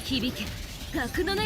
響け楽の音。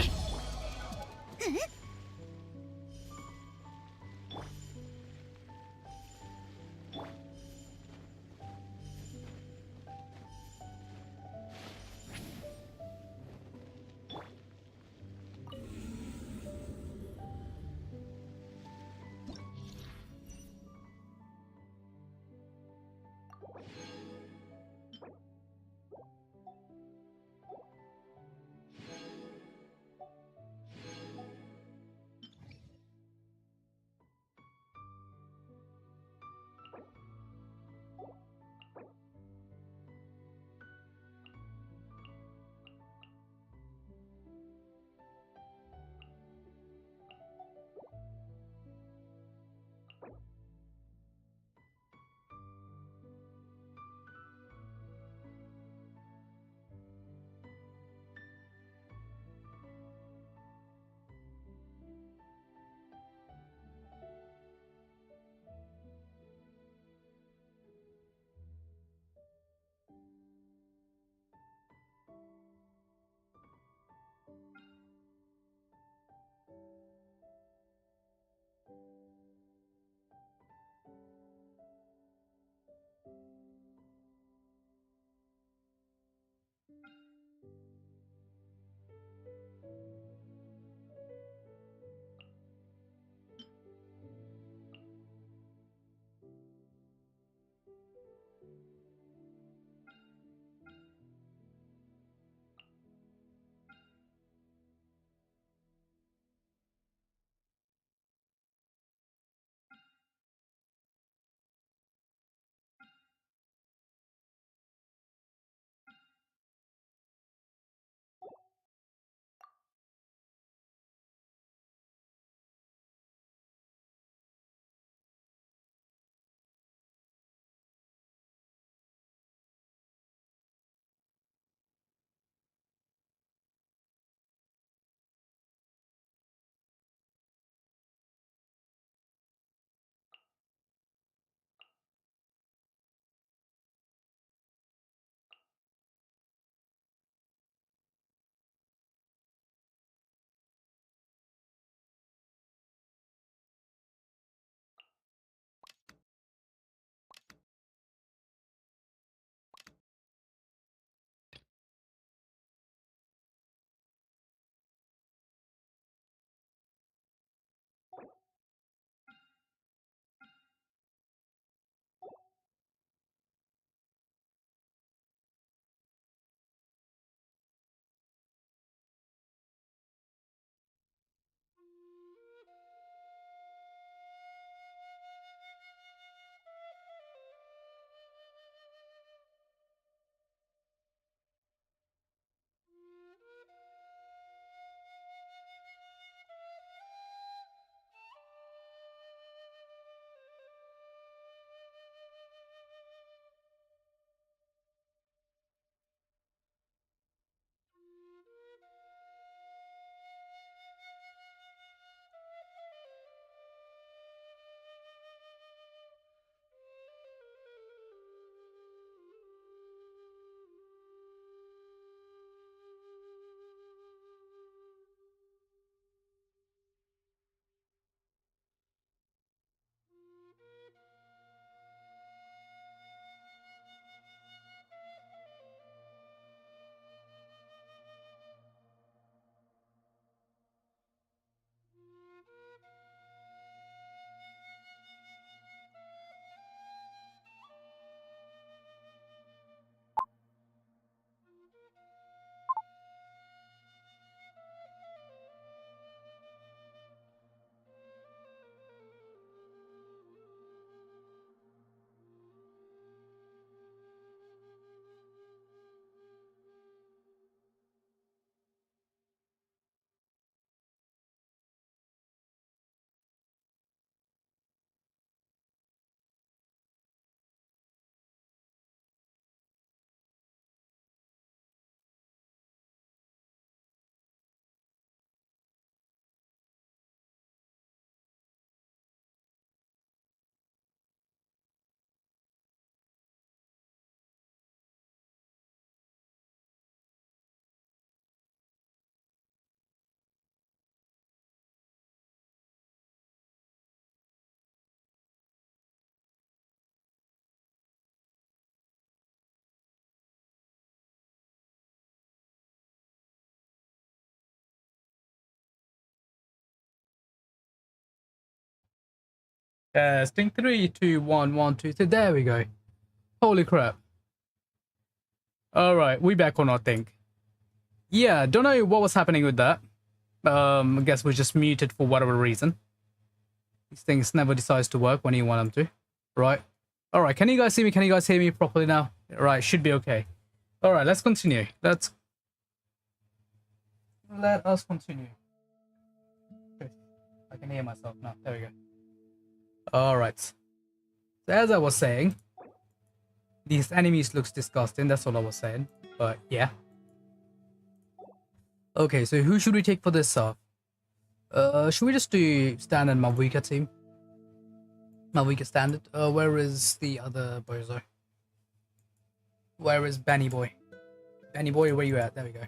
Testing 3, 2, 1, 1, 2, 3. There we go. Holy crap. Alright, we back on, I think. Yeah, don't know what was happening with that. I guess we're just muted for whatever reason. These things never decides to work when you want them to. Right. Alright, can you guys see me? Can you guys hear me properly now? Right, should be okay. Alright, let's continue. Let us continue. I can hear myself now. There we go. Alright. So as I was saying, these enemies looks disgusting. That's all I was saying. But yeah. Okay, so who should we take for this off? Should we just do standard Mavuika team? Mavuika standard. Where is the other bozo? Where is Benny boy? Benny boy, where you at? There we go.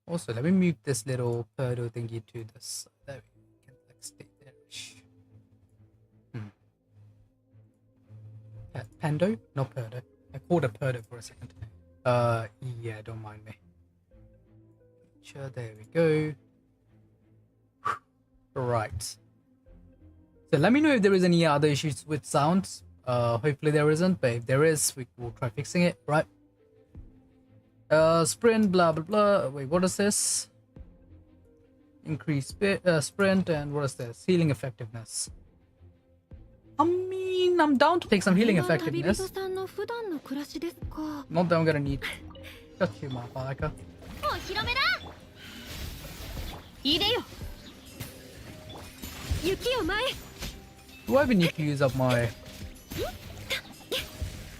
Also, let me move this little Purdo thingy to this. There we can like stay there. Pando? Not Purdo. I called it Purdo for a second. Yeah, don't mind me. Sure, there we go. Right. So let me know if there is any other issues with sounds. Hopefully there isn't, but if there is, we'll try fixing it, right? Sprint, blah blah blah. Wait, what is this? Increase sprint, and what is this? Healing effectiveness. I mean, I'm down to take some healing effectiveness. Not that I'm gonna need. Got you, motherfucker. Do I even need to use up my?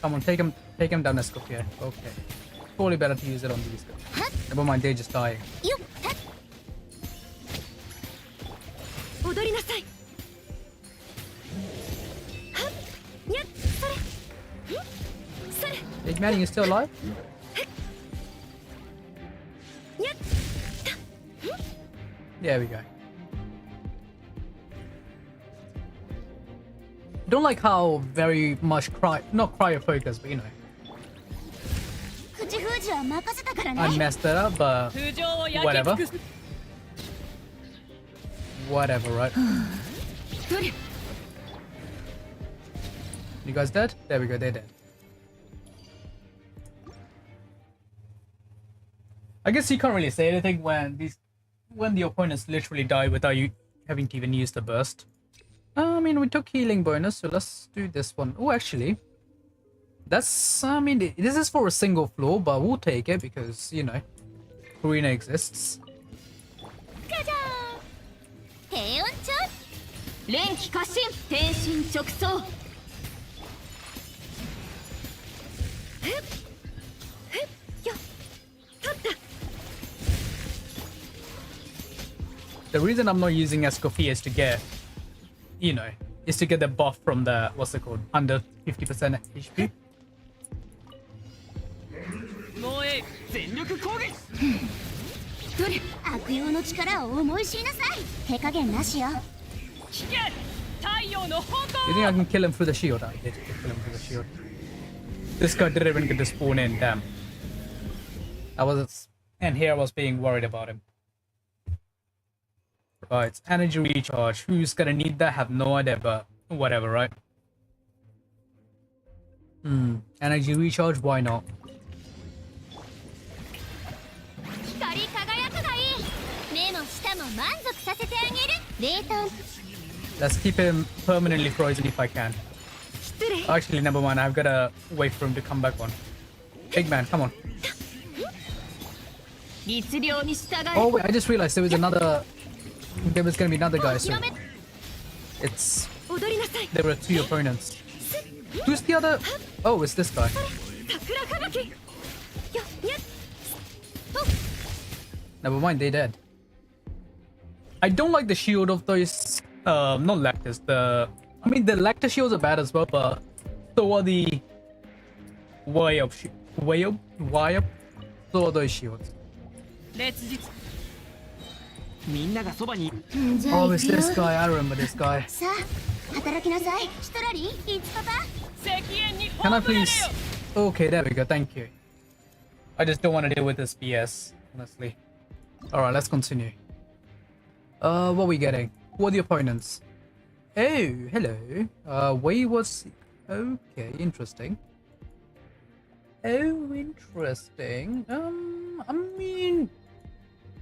Come on, take him down, Escoffier. Okay. Probably better to use it on these guys. Never mind, they're just dying. Big man, you still alive? There we go. I don't like how very much not cryo focus, but you know. I messed it up, but whatever. Whatever, right? You guys dead? There we go, they're dead. I guess you can't really say anything when the opponents literally die without you having to even use the burst. I mean, we took healing bonus, so let's do this one. Oh, actually, that's, I mean, this is for a single floor, but we'll take it because, you know, Karina exists. The reason I'm not using Escoffier is to get, you know, is to get the buff from the, what's it called, under 50% HP. Do you think I can kill him through the shield? I did kill him through the shield. This guy didn't even get to spawn in, damn. And here I was being worried about him. Right, energy recharge. Who's gonna need that? Have no idea, but whatever, right? Energy recharge, why not? Let's keep him permanently frozen if I can. Actually, never mind. I've gotta wait for him to come back on. Big man, come on. Oh wait, I just realized there was another. There was gonna be another guy, so it's. There were two opponents. Who's the other? Oh, it's this guy. Never mind, they dead. I don't like the shield of those. Not Lactus. I mean, the Lactus shields are bad as well, but so are the way up. So are those shields. Oh, it's this guy. I remember this guy. Can I please? Okay, there we go. Thank you. I just don't want to deal with this BS, honestly. Alright, let's continue. What are we getting? Who are the opponents? Oh, hello. Wei was... Okay, interesting. Oh, interesting. I mean...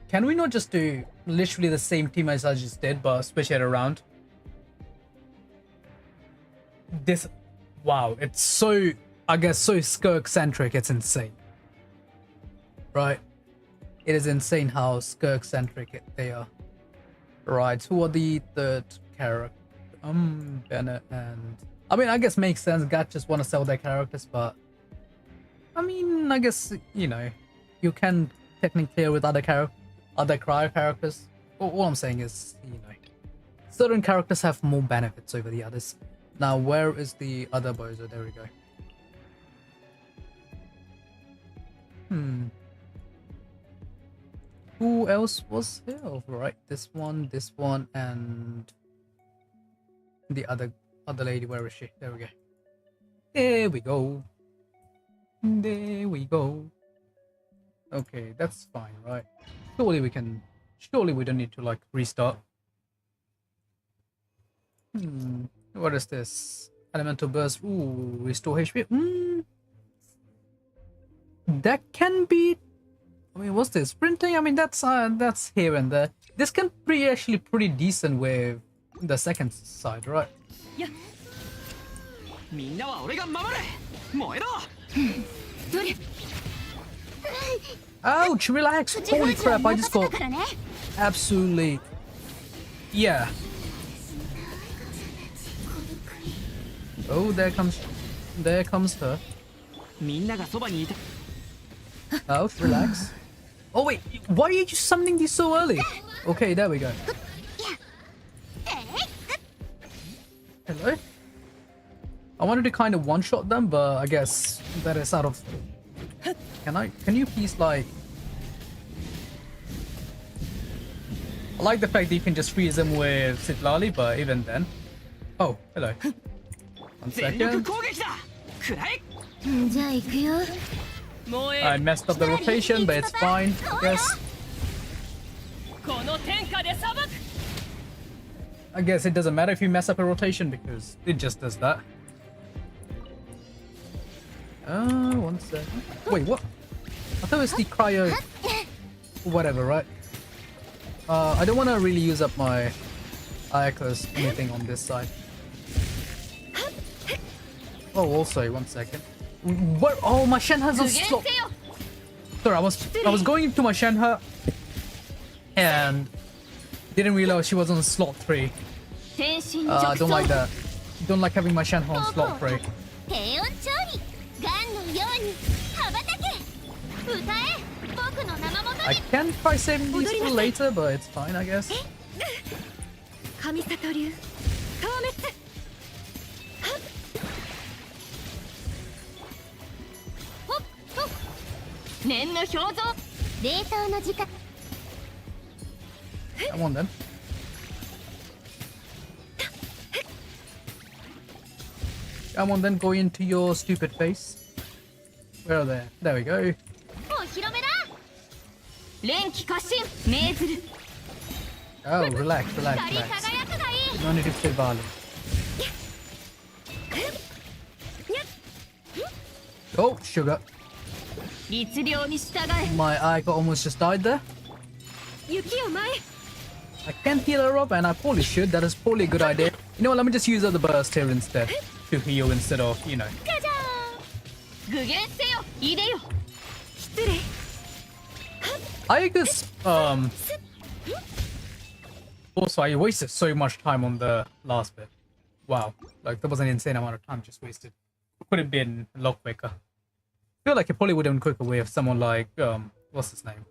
Can we not just do literally the same team as I just did, but switch it around? This... Wow, it's so... I guess so Skirk-centric, it's insane. Right? It is insane how Skirk-centric they are. Right, who are the third character? Bennett and... I mean, I guess makes sense. Gat just want to sell their characters, but... I mean, I guess, you know, you can technically clear with other cryo characters. All I'm saying is, you know, certain characters have more benefits over the others. Now, where is the other Bozo? There we go. Who else was here? Oh, right, this one, and the other lady. Where is she? There we go. There we go. There we go. Okay, that's fine, right? Surely we can. Surely we don't need to like restart. What is this? Elemental burst. Ooh, restore HP. That can be. I mean, what's this? Sprinting? I mean, that's here and there. This can be actually pretty decent with the second side, right? Yeah. Ouch! Relax! Holy crap! I just got absolutely. Yeah. Oh, there comes her. Ouch! Relax. Oh wait, why are you just summoning these so early? Okay, there we go. Hello? I wanted to kind of one-shot them, but I guess that is out of... Can you please like... I like the fact that you can just freeze them with Sitlali, but even then... Oh, hello. 1 second. じゃあ行くよ。 I messed up the rotation, but it's fine, I guess. この天下で裁く。 I guess it doesn't matter if you mess up a rotation because it just does that. 1 second. Wait, what? I thought it was the cryo... Whatever, right? I don't want to really use up my Ayako's anything on this side. Oh, also, 1 second. What? Oh, my Shenhe's on slot. Sorry, I was going into my Shenhe and didn't realize she was on slot 3. I don't like that. Don't like having my Shenhe on slot 3. I can try saving these for later, but it's fine, I guess. 神里流消滅。 念の表情冷凍の時間 Come on then. Come on then, go into your stupid face. Where are they? There we go. お披露目だ連気過信命ずる Oh, relax. 光り輝くがいい No need to feel violent. Oh, sugar. 律令に従え My Aiko almost just died there. 雪を舞え I can't heal her up, and I probably should. That is probably a good idea. You know what? Let me just use the burst here instead to heal instead of, you know. ガジャーン具現せよいでよ失礼 Aiko's Also, I wasted so much time on the last bit. Wow, like that was an insane amount of time just wasted. Could have been a lot quicker. I feel like it probably would have been quicker with someone like what's his name?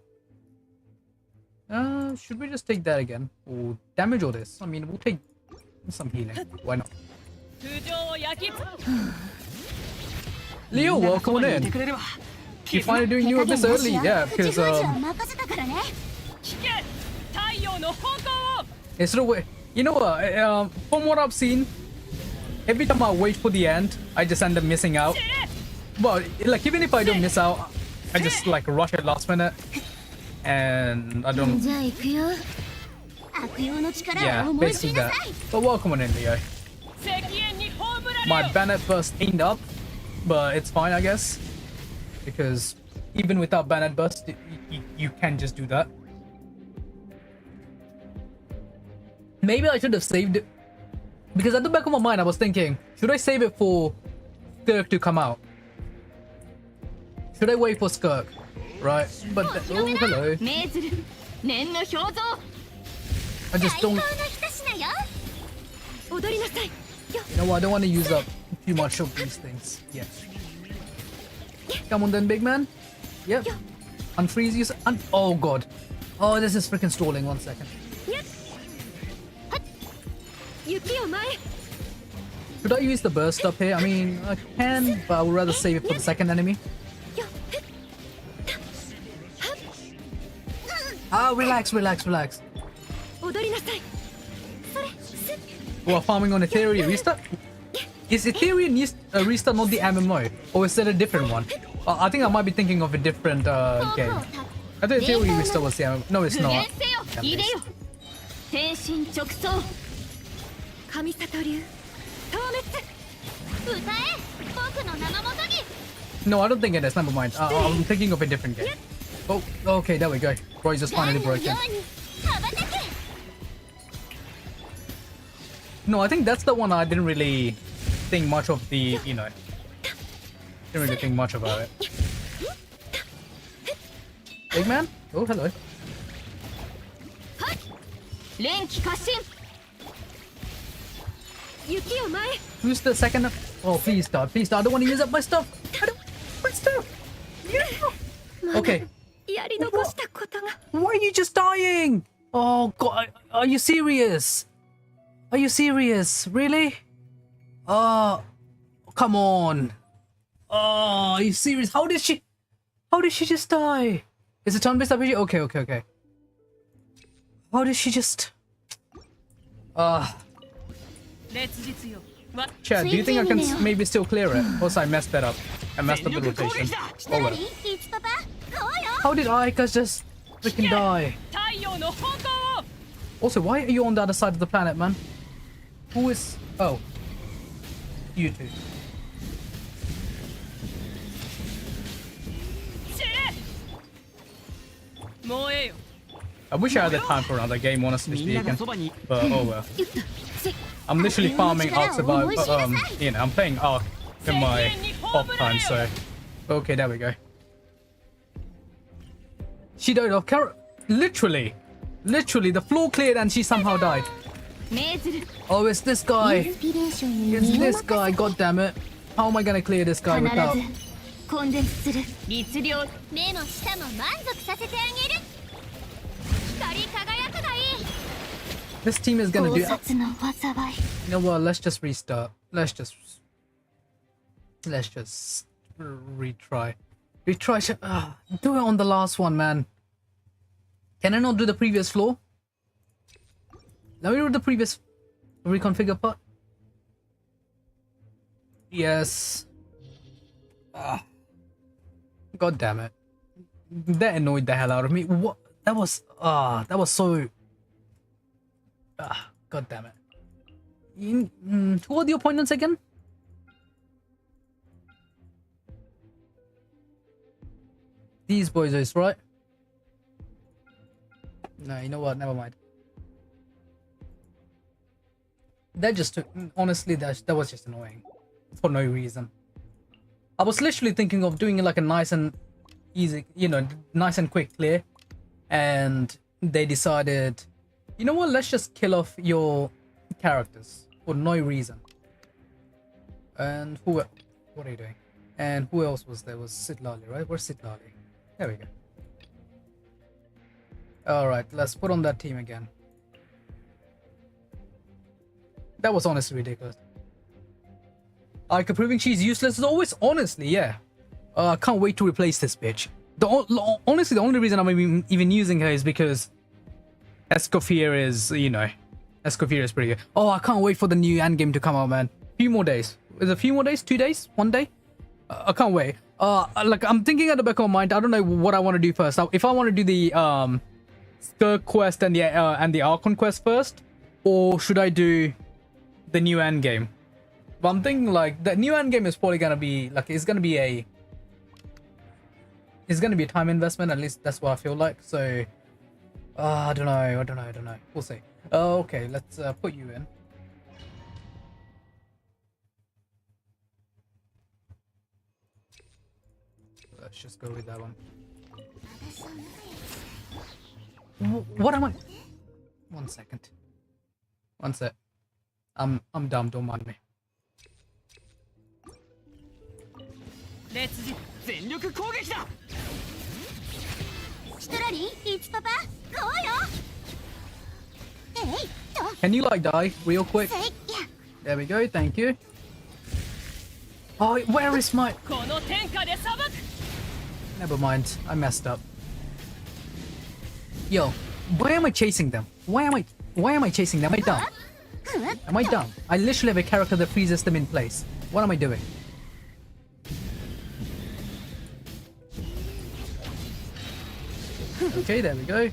Should we just take that again? Or damage all this? I mean, we'll take some healing. Why not? 頭上を焼き Leo, welcome on in. You finally doing you this early, yeah, because 任せたからね it's sort of way. You know what? From what I've seen, every time I wait for the end, I just end up missing out. But like even if I don't miss out, I just like rush at last minute, and I don't. じゃあ行くよ白羊の力 Yeah, を思い知 basically りな that. さい But welcome on in, Leo. My Bennett burst aimed up, but it's fine, I guess. Because even without Bennett burst, you can just do that. Maybe I should have saved it. Because at the back of my mind, I was thinking, should I save it for Skirk to come out? Should I wait for Skirk? Right, but oh, hello. メーズル念の表像 I just 最 don't. 高の一品よ踊りなさい You know what? I don't want to use up too much of these things. Yeah. Come on then, big man. Yep. Unfreeze you. Oh god. Oh, this is freaking stalling. 1 second. 雪を前 Should I use the burst up here? I mean, I can, but I would rather save it for the second enemy. Ah, relax, relax, relax. 踊りなさいそれすっ Well, farming on Ethereum restart? Is Ethereum restart not the MMO? Or is it a different one? I think I might be thinking of a different game. I thought Ethereum restart was the MMO. No, it's 具 not. 現せよ入れよ天心直送神里流透滅歌え僕の名のもとに No, I don't think it is. Never mind. I'm thinking of a different game. Oh, okay, there we go. Roy just finally 誰の broke よ in. うに羽ばたけ No, I think that's the one I didn't really think much of the, you know. Didn't really think much about it. Big man? Oh, hello. 連気過信雪を前 Who's the second? Oh, please start. Please start. I don't want to use up my stuff. I don't. My stuff. Okay. やり残したことが Why are you just dying? Oh, God. Are you serious? Are you serious? Really? Oh, come on. Oh, are you serious? How did she just die? Is it turn-based RPG? Okay, okay, okay. How did she just... Chad, do you think I can maybe still clear it? Also, I messed that up. I messed up the rotation. Oh, well. いつパパ買おうよ How did Aika just freaking die? Also, why are you on the other side of the planet, man? Who is... Oh. You two. I wish I had the time for another game, honestly speaking. But oh well. I'm literally farming Ark Survival. You know, I'm playing Ark in my off time, so... Okay, there we go. She died off camera. Literally, the floor cleared and she somehow died. メーズル Oh, it's this イ guy. ンスピレーションに It's 身を this guy. God damn it. How am I gonna clear this guy 必 without? ず根絶する律令目も舌も満足させてあげる光り輝くがいい This team is gonna 考 do. 察の災い You know what? Let's just restart. Let's just retry. Do it on the last one, man. Can I not do the previous floor? Let me do the previous reconfigure part. Yes. God damn it. That annoyed the hell out of me. What? That was so. God damn it. Who are the opponents again? These boys is right. No, you know what? Never mind. That just took. Honestly, that was just annoying for no reason. I was literally thinking of doing like a nice and easy, you know, nice and quick clear, and they decided, you know what? Let's just kill off your characters for no reason. And who? What are you doing? And who else was there? Was Sitlali, right? Where's Sitlali? There we go. Alright, let's put on that team again. That was honestly ridiculous. Aika proving she's useless as always? Honestly, yeah. I can't wait to replace this bitch. Honestly, the only reason I'm even using her is because Escoffier is, you know, Escoffier is pretty good. Oh, I can't wait for the new endgame to come out, man. Few more days. Is it a few more days? 2 days? 1 day? I can't wait. Like, I'm thinking at the back of my mind, I don't know what I want to do first. If I want to do the Skirk quest and the Archon quest first, or should I do the new end game? But I'm thinking like the new end game is probably gonna be like it's gonna be a time investment. At least that's what I feel like. So I don't know. We'll see. Okay, let's put you in. Let's just go with that one. What am I? 1 second. 1 sec. I'm dumb. Don't mind me. 烈日全力攻撃だ。シトラリー、イチパパ、こうよ。えいっと、 Can you like die real quick? せいや。 There we go. Thank you. Oh, where is my? この天下で裁く。 Never mind. I messed up. Yo, why am I chasing them? Why am I chasing them? Am I dumb? Am I dumb? I literally have a character that freezes them in place. What am I doing? Okay, there we go.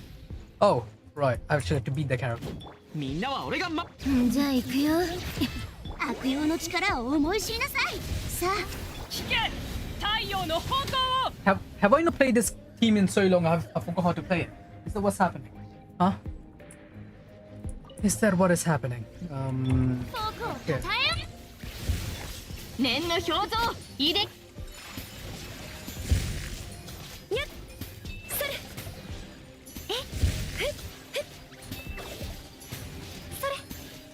Oh, right. I actually have to beat the character. みんなは俺がま。じゃあ行くよ。悪用の力を思い知りなさい。さあ。聞け。太陽の方向を。Have I not played this team in so long? I forgot how to play it. Is that what's happening? Huh? Is that what is happening? 僕をたたえ。念の表像、入れ。にゃっ。それ。え、ふっ、ふっ。それ。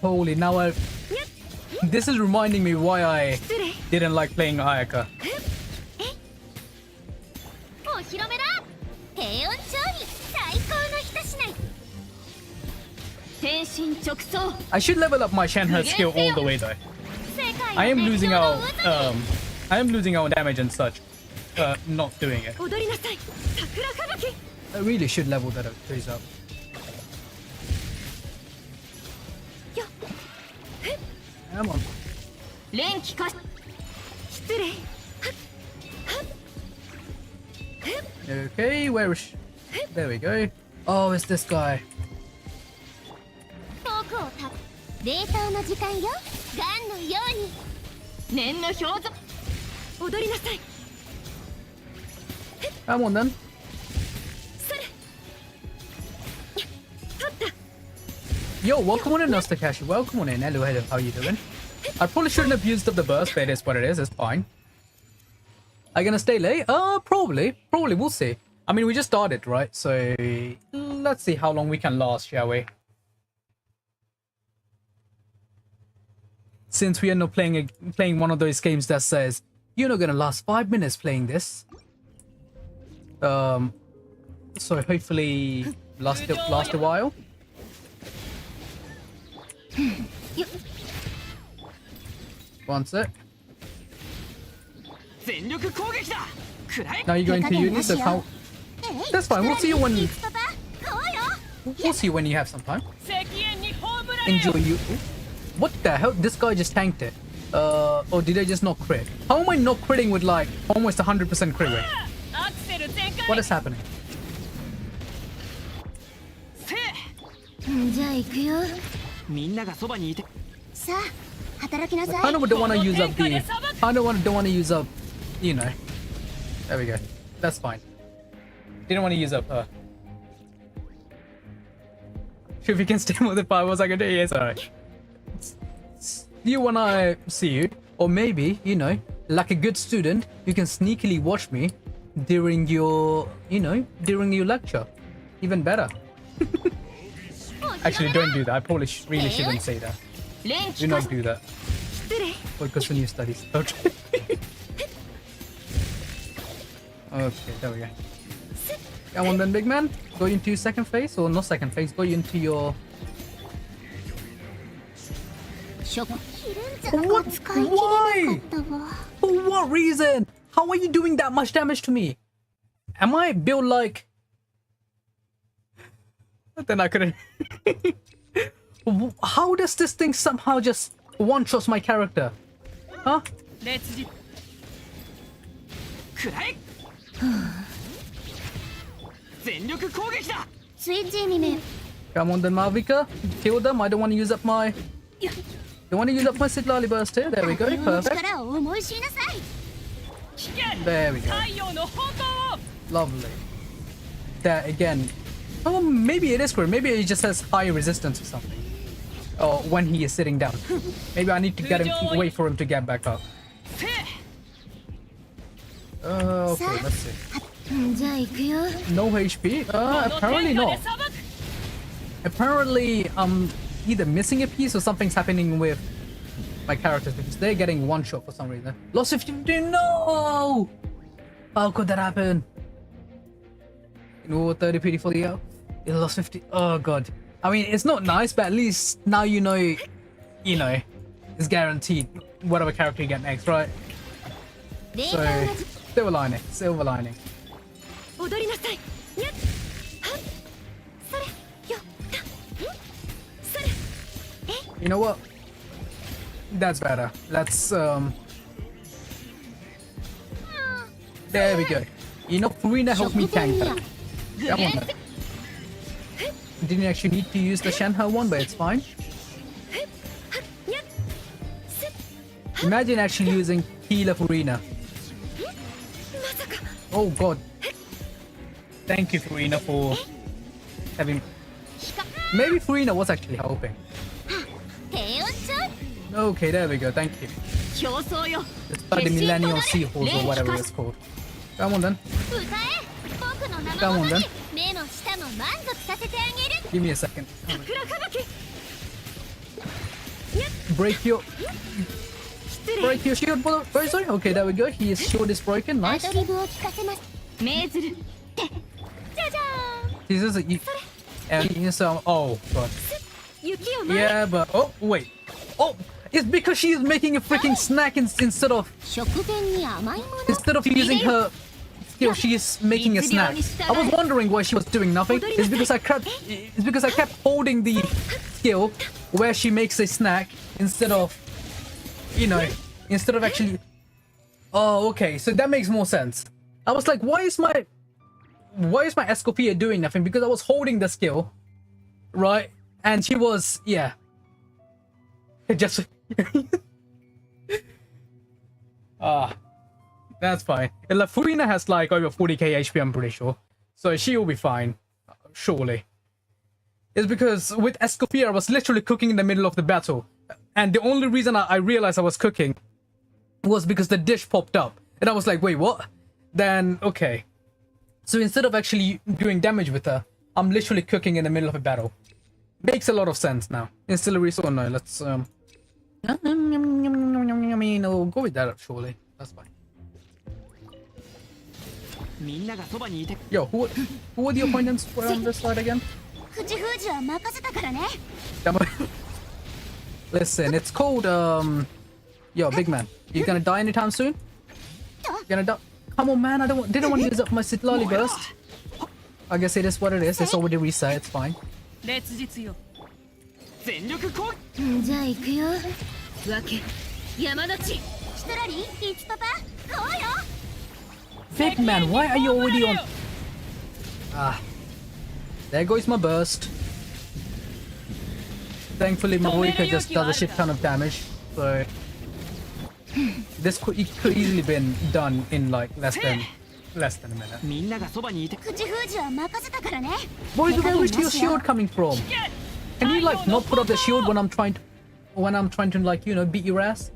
Holy, now I. にゃっ。 This is reminding me why I 失礼。 didn't like playing Ayaka. お披露目だ。低温調理、最高の一品。天心直送。 I should level up my Shenhe skill all the way though. I am losing out damage and such. Not doing it. 踊りなさい。桜吹雪。 I really should level that up, please up. よ。 Come on. 連気化し。失礼。 Okay, where is? There we go. Oh, it's this guy. 僕をた。冷凍の時間よ。ガンのように。念の表情。踊りなさい。 Come on then. それ。取った。 Yo, welcome on in, Nostakashi. Welcome on in. Hello, hello. How you doing? I probably shouldn't have used up the burst, but it is what it is. It's fine. Are you gonna stay late? Probably. Probably. We'll see. I mean, we just started, right? So let's see how long we can last, shall we? Since we are not playing one of those games that says you're not gonna last 5 minutes playing this. So hopefully last a while. One sec. 全力攻撃だ。くらえ。 Now you're going to uni, so how? That's fine. We'll see you when you have some time. 石煙に葬られよ。 Enjoy you. What the hell? This guy just tanked it. Or did I just not crit? How am I not critting with like almost 100% crit rate? アクセル全開。 What is happening? せい。じゃあ行くよ。みんながそばにいて。さあ、働きなさい。 I don't want to use up the. I don't want to use up. You know. There we go. That's fine. Didn't want to use up her. If you can stay more than 5 more seconds, yes, alright. You when I see you, or maybe, you know, like a good student, you can sneakily watch me during your, you know, during your lecture. Even better. Actually, don't do that. I probably really shouldn't say that. Do not do that. Focus on your studies. Okay. Okay, there we go. Come on then, big man. Go into your second phase, or not second phase, go into your... What? Why? For what reason? How are you doing that much damage to me? Am I built like... Then I couldn't... How does this thing somehow just one-shots my character? Huh? 烈日。くらえ。全力攻撃だ。スイッチにね Come on then, Malvika. Kill them. I don't want to use up my... Don't want to use up my Sitlali burst here. There we go. 太陽の Perfect. 力を思い知りなさい危険 There we go. 太陽の方向を Lovely. That again. Oh, maybe it is correct. Maybe it just has higher resistance or something. Oh, when he is sitting down. Maybe I need to get him, wait for him to get back up. せい Okay, let's see. じゃあ行くよ No HP? この Apparently 天下 not. で裁く Apparently, either missing a piece or something's happening with my characters because they're getting one shot for some reason. Lost 50. No! How could that happen? No 30 PD for the out. It lost 50. Oh god. I mean, it's not nice, but at least now you know, it's guaranteed whatever character you get next, right? 霊 So, 感が silver lining, silver lining. 踊りなさいにゃっはっそれよったんそれ You know what? That's better. Let's There we go. You know, Furina helped me tank that. Come on, man. Didn't actually need to use the Shanhai one, but it's fine. にゃっすっ Imagine actually using Healer Furina. まさか Oh god. Thank you, Furina, for having. 光 Maybe Furina was actually helping. 低温調 Okay, there we go. Thank you. 競争よ It's like the Millennial Seahorse or whatever it's called. Come on then. 歌え僕の名 Come 前 on を then. 目も舌も満足させてあげる Give me a second. 桜吹雪 Break your 失礼 break your shield, brother. Sorry. Okay, there we go. His shield is broken. ア Nice. ドリブを聞かせます命ずるってじゃじゃーん This is a and so oh god. 雪を舞い Yeah, but oh wait. Oh, it's because she's making a freaking snack instead of 食前に甘いもの using her skill. She is making a snack. I was wondering why she was doing nothing. It's because I kept holding the skill where she makes a snack instead of actually. Oh, okay. So that makes more sense. I was like, why is my Escopia doing nothing? Because I was holding the skill, right? And she was, yeah. It just. That's fine. Like, Furina has like over 40k HP, I'm pretty sure. So she will be fine. Surely. It's because with Escopia, I was literally cooking in the middle of the battle. And the only reason I realized I was cooking was because the dish popped up. And I was like, wait, what? Then, okay. So instead of actually doing damage with her, I'm literally cooking in the middle of a battle. Makes a lot of sense now. Ancillary, so no, let's, I mean, I'll go with that, surely. That's fine. みんながそばにいて Yo, who are the opponents for on this side again? 口封じは任せたからね Come on. Listen, it's called, yo, big man. You gonna die anytime soon? You gonna die? Come on, man, didn't want to use up my Sitlali burst. I guess it is what it is. It's already reset, it's fine. 烈日よ全力攻撃じゃあ行くよわけ山の地シトラリーイチパパこうよ Big man, why are you already on? Ah. There goes my burst. Thankfully, my Morika just does a shit ton of damage. So. This could easily been done in like less than a minute. みんながそばにいて口封じは任せたからね Boys, where is your shield coming from? Can you like not put up the shield when I'm trying to like, beat your ass?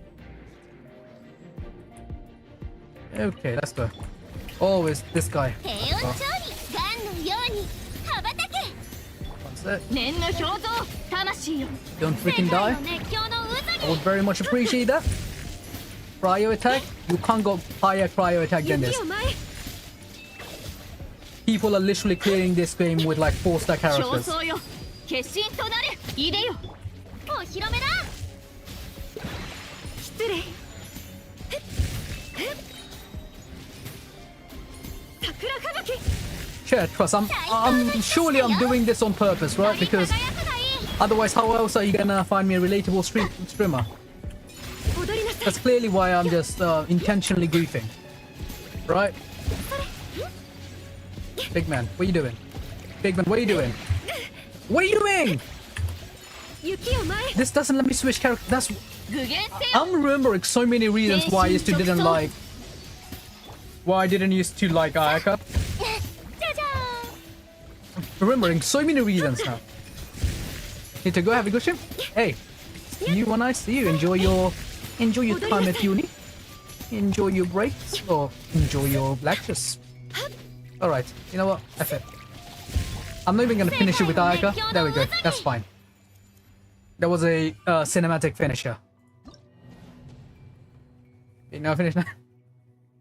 Okay, let's go. Oh, it's this guy. 低温調理ガンのように羽ばたけ One sec. 念の表像魂よ Don't freaking die. 世界の熱狂の渦 I に would very much appreciate that. Cryo attack? You can't go higher cryo attack than 雪 this. を舞い People are literally clearing this game with like 4-star 競 characters. 争よ決心となるいでよお披露目だ失礼桜吹雪 Sure, trust. Surely I'm doing this on purpose, right? Because 輝くがいい otherwise, how else are you gonna find me a relatable streamer? 踊りなさい That's clearly why I'm just intentionally goofing, right? Big man, what are you doing? Pigman, what are you doing? What are you doing? 雪を前 This doesn't let me switch character. That's 具現性 I'm remembering so many reasons why I used to didn't like why I didn't used to like Ayaka. じゃじゃ Remembering so many reasons now. Need to go have a good shift. Hey, see you when I see you. Enjoy your time at uni. Enjoy your breaks or enjoy your lectures. Alright, you know what? That's it. I'm not even gonna finish it with Ayaka. There we go. That's fine. That was a cinematic finisher. You now finish now?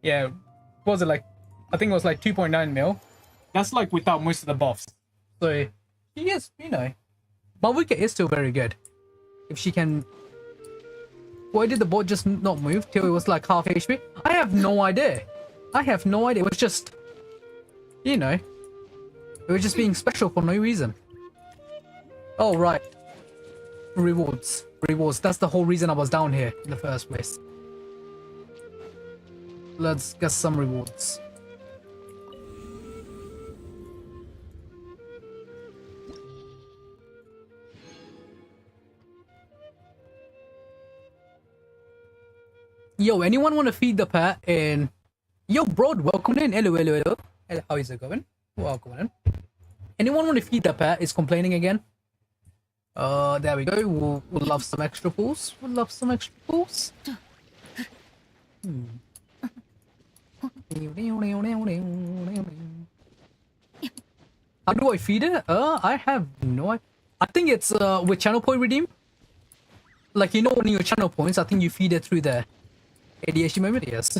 Yeah. What was it like? I think it was like 2.9 mil. That's like without most of the buffs. So, yes, you know. Mavuka is still very good. If she can... Why did the bot just not move till it was like half HP? I have no idea. I have no idea. It was just... You know. It was just being special for no reason. Oh, right. Rewards. Rewards. That's the whole reason I was down here in the first place. Let's get some rewards. Yo, anyone want to feed the pet in... Yo, bro, welcome in. Hello, hello, hello. Hello, how is it going? Welcome in. Anyone want to feed the pet is complaining again? There we go. We'll love some extra pools. We'll love some extra pools. How do I feed it? I have no idea. I think it's with channel point redeem. Like, you know, when your channel points, I think you feed it through the ADHD moment. Yes.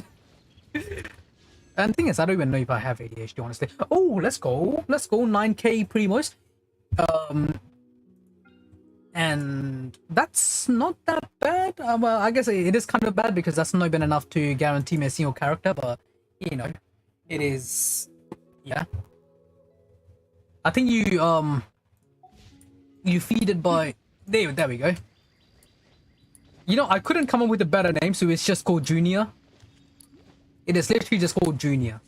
And the thing is, I don't even know if I have ADHD, honestly. Oh, let's go. Let's go. 9k primos. And that's not that bad. Well, I guess it is kind of bad because that's not been enough to guarantee me a single character, but you know, it is. Yeah. I think you feed it by there we go. You know, I couldn't come up with a better name, so it's just called Junior. It is literally just called Junior.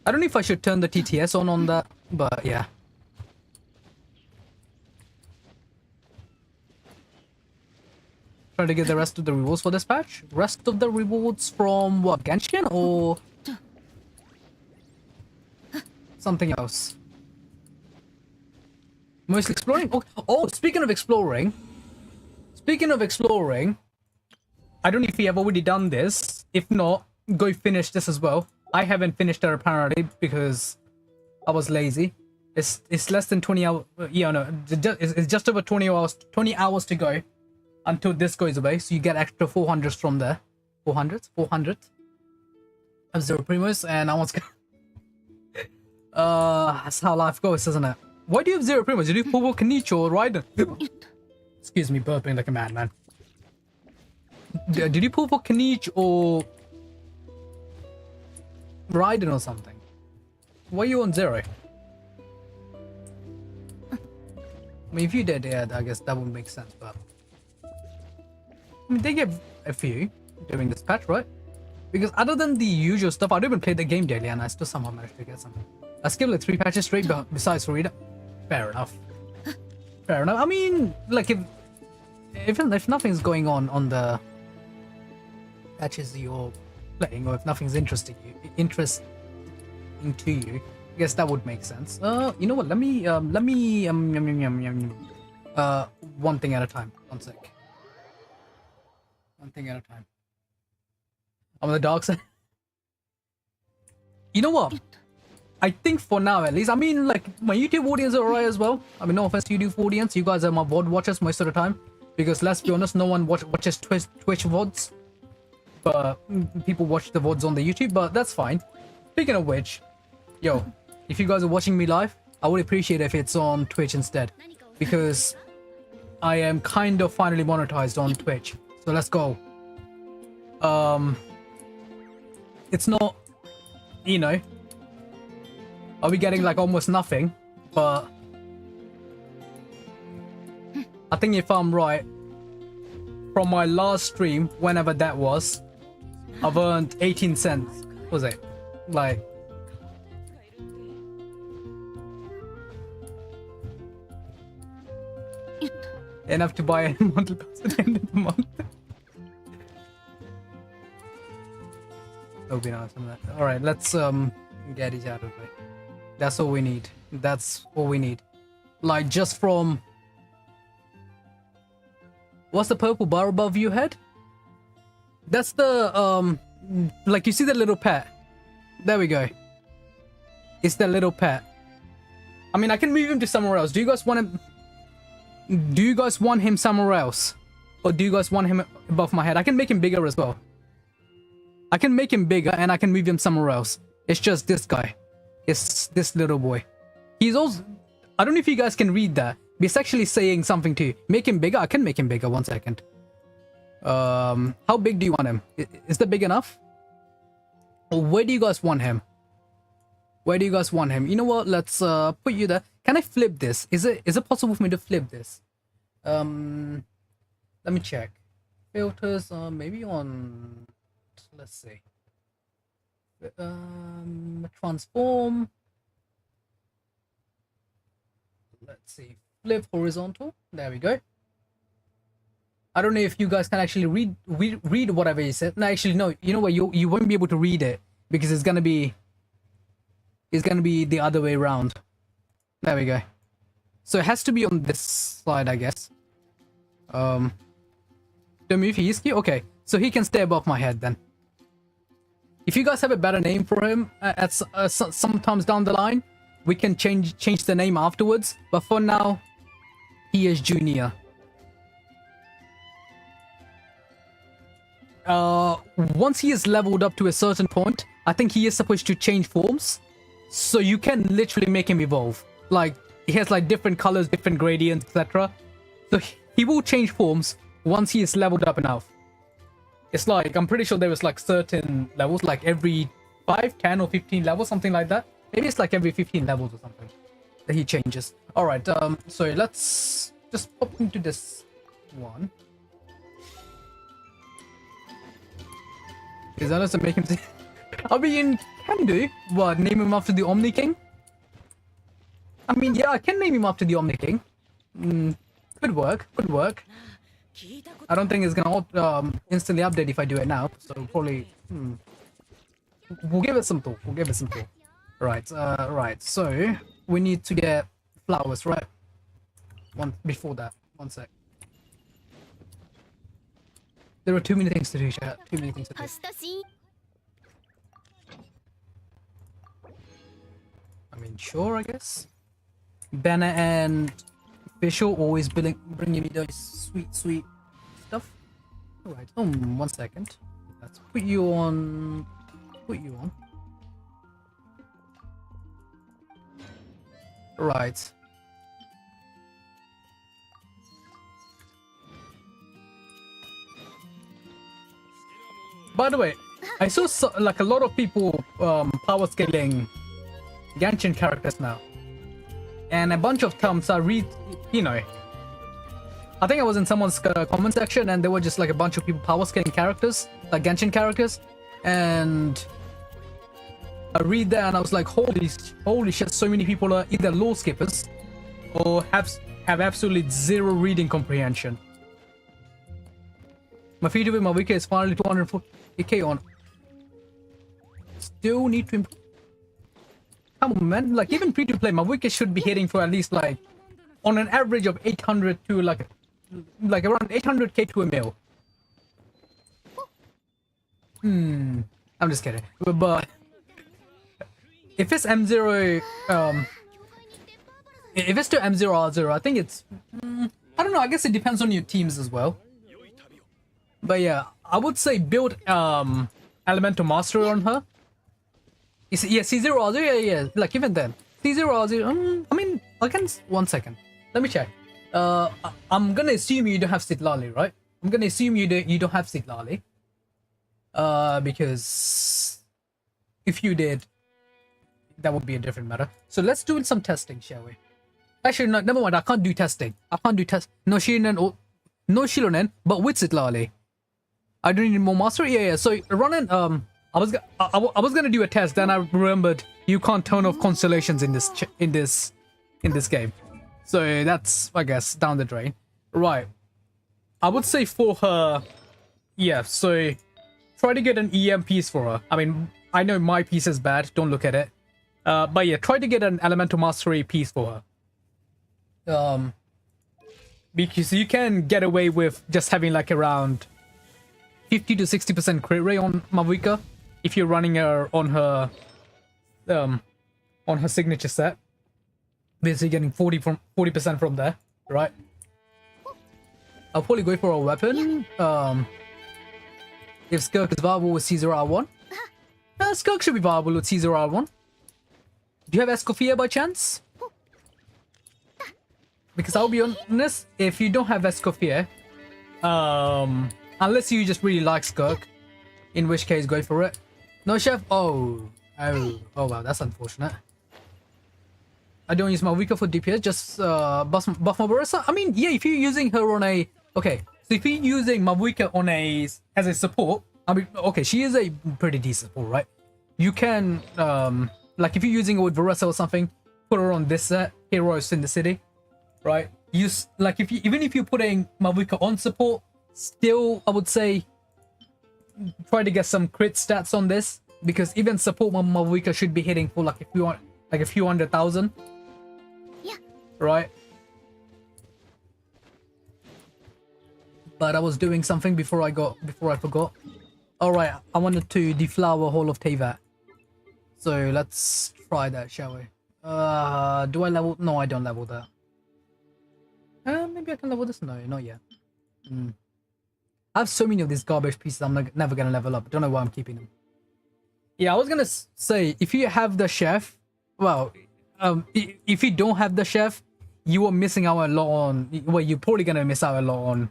I don't know if I should turn the TTS on that, but yeah. Try to get the rest of the rewards for this patch. Rest of the rewards from what, Genshin or something else? Mostly exploring. Oh, speaking of exploring, I don't know if we have already done this. If not, go finish this as well. I haven't finished it apparently because I was lazy. It's less than 20 hours. Yeah, no, it's just over 20 hours. 20 hours to go until this goes away. So you get extra 400s from there. 400 of Zero Primos, and I was. That's how life goes, isn't it? Why do you have Zero Primos? Did you do Povo Kenichi or Raiden? Excuse me, burping like a madman. Did you pull for Kenichi or Raiden or something? Why are you on 0? I mean, if you did, yeah, I guess that would make sense, but... I mean, they get a few during this patch, right? Because other than the usual stuff, I don't even play the game daily and I still somehow managed to get some. I skipped like 3 patches straight besides Farida. Fair enough. Fair enough. I mean, like, if nothing's going on the patches you're playing, or if nothing's interesting to you, I guess that would make sense. You know what? Let me one thing at a time. One sec. One thing at a time. I'm on the dark side. You know what? I think for now, at least, I mean, like, my YouTube audience are alright as well. I mean, no offense to YouTube audience. You guys are my VOD watchers most of the time. Because let's be honest, no one watches Twitch VODs. But people watch the VODs on the YouTube, but that's fine. Speaking of which, yo, if you guys are watching me live, I would appreciate it if it's on Twitch instead. Because I am kind of finally monetized on Twitch. So let's go. It's not, you know, I'll be getting like almost nothing, but I think if I'm right, from my last stream, whenever that was, I've earned 18 cents. What was it? Like, enough to buy a monthly pass at the end of the month. That would be nice. All right, let's get it out of the way. That's all we need. That's all we need. Like just from. What's the purple bar above your head? That's the like you see the little pet. There we go. It's the little pet. I mean, I can move him to somewhere else. Do you guys want him? Do you guys want him somewhere else, or do you guys want him above my head? I can make him bigger as well. I can make him bigger and I can move him somewhere else. It's just this guy. It's this little boy. He's also. I don't know if you guys can read that. But it's actually saying something to you. Make him bigger. I can make him bigger. 1 second. How big do you want him? Is that big enough? Or where do you guys want him? Where do you guys want him? You know what? Let's put you there. Can I flip this? Is it possible for me to flip this? Let me check. Filters. Maybe on. Let's see. Transform. Let's see. Flip horizontal. There we go. I don't know if you guys can actually read whatever he said. No, actually, no. You know what? You won't be able to read it because it's gonna be the other way around. There we go. So it has to be on this side, I guess. Don't move. He is cute. Okay, so he can stay above my head then. If you guys have a better name for him at sometimes down the line, we can change the name afterwards. But for now, he is Junior. Once he is leveled up to a certain point, I think he is supposed to change forms. So you can literally make him evolve. Like, he has like different colors, different gradients, etc. So he will change forms once he is leveled up enough. It's like, I'm pretty sure there was like certain levels, like every 5, 10 or 15 levels, something like that. Maybe it's like every 15 levels or something that he changes. Alright, so let's just pop into this one. Is that doesn't make him see? I mean, can do. What, name him after the Omni King? I mean, yeah, I can name him after the Omni King. Could work, could work. I don't think it's gonna instantly update if I do it now, so probably we'll give it some thought. We'll give it some thought. Right, right. So we need to get flowers, right? Before that, 1 sec. There are too many things to do, chat. Too many things to do. I mean, sure, I guess. Banner and Official always bringing me those sweet stuff. Alright, 1 second. Let's put you on. Put you on. Right. By the way, I saw like a lot of people power scaling Genshin characters now, and a bunch of times I read, you know, I think I was in someone's comment section and there were just like a bunch of people power scaling characters, like Genshin characters, and I read that and I was like, holy shit, so many people are either lore skippers or have absolutely zero reading comprehension. My feed with my wiki is finally 240k on. Still need to improve. Come on, man. Like, even free to play, my wiki should be hitting for at least like on an average of 800 to like around 800k to a mil. I'm just kidding. But if it's M0, if it's to M0R0, I think it's I don't know. I guess it depends on your teams as well. But yeah, I would say build Elemental Mastery on her. Yeah, C0R0, yeah. Like even then, C0R0. I mean, I can. 1 second. Let me check. I'm gonna assume you don't have Sitlali, right? I'm gonna assume you don't have Sitlali. Because if you did, that would be a different matter. So let's do some testing, shall we? Actually, no, never mind. I can't do testing. I can't do test. No Shilonen or no Shilonen, but with Sitlali. I don't need more mastery. Yeah. So running. I was gonna do a test. Then I remembered you can't turn off constellations in this game. So that's, I guess, down the drain. Right. I would say for her, yeah, so try to get an EM piece for her. I mean, I know my piece is bad, don't look at it. But yeah, try to get an Elemental Mastery piece for her. Because you can get away with just having like around 50 to 60% crit rate on Mavuika if you're running her on her signature set. Basically getting 40% from there, right? I'll probably go for a weapon. If Skirk is viable with Caesar R1. Skirk should be viable with Caesar R1. Do you have Escoffier by chance? Because I'll be honest, if you don't have Escoffier, unless you just really like Skirk, in which case go for it. No, Chef? Oh wow, that's unfortunate. I don't use Mavuika for DPS, just buff my Barissa. I mean, yeah, if you're using her on a... Okay, so if you're using Mavuika on as a support, I mean, okay, she is a pretty decent support, right? You can, like if you're using it with Barissa or something, put her on this set, Heroes in the City, right? Use, like even if you're putting Mavuika on support, still, I would say, try to get some crit stats on this, because even support Mavuika should be hitting for like a few 100,000. Right? But I was doing something before I forgot. Alright, I wanted to deflower Hall of Teyvat. So let's try that, shall we? Do I level? No, I don't level that. Maybe I can level this? No, not yet. I have so many of these garbage pieces I'm never gonna level up. Don't know why I'm keeping them. Yeah, I was gonna say, if you have the chef, well, if you don't have the chef, you are missing out a lot on... Well, you're probably gonna miss out a lot on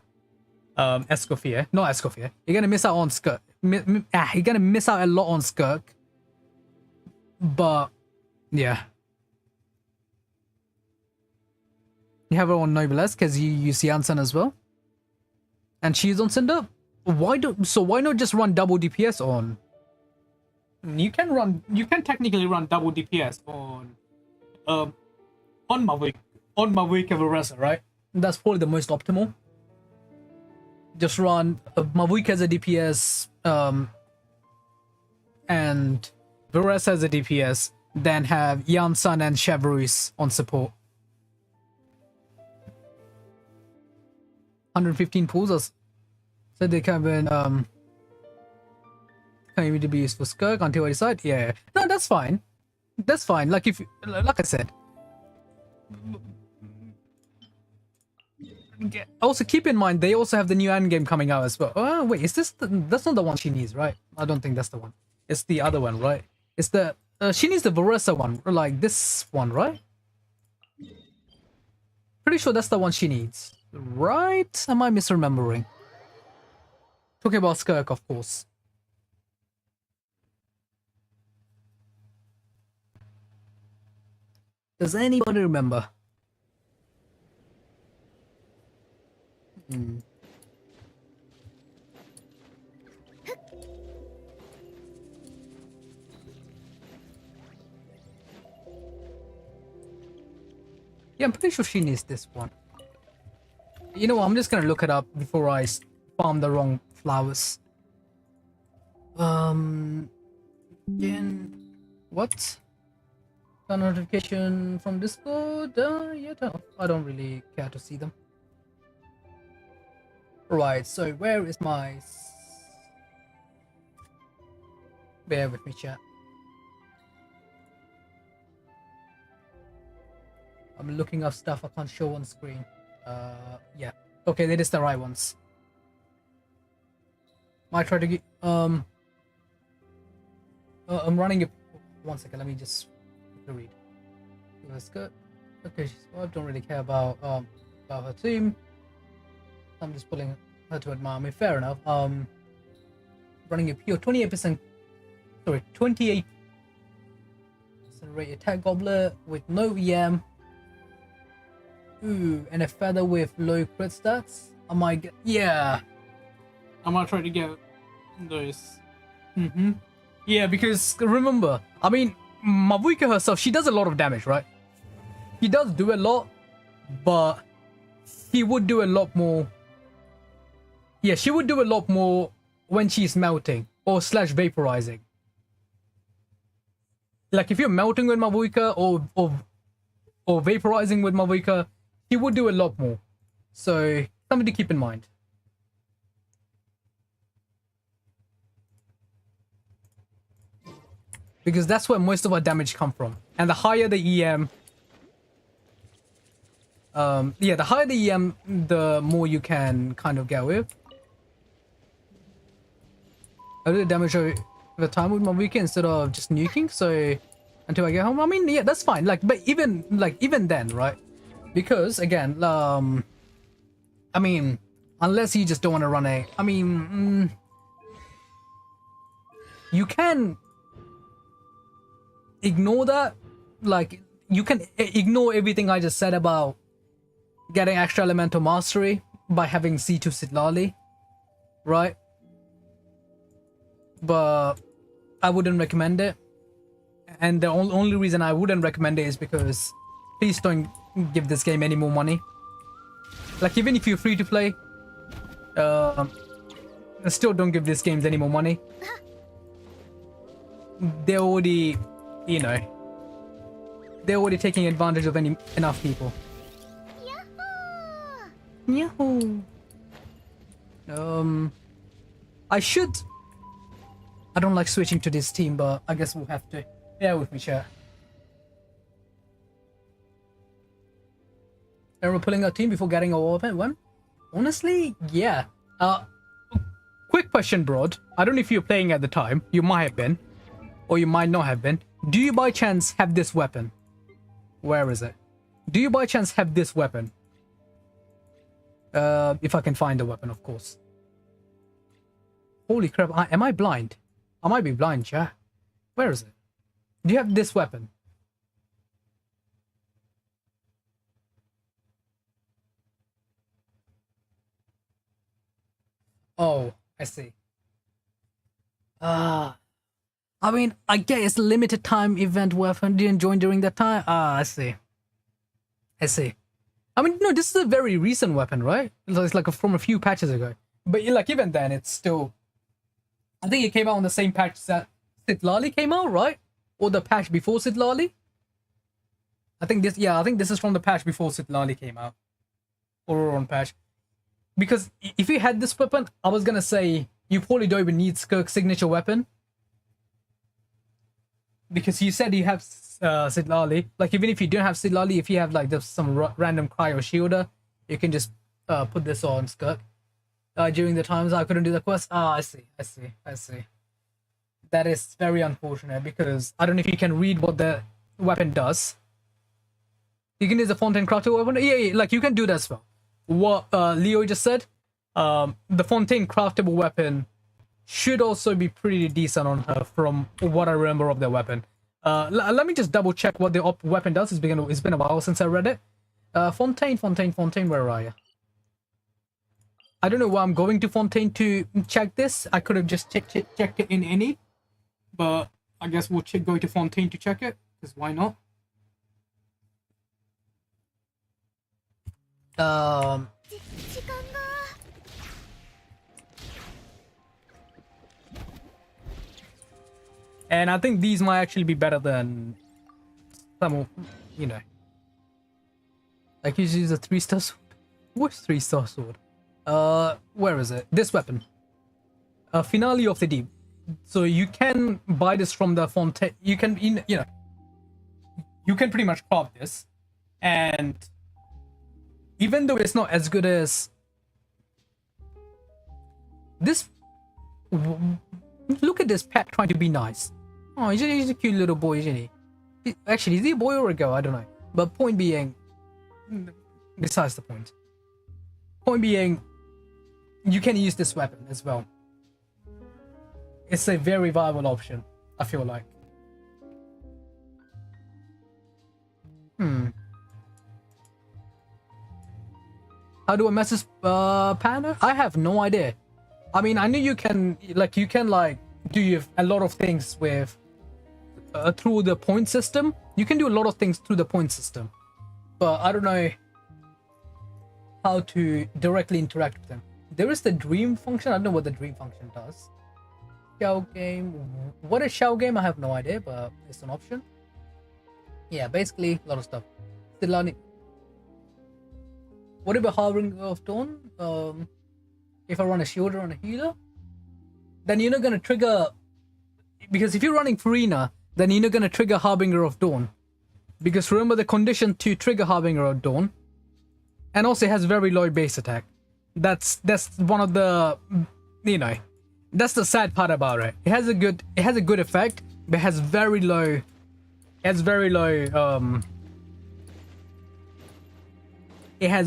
Escoffier. Not Escoffier. You're gonna miss out on Skirk. You're gonna miss out a lot on Skirk. But, yeah. You have her on Noblesse because you use Janssen as well. And she's on Cinder. Why not just run double DPS on? You can technically run double DPS on Mavuika Barissa, right? That's probably the most optimal. Just run Mavuika as a DPS, and Barissa as a DPS, then have Janssen and Chevreuse on support. 115 pools, so they can even be used for Skirk until I decide. Yeah, no, that's fine. That's fine. Like like I said. Also, keep in mind they also have the new end game coming out as well. Oh wait, is this that's not the one she needs, right? I don't think that's the one. It's the other one, right? It's the she needs the Barissa one, or like this one, right? Pretty sure that's the one she needs, right? Am I misremembering? Talking about Skirk, of course. Does anybody remember? Yeah, I'm pretty sure she needs this one. You know what? I'm just gonna look it up before I farm the wrong flowers. Again, what? A notification from Discord? Yeah, no, I don't really care to see them. Right, so where is my... Bear with me, chat. I'm looking up stuff I can't show on screen. Yeah. Okay, that is the right ones. Might try to get... I'm running it... One second, let me just... read. That's good. Okay, I don't really care about her team. I'm just pulling her to admire me. Fair enough. Running a pure 28%. Sorry, 28% rate attack goblet with no EM. Ooh, and a feather with low crit stats. I might get. Yeah. I might try to get those. Yeah, because remember, I mean, Mavuika herself, she does a lot of damage, right? She does do a lot, but she would do a lot more. Yeah, she would do a lot more when she's melting or slash vaporizing. Like if you're melting with Mavuika or vaporizing with Mavuika, she would do a lot more. So something to keep in mind. Because that's where most of our damage come from. And the higher the EM, the higher the EM, the more you can kind of get with. I do the damage over time with Mavuika instead of just nuking, so until I get home. I mean, yeah, that's fine. Like, but even then, right? Because again, I mean, unless you just don't want to run a, I mean, you can ignore that. Like, you can ignore everything I just said about getting extra elemental mastery by having C2 Sitlali, right? But I wouldn't recommend it, and the only reason I wouldn't recommend it is because please don't give this game any more money. Like, even if you're free to play, still don't give these games any more money. They're already, you know, they're already taking advantage of enough people. Yahoo! I don't like switching to this team, but I guess we'll have to. Bear with me, chat. And we're pulling our team before getting a weapon one? Honestly, yeah. Quick question, Broad. I don't know if you're playing at the time. You might have been. Or you might not have been. Do you by chance have this weapon? Where is it? Do you by chance have this weapon? If I can find the weapon, of course. Holy crap, am I blind? I might be blind, chat. Where is it? Do you have this weapon? Oh, I see. I mean, I guess it's a limited time event weapon. Didn't join during that time? I see. I see. I mean, no, this is a very recent weapon, right? It's like from a few patches ago. But like, even then, it's still... I think it came out on the same patch that Sitlali came out, right? Or the patch before Sitlali? I think this is from the patch before Sitlali came out. Or on patch. Because if you had this weapon, I was gonna say you probably don't even need Skirk's signature weapon. Because you said you have Sitlali. Like, even if you don't have Sitlali, if you have like some random Cry or Shielder, you can just put this on Skirk. During the times I couldn't do the quest. I see. That is very unfortunate because I don't know if you can read what the weapon does. You can use the Fontaine crafted weapon. Yeah, like you can do that as well. What Leo just said, the Fontaine craftable weapon should also be pretty decent on her from what I remember of the weapon. Let me just double check what the weapon does. It's been a while since I read it. Fontaine, where are you? I don't know why I'm going to Fontaine to check this. I could have just checked it in any, but I guess we'll go to Fontaine to check it, because why not? And I think these might actually be better than some, you know. Like, you use a 3-star sword. What's 3-star sword? Where is it? This weapon. Finale of the Deep. So you can buy this from the Fontaine. You can, you know, you can pretty much craft this. And even though it's not as good as this, look at this pet trying to be nice. Oh, he's a cute little boy, isn't he? Actually, is he a boy or a girl? I don't know. But point being, besides the point. Point being, you can use this weapon as well. It's a very viable option, I feel like. How do I message Panda? I have no idea. I mean, I know you can do a lot of things with through the point system. You can do a lot of things through the point system, but I don't know how to directly interact with them. There is the dream function. I don't know what the dream function does. Shell game. What is shell game? I have no idea, but it's an option. Yeah, basically a lot of stuff. Still learning. What about Harbinger of Dawn? If I run a shielder and a healer, then you're not gonna trigger, because if you're running Furina, then you're not gonna trigger Harbinger of Dawn. Because remember the condition to trigger Harbinger of Dawn, and also it has very low base attack. That's one of the, you know, that's the sad part about it. It has a good effect, but it has very low. It has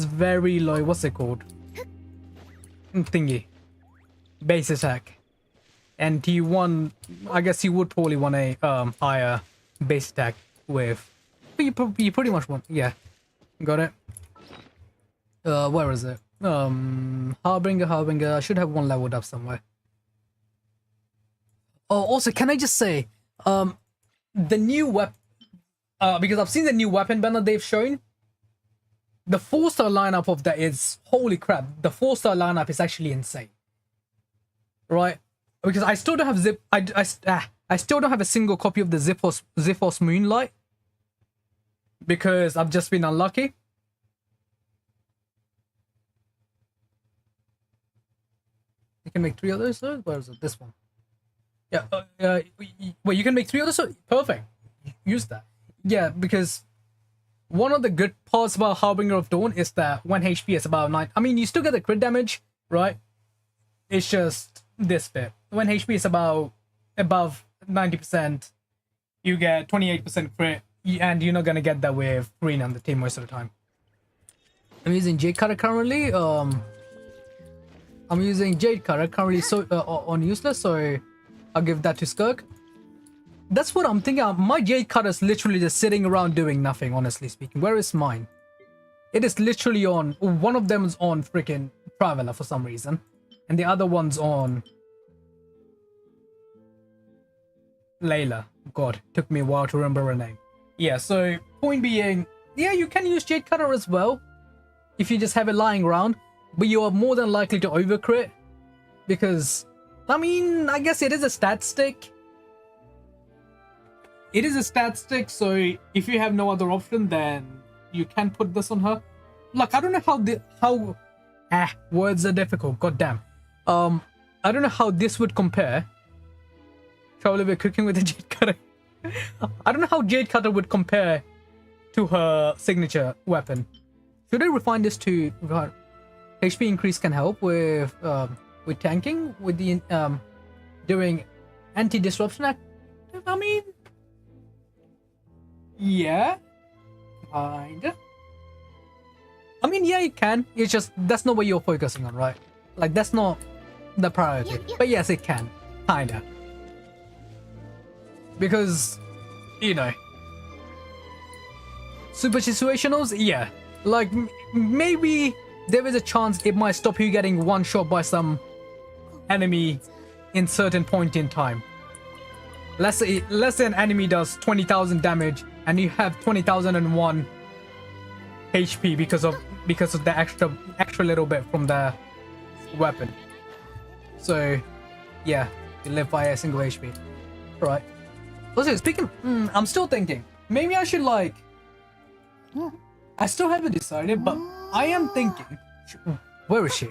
very low. What's it called? Thingy. Base attack. And I guess you would probably want a higher base attack with. But you pretty much want. Yeah, got it. Where is it? Harbinger. I should have one leveled up somewhere. Oh, also, can I just say, the new weapon, because I've seen the new weapon banner they've shown. The 4-star lineup of that is, holy crap, the 4-star lineup is actually insane. Right? Because I still don't have I still don't have a single copy of the Ziphos Moonlight. Because I've just been unlucky. You can make 3 others, though? Where is it? This one. Yeah, wait, you can make 3 others? Perfect. Use that. Yeah, because one of the good parts about Harbinger of Dawn is that when HP is about 9, I mean, you still get the crit damage, right? It's just this bit. When HP is above 90%, you get 28% crit, and you're not gonna get that with Green on the team most of the time. I'm using Jade Cutter currently. I'm using Jade Cutter currently, so on useless, so I'll give that to Skirk. That's what I'm thinking. My Jade Cutter is literally just sitting around doing nothing, honestly speaking. Where is mine? It is literally on. One of them is on freaking Traveler for some reason, and the other one's on Layla. God, took me a while to remember her name. Yeah, so point being, yeah, you can use Jade Cutter as well if you just have it lying around, but you are more than likely to overcrit because, I mean, I guess it is a stat stick. It is a stat stick, so if you have no other option, then you can put this on her. Look, I don't know how words are difficult. God damn. I don't know how this would compare. Probably we're cooking with the Jade Cutter. I don't know how Jade Cutter would compare to her signature weapon. Should I refine this to HP increase can help with tanking with the doing anti-disruption act? I mean, yeah, kinda. I mean, yeah, it can. It's just that's not what you're focusing on, right? Like that's not the priority. But yes, it can, kinda. Because, you know, super situationals, yeah. Like, maybe there is a chance it might stop you getting one shot by some enemy in certain point in time. Let's say an enemy does 20,000 damage and you have 20,001 HP because of the extra little bit from the weapon. So, yeah, you live by a single HP. Right. Also, speaking, I'm still thinking. Maybe I should like. I still haven't decided, but I am thinking. Where is she?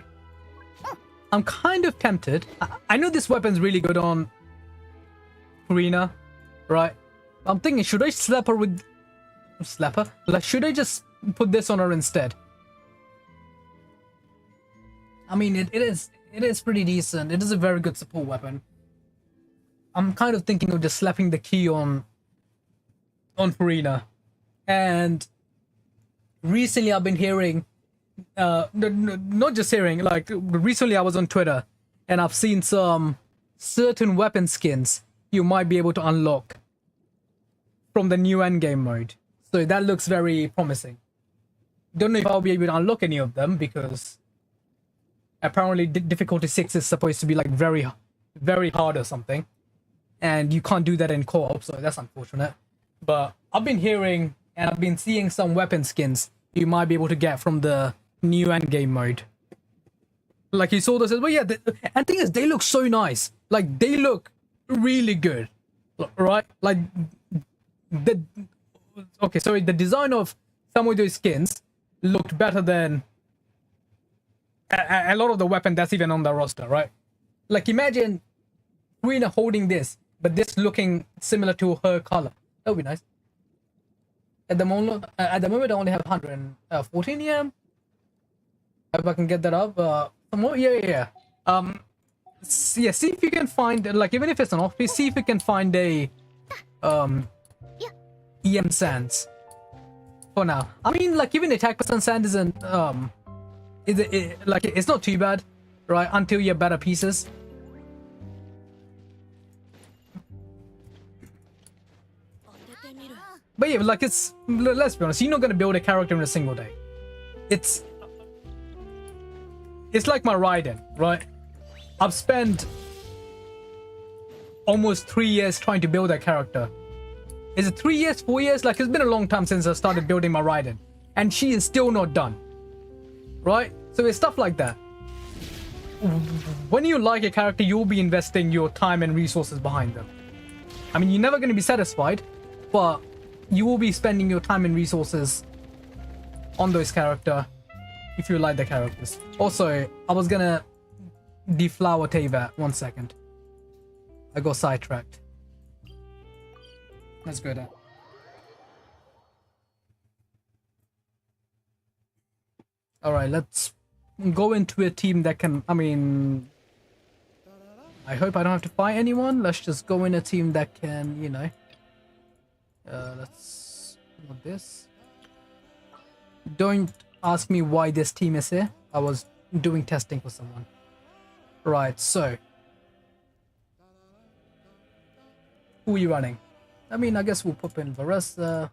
I'm kind of tempted. I know this weapon's really good on Furina, right? I'm thinking, should I slap her with Like, should I just put this on her instead? I mean, it is pretty decent. It is a very good support weapon. I'm kind of thinking of just slapping the key on Furina. And recently I've been hearing, not just hearing, like recently I was on Twitter and I've seen some certain weapon skins you might be able to unlock from the new endgame mode. So that looks very promising. Don't know if I'll be able to unlock any of them because apparently difficulty 6 is supposed to be like very, very hard or something. And you can't do that in co-op, so that's unfortunate. But I've been hearing and I've been seeing some weapon skins you might be able to get from the new end game mode. Like he saw this as well, yeah. And thing is, they look so nice. Like they look really good, right? Like the okay, so the design of some of those skins looked better than a lot of the weapon that's even on the roster, right? Like imagine Rina holding this, but this looking similar to her color. That would be nice. At the moment, I only have 114 EM. If I can get that up, some more, yeah. See if you can find, like, even if it's an off piece, see if you can find a EM Sands for now. I mean, like, even attack percent sand isn't like it's not too bad, right? Until you have better pieces. But yeah, like let's be honest, you're not gonna build a character in a single day. It's like my Raiden, right? I've spent almost 3 years trying to build that character. Is it 3 years, 4 years? Like it's been a long time since I started building my Raiden, and she is still not done, right? So it's stuff like that. When you like a character, you'll be investing your time and resources behind them. I mean, you're never going to be satisfied, but you will be spending your time and resources on those character if you like the characters. Also, I was gonna deflower Teyvat. 1 second. I got sidetracked. Let's go there. Alright, let's go into a team that can, I mean, I hope I don't have to fight anyone. Let's just go in a team that can, you know. Let's do this. Don't ask me why this team is here. I was doing testing for someone. Right, so. Who are you running? I mean, I guess we'll put in Varessa.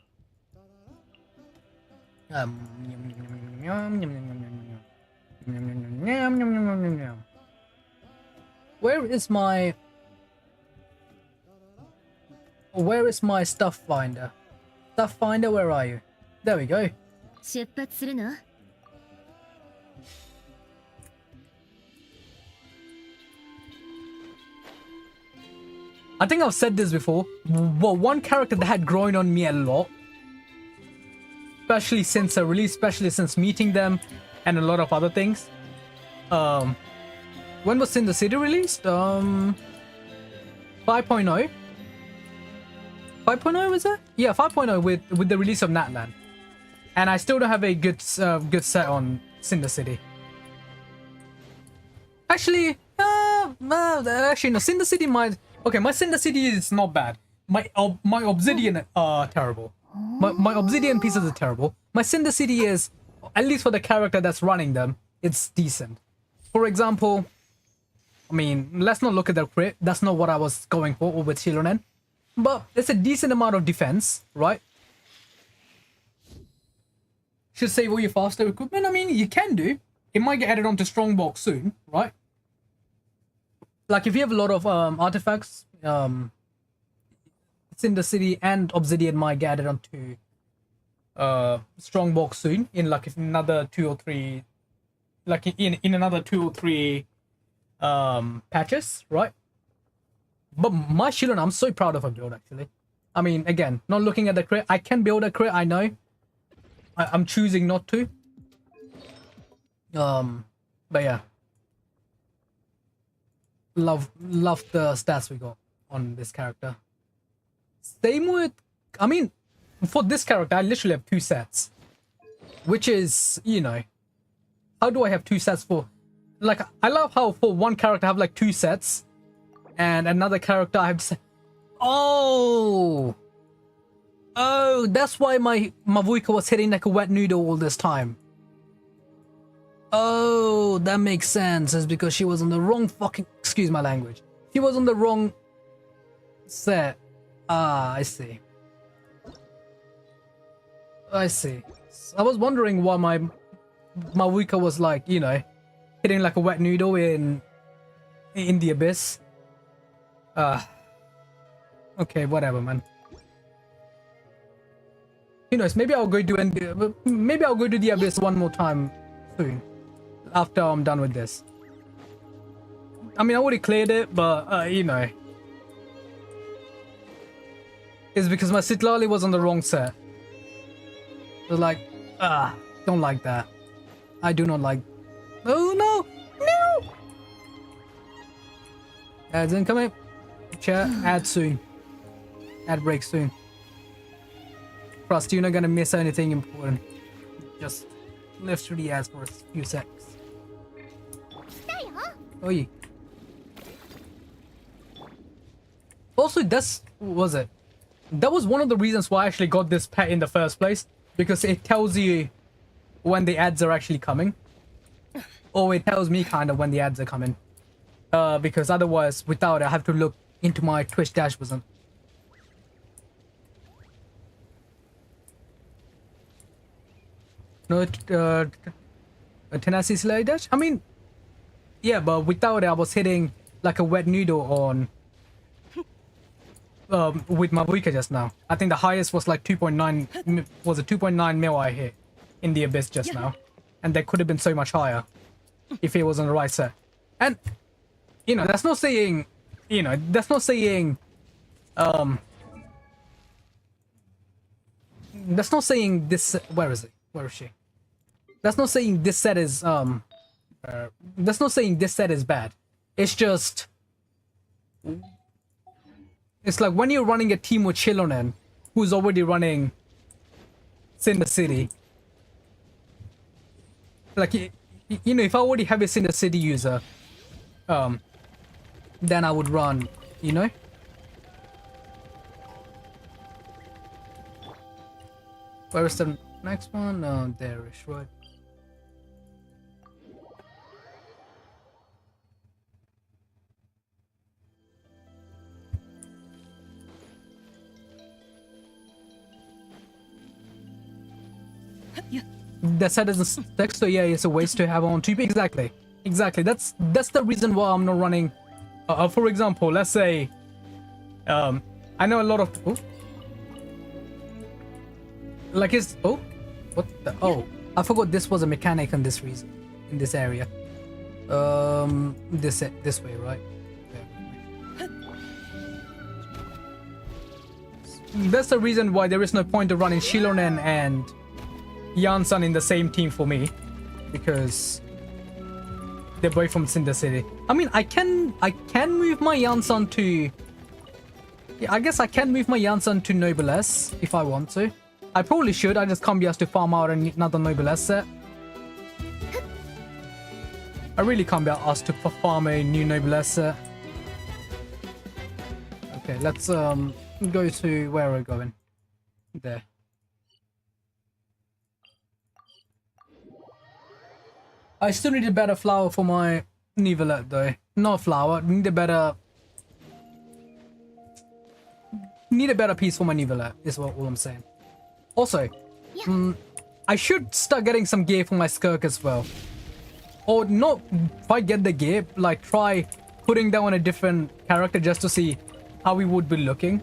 Where is my stuff finder? Stuff finder, where are you? There we go. 出発するの? I think I've said this before. Well, one character that had grown on me a lot, especially since a release, especially since meeting them, and a lot of other things. When was Cinder City released? 5.0. 5.0 was it? Yeah, 5.0 with the release of Natlan. And I still don't have a good set on Cinder City. Actually, no, Cinder City might. Okay, my Cinder City is not bad. My Obsidian are terrible. My Obsidian pieces are terrible. My Cinder City is, at least for the character that's running them, it's decent. For example, I mean, let's not look at the crit. That's not what I was going for with Shilonen. But it's a decent amount of defense, right? Should save all your faster equipment. I mean, you can do. It might get added onto Strongbox soon, right? Like if you have a lot of artifacts, Cinder City and Obsidian might get added onto Strongbox soon. In like another 2 or 3, like in another 2 or 3 patches, right? But my Shilonen, I'm so proud of her build actually. I mean, again, not looking at the crit. I can build a crit, I know. I'm choosing not to. But yeah. Love the stats we got on this character. Same with, I mean, for this character, I literally have 2 sets. Which is, you know, how do I have 2 sets for? Like, I love how for one character I have like 2 sets. And another character I have to say, oh, that's why my Mavuika was hitting like a wet noodle all this time. Oh, that makes sense. It's because she was on the wrong fucking, excuse my language. She was on the wrong set. Ah, I see. I see. I was wondering why my Mavuika was like, you know, hitting like a wet noodle in the abyss. Okay, whatever, man. Who knows? Maybe I'll go do the abyss one more time soon. After I'm done with this. I mean, I already cleared it, but, you know. It's because my Citlali was on the wrong set. So like, don't like that. I do not like... Oh, no! No! Ads incoming. Chat, ad soon. Ad break soon. Trust, you're not gonna miss anything important. Just live through the ads for a few seconds. Oh yeah. Also, that was one of the reasons why I actually got this pet in the first place, because it tells you when the ads are actually coming, or it tells me kind of when the ads are coming, because otherwise without it, I have to look into my Twitch dashboard. No, a Tennessee slide dash? I mean, yeah, but without it, I was hitting like a wet noodle on with my Wika just now. I think the highest was like 2.9, was a 2.9 mil I hit in the Abyss just now. And that could have been so much higher if it was on the right set. And, you know, that's not saying, that's not saying this, where is it? Where is she? That's not saying this set is, that's not saying this set is bad. It's just, it's like when you're running a team with Chilonen, who's already running Cinder City. Like, you know, if I already have a Cinder City user, then I would run, you know? Where is the next one? Oh, there is, right. The set is a stack, so yeah, it's a waste to have on TP. Exactly. That's the reason why I'm not running. For example, let's say, I know a lot of. Oh, like it's what the I forgot this was a mechanic in this reason in this area. This way, right? Yeah. That's the reason why there is no point of running Shilonen and Yansan in the same team for me, because they're both from Cinder City. I mean, I can move my Yansan to. Yeah, I guess I can move my Yansan to Noblesse if I want to. I probably should. I just can't be asked to farm out another Noblesse set. I really can't be asked to farm a new Noblesse set. Okay, let's go to where we're going. There. I still need a better flower for my Nivelette though. Not flower, need a better piece for my Nivelette is all I'm saying. Also, I should start getting some gear for my Skirk as well. Or not quite get the gear, like try putting down a different character just to see how he would be looking.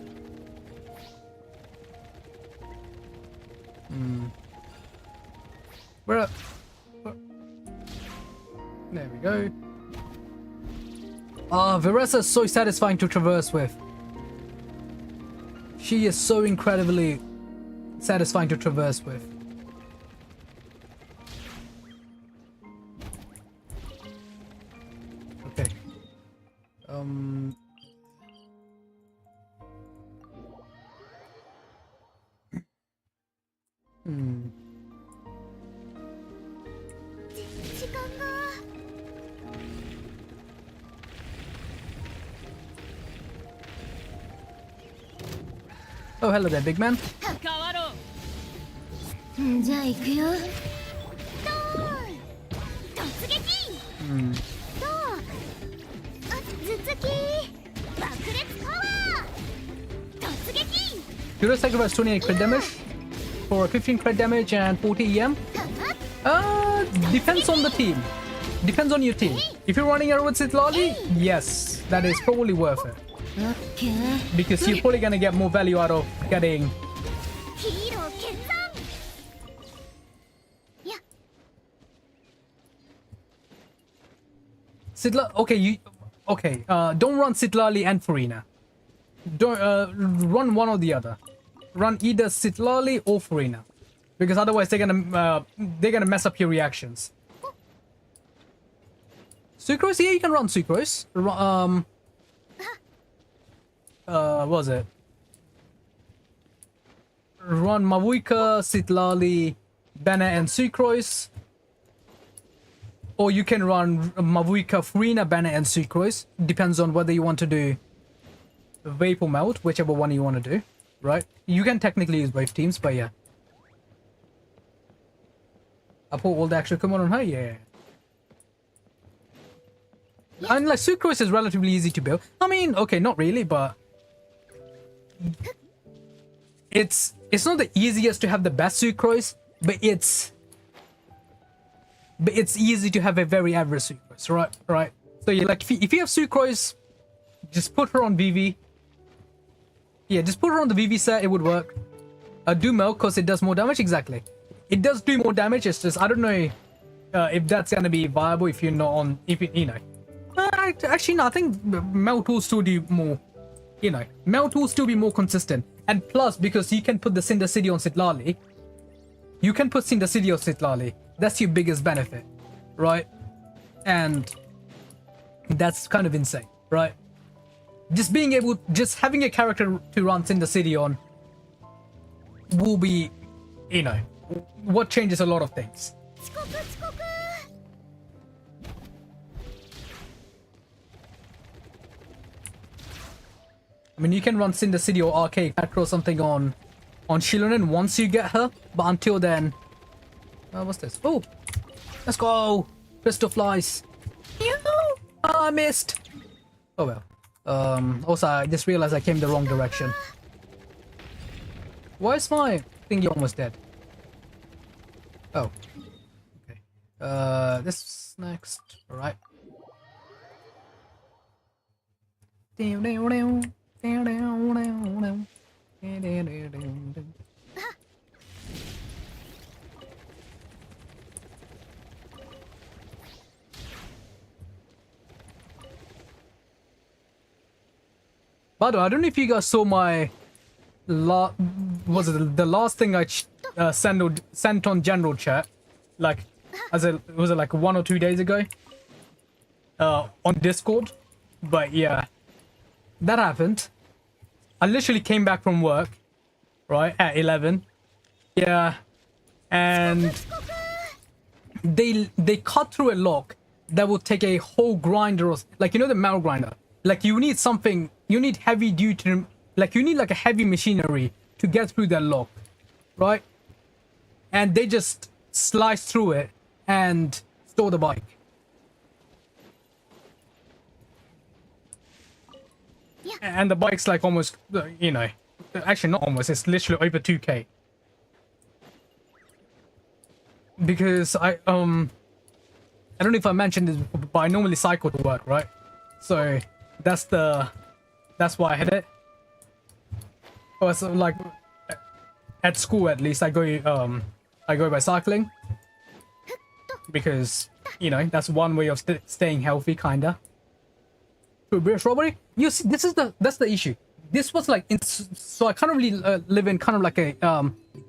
Where? There we go. Veressa is so satisfying to traverse with. She is so incredibly satisfying to traverse with. Okay. Oh, hello there, big man. じゃあ行くよ。ドーン突撃。ドーン。頭突き。爆裂パワー。突撃。Hero sacrifice 28 crit damage for 15 crit damage and 40 EM. Depends on the team. Depends on your team. If you're running around with Citlali, yes, that is probably worth it. Because you're probably gonna get more value out of getting. Okay, don't run Citlali and Farina. Don't run one or the other. Run either Citlali or Farina, because otherwise they're gonna mess up your reactions. Sucrose, yeah, you can run Sucrose. What was it? Run Mavuika, Citlali, Banner, and Sucrose. Or you can run Mavuika, Farina, Banner, and Sucrose. Depends on whether you want to do Vapor Melt, whichever one you want to do, right? You can technically use both teams, but yeah. I put all the extra command on her, yeah. And like Sucrose is relatively easy to build. I mean, okay, not really, but it's not the easiest to have the best Sucrose, but it's easy to have a very average Sucrose, right? So yeah, like if you have Sucrose, just put her on VV. Yeah, just put her on the VV set, it would work. Do Milk because it does more damage, exactly. It does do more damage, it's just I don't know if that's gonna be viable if you're not on, you know. Actually, no, I think Melt will still do more, you know. Melt will still be more consistent. And plus, because you can put the Cinder City on Citlali, you can put Cinder City on Citlali. That's your biggest benefit, right? And that's kind of insane, right? Just having a character to run Cinder City on will be, you know, what changes a lot of things. I mean, you can run Cinder City or Arcade Macro or something on Shilonen once you get her, but until then, what's this? Oh, let's go! Crystal Flies. Oh, I missed. Oh well. Also, I just realized I came the wrong direction. Why is my thingy almost dead? Oh. Okay. This next. Alright. By the way, I don't know if you guys saw my the last thing I sent on general chat, like was it like 1 or 2 days ago on Discord. But yeah, that happened. I literally came back from work, right, at 11. Yeah, and they cut through a lock that will take a whole grinder, or like, you know, the metal grinder. Like, you need something, you need heavy duty, like you need like a heavy machinery to get through that lock, right? And they just slice through it and stole the bike. Yeah. And the bike's like almost, you know, actually not almost, it's literally over 2k. Because I don't know if I mentioned this, but I normally cycle to work, right? So that's why I had it. Oh, so like at school at least I go by cycling, because, you know, that's one way of staying healthy, kinda. Strawberry, you see, that's the issue. This was like so I kind of really live in kind of like a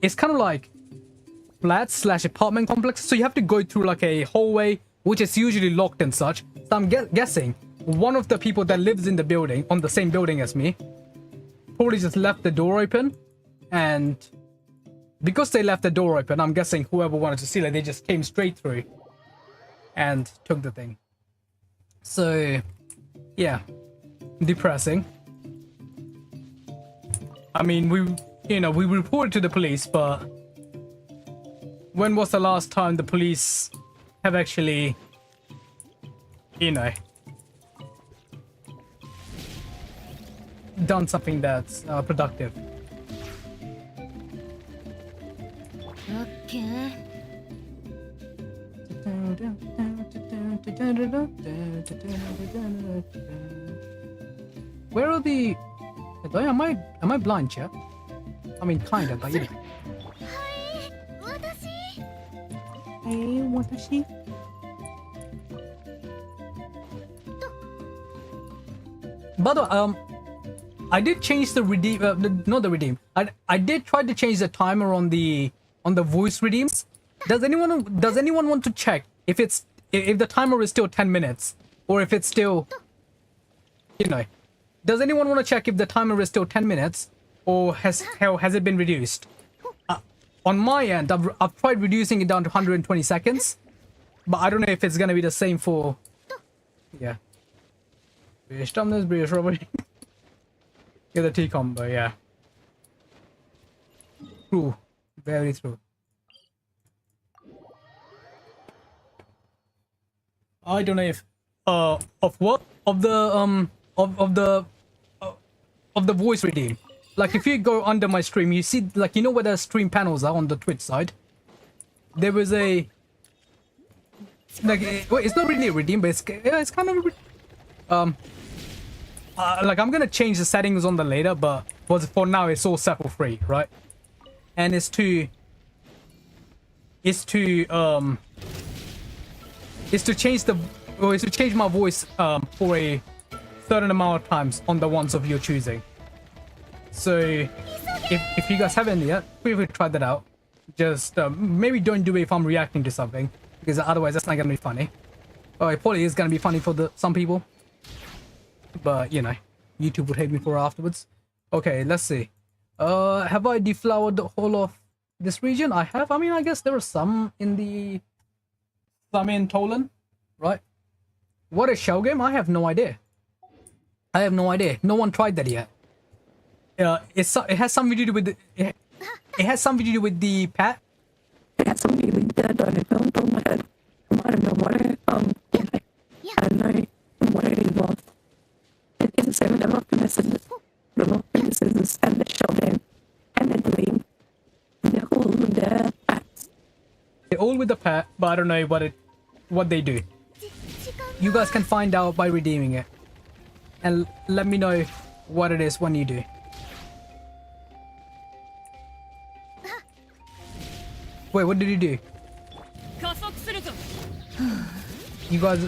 it's kind of like flat / apartment complex, so you have to go through like a hallway which is usually locked and such. So I'm guessing one of the people that lives in the building, on the same building as me, probably just left the door open, and because they left the door open, I'm guessing whoever wanted to steal it, they just came straight through and took the thing. So yeah, depressing. I mean, we reported to the police, but when was the last time the police have actually, you know, done something that's productive? Okay. Where are the... Am I blind, chat? I mean, kinda, but you know. Hey, watashi. By the way, I did change the redeem, not the redeem. I did try to change the timer on the voice redeems. Does anyone want to check if the timer is still 10 minutes or if it's still, you know, does anyone want to check if the timer is still 10 minutes or has it been reduced? On my end, I've tried reducing it down to 120 seconds, but I don't know if it's gonna be the same for, yeah. British dumbness, British robbery. Get the T combo, yeah. True, very true. I don't know if of the voice redeem. Like if you go under my stream, you see, like, you know where the stream panels are on the Twitch side. There was a like, well, it's not really a redeem, but it's kind of like, I'm gonna change the settings on the later, but for now it's all sample free, right? And it's to change my voice for a certain amount of times on the ones of your choosing. So if you guys haven't yet, feel free to try that out. Just maybe don't do it if I'm reacting to something, because otherwise that's not gonna be funny. Oh, it probably is gonna be funny for some people, but you know, YouTube would hate me for it afterwards. Okay, let's see. Have I deflowered the whole of this region? I have. I mean, I guess there are some in Tolan, right? What is shell game? I have no idea. No one tried that yet. It has something to do with it has something to do with the pet. It had something to do with that. I don't know my head. I don't know what it I don't know what it involved. It is the same level of criticisms and the show game and the doing. They're all with the pets. They're all with the pet, but I don't know what they do. You guys can find out by redeeming it, and let me know what it is when you do. Wait, what did you do? You guys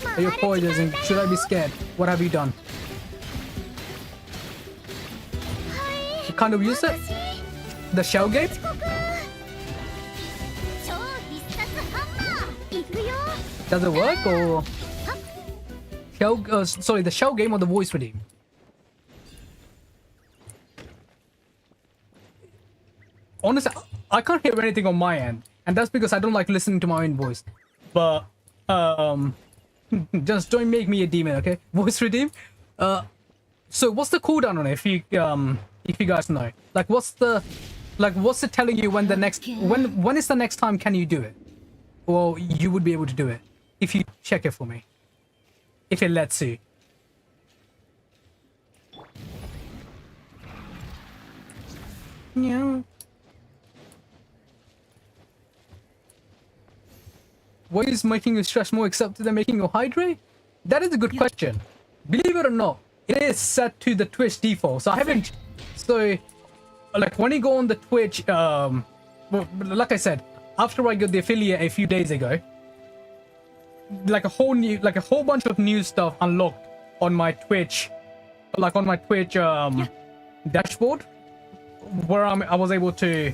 are you apologizing? Should I be scared? What have you done? You kind of use it? The shell game? Does it work or sorry, the shell game or the voice redeem? Honestly, I can't hear anything on my end, and that's because I don't like listening to my own voice. But just don't make me a demon, okay? Voice redeem. So what's the cooldown on it? If you guys know, like, what's it telling you when when is the next time can you do it? Well, you would be able to do it if you check it for me. If it lets you. Yeah. What is making you stress more accepted than making you hydrate? That is a good question. Believe it or not, it is set to the Twitch default. So I haven't. So, like, when you go on the Twitch, well, like I said, after I got the affiliate a few days ago, like a whole bunch of new stuff unlocked on my Twitch, dashboard, where I was able to.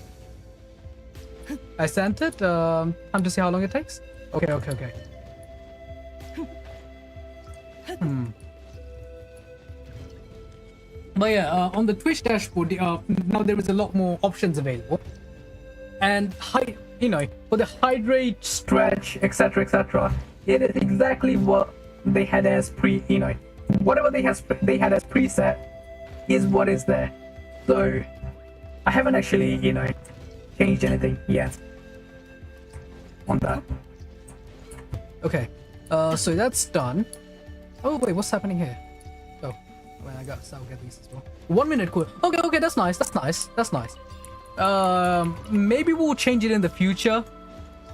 I sent it. Time to see how long it takes. Okay. But yeah, on the Twitch dashboard, now there is a lot more options available, and for the hydrate, stretch, etc., it is exactly what they had as whatever they had as preset is what is there. So I haven't actually changed anything yet on that. Okay, so that's done. Oh wait, what's happening here? Oh, well, I'll get these as well. 1 minute cool. Okay, that's nice. Maybe we'll change it in the future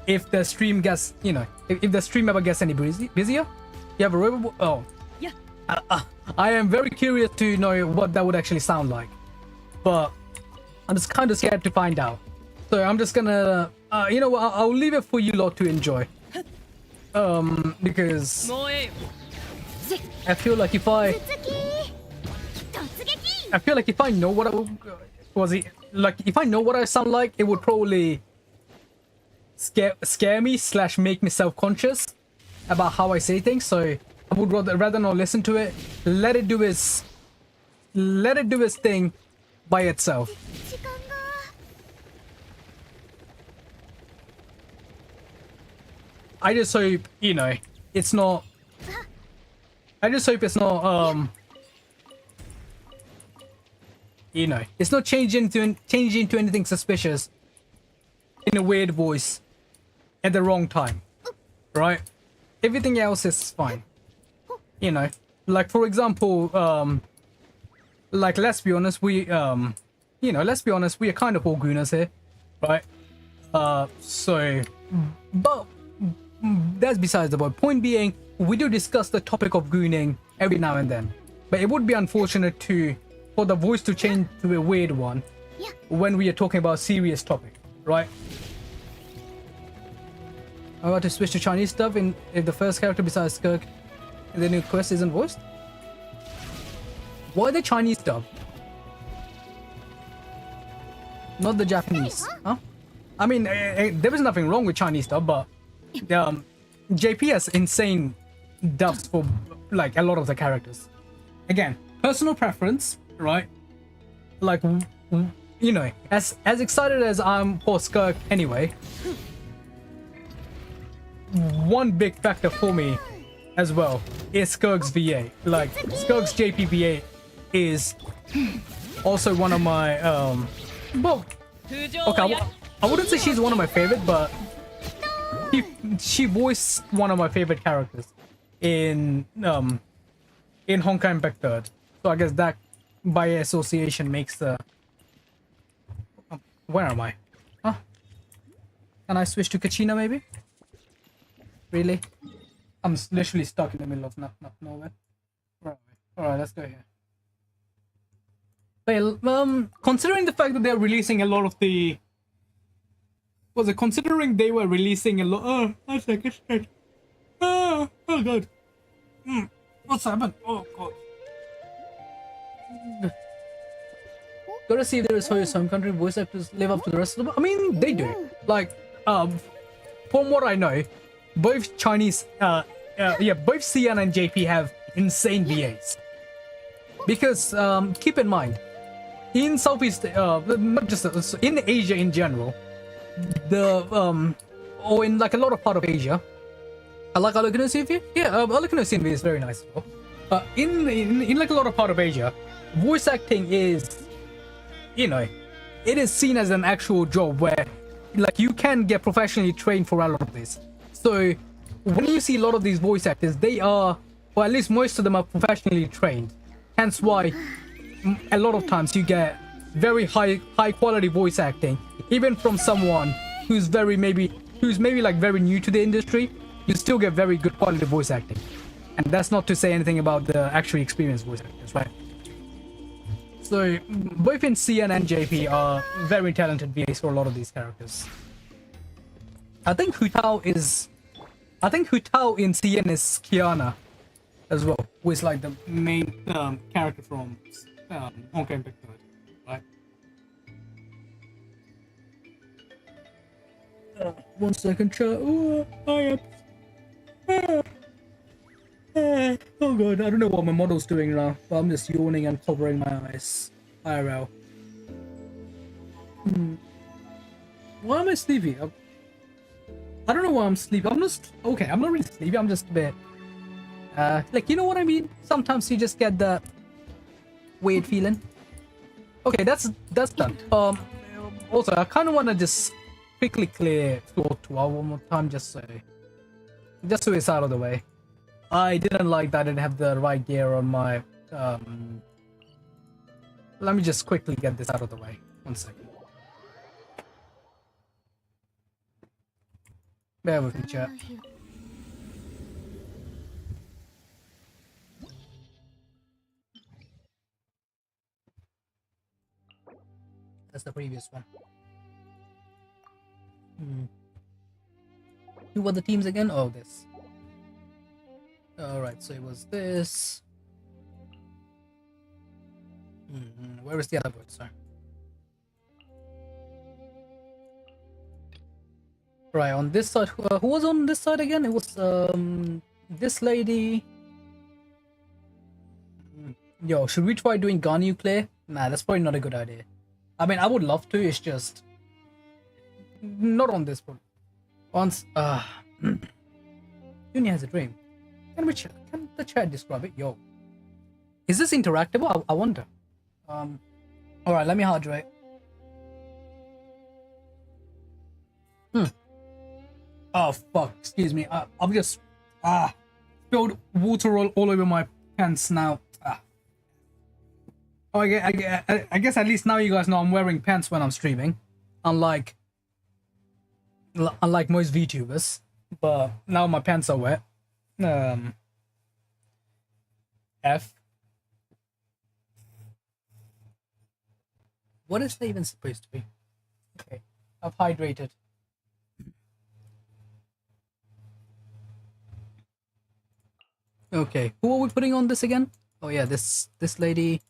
if the stream gets, if the stream ever gets any busier. You have a robot. Oh, yeah. I am very curious to know what that would actually sound like, but I'm just kind of scared to find out. So I'm just gonna, I'll leave it for you lot to enjoy. Because I feel like if I know what if I know what I sound like, it would probably scare me / make me self-conscious about how I say things. So I would rather not listen to it. Let it do its thing by itself. I just hope, you know, it's not. I just hope it's not you know, it's not changing to anything suspicious in a weird voice at the wrong time, right? Everything else is fine, you know. Like for example, like let's be honest, we you know, let's be honest, we are kind of all gooners here, right? So, but that's besides the point. Point being, we do discuss the topic of gooning every now and then, but it would be unfortunate for the voice to change to a weird one when we are talking about a serious topic, right? I'm about to switch to Chinese stuff if the first character besides Skirk in the new quest isn't voiced. Why the Chinese dub? Not the Japanese, huh? I mean, there is nothing wrong with Chinese dub, but JP has insane dubs for like a lot of the characters. Again, personal preference, right? Like, you know, as excited as I'm for Skirk anyway, one big factor for me as well is Skirk's VA. Like, Skirk's JP VA is also one of my well, okay, I wouldn't say she's one of my favorite, but she voiced one of my favorite characters in Honkai Impact 3rd. So I guess that by association makes the where am I? Huh? Can I switch to Kachina maybe? Really? I'm literally stuck in the middle of nowhere. Alright, let's go here. Well, considering the fact that they're releasing a lot of the considering they were releasing a lot a second. Oh god. What's happened? Oh god. Gotta see if there is for your home country voice actors live up to the rest of them. I mean, they do. Like, from what I know, both Chinese, both Cian and JP have insane VAs. Because, keep in mind, in Southeast, not just in Asia in general, or in like a lot of part of Asia, I like Alucinosin. Yeah, Alucinosin is very nice as well. In like a lot of part of Asia, voice acting is, you know, it is seen as an actual job where, like, you can get professionally trained for a lot of this. So when you see a lot of these voice actors, they are, or at least most of them are professionally trained. Hence why a lot of times you get very high quality voice acting, even from someone who's maybe like very new to the industry. You still get very good quality voice acting, and that's not to say anything about the actually experienced voice actors, right? So both in Cian and JP are very talented VAs for a lot of these characters. I think Hu Tao in Cian is Kiana as well, who is like the main character from Honkai Impact 3rd, right? 1 second, chat. Oh, I am. Oh god, I don't know what my model's doing now, but I'm just yawning and covering my eyes. IRL. Why am I sleepy? I don't know why I'm sleepy. I'm not really sleepy, I'm just a bit like, you know what I mean? Sometimes you just get that weird feeling. Okay, that's done. Also, I kind of want to just quickly clear floor 12 one more time, just so it's out of the way. I didn't like that I didn't have the right gear on my let me just quickly get this out of the way. 1 second. Bear with me, chat. That's the previous one. Who were the teams again? Oh, this. Alright, so it was this. Where is the other vote, sir? Right, on this side. Who was on this side again? It was this lady. Yo, should we try doing Ganyu Clay? Nah, that's probably not a good idea. I mean, I would love to. It's just not on this one. Once, Junior has a dream. Can the chat describe it? Yo, is this interactable? I wonder. All right, let me hydrate. Oh fuck! Excuse me. I've just spilled water all over my pants now. Oh, I guess at least now you guys know I'm wearing pants when I'm streaming, unlike most VTubers. But now my pants are wet. F. What is that even supposed to be? Okay, I've hydrated. Okay, who are we putting on this again? Oh yeah, this lady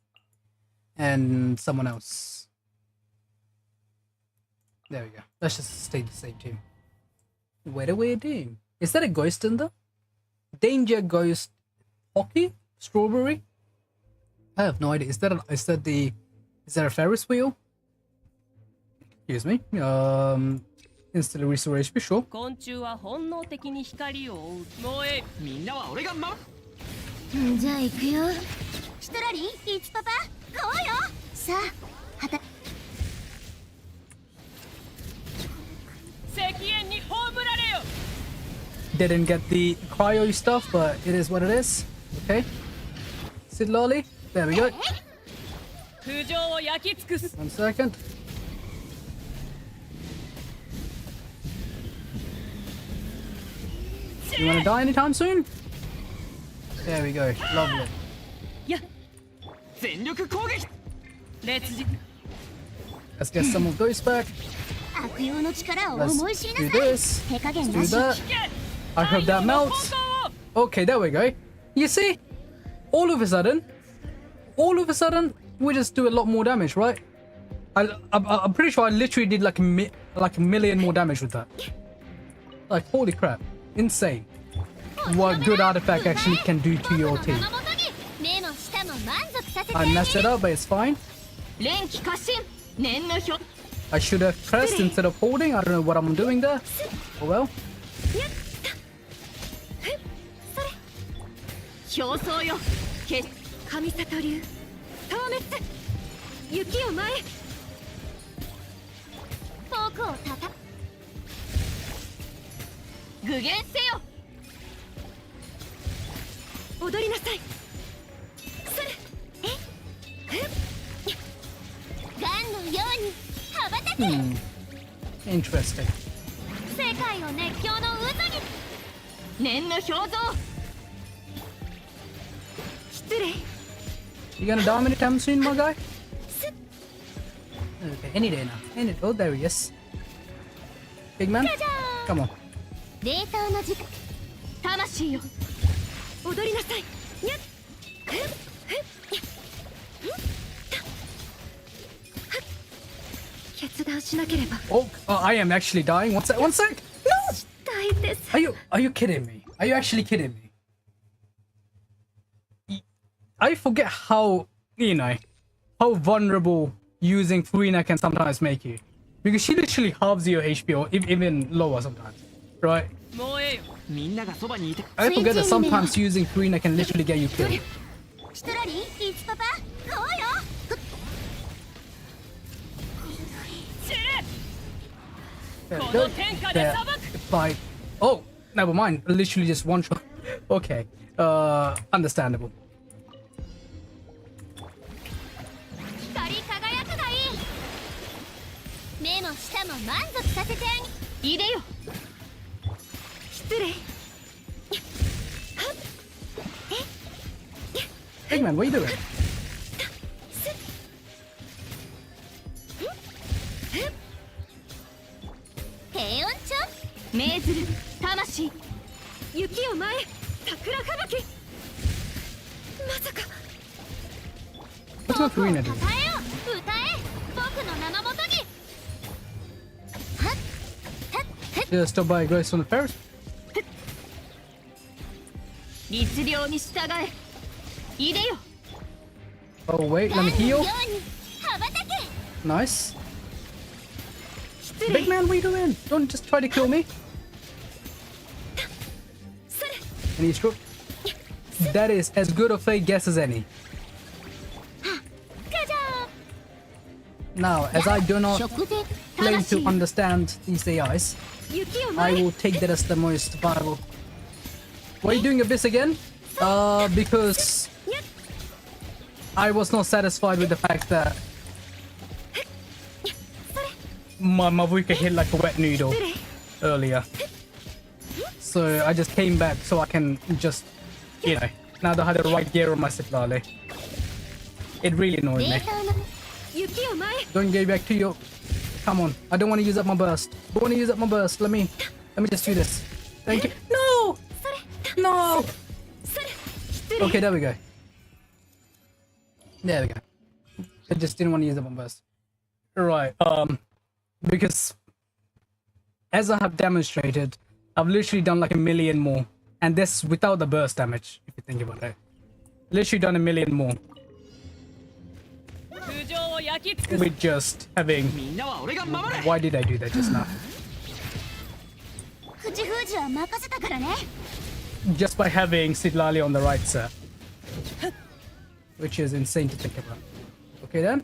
and someone else. There we go. Let's just stay the same team. What are we doing? Is that a ghost in there? Danger Ghost Hockey? Strawberry? I have no idea. Is that a Ferris wheel? Excuse me. Instantly restore HP, sure. 昆虫は本能的に光を追うもうええみんなは俺が守るじゃあ行くよ。シトラリー、イチパパ、ゴーよ。さあ、石煙に葬られよ Didn't get the cryo stuff, but it is what it is. Okay. Sit lolly. There we go. 空上を焼き尽くす 1 second. You wanna die anytime soon? There we go. Lovely. や全力攻撃列陣 Let's get some of those back. 悪用の力を Let's 思い知り do なさい。 this. 手加減 Do なし。 that. I hope that melts. Okay, there we go. You see? All of a sudden, we just do a lot more damage, right? I'm pretty sure I literally did like a million more damage with that. Like, holy crap. Insane. What good artifact actually can do to your team. 目も舌も満足させて I messed it up, but it's fine. 連気過信念の表 I should have pressed instead of holding. I don't know what I'm doing there. Oh well. 表層よけ神里流透滅雪を前へ僕をたた具現せよ踊りなさいそれガンのように羽ばたけ Interesting. 世界を熱狂の渦に念の表像失礼 You gonna die anytime soon, my guy? Okay, any day now. Oh, there he is. Big man, come on. 冷凍の時間魂よ踊りなさいにゃっ決断しなければ Oh, I am actually dying. One sec. One sec. No. 大いです Are you kidding me? Are you actually kidding me? I forget how how vulnerable using Furina can sometimes make you, because she literally halves your HP or even lower sometimes, right? もうええよみんながそばにいて I forget that sometimes using Furina can literally get you killed. シトラリーイチパパこうよ散れ There we こ go. の天下で There. 裁く Bye. Oh, never mind. Literally just one shot. Okay. Understandable. 光り輝くがいい目も舌も満足させてあげいでよ失礼 Big man, what are you doing? 低温調命ずる魂雪を前へ桜吹雪まさか What's my Furina た doing? たえよ歌え僕の名のもとに Yeah, stop by Grace on the Ferris. 律令に従えいでよ Oh wait, let me よ heal. うに羽ばたけ Nice. 失 Big 礼 man, what are you doing? Don't just try to kill me. それ And he's true. That is as good a fake guess as any. ガジャ Now, as I do ー not 食前 claim 正し to い understand these AIs, 雪を I 前 will take that as the most viable. Why are you doing Abyss again? Because I was not satisfied with the fact that my Mavuika hit like a wet noodle 失礼 earlier. So I just came back so I can just, you know, now that I had the right gear on my Sitlale. It really annoyed デ me. ータの雪を前 Don't get back to your... Come on, I don't want to use up my burst. I don't want to use up my burst. Let me just do this. Thank you. No! それ No! それ失礼 Okay, there we go. There we go. I just didn't want to use up my burst. Right, because as I have demonstrated, I've literally done like a million more. And this without the burst damage, if you think about it. Literally done a million more 空上を焼き尽くす with just having... みんなは俺が守る Why did I do that just now? 口封じは任せたからね Just by having Sidlali on the right set. Which is insane to think about. Okay then.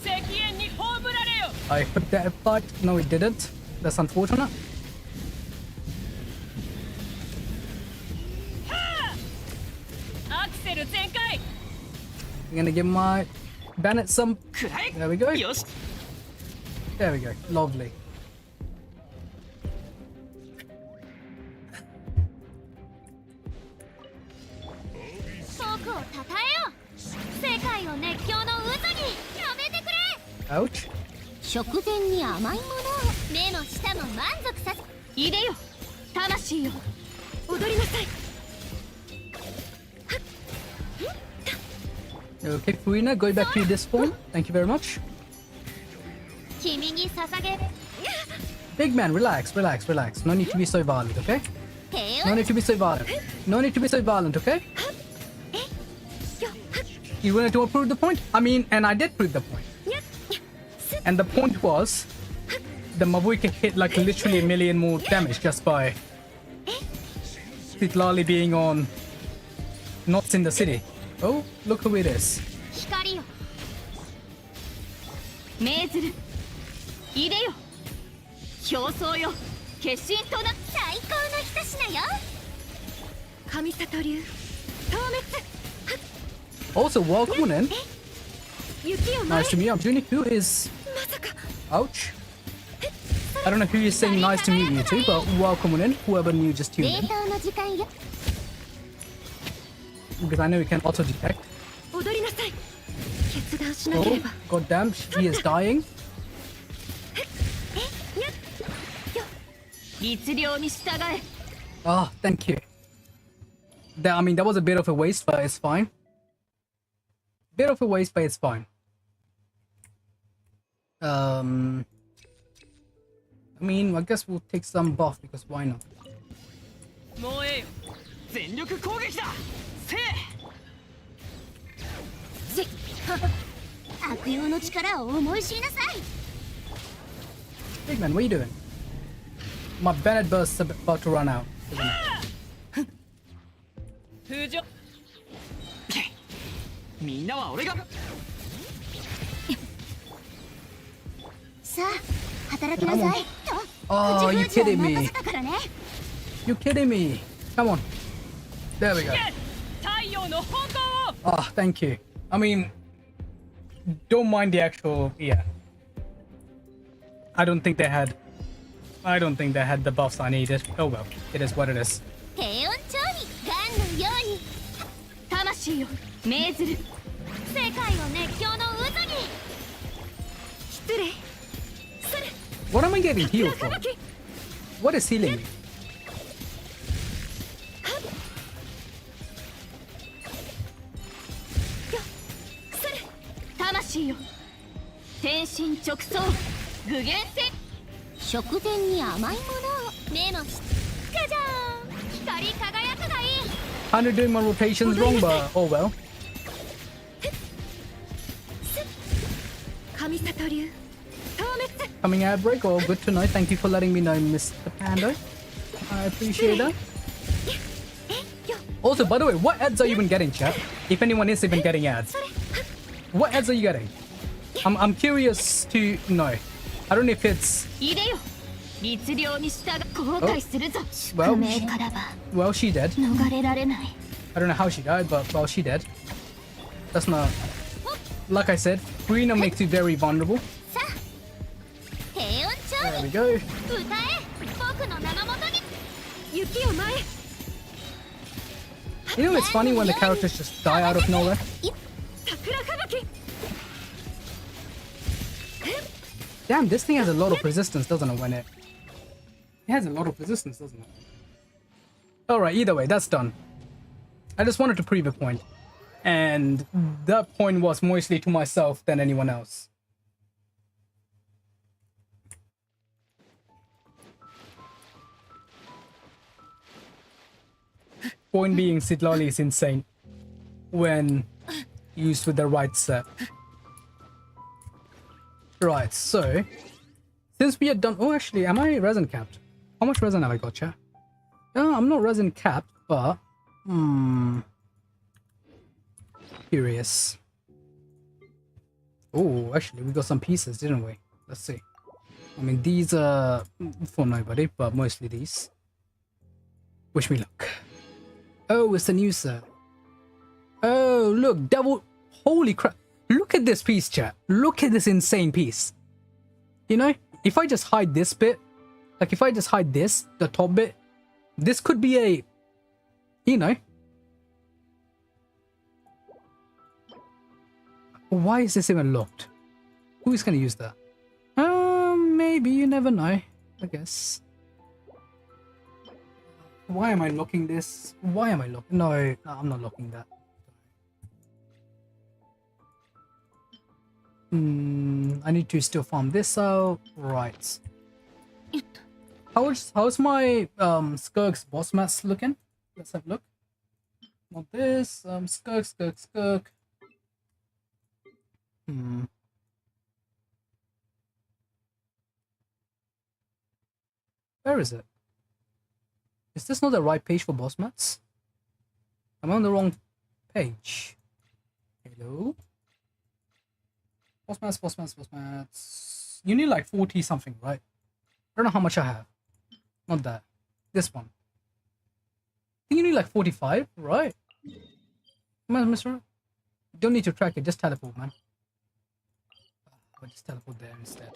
石煙に葬られよ I put that apart. No, it didn't. That's unfortunate. アクセル全開 I'm gonna give my Bennett some. くらえ There we go. よし There we go. Lovely. 僕をたたえよ世界を熱狂の渦にやめてくれ Ouch. 食前に甘いものを目も舌も満足させいでよ魂よ踊りなさい Okay, Furina, going back to this point. Thank you very much. 君に捧げ Big man, relax, relax, relax. No need to be so violent, okay? 平 No 穏 need to be so violent. No need to be so violent, okay? You wanted to prove the point? I mean, and I did prove the point. And the point was, the Mavuika hit like literally a million more damage just by Sitlali being on Knots in the City. Oh, look who it is. 光よ命ずるいでよ表層よ決心とな最高の一品よ神里流透滅 Also, welcome in. 雪を前 Nice to meet you. I'm Junie. Who is... まさか Ouch. I don't know who is saying nice to meet you to, but welcome in. Whoever new just デ tuned ー in. タの時間よ Because I know we can auto-detect. 踊りなさい決断しなけ Oh, れば god damn, he is dying. 律令に従え Ah, thank you. That, I mean, that was a bit of a waste, but it's fine. Bit of a waste, but it's fine. I mean, I guess we'll take some buff, because why not? 燃えよ全力攻撃だせい悪用の力を思い知りなさい Big man, what are you doing? My Bennett burst's about to run out, isn't it? 空上みんなは俺がさあ働きなさい Oh, you 口封じ kidding は me? 任せたからね You kidding me? Come on. There we go. 太陽の方向を Ah, thank you. I mean, don't mind the actual, yeah. I don't think they had the buffs I needed. Oh well, it is what it is. 低温調理ガンのように魂よ命ずる世界を熱狂の渦に失礼それ What am I getting healed for? What is healing me? 魂よ天身直送具現性食前に甘いものをメモしかじゃーん光り輝くがいい Kind of doing my rotations wrong, but oh well. 神里流消滅 Coming out break, oh good to know. Thank you for letting me know, Mr. Pando. I appreciate that. Also, by the way, what ads are you even getting, chat? If anyone is even getting ads. What ads are you getting? I'm curious to know. I don't know if it's... いでよ律令に従後悔するぞ Well, 宿命からは well, she did. 逃れられない I don't know how she died, but well, she did. That's not... Like I said, Reno makes you very vulnerable. さあ平穏調 There 理 we go. 歌え僕の名のもとに雪を前 You know, it's funny when the characters just die out of nowhere. 桜吹雪 Damn, this thing has a lot of resistance, doesn't it, when it... It has a lot of resistance, doesn't it? Alright, either way, that's done. I just wanted to prove a point. And that point was mostly to myself than anyone else. Point being, Sitlali is insane when used with the right set. Right, so since we are done. Oh, actually, am I resin capped? How much resin have I got, chat? No, I'm not resin capped, but curious. Oh, actually, we got some pieces, didn't we? Let's see. I mean, these are for nobody, but mostly these. Wish me luck. Oh, it's a new set. Oh, look, double. Holy crap. Look at this piece, chat. Look at this insane piece. You know, if I just hide this bit, like if I just hide this, the top bit, this could be a, you know. Why is this even locked? Who is going to use that? Maybe, you never know, I guess. Why am I locking this? Why am I locking? No, I'm not locking that. I need to still farm this out. Right. How's my Skirk's boss mats looking? Let's have a look. Not this. Skirk. Where is it? Is this not the right page for boss mats? I'm on the wrong page. Hello? Boss mats. You need like 40 something, right? I don't know how much I have. Not that. This one. I think you need like 45, right? Come on, mister. Don't need to track it, just teleport, man. I'll just teleport there instead.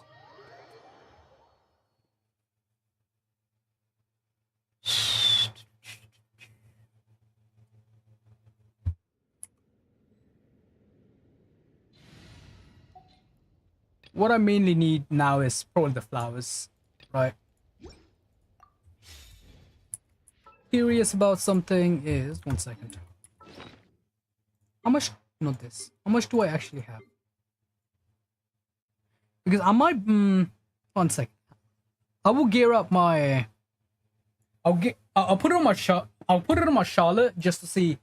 What I mainly need now is probably the flowers, right? Curious about something is 1 second. How much? Not this. How much do I actually have? Because I might. 1 second. I will gear up my. I'll put it on my I'll put it on my Charlotte just to see.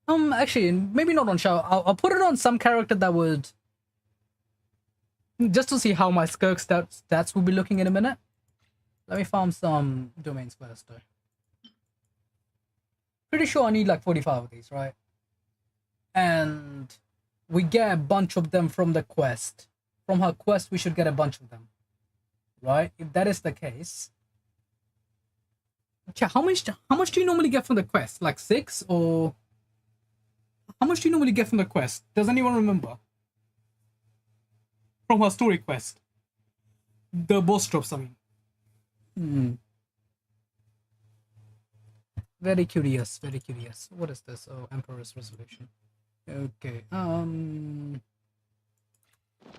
Actually, maybe not on Charlotte. I'll put it on some character that would. Just to see how my Skirk stats will be looking in a minute. Let me farm some domains first, though. Pretty sure I need like 45 of these, right? And we get a bunch of them from the quest. From her quest, we should get a bunch of them, right? If that is the case, how much do you normally get from the quest? Like 6 or how much do you normally get from the quest? Does anyone remember? From her story quest, the boss drops. I mean, very curious. What is this? Oh, Emperor's Resolution. Okay. Alright,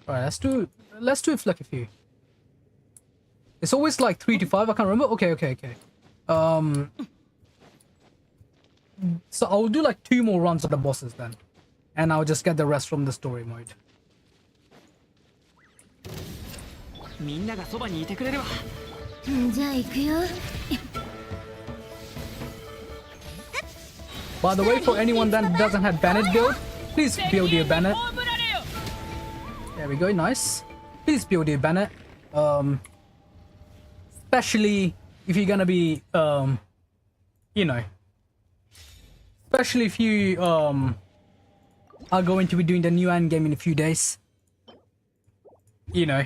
let's do it for like a few. It's always like 3 to 5. I can't remember. Okay. So I'll do like 2 more runs of the bosses then, and I'll just get the rest from the story mode. みんながそばにいてくれれば。じゃあ行くよ。 By the way, for anyone that doesn't have Bennett build, please build your Bennett. 葬られよ。 There we go, nice. Please build your Bennett. Especially if you're gonna be, you know, especially if you, are going to be doing the new end game in a few days. You know,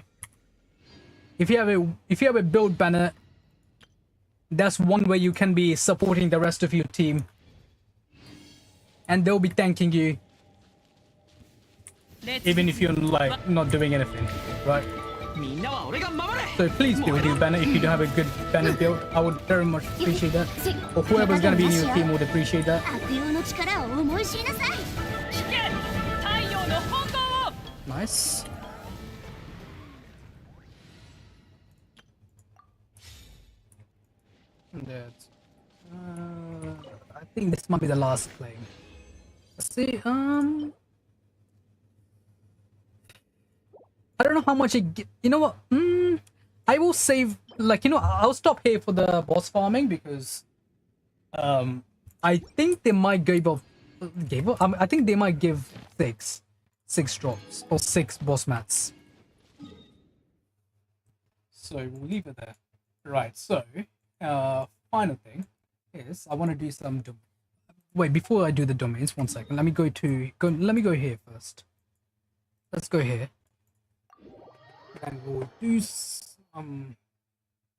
if you have a build Bennett, that's one way you can be supporting the rest of your team. And they'll be thanking you even if you're like not doing anything, right? みんなは俺が守れ。 So please build your banner if you don't have a good banner build. I would very much appreciate that. Or whoever's gonna be in your team would appreciate that. 悪用の力を思い知りなさい。聞け。太陽の本能を。 Nice. And that's, I think this might be the last claim. Let's see. I don't know how much you know what? I will save, like, you know, I'll stop here for the boss farming because I think they might give up. I think they might give six drops or 6 boss mats. So we'll leave it there. Right. So final thing is I want to do some. Wait, before I do the domains, 1 second. Let me go here first. Let's go here. And we'll do some.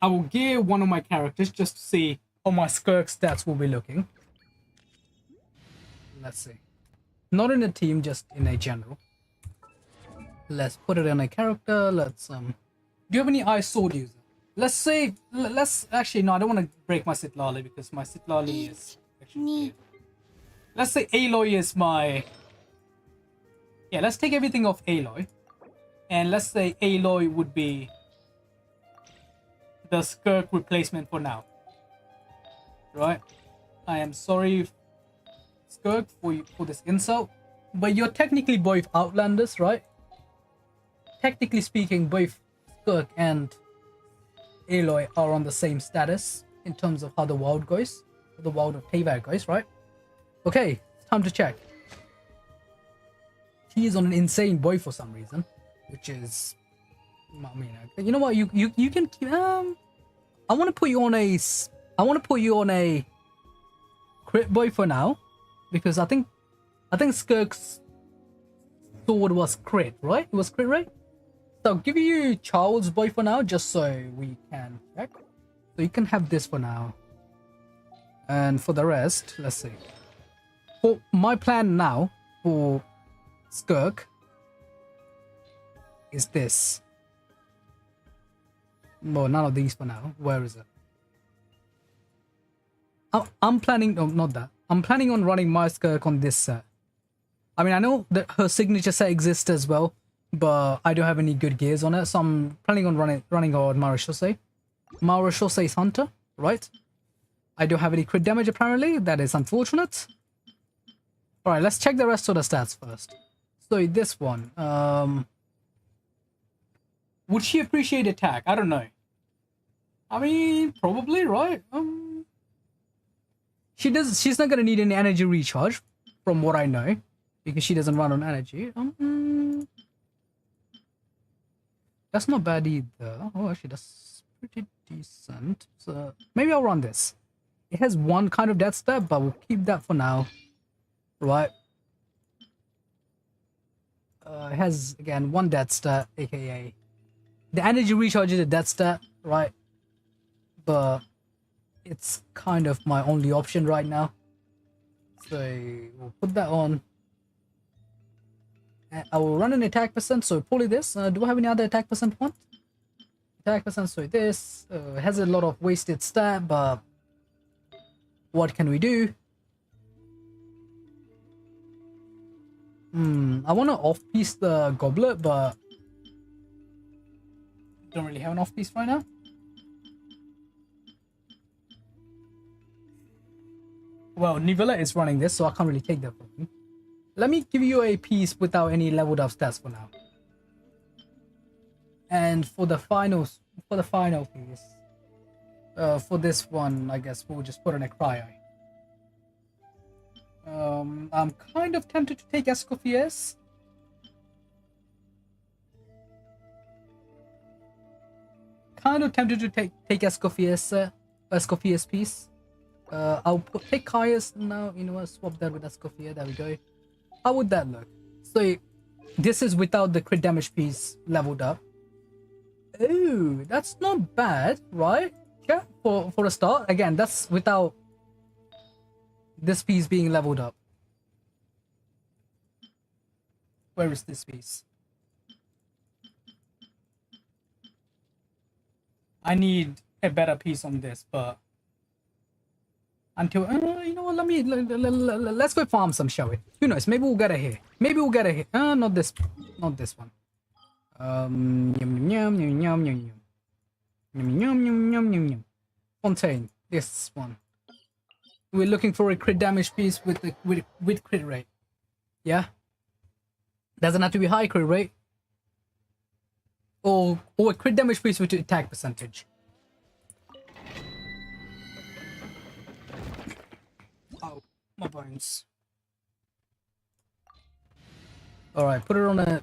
I will gear one of my characters just to see how my Skirk stats will be looking. Let's see. Not in a team, just in a general. Let's put it in a character. Let's Do you have any ice sword user? Let's say. Let's actually no. I don't want to break my Sitlali because my Sitlali is actually. Let's say Aloy is my. Yeah, let's take everything off Aloy. And let's say Aloy would be the Skirk replacement for now. Right? I am sorry, Skirk, for this insult. But you're technically both Outlanders, right? Technically speaking, both Skirk and Aloy are on the same status in terms of how the world goes. The world of Teyvat goes, right? Okay, it's time to check. She is on an insane boy for some reason. Which is, I mean, you know what? You can keep. I want to put you on a crit boy for now, because I think Skirk's sword was crit, right? It was crit, right? So I'll give you Charles boy for now, just so we can check. So you can have this for now, and for the rest, let's see. For my plan now for Skirk is this. Well, none of these for now. Where is it? I'm planning. No, not that. I'm planning on running my Skirk on this set. I mean, I know that her signature set exists as well, but I don't have any good gears on it, so I'm planning on running on Marechaussee. Marechaussee's Hunter, right? I don't have any crit damage apparently. That is unfortunate. All right, let's check the rest of the stats first. So this one, would she appreciate attack? I don't know. I mean, probably, right? She's not gonna need any energy recharge, from what I know, because she doesn't run on energy. That's not bad either. Oh, actually, that's pretty decent. So maybe I'll run this. It has one kind of death step, but we'll keep that for now. Right. It has again one death stat, aka the energy recharge is a death stat, right? But it's kind of my only option right now. So we'll put that on. I will run an attack percent, so probably this. Do I have any other attack percent one? Attack percent, so this has a lot of wasted stat, but what can we do? I want to off-piece the goblet, but don't really have an off-piece right now. Well, Nivella is running this, so I can't really take that from him. Let me give you a piece without any leveled up stats for now. And for the final piece, for this one, I guess we'll just put in a cryo. I'm kind of tempted to take Escoffiers. Kind of tempted to take Escoffiers piece. I'll take Caius now. You know what? Swap that with Escoffier. There we go. How would that look? So this is without the crit damage piece leveled up. Oh, that's not bad, right? Yeah, for a start. Again, that's without this piece being leveled up. Where is this piece? I need a better piece on this, but until you know what? Let's go farm some, shall we? Who knows? Maybe we'll get it here. Maybe we'll get it here. Not this one. Yum yum yum yum yum yum yum yum yum yum yum yum. Fontaine. This one. We're looking for a crit damage piece with crit rate. Yeah. Doesn't have to be high crit rate. Or a crit damage piece with attack percentage. Oh, my bones. Alright, put it on a...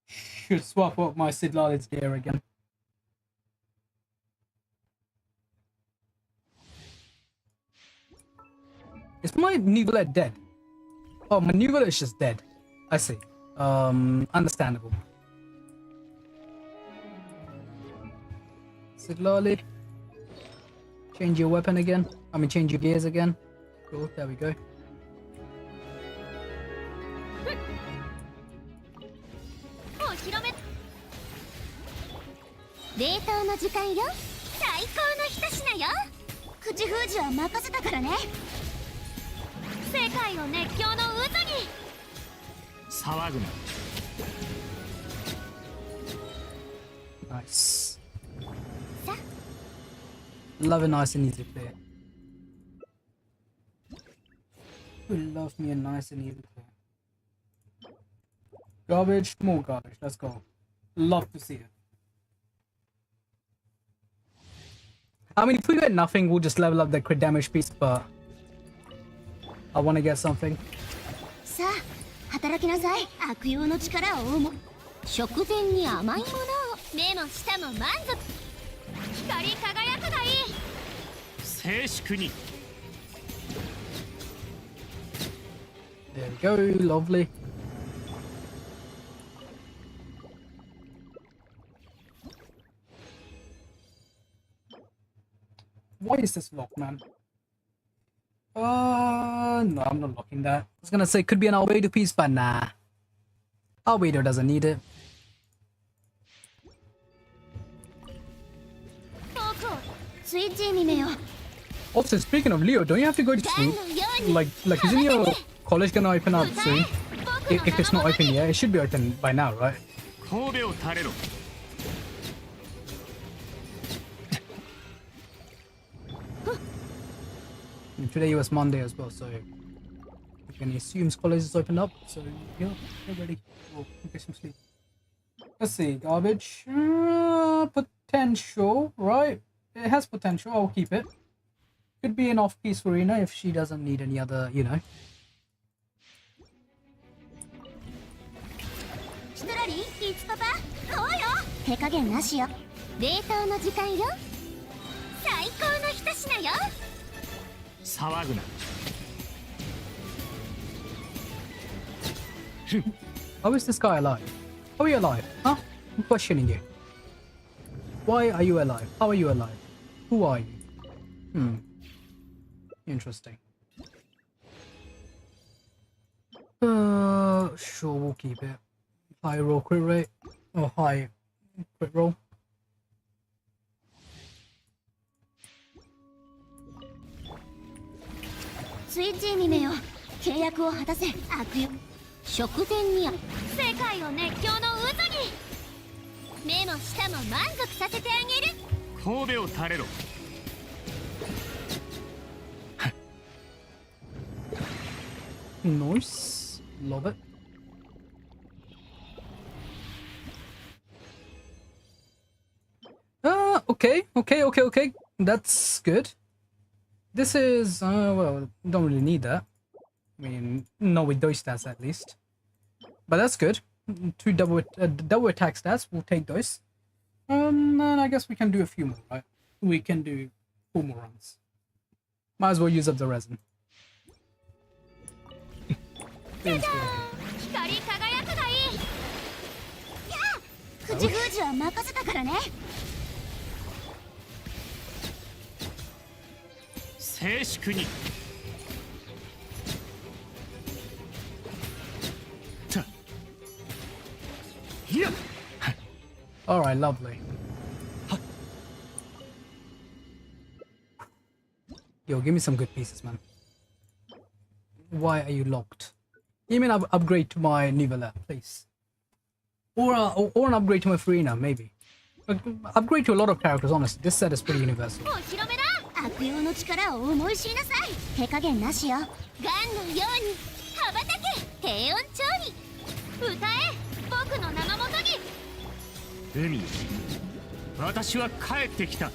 Should swap up my Sidlalid's gear again. Is my Neuvillette dead? Oh, my Neuvillette is just dead. I see. Understandable. Sidlalid. Change your weapon again. I mean, change your gears again. Cool, there we go. Nice. Love a nice and easy play. We love me a nice and easy play. Garbage, more garbage. Let's go. Love to see it. I mean, if we get nothing, we'll just level up the crit damage piece, but I want to get something. さあ、働きなさい。悪用の力を追うも。食前に甘いものを。目も舌も満足。光り輝くがいい。静粛に。There we go, lovely. Why is this locked, man? No, I'm not locking that. I was gonna say could be an Albedo piece, but nah. Albedo doesn't need it. Also, speaking of Leo, don't you have to go to sleep? Like isn't your college gonna open up soon? If it's not open yet, it should be open by now, right? And today was Monday as well, so we can assume college is open up. So yeah, get ready. We'll get some sleep. Let's see, garbage. Potential, right? It has potential. I'll keep it. Could be an off-piece for Rina if she doesn't need any other, you know. How is this guy alive? How are you alive? Huh? I'm questioning you. Why are you alive? How are you alive? Who are you? Interesting. Sure, we'll keep it. High roll crit rate. Or high crit roll. Nice. Love it. Okay. That's good. This is, well, don't really need that. I mean, not with those stats at least. But that's good. Two double attack stats, we'll take those. And I guess we can do a few more, right? We can do 4 more runs. Might as well use up the resin. じゃじゃーん、光り輝くがいい。やあ、口封じは任せたからね。静粛に。た。いや。 Alright, lovely. Yo, give me some good pieces, man. Why are you locked? Give me an upgrade to my Nivela, please. Or an upgrade to my Farina, maybe. Upgrade to a lot of characters, honestly. This set is pretty universal. お披露目だ。悪用の力を思い知りなさい。手加減なしよ。ガンのように羽ばたけ。低音調に歌え。僕の名のもとに。海、私は帰ってきた。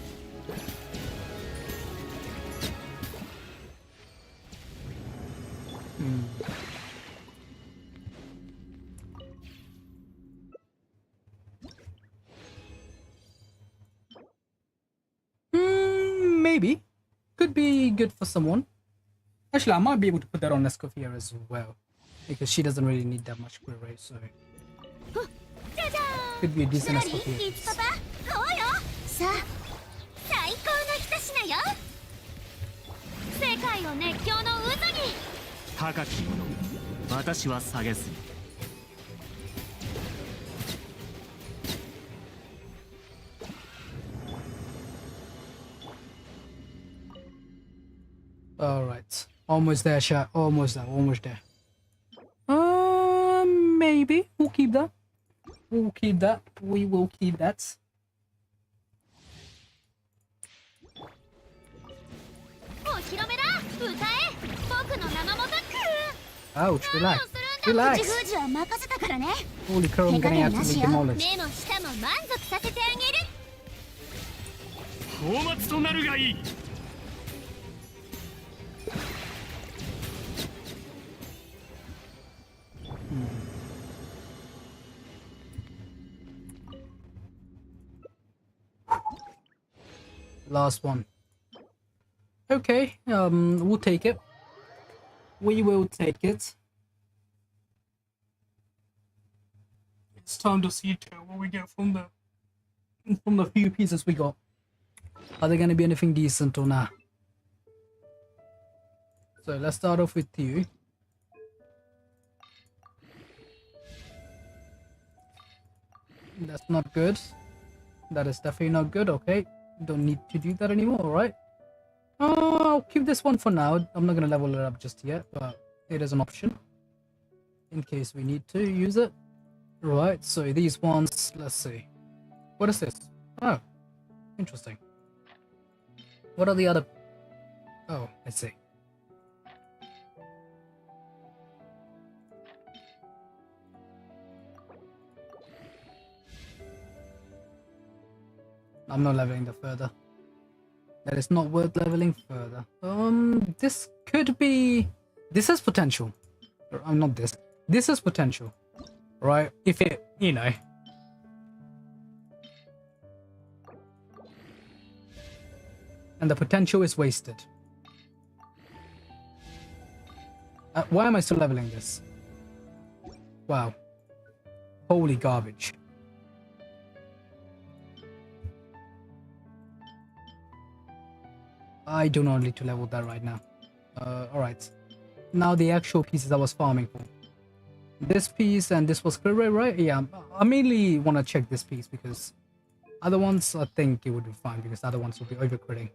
Maybe. Could be good for someone. Actually, I might be able to put that on Escoffier as well. Because she doesn't really need that much quick rate, so... Could be a decent Escoffier. パパ、こうよ。さあ、最高の一品よ。世界を熱狂の渦に。高き者、私は下げず。 Alright. Almost there, chat. Almost there. Maybe. We'll keep that. We will keep that. Ouch, relax. Relax. Holy crow, I'm getting absolutely demolished. 泡沫となるがいい。 Last one. Okay, we'll take it. We will take it. It's time to see what we get from the few pieces we got. Are there gonna be anything decent or not? So let's start off with you. That's not good. That is definitely not good. Okay, don't need to do that anymore. All right. I'll keep this one for now. I'm not gonna level it up just yet, but it is an option in case we need to use it. Right. So these ones. Let's see. What is this? Oh, interesting. What are the other? Oh, I see. I'm not leveling the further. That is not worth leveling further. This could be... This has potential. Not this. This has potential. Right? If it, you know... And the potential is wasted. Why am I still leveling this? Wow. Holy garbage. I do not need to level that right now. Alright. Now the actual pieces I was farming for. This piece and this was crit rate, right? Yeah, I mainly want to check this piece because other ones I think it would be fine because other ones would be overcritting.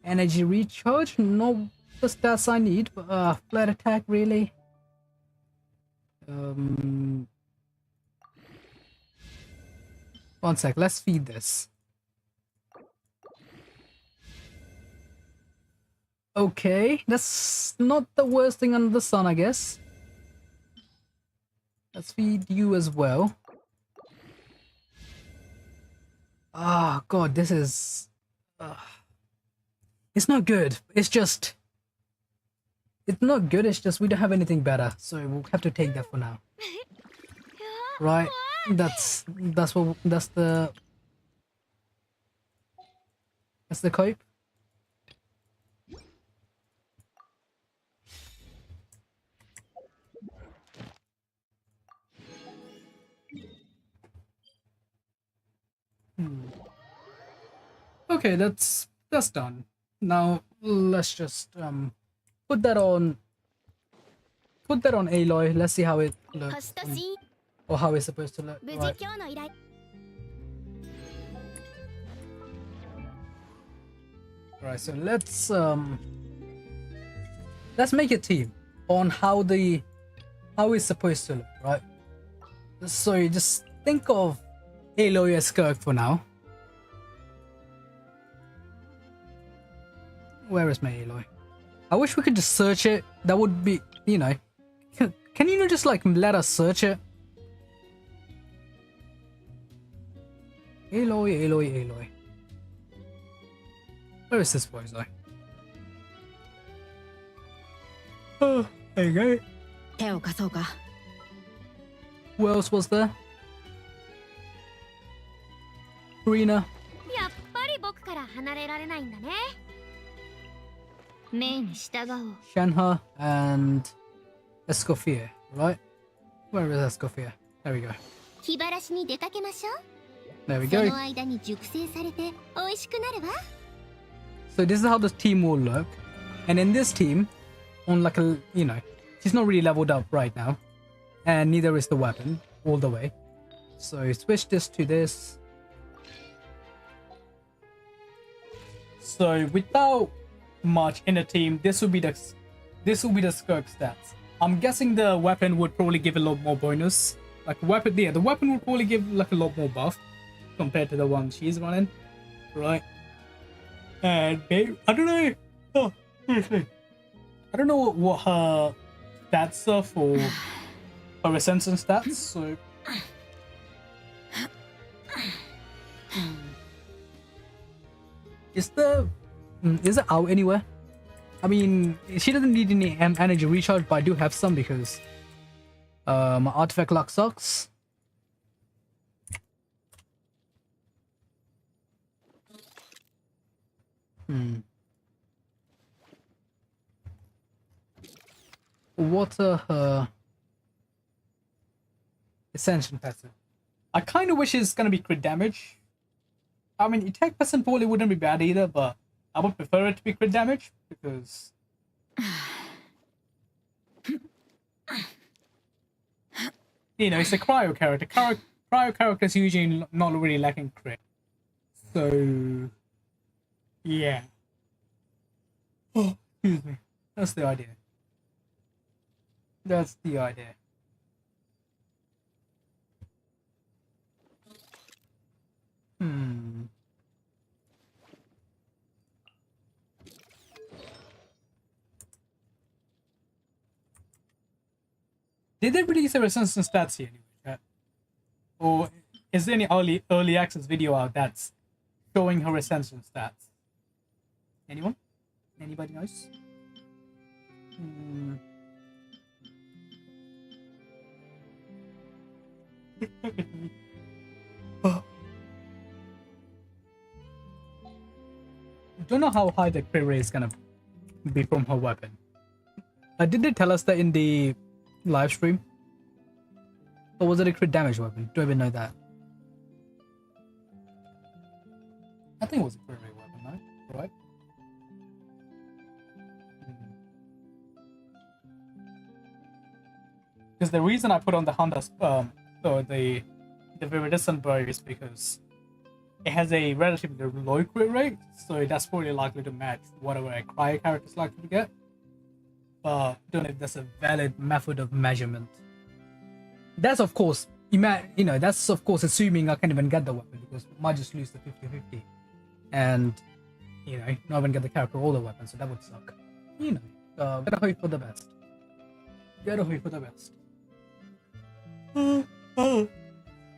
Energy recharge, no the stats I need, but flat attack really. One sec, let's feed this. Okay, that's not the worst thing under the sun, I guess. Let's feed you as well. Ah, God, this is... it's not good. It's just... It's not good, it's just we don't have anything better. So we'll have to take that for now. Right? That's what... That's the cope. Okay, that's done. Now let's just put that on Aloy. Let's see how it looks, or how it's supposed to look. Right. Right, so let's make a team on how it's supposed to look, right? So you just think of Aloy as Skirk for now. Where is my Aloy? I wish we could just search it. That would be, you know. Can you not just like let us search it? Aloy. Where is this voice though? Oh, there you go. Who else was there? Karina. やっぱり僕から離れられないんだね。命に従おう。 Shanha and Escoffier, right? Where is Escoffier? There we go. 気晴らしに出かけましょう。 There we そ go. の間に熟成されて美味しくなるわ。 So this is how the team will look. And in this team, on like a, you know, she's not really leveled up right now. And neither is the weapon, all the way. So switch this to this. So without much in the team, this will be the Skirk stats. I'm guessing the weapon would probably give a lot more bonus. Like the weapon would probably give like a lot more buff compared to the one she's running, right? And maybe, I don't know. Oh, seriously, I don't know what her stats are for her Ascension stats. So. Is it out anywhere? I mean, she doesn't need any energy recharge, but I do have some because my artifact luck sucks. What are her Ascension passive? I kind of wish it's gonna be crit damage. I mean, attack percent probably wouldn't be bad either, but I would prefer it to be crit damage because. You know, it's a cryo character. Cryo characters usually not really lacking crit. So. Yeah. Oh, excuse me. That's the idea. That's the idea. Did they release a resistance stats here anyway? Or is there any early access video out that's showing her resistance stats? Anyone? Anybody knows? Don't know how high the crit rate is gonna be from her weapon. Did they tell us that in the live stream? Or was it a crit damage weapon? Don't even know that. I think it was a crit rate weapon, no? Right? Because the reason I put on the Honda, or the Viridescent bow is because it has a relatively low crit rate, so that's probably likely to match whatever a cryo character is likely to get. But don't know if that's a valid method of measurement. That's of course, that's of course assuming I can't even get the weapon because I might just lose the 50-50, and not even get the character or the weapon, so that would suck. you know, gotta hope for the best. Gotta hope for the best.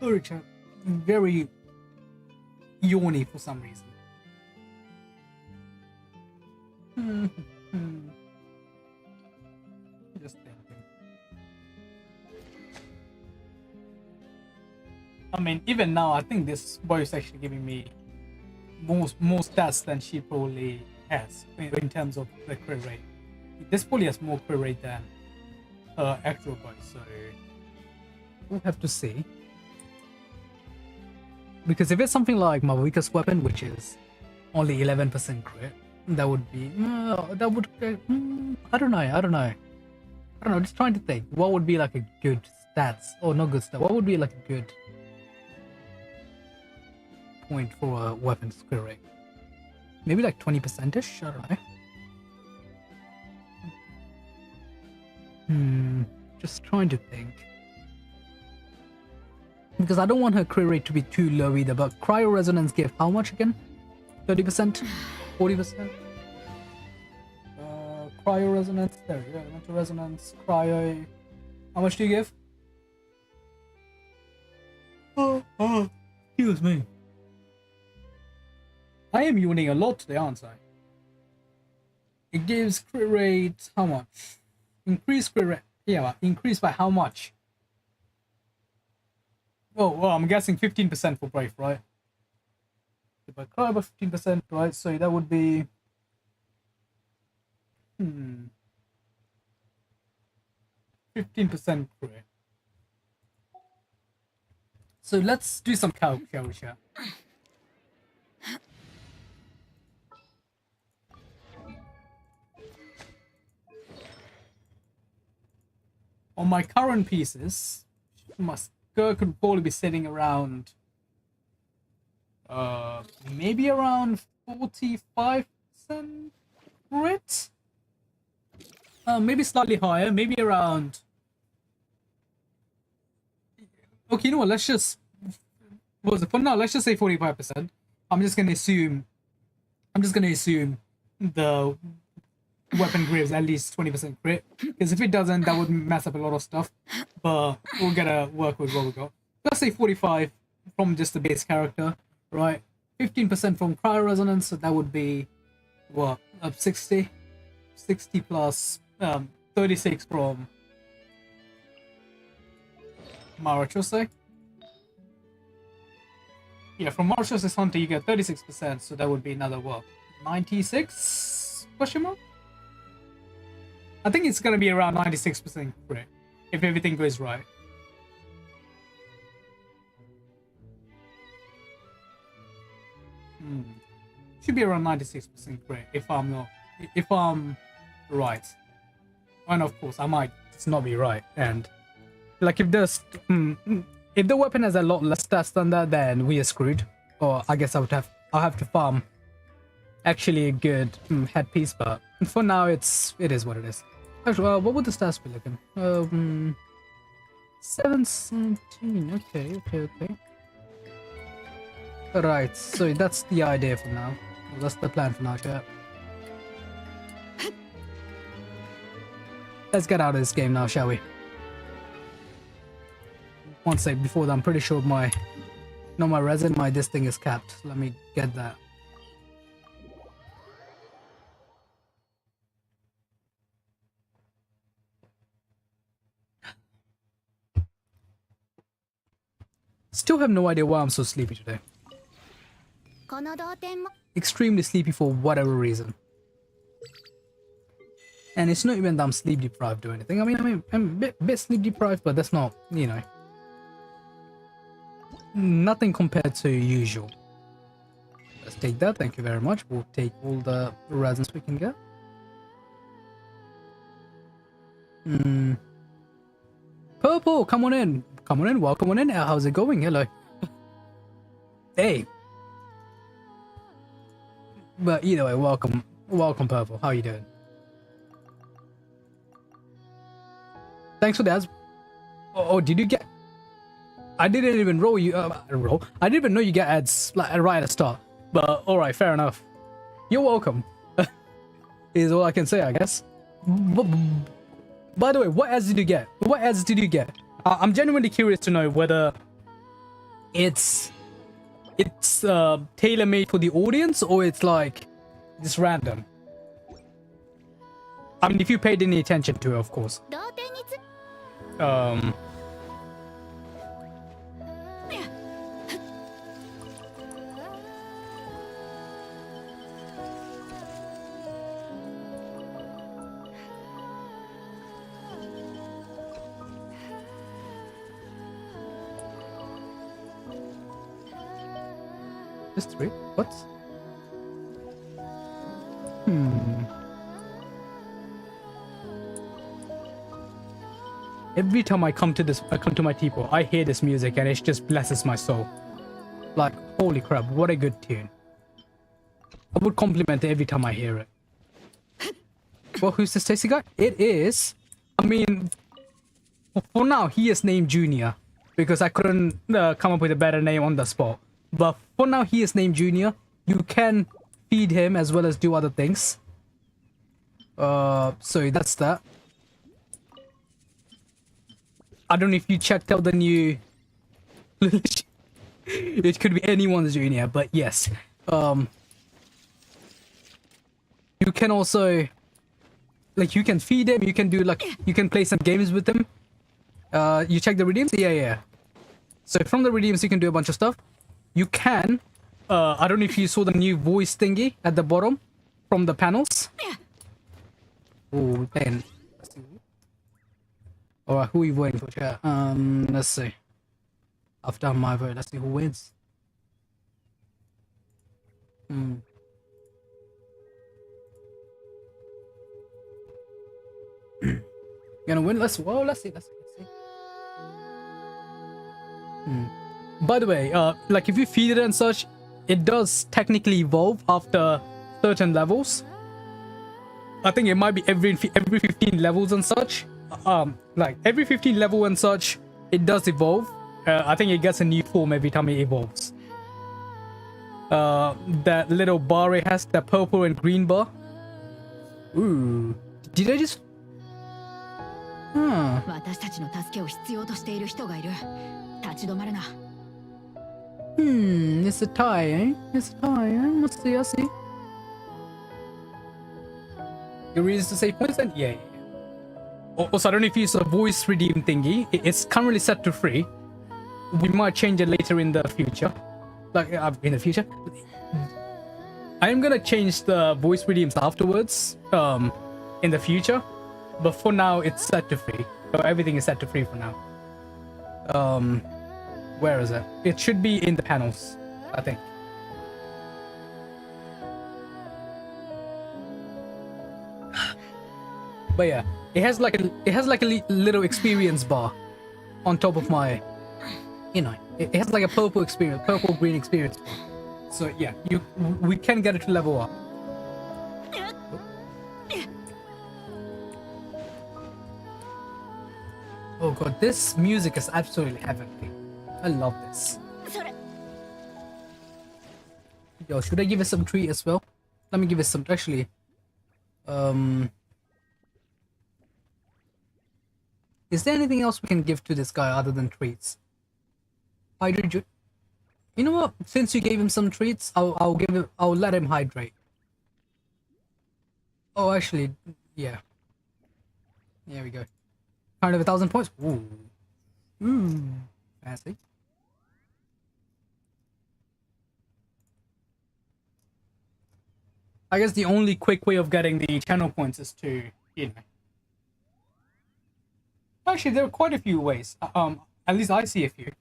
Sorry, chat. Very yawny for some reason. Just thinking. I mean, even now, I think this boy is actually giving me more stats than she probably has in terms of the crit rate. This probably has more crit rate than her actual boy, so we'll have to see. Because if it's something like my weakest weapon, which is only 11% crit, that would be I don't know. Just trying to think what would be like a good stats, or not good stat. What would be like a good point for a weapon's crit rate? Maybe like 20%ish. I don't know. Just trying to think. Because I don't want her crit rate to be too low either. But cryo resonance gave how much again? 30%? 40%? Cryo resonance. There we go. Elemental resonance. Cryo. How much do you give? Excuse me. I am yawning a lot today, aren't I? It gives crit rate how much? Increase crit rate. Yeah, increase by how much? Oh, well, I'm guessing 15% for Brave, right? If I cry by 15%, right? So that would be 15% crit. So let's do some calc, shall we? On my current pieces, my skirt could probably be sitting around maybe around 45% crit? Maybe slightly higher, maybe around... Okay, you know what, let's just... For now, let's just say 45%. I'm just gonna assume the weapon gives at least 20% crit, because if it doesn't, that would mess up a lot of stuff. But we'll gotta work with what we got. Let's say 45 from just the base character, right? 15% from cryo resonance, so that would be what, up 60 plus 36 from Marachose. Yeah, from Maраchose's Hunter you get 36%, so that would be another what, 96 question mark? I think it's gonna be around 96% crit if everything goes right. Should be around 96% crit if I'm right. And of course I might just not be right, and like if the weapon has a lot less stats than that, then we are screwed. Or I guess I'll have to farm actually a good headpiece, but for now it is what it is. Actually, what would the stats be looking? 717. Okay. Right, so that's the idea for now. That's the plan for now, chat. Let's get out of this game now, shall we? One sec, before that, I'm pretty sure my resin, this thing is capped. Let me get that. Still have no idea why I'm so sleepy today. Extremely sleepy for whatever reason. And it's not even that I'm sleep deprived or anything. I mean, I'm a bit sleep deprived, but that's not, you know, nothing compared to usual. Let's take that. Thank you very much. We'll take all the resins we can get. Purple, come on in. Come on in. Welcome on in. How's it going? Hello. Hey. But either way, welcome, Purple. How you doing? Thanks for that. Oh, did you get? I didn't even roll you. Roll. I didn't even know you get ads like right at the start. But all right, fair enough. You're welcome. is all I can say, I guess. By the way, what ads did you get? What ads did you get? I'm genuinely curious to know whether it's tailor-made for the audience or it's like just random. I mean, if you paid any attention to it, of course. 同点につ Just 3? What? Every time I come to my teapot, I hear this music and it just blesses my soul. Like, holy crap, what a good tune. I would compliment it every time I hear it. Well, who's this tasty guy? It is, I mean, for now, he is named Junior because I couldn't come up with a better name on the spot. But for now, he is named Junior. You can feed him as well as do other things. So that's that. I don't know if you checked out the new... It could be anyone's Junior, but yes. You can also... Like, you can feed him, you can do, like... You can play some games with him. You check the redeems? Yeah. So from the redeems, you can do a bunch of stuff. You can... I don't know if you saw the new voice thingy at the bottom from the panels. Oh, then... Alright, who are you voting for, chat? Let's see. I've done my vote. Let's see who wins. Gonna win? Let's see. By the way, like if you feed it and such, it does technically evolve after certain levels. I think it might be every 15 levels and such. Like every 15 level and such, it does evolve. I think it gets a new form every time it evolves. That little bar it has, that purple and green bar. Ooh, did I just? 私たちの助けを必要としている人がいる。立ち止まるな。It's a tie, eh? It's a tie, eh? I see. The reason to save points then? Yeah. Also, I don't know if you use a voice redeem thingy. It's currently set to free. We might change it later in the future. Like, in the future. I am gonna change the voice redeems afterwards. In the future. But for now, it's set to free. So everything is set to free for now. Where is it? It should be in the panels, I think. But yeah, it has like a little experience bar on top of my, you know, it has like a purple green experience bar. So yeah, we can get it to level up. Oh god, this music is absolutely heavenly. I love this. Yo, should I give it some treat as well? Let me give it some, actually. Is there anything else we can give to this guy other than treats? Hydrate. You know what? Since you gave him some treats, I'll let him hydrate. Oh, actually, yeah. There we go. Kind of 1,000 points. Ooh. Fancy. I guess the only quick way of getting the channel points is to, you know. Actually, there are quite a few ways. At least I see a few.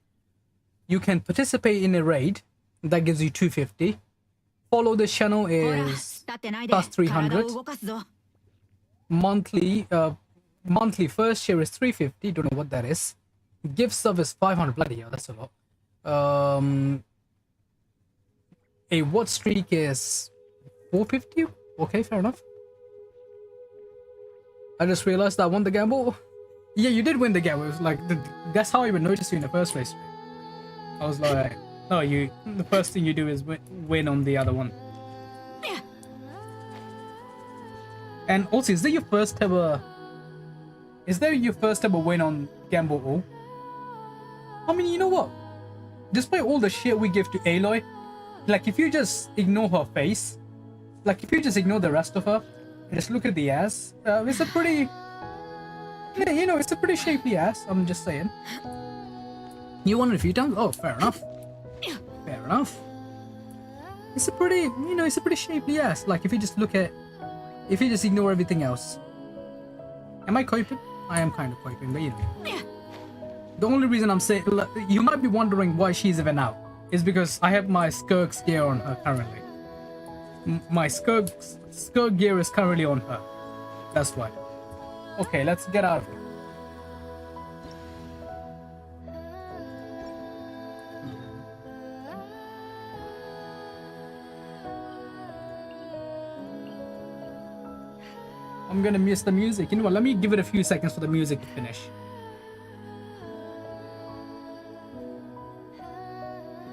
You can participate in a raid that gives you 250. Follow this channel is plus 300. Monthly first share is 350. Don't know what that is. Gift sub is 500. Bloody hell, that's a lot. A what streak is 450. Okay, fair enough. I just realized I won the gamble. Yeah, you did win the gamble. It was like that's how I even noticed you in the first place. I was like, oh, the first thing you do is win on the other one. And also, is that your first ever? Is that your first ever win on Gamble All? I mean, you know what? Despite all the shit we give to Aloy, like if you just ignore her face, like if you just ignore the rest of her, and just look at the ass, it's a pretty, yeah, you know, it's a pretty shapely ass. I'm just saying. You won it a few times. Oh, fair enough. Fair enough. It's a pretty, you know, it's a pretty shapely ass. Like if you just look at, if you just ignore everything else. Am I coping? I am kind of coping, but you know. The only reason I'm saying, you might be wondering why she's even out, is because I have my Skirk's gear on her currently. My Skirk gear is currently on her. That's why. Okay, let's get out of here. I'm gonna miss the music. You know what? Let me give it a few seconds for the music to finish.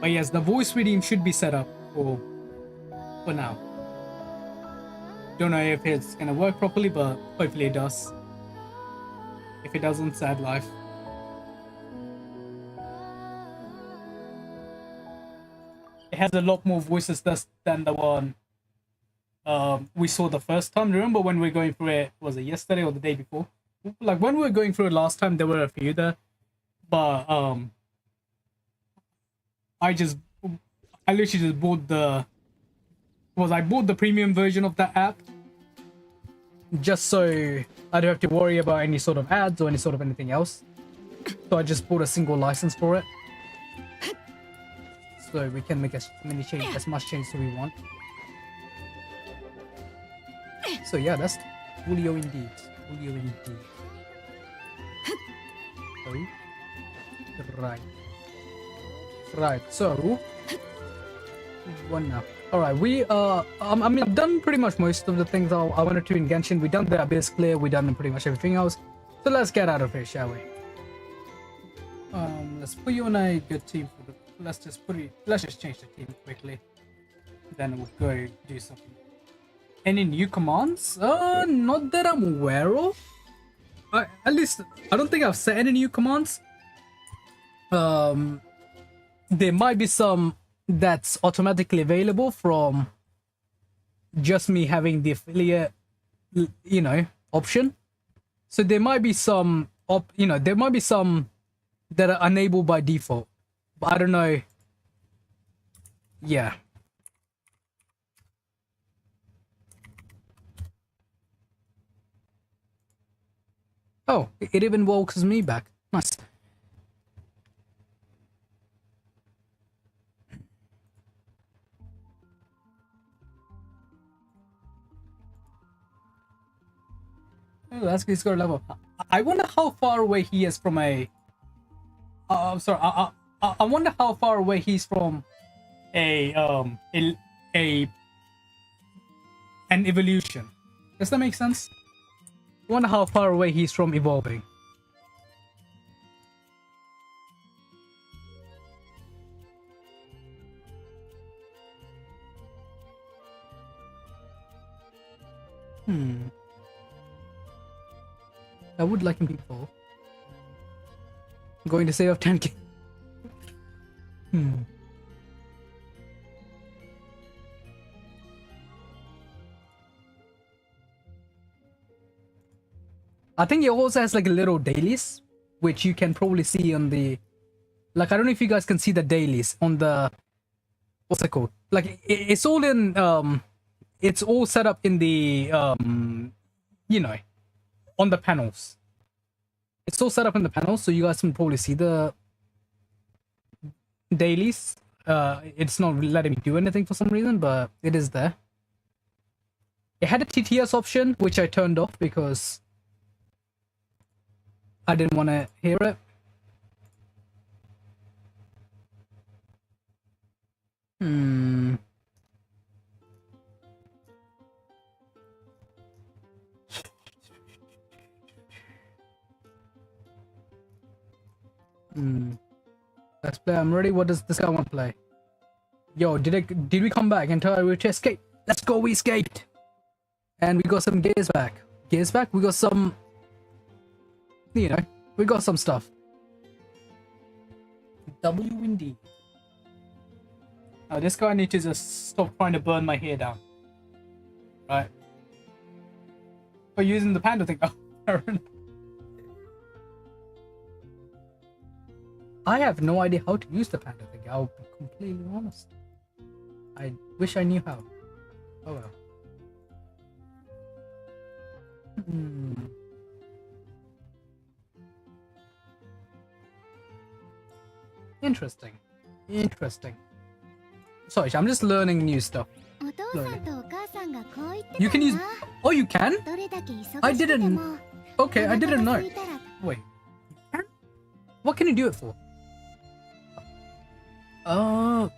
But yes, the voice reading should be set up for now. Don't know if it's gonna work properly, but hopefully it does. If it doesn't, sad life. It has a lot more voices than the one we saw the first time. Remember when we were going through it, was it yesterday or the day before? Like when we were going through it last time, there were a few there, but I literally just bought I bought the premium version of that app just so I don't have to worry about any sort of ads or any sort of anything else. So I just bought a single license for it, so we can make as much change as we want. So yeah, that's Julio indeed. Julio indeed. Oh. Right, so one now. Alright, I mean, I've done pretty much most of the things I wanted to in Genshin. We've done the Abyss Clear, we've done pretty much everything else. So let's get out of here, shall we? Let's put you on a good team for the, let's just change the team quickly. Then we'll go do something. Any new commands? Not that I'm aware of. At least, I don't think I've set any new commands. There might be some that's automatically available from just me having the affiliate, you know, option. So there might be some, there might be some that are enabled by default. But I don't know. Yeah. Oh, it even welcomes me back. Nice. Oh, that's good. He's got a level. I wonder how far away he is from a. I'm sorry. I wonder how far away he's from an evolution. Does that make sense? I wonder how far away he's from evolving. I would like him to evolve. I'm going to save up 10k. I think it also has like a little dailies, which you can probably see on the, like, I don't know if you guys can see the dailies on the, what's it called? Like it's all in, it's all set up in the, you know, on the panels. It's all set up in the panels, so you guys can probably see the dailies. It's not letting me do anything for some reason, but it is there. It had a TTS option, which I turned off because I didn't want to hear it. Let's play. I'm ready. What does this guy want to play? Yo, did we come back until I reach escape? Let's go, we escaped. And we got some gears back. Gears back? We got some... You know, we got some stuff. W and D. Oh, this guy needs to just stop trying to burn my hair down. Right. Oh, using the panda thing. Oh, fair enough. I have no idea how to use the panda thing. I'll be completely honest. I wish I knew how. Oh well. Interesting. Interesting. Sorry, I'm just learning new stuff. お父さんとお母さんがこう言ってたな。 You can use... Oh, you can? どれだけ忙し I くて didn't... も Okay, I お腹 didn't が know. 空いたら Wait. What can you do it for? Oh,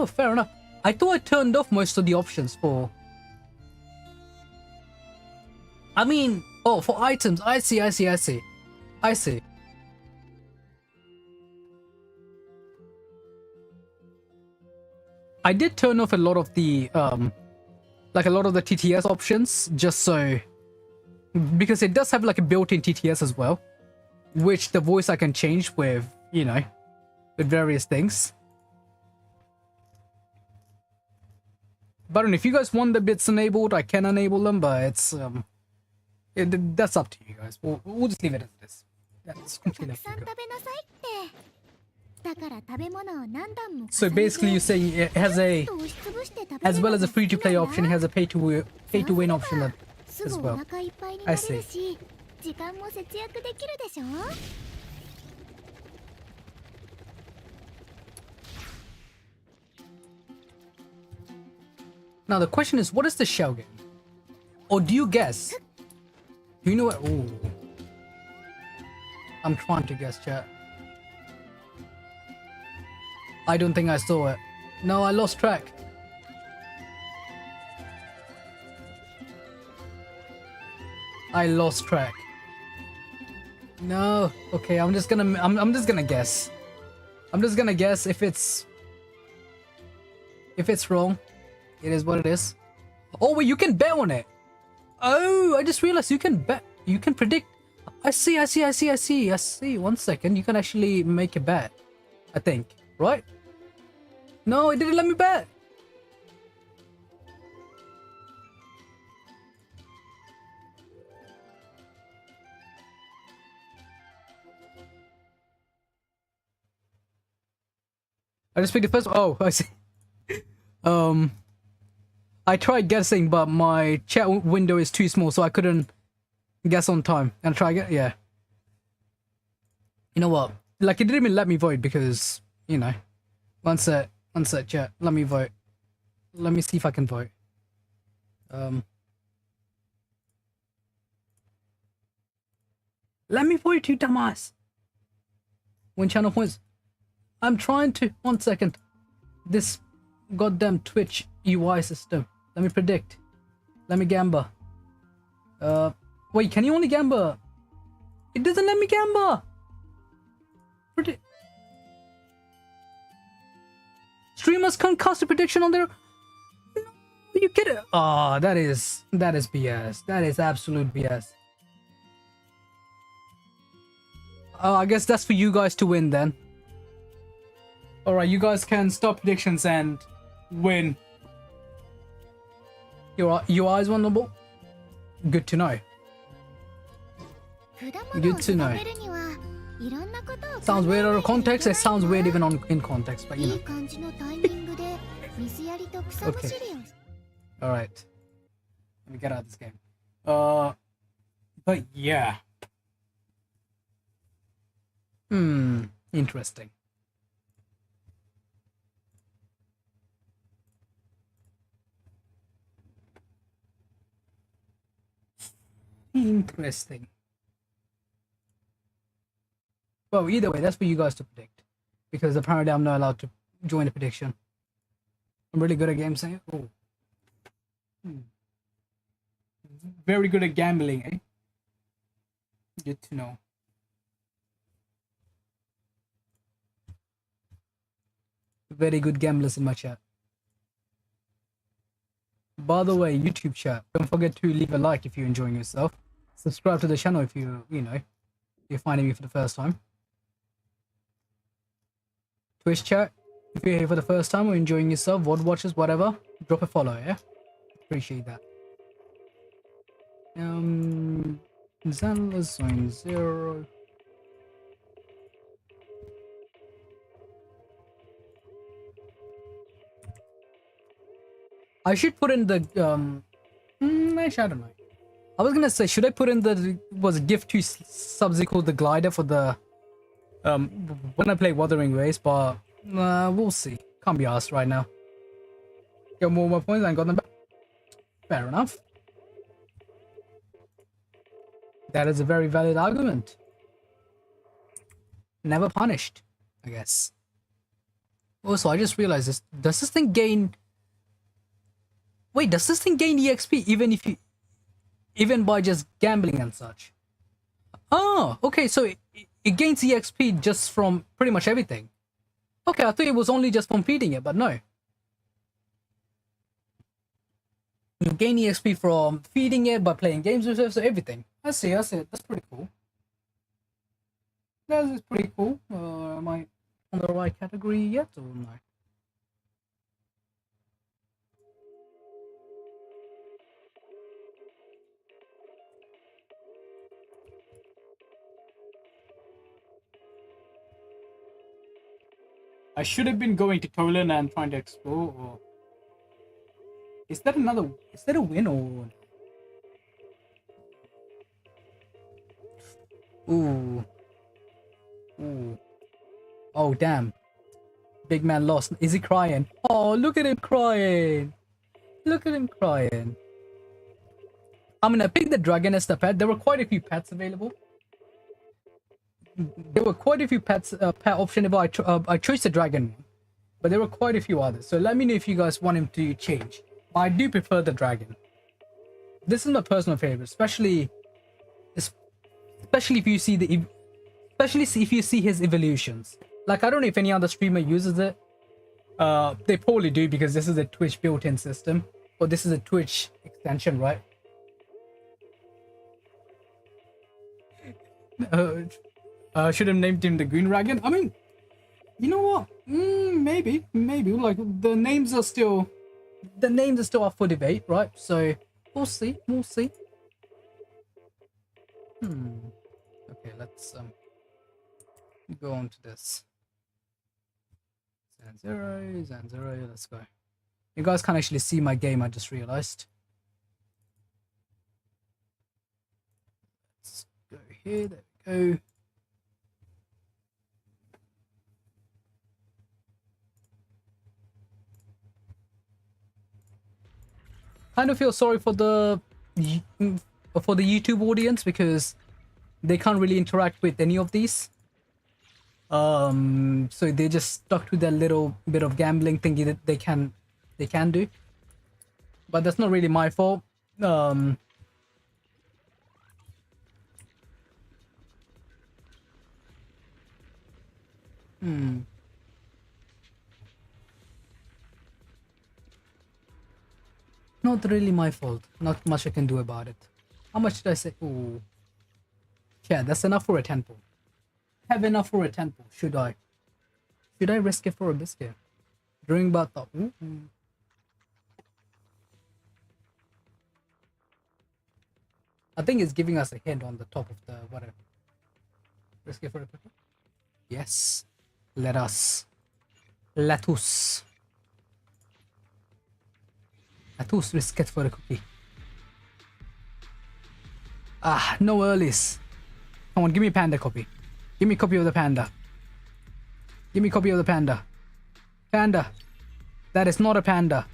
fair enough. I thought I turned off most of the options for... I mean... Oh, for items. I see. I see. I did turn off a lot of the, like a lot of the TTS options, just so... Because it does have like a built-in TTS as well, which the voice I can change with, you know, with various things. But if you guys want the bits enabled, I can enable them, but it's, that's up to you guys. We'll just leave it as this. That's た completely く up さん to you 食べなさいって。だから食べ物を何段も So 重ね basically, you're て saying it has a, 押しつぶして食べ as る well の as a が free-to-play 好き option, なん it だ。 has a pay-to-win option そう that, す as ぐお well. 腹いっぱいに I なれ see. るし、時間も節約できるでしょ。 Now the question is, what is the shell game? Or do you guess? Do you know what? Ooh. I'm trying to guess, chat. I don't think I saw it. No, I lost track. I lost track. No. Okay, I'm just gonna guess. I'm just gonna guess. If it's wrong, it is what it is. Oh wait, you can bet on it. Oh, I just realized you can bet. You can predict. I see. 1 second. You can actually make a bet. I think. Right? No, it didn't let me bet. I just picked the first. Oh, I see. I tried guessing, but my chat window is too small, so I couldn't guess on time. And try again. Yeah. You know what? Like, it didn't even let me vote because, you know, one sec, chat. Let me vote. Let me see if I can vote. Let me vote, you dumbass. Win channel points. I'm trying to. 1 second. This goddamn Twitch UI system. Let me predict. Let me gamble. Wait, can you only gamble? It doesn't let me gamble. Predict. Streamers can't cast a prediction on their. No, you kidding? Oh, that is BS. That is absolute BS. Oh, I guess that's for you guys to win then. Alright, you guys can stop predictions and win. Your eyes vulnerable? Good to know. Good to know. Sounds weird out of context. It sounds weird even in context, but you know. Okay. Alright. Let me get out of this game. But yeah. Interesting. Interesting. Well, either way, that's for you guys to predict. Because apparently I'm not allowed to join the prediction. I'm really good at game saying. Oh. Very good at gambling, eh? Good to know. Very good gamblers in my chat. By the way, YouTube chat, don't forget to leave a like if you're enjoying yourself. Subscribe to the channel if you're finding me for the first time. Twitch chat, if you're here for the first time or enjoying yourself, VOD watchers, whatever, drop a follow, yeah? Appreciate that. Zenless Zone 0. I should put in the actually I don't know. I was gonna say, should I put in the gift to Sub-Zero the glider for the when I play Wuthering Waves, but we'll see. Can't be asked right now. Get more points and got them back. Fair enough. That is a very valid argument. Never punished, I guess. Also, I just realized this. Does this thing gain? Wait, does this thing gain EXP even by just gambling and such? Oh, okay, so it gains EXP just from pretty much everything. Okay, I thought it was only just from feeding it, but no. You gain EXP from feeding it, by playing games with it, so everything. I see, that's pretty cool. That is pretty cool. Am I on the right category yet or no? I should have been going to Tolan and trying to explore, or... Is that a win or... Ooh. Ooh. Oh, damn. Big man lost. Is he crying? Oh, look at him crying. Look at him crying. I'm gonna pick the dragon as the pet. There were quite a few pets available. There were quite a few pets, pet option if I chose the dragon, but there were quite a few others. So let me know if you guys want him to change. But I do prefer the dragon. This is my personal favorite, especially if you see if you see his evolutions. Like, I don't know if any other streamer uses it. They probably do because this is a Twitch built-in system, or this is a Twitch extension, right? Should have named him the Green Dragon. I mean, you know what? Maybe. Like, the names are still up for debate, right? So we'll see. Okay, let's go on to this. Zan0, let's go. You guys can't actually see my game, I just realized. Let's go here, there we go. Kind of feel sorry for the YouTube audience because they can't really interact with any of these. So they just stuck to their little bit of gambling thingy that they can do. But that's not really my fault. Not really my fault. Not much I can do about it. How much did I say? Ooh. Yeah, that's enough for a 10 pull. Have enough for a 10 pull. Should I risk it for a biscuit? During about the... I think it's giving us a hint on the top of the whatever. Risk it for a pepper? Yes. Let us. Lettuce risk it for a cookie. Ah, no earlies. Come on, give me a panda copy. Give me a copy of the panda. Give me a copy of the panda. Panda. That is not a panda.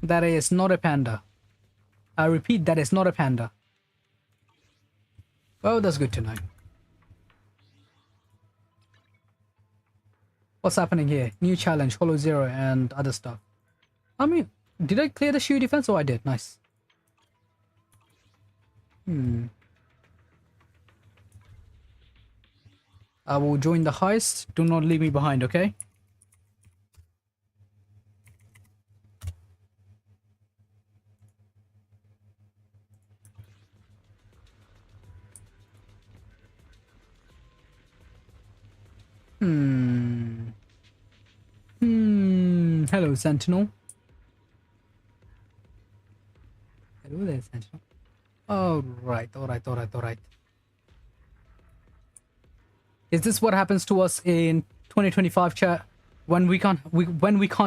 That is not a panda. I repeat, that is not a panda. Well, that's good to know. What's happening here? New challenge, Hollow Zero, and other stuff. I mean, did I clear the shoe defense? Oh, I did. Nice. I will join the heist. Do not leave me behind, okay? Hello, Sentinel. Hello there, Sentinel. Alright. Is this what happens to us in 2025, chat? When we can't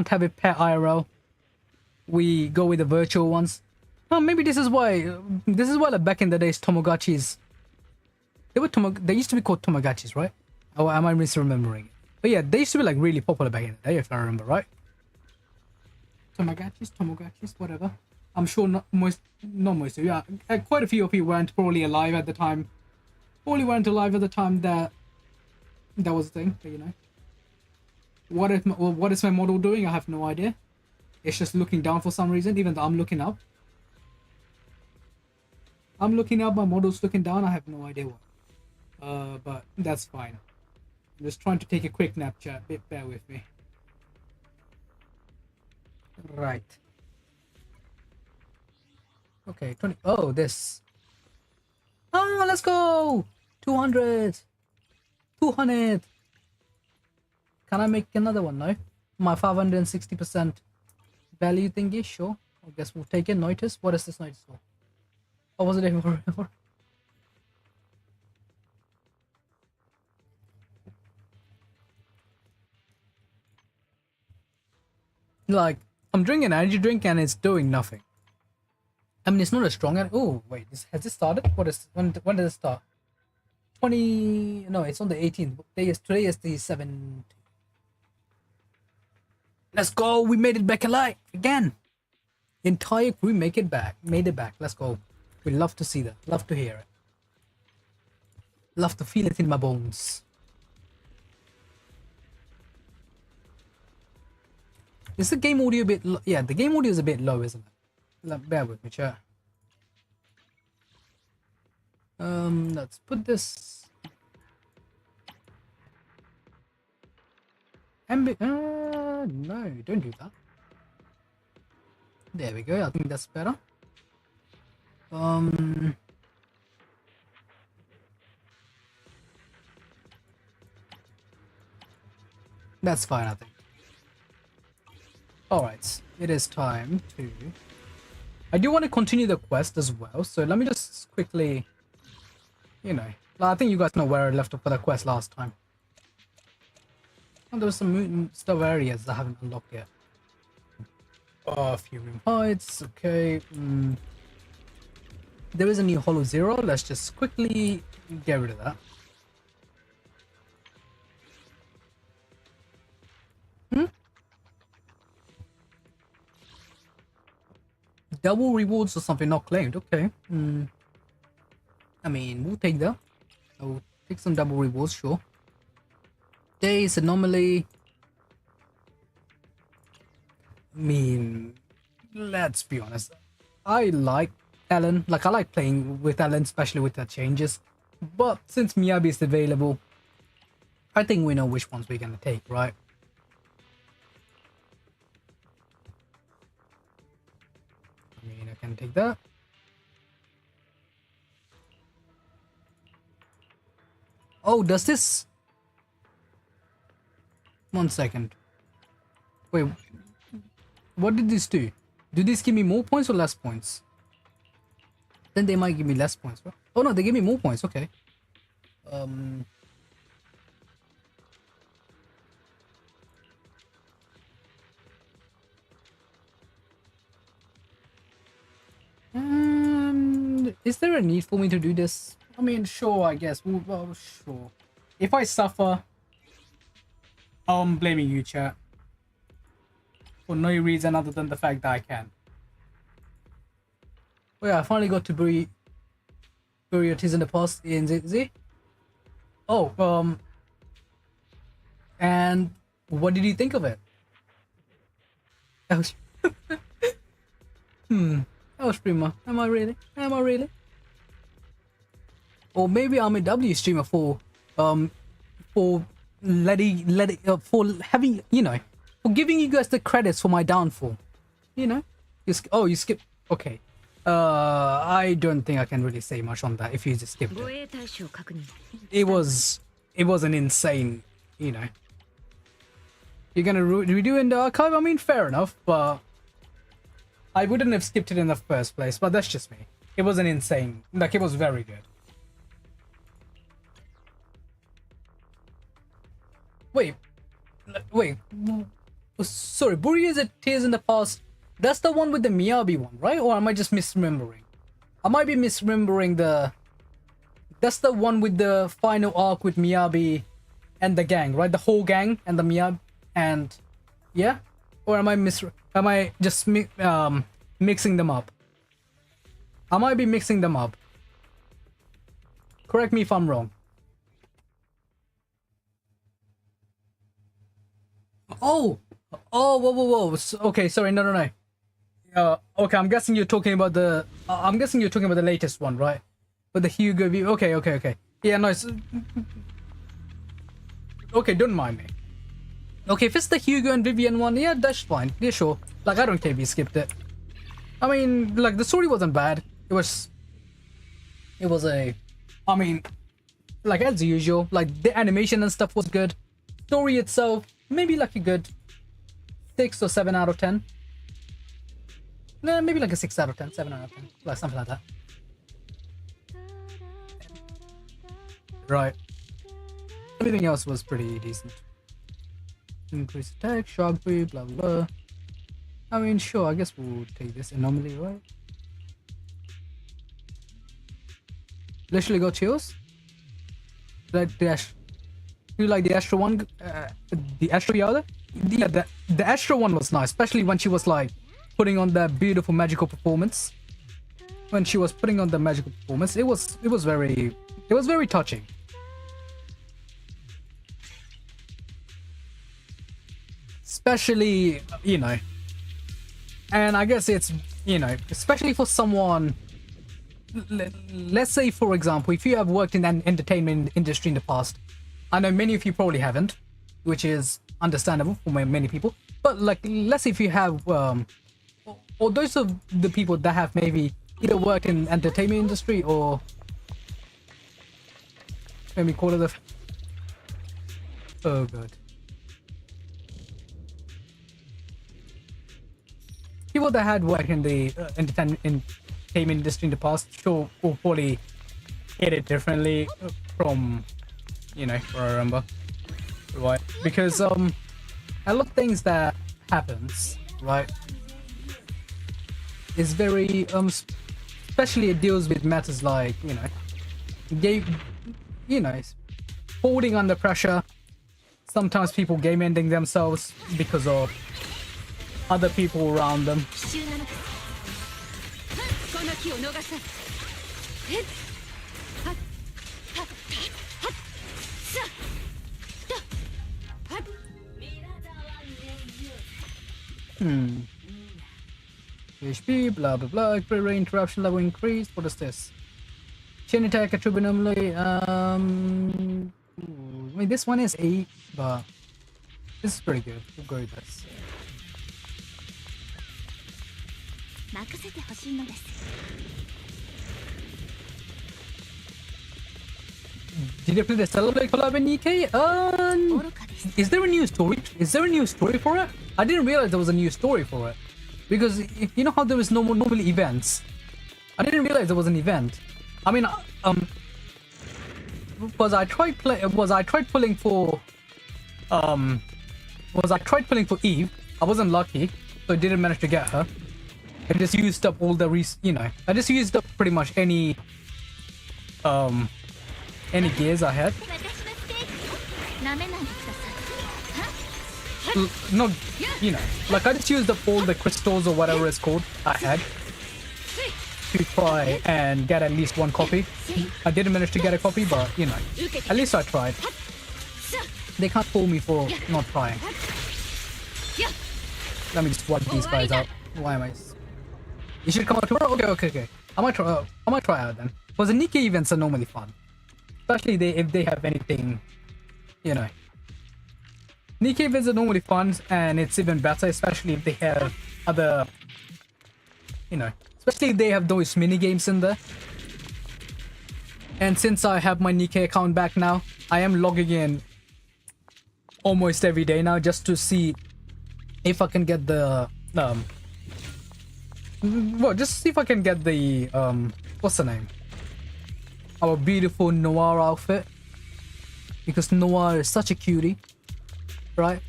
have a pet IRL, we go with the virtual ones. Oh, maybe this is why. This is why, like, back in the days, Tamagotchis. They used to be called Tamagotchis, right? Oh, am I misremembering? But yeah, they used to be like really popular back in the day, if I remember right. Tamagotchis, whatever. I'm sure not most. Yeah, quite a few of you weren't probably alive at the time. Probably weren't alive at the time that was a thing. But you know, what is my model doing? I have no idea. It's just looking down for some reason, even though I'm looking up. I'm looking up, my model's looking down. I have no idea why. But that's fine. I'm just trying to take a quick nap, chat. Bear with me. Right. Okay, 20. Oh, this. Oh, let's go! 200! 200! Can I make another one now? My 560% value thingy? Sure. I guess we'll take it. Notice. What is this notice for? What was it even for? Like, I'm drinking an energy drink and it's doing nothing. I mean, it's not as strong. Oh, wait, has this started? When did it start? 20. No, it's on the 18th. Today is the 7th. Let's go. We made it back alive again. Entire crew made it back. Let's go. We love to see that. Love to hear it. Love to feel it in my bones. Is the game audio a bit low? Yeah, the game audio is a bit low, isn't it? Bear with me, chat. Let's put this. No, don't do that. There we go. I think that's better. That's fine, I think. Alright, it is time to... I do want to continue the quest as well, so let me just quickly... You know, I think you guys know where I left off for the quest last time. Oh, there was some mutant stuff areas that I haven't unlocked yet. Oh, a few room heights, okay. There is a new Hollow Zero, let's just quickly get rid of that. Double rewards or something not claimed, okay. I mean, we'll take that. I'll take some double rewards, sure. Days anomaly. I mean, let's be honest. I like Ellen. Like, I like playing with Ellen, especially with her changes. But since Miyabi is available, I think we know which ones we're gonna take, right? I mean, I can take that. Oh, does this... 1 second. Wait, what did this do? Do these give me more points or less points? Then they might give me less points. Right? Oh no, they give me more points, okay. Is there a need for me to do this? I mean, sure, I guess. Well, sure. If I suffer, I'm blaming you, chat. For no reason other than the fact that I can. Oh yeah, I finally got to bury your tears in the past in ZZ. Oh, and what did you think of it? That was... That was prima. Am I really? Am I really? Or maybe I'm a W streamer for having, you know, for giving you guys the credits for my downfall. You know? You skip. Okay. I don't think I can really say much on that if you just skipped it. It was an insane, you know. you're gonna redo in the archive. I mean, fair enough, but I wouldn't have skipped it in the first place. But that's just me. It wasn't insane. Like, it was very good. Wait, sorry, Buri is a Tears in the Past. That's the one with the Miyabi one, right? Or am I just misremembering? I might be misremembering the... That's the one with the final arc with Miyabi and the gang, right? The whole gang and the Miyabi and... Yeah? Or am I just mixing them up? I might be mixing them up. Correct me if I'm wrong. Oh, whoa. Okay, sorry, no. Okay, I'm guessing you're talking about the. I'm guessing you're talking about the latest one, right? With the Hugo view. Okay. Yeah, no. Okay, don't mind me. Okay, if it's the Hugo and Vivian one, yeah, that's fine. Yeah, sure. Like, I don't care if you skipped it. I mean, like, the story wasn't bad. It was a. I mean, like, as usual, like, the animation and stuff was good. Story itself, maybe like a good 6 or 7 out of 10. No, maybe like a 6 out of 10, 7 out of 10, like something like that. Right. Everything else was pretty decent. Increase attack, shock breed, blah blah. I mean, sure, I guess we'll take this anomaly, right? Literally got chills. Like dash. You like the Astro one? The Astro Yada? Yeah, the Astro one was nice, especially when she was like putting on that beautiful magical performance. When she was putting on the magical performance, it was very touching. Especially, you know, and I guess it's, you know, especially for someone, let's say for example, if you have worked in an entertainment industry in the past, I know many of you probably haven't, which is understandable for many people, but like, let's say if you have, or those of the people that have maybe either worked in entertainment industry or, let me call it a, oh god. People that had worked in the entertainment industry in the past, sure, will probably hit it differently from, you know, what I remember, right? Because a lot of things that happens, right, is very especially it deals with matters like, you know, holding under pressure. Sometimes people game ending themselves because of other people around them. HP, blah blah blah, pre interruption level increased. What is this? Chain attack attribute anomaly. I mean, this one is 8, but this is pretty good. We'll go with this. Did you play the Celebrate collab in EK? Is there a new story? Is there a new story for it? I didn't realize there was a new story for it. Because you know how there was normally events? I didn't realize there was an event. I mean, was I tried pulling for Eve? I wasn't lucky, so I didn't manage to get her. I just used up all the I just used up pretty much any gears I had. No, you know, like I just used up all the crystals or whatever it's called I had to try and get at least one copy. I didn't manage to get a copy, but you know, at least I tried. They can't fool me for not trying. Let me just wipe these guys out. Why am I? You should come out tomorrow. Okay. I might try out then. Because the Nikkei events are normally fun, especially if they have anything, you know. Nikkei events are normally fun, and it's even better, especially if they have other, you know, especially if they have those mini games in there. And since I have my Nikkei account back now, I am logging in almost every day now just to see if I can get the well, just see if I can get the what's the name? Our beautiful Noir outfit, because Noir is such a cutie, right?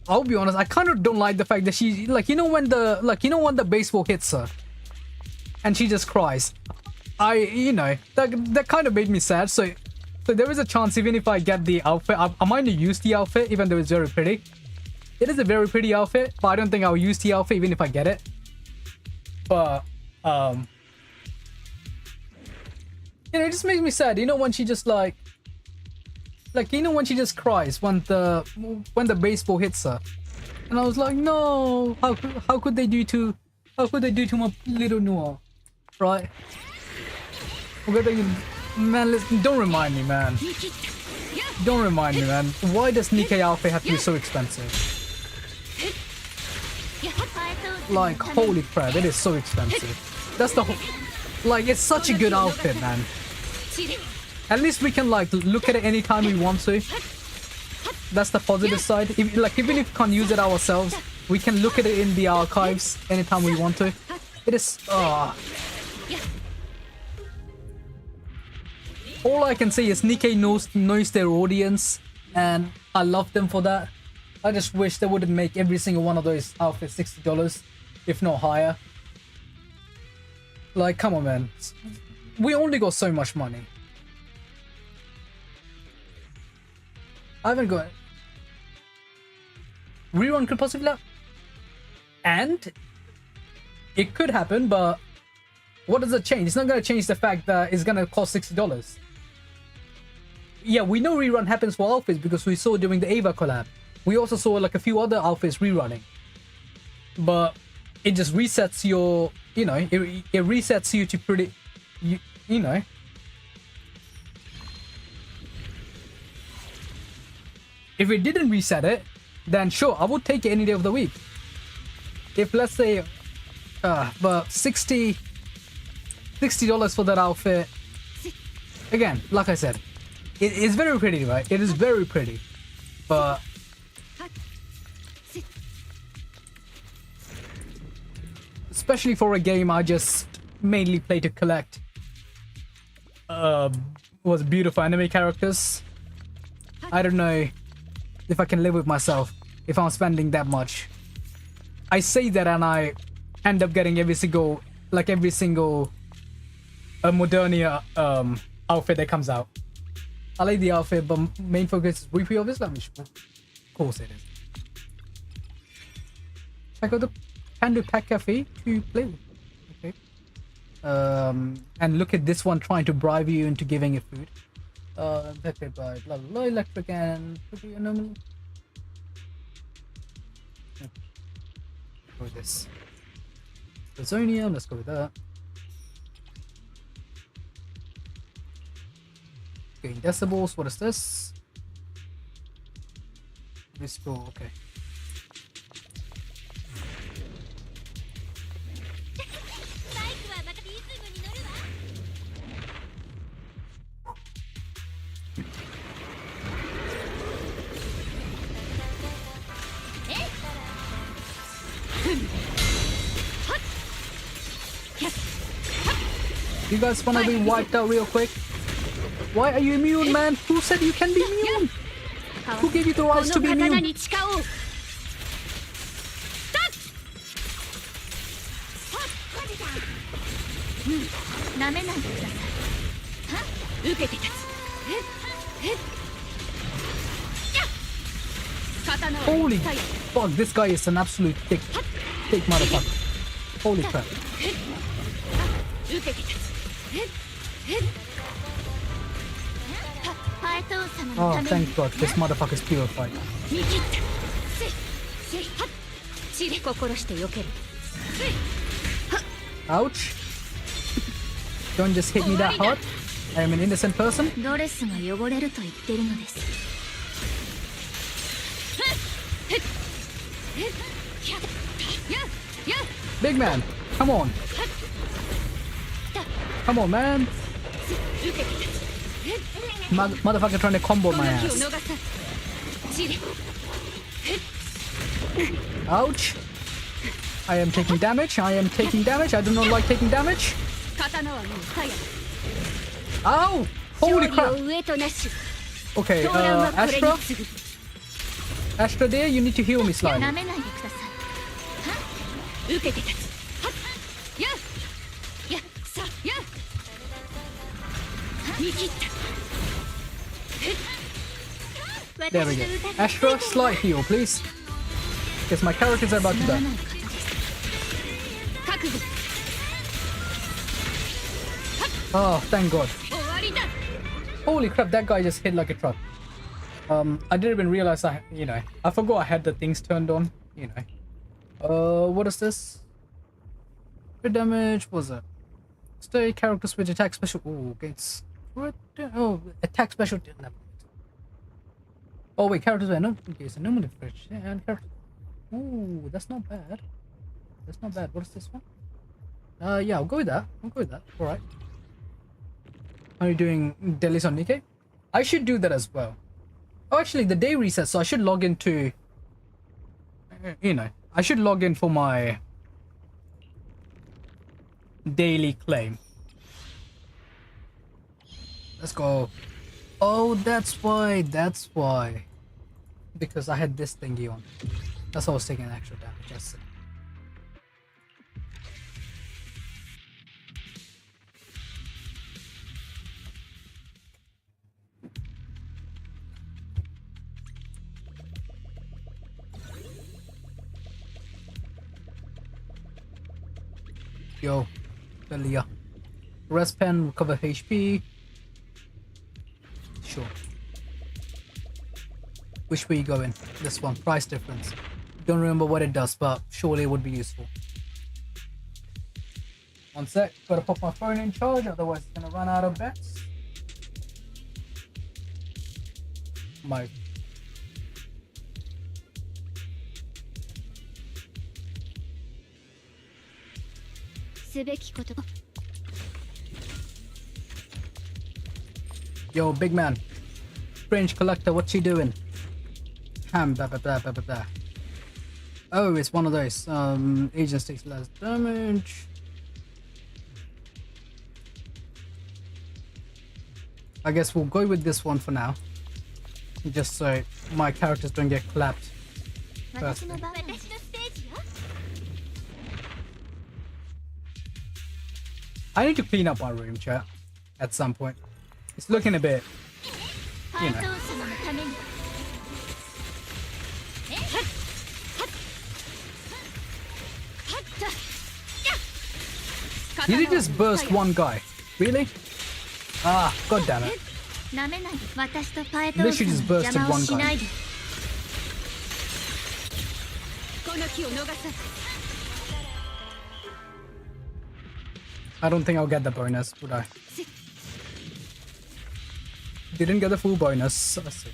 I'll be honest, I kind of don't like the fact that she, like, you know when the baseball hits her and she just cries. That kind of made me sad. So there is a chance, even if I get the outfit, I might not use the outfit, even though it's very pretty. It is a very pretty outfit, but I don't think I'll use the outfit even if I get it. But it just makes me sad. You know, when she just like when she just cries when the baseball hits her, and I was like, no, how could they do to my little Noir, right? Man, listen, don't remind me, man. Don't remind me, man. Why does Nikkei outfit have to be so expensive? Like, holy crap, it is so expensive. That's the whole... Like, it's such a good outfit, man. At least we can, like, look at it anytime we want to. That's the positive side. Even if we can't use it ourselves, we can look at it in the archives anytime we want to. It is... All I can say is Nikkei knows their audience, and I love them for that. I just wish they wouldn't make every single one of those outfits $60, if not higher. Like, come on, man. We only got so much money. I haven't got... Rerun could possibly happen. And it could happen, but what does it change? It's not going to change the fact that it's going to cost $60. Yeah, we know rerun happens for outfits because we saw during the Ava collab. We also saw like a few other outfits rerunning. But it just resets your, you know, it resets you to pretty, you know. If it didn't reset it, then sure, I would take it any day of the week. If let's say, but $60 for that outfit, again, like I said, it's very pretty, right? It is very pretty, but especially for a game I just mainly play to collect was beautiful anime characters. I don't know if I can live with myself if I'm spending that much. I say that and I end up getting every single Modernia outfit that comes out. I like the outfit, but main focus is replay of Islam. Of course it is. Check out the Panda Pack Cafe to play with. Okay. And look at this one trying to bribe you into giving it food. Pepper by blah blah blah, electric and pretty normal. Go with this. Zonium, let's go with that. Okay, decibels, what is this? Visco, okay. You guys wanna be wiped out real quick? Why are you immune, man? Who said you can be immune? Who gave you the rights to be immune? Holy fuck, this guy is an absolute thick motherfucker. Holy crap. Oh, thank God, this motherfucker's purified. Ouch. Don't just hit me that hard. I am an innocent person. Big man, come on. Come on, man. Motherfucker trying to combo my ass. 走れ Ouch! I am taking damage. I am taking damage. I do not like taking damage. 刀はもう鞘 Ow! Holy 勝 crap! 利を上となし Okay, 狂乱はこれに Astra? 次ぐ Astra dear, you need to heal me な slightly. めないでくださいはっ受けて立つはっやっやっさやっ見切った There we go. Astra, slight heal, please. Because my characters are about to つまら die. ない方です覚悟 Oh, thank God. 終わりだ Holy crap, that guy just hit like a truck. I didn't even realize I forgot I had the things turned on, what is this? Crit damage, what was it? Stay character switch attack special. Oh, gains. Oh, attack special. Oh, wait, characters are not. Okay, so no more refresh. And character. Oh, that's not bad. That's not bad. What is this one? Yeah, I'll go with that. Alright. Are you doing dailies on Nikkei? I should do that as well. Oh, actually, the day resets, so I should log into... I should log in for my... daily claim. Let's go. Oh, that's why. Because I had this thingy on. That's why I was taking extra damage. I see. Yo, Belia. Rest pen, recover HP. Sure. Which way you going? This one, price difference. Don't remember what it does, but surely it would be useful. One sec, gotta put my phone in charge, otherwise it's gonna run out of bats. My Yo, big man. Strange collector, what's he doing? Blah, blah, blah, blah, blah, blah. Oh, it's one of those. Agents takes less damage. I guess we'll go with this one for now. Just so my characters don't get clapped. First. I need to clean up my room, chat. At some point. It's looking a bit, you know. Did he just burst one guy? Really? Ah, god damn it. Literally just bursted one guy. I don't think I'll get the bonus, would I? Didn't get the full bonus. Let's see.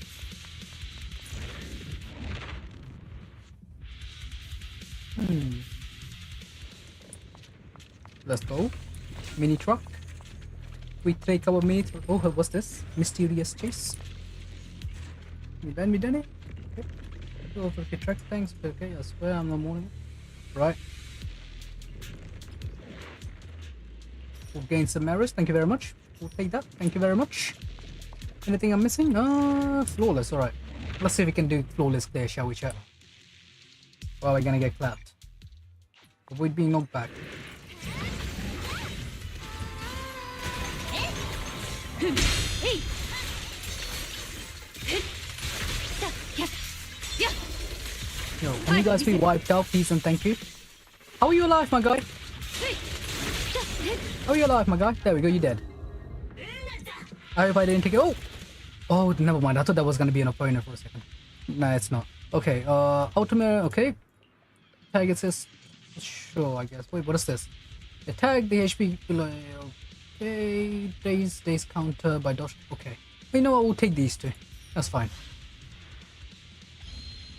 Let's go. Mini truck. We take our mini. Oh, what's this? Mysterious chase. We done it. Okay. Go over the track. Thanks. Okay, I swear I'm not morning. Right. We'll gain some arrows. Thank you very much. We'll take that. Thank you very much. Anything I'm missing? Flawless. Alright. Let's see if we can do flawless clear, shall we, chat? Or are we gonna get clapped? Avoid being knocked back. Yo, can you guys be wiped out, please and thank you? How are you alive, my guy? How are you alive, my guy? There we go, you're dead. I hope I didn't take it. Oh, never mind. I thought that was gonna be an opponent for a second. Nah, it's not. Okay, ultimate, okay. Tag it says, sure, I guess. Wait, what is this? Attack the HP below. Okay, days counter by dodge. Okay. You know what? We'll take these two. That's fine.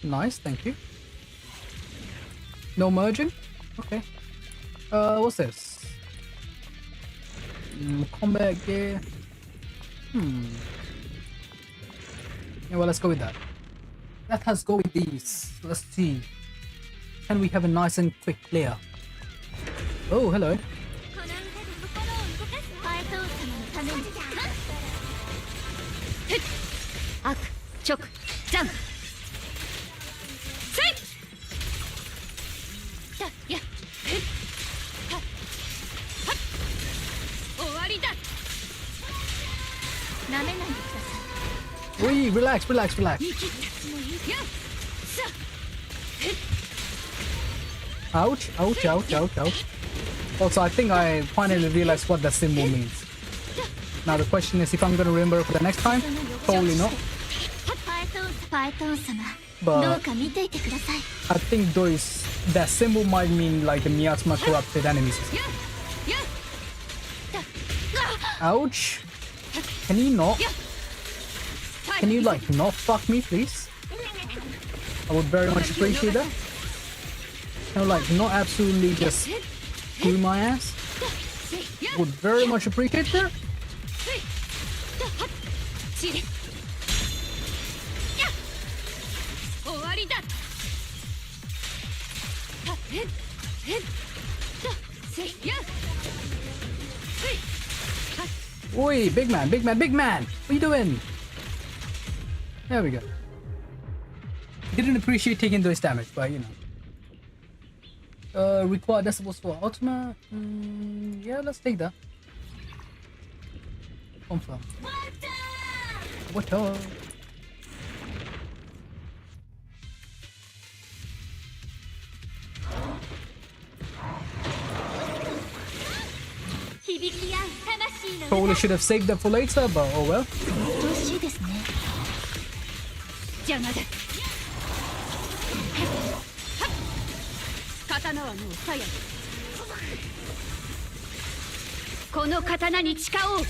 Nice, thank you. No merging? Okay. What's this? Combat gear. Yeah, well, let's go with that. Let us go with these. Let's see. Can we have a nice and quick clear? Oh, hello. この歌で心を動かすパイトー様のために悪直ジャンせいだやふっはっはっ終わりだなめないでください Wait, relax, relax, relax. 言い切ったもういいやさあ Ouch, ouch, ouch, ouch, ouch. Also, I think I finally realized what that symbol means. Now the question is if I'm gonna remember for the next time. Totally not. パイトー様 But どうか見ていてください I think that symbol might mean like the Miasma corrupted enemies. ややだ Ouch. Can you not? や Can you like not fuck me, please? I would very much appreciate that. Can you like not absolutely just screw my ass? や Would very much appreciate that. だはっちれや終わりだはっへっへっだせやふいはっ Oi, big man, big man, big man! What are you doing? There we go. Didn't appreciate taking those damage, but you know. Require decibels for Ultima? Yeah, let's take that. Confirm. What up? 響き合う魂の Probably should have saved that for later, but oh well. 美しいですね邪魔だ刀はもう鞘この刀に誓おう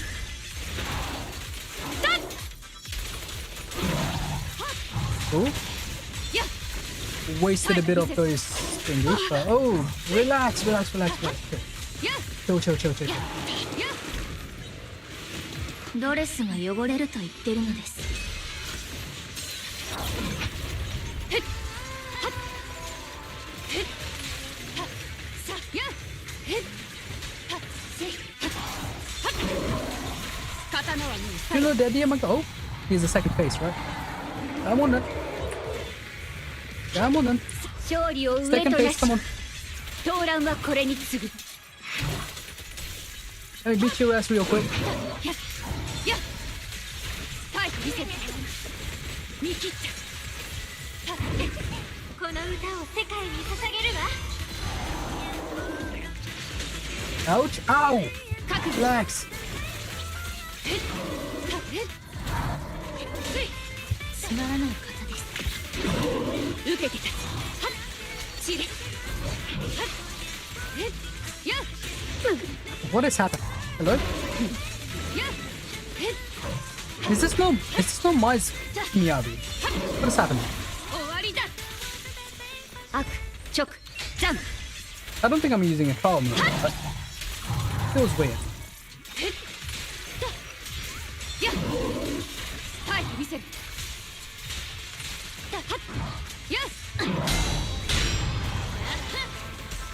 Oh, や wasted a bit of those fingers, but oh, relax, relax, relax, relax. や Chill, chill, chill, chill. やドレスが汚れると言ってるのですへっはっへっはっさやへっはっせはっはっ刀はもう Hello, Daddy. I'm like, oh, he's the second phase, right? Come on then. Come on then. 勝利を上 Second と phase, なし come on. 動乱はこれに次ぐ Let me beat your ass real quick. ややタイプ見せて見切ったこの歌を世界に捧げるわ Ouch! Ow! 覚悟 Relax. つまらない方です受けて立つはっちれはっえや What is happening? Hello? や Is this no Miles Miyabi? What is happening? 終わりだ悪直ジャン I don't think I'm using a trial move, but feels weird. やタイプ見せるはっや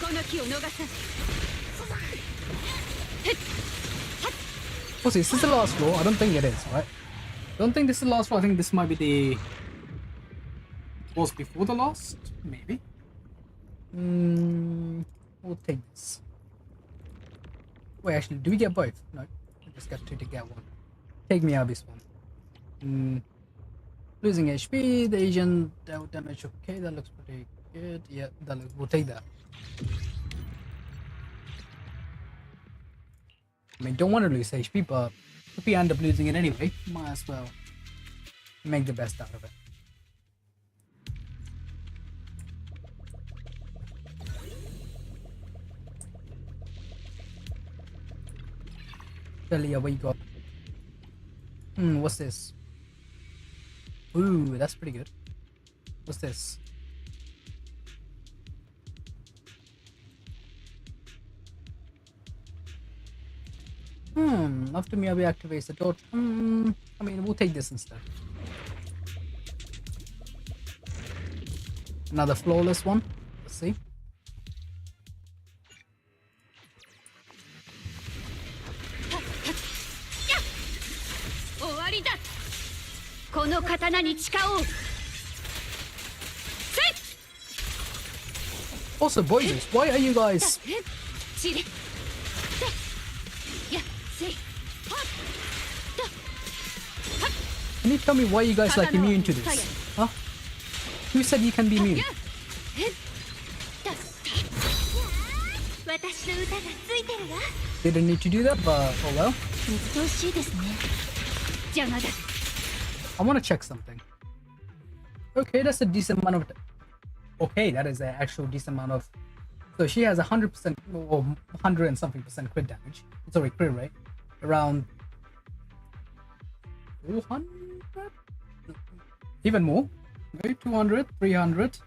この気を逃さん Oh, see, is this the last floor? I don't think it is, right? Don't think this is the last floor. I think this might be the boss before the last, maybe. We'll take this. Wait, actually, do we get both? No, we just got to get one. Take me out this one. Losing HP, the Asian damage. Okay, that looks pretty good. Yeah, we'll take that. I mean, don't want to lose HP, but if we end up losing it anyway, might as well make the best out of it. Delia, what you got? What's this? Ooh, that's pretty good. What's this? After Miyabi activates the door. I mean, we'll take this instead. Another flawless one. Let's see. 終わりだ。この刀に誓おう。 Also, boys, why are you guys? ちり。や、せい。 Can you tell me why you guys like immune to this? Huh? Who said you can be immune? 私の歌がついてるわ。 Didn't need to do that, but oh well. 難しいですね。邪魔だ。 I want to check something. Okay, that's a decent amount of. Okay, that is an actual decent amount of. So she has 100% or 100 and something percent crit damage. Sorry, crit rate. Around 400? Even more. Maybe 200, 300.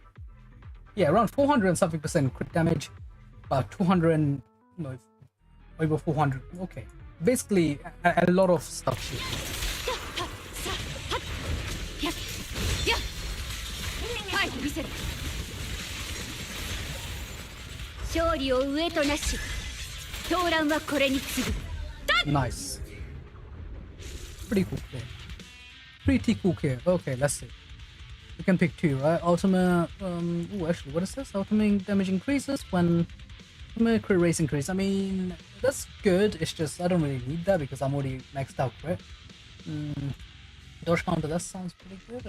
Yeah, around 400 and something percent crit damage. About 200 and no, over 400. Okay, basically a lot of stuff. Shit. はい、見せる。勝利を上となし。闘乱はこれに次ぐ。 Nice. Pretty cool kid. Pretty cool kid. Okay, let's see. We can pick two, right? Ultimate. Oh, actually, what is this? Ultimate damage increases when ultimate crit rate increase. I mean, that's good. It's just I don't really need that because I'm already maxed out crit. Dodge counter. That sounds pretty good.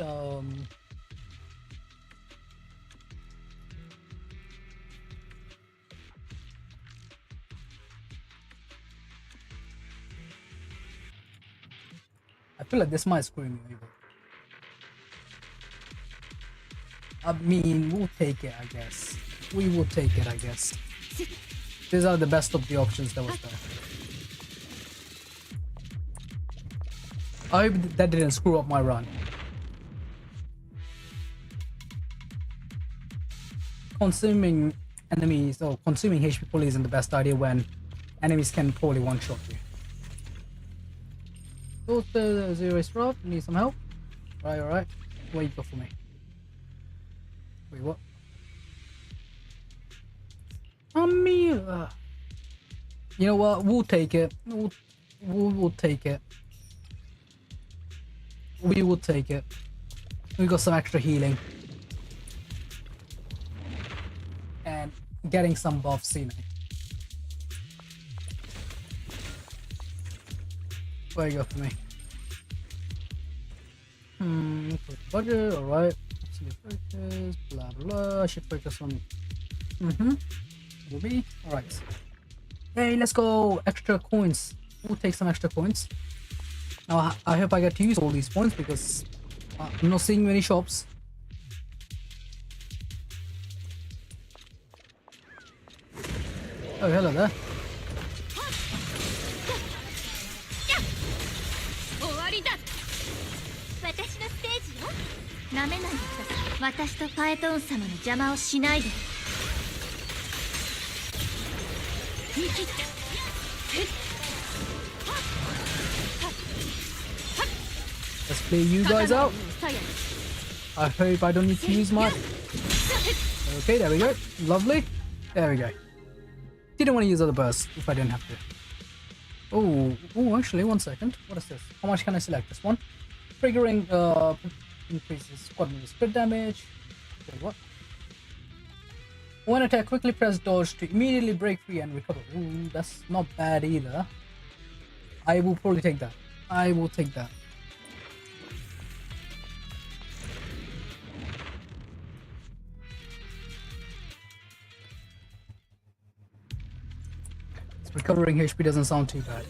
I feel like this might screw me over. I mean, we'll take it, I guess. We will take it, I guess. These are the best of the options that was there. I hope that didn't screw up my run. Consuming enemies or consuming HP pool isn't the best idea when enemies can probably one-shot you. Thought the zero is rough, need some help? Alright. What you got for me? Wait, what? I mean, you know what? We'll take it. We'll take it. We will take it. We got some extra healing. And getting some buffs in it. What you got for me? Budget, alright. See your focus, blah blah. I should focus on. Will be alright. Hey, let's go! Extra coins. We'll take some extra coins. Now I hope I get to use all these points because I'm not seeing many shops. Oh, hello there. 終わりだ。私のステージよ。なめないでください。私とパエトーン様の邪魔をしないで。見切った。Let's play you guys out. I hope I don't need to use my. Okay, there we go. Lovely. There we go. Didn't want to use other bursts if I didn't have to. Oh, actually, 1 second. What is this? How much can I select? This one? Triggering increases squad members' crit damage. Wait, what? When attack, quickly press dodge to immediately break free and recover. Ooh, that's not bad either. I will probably take that. I will take that. Recovering HP doesn't sound too bad.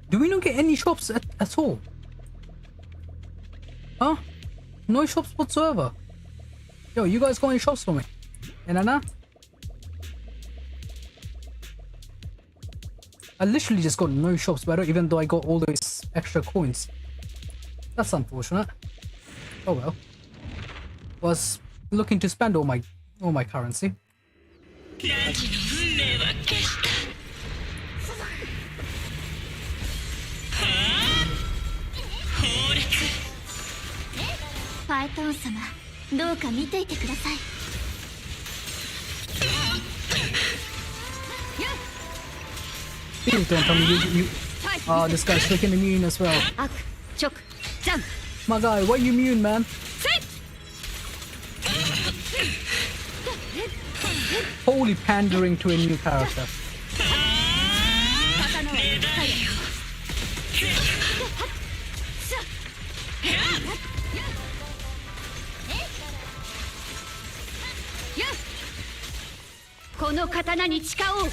Do we not get any shops at all? Huh? No shops whatsoever. Yo, you guys got any shops for me? Enana? I literally just got no shops, but even though I got all those extra coins. That's unfortunate. Oh well. Was looking to spend all my currency. どうか見ていてください。Please don't tell me you this guy's freaking immune as well. 悪直ジャン My guy, why you immune, man? Holy pandering to a new character. 刀は使え。この刀に誓おう。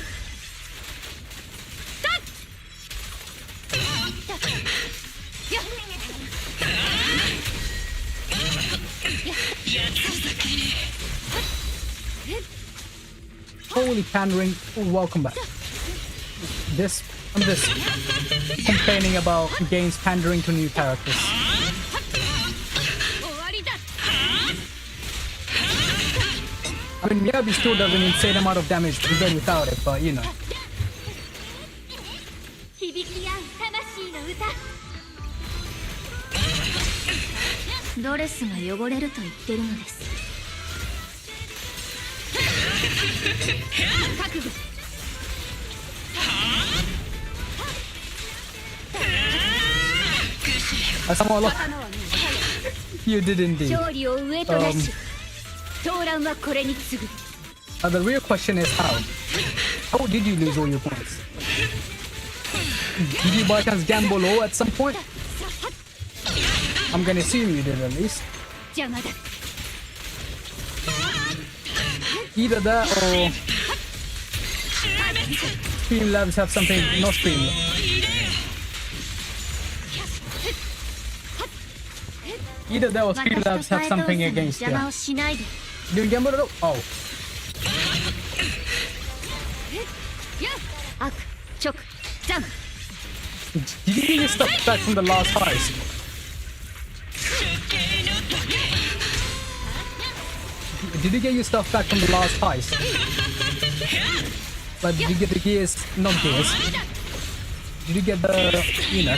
Holy pandering. Oh, welcome back. I'm just complaining about games pandering to new characters. 終わりだ。 I mean, Miyabi still does an insane amount of damage even without it, but you know. 響き合う魂の歌。ドレスが汚れると言ってるのです。覚悟。 Asamoah, 刀はもう you did indeed. 勝利を上となし。闘乱はこれに次ぐ。 The real question is how? How did you lose all your points? Did you by chance gamble low at some point? I'm gonna assume you did at least. 邪魔だ。 Either that or Streamlabs have something, not Streamlabs. Either that or Streamlabs have something against you. 邪魔をしないで。 Do you gamble at all? Oh. 悪直ジャン。 Did you get your stuff back from the last heist? Did you get your stuff back from the last heist? But did you get the gears? Not gears. Did you get the, you know?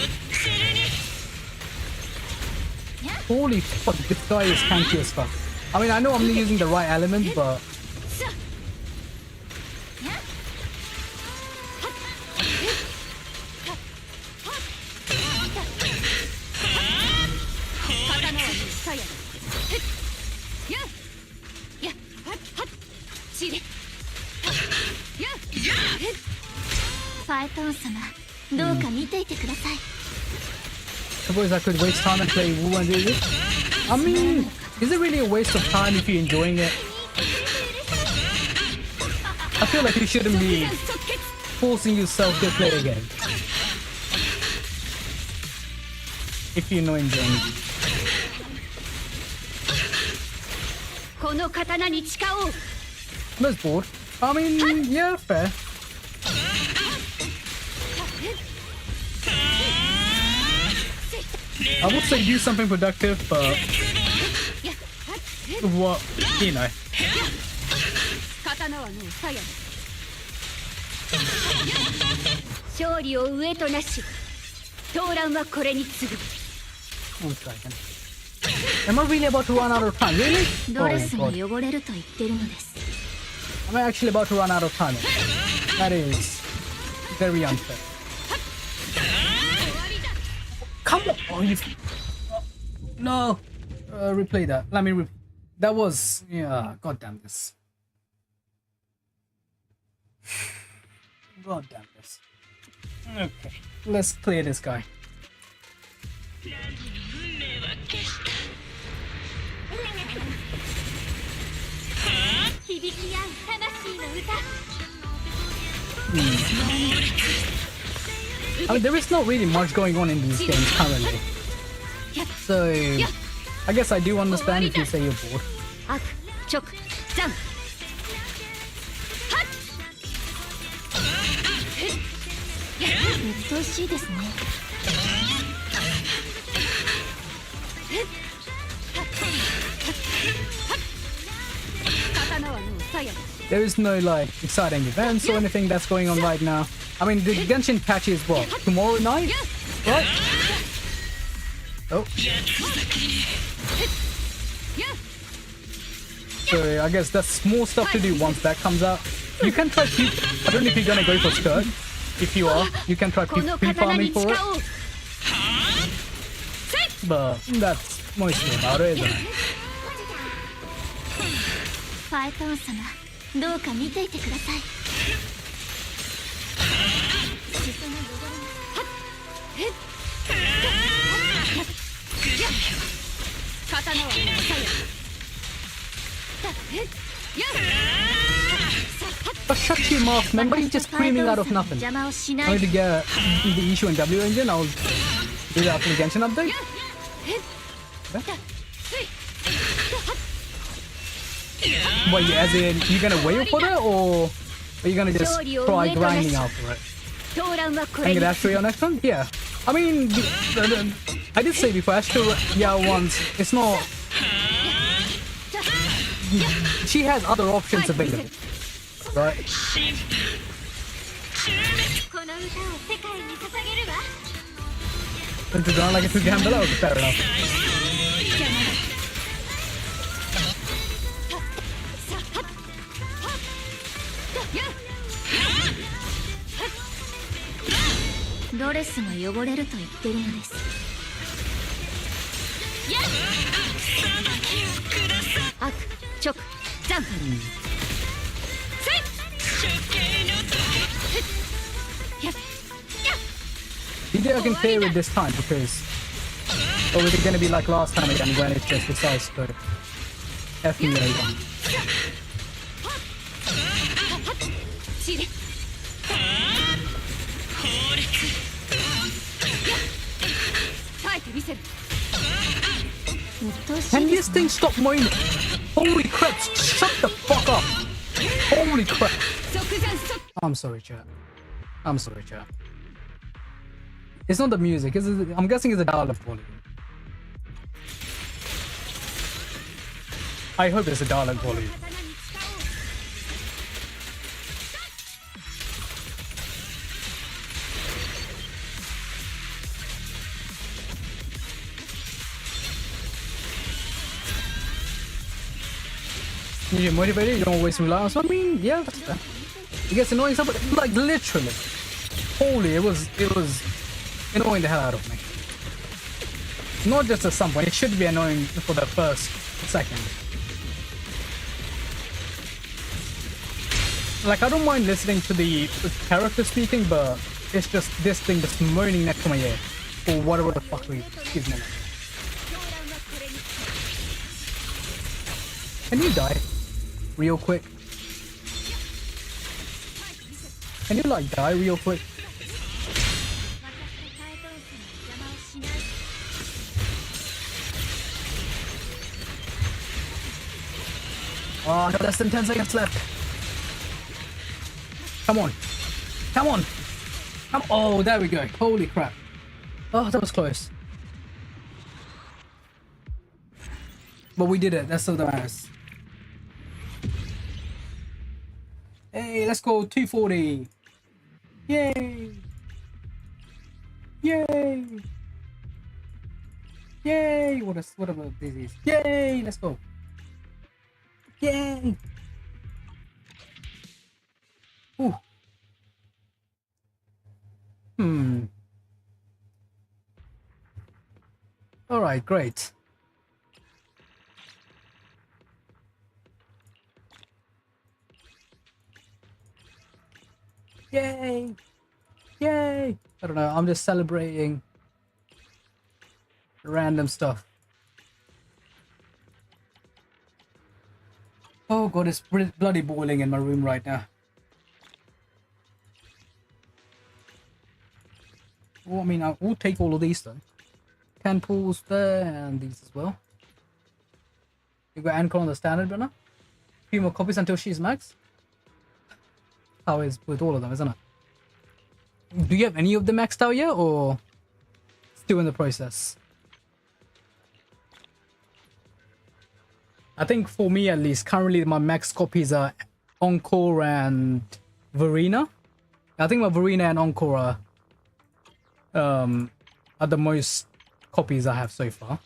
Holy fuck, this guy is tanky as fuck. I mean, I know I'm using the right element, but... Suppose I could waste time and play Wu and do this? I mean, is it really a waste of time if you're enjoying it? I feel like you shouldn't be forcing yourself to play a game. If you're not enjoying it. この刀に誓おう。 I'm just bored. I mean, yeah, fair. I would say do something productive, but what, you know. 刀はもう鞘。勝利を上となし。闘乱はこれに次ぐ。 One second. Am I really about to run out of time? Really? ド Oh レ my スが god. 汚れると言ってるのです。 Am I actually about to run out of time? That is very unfair. Come on! Oh, you... No! Replay that. Let me that was... Yeah, god damn this. God damn this. Okay, let's clear this guy. I mean, there is not really much going on in these games currently. So, I guess I do understand if you say you're bored. 悪直ジャン。美しいですね。刀はもう鞘。 There is no like exciting events or anything that's going on right now. I mean, the Genshin patch is what? Tomorrow night? Right? Oh. So I guess that's more stuff to do once that comes out. You can try I don't know if you're gonna go for skirt. If you are, you can try この pea 刀 farming に for 誓 it. おう But that's mostly about it, isn't it? ファイトン様どうか見ていてください裾の汚れはっへっ刀はさやへっや But shut your mouth, remember? He's just screaming out of nothing. 邪魔をしな I い need to get the issue in W engine. I'll do that after the Genshin update. Wait, as in, you gonna wait for that, or are you gonna just try grinding out for it? 闘乱はこれ And に get Astro next one? Yeah. I mean, I did say before, Astro once, it's not... She has other options available, right? この歌を世界に捧げるわ Since you don't like it to gamble, okay, fair enough. ドレスが汚れると言ってるのです悪直ジャンプ Maybe I can clear it this time because... Or is it gonna be like last time again when it's just decides to F me over? 耐えてみせる Can this thing stop moaning? Holy crap! Shut the fuck up! Holy crap! 即断即 I'm sorry, chat. I'm sorry, chat. It's not the music. I'm guessing it's a dial-up volume. I hope it's a dial-up volume. 刀に誓おう You're motivated, you don't waste your life. So I mean, yeah, that's fair. It gets annoying stuff, but like literally. Holy, it was annoying the hell out of me. Not just at some point, it should be annoying for the first second. Like, I don't mind listening to the character speaking, but it's just this thing just moaning next to my ear. Or whatever the fuck we excuse me. Can you die? Real quick. Can you like die real quick? 私とファイトンスの邪魔をしない Oh, no, less than 10 seconds left. Come on. Come on. Oh, there we go. Holy crap. Oh, that was close. But we did it. That's all that matters. Hey, let's go 240. Yay. Yay. Yay. What about this? Yay. Let's go. Yay. Ooh. All right, great. Yay! Yay! I don't know, I'm just celebrating random stuff. Oh god, it's bloody boiling in my room right now. Well, I mean, we'll take all of these though. Can pools there, and these as well. You got Anchor on the standard runner. Few more copies until she's max. How is with all of them, isn't it? Do you have any of them maxed out yet, or still in the process? I think for me at least, currently my max copies are Encore and Verena. I think my Verena and Encore are the most copies I have so far.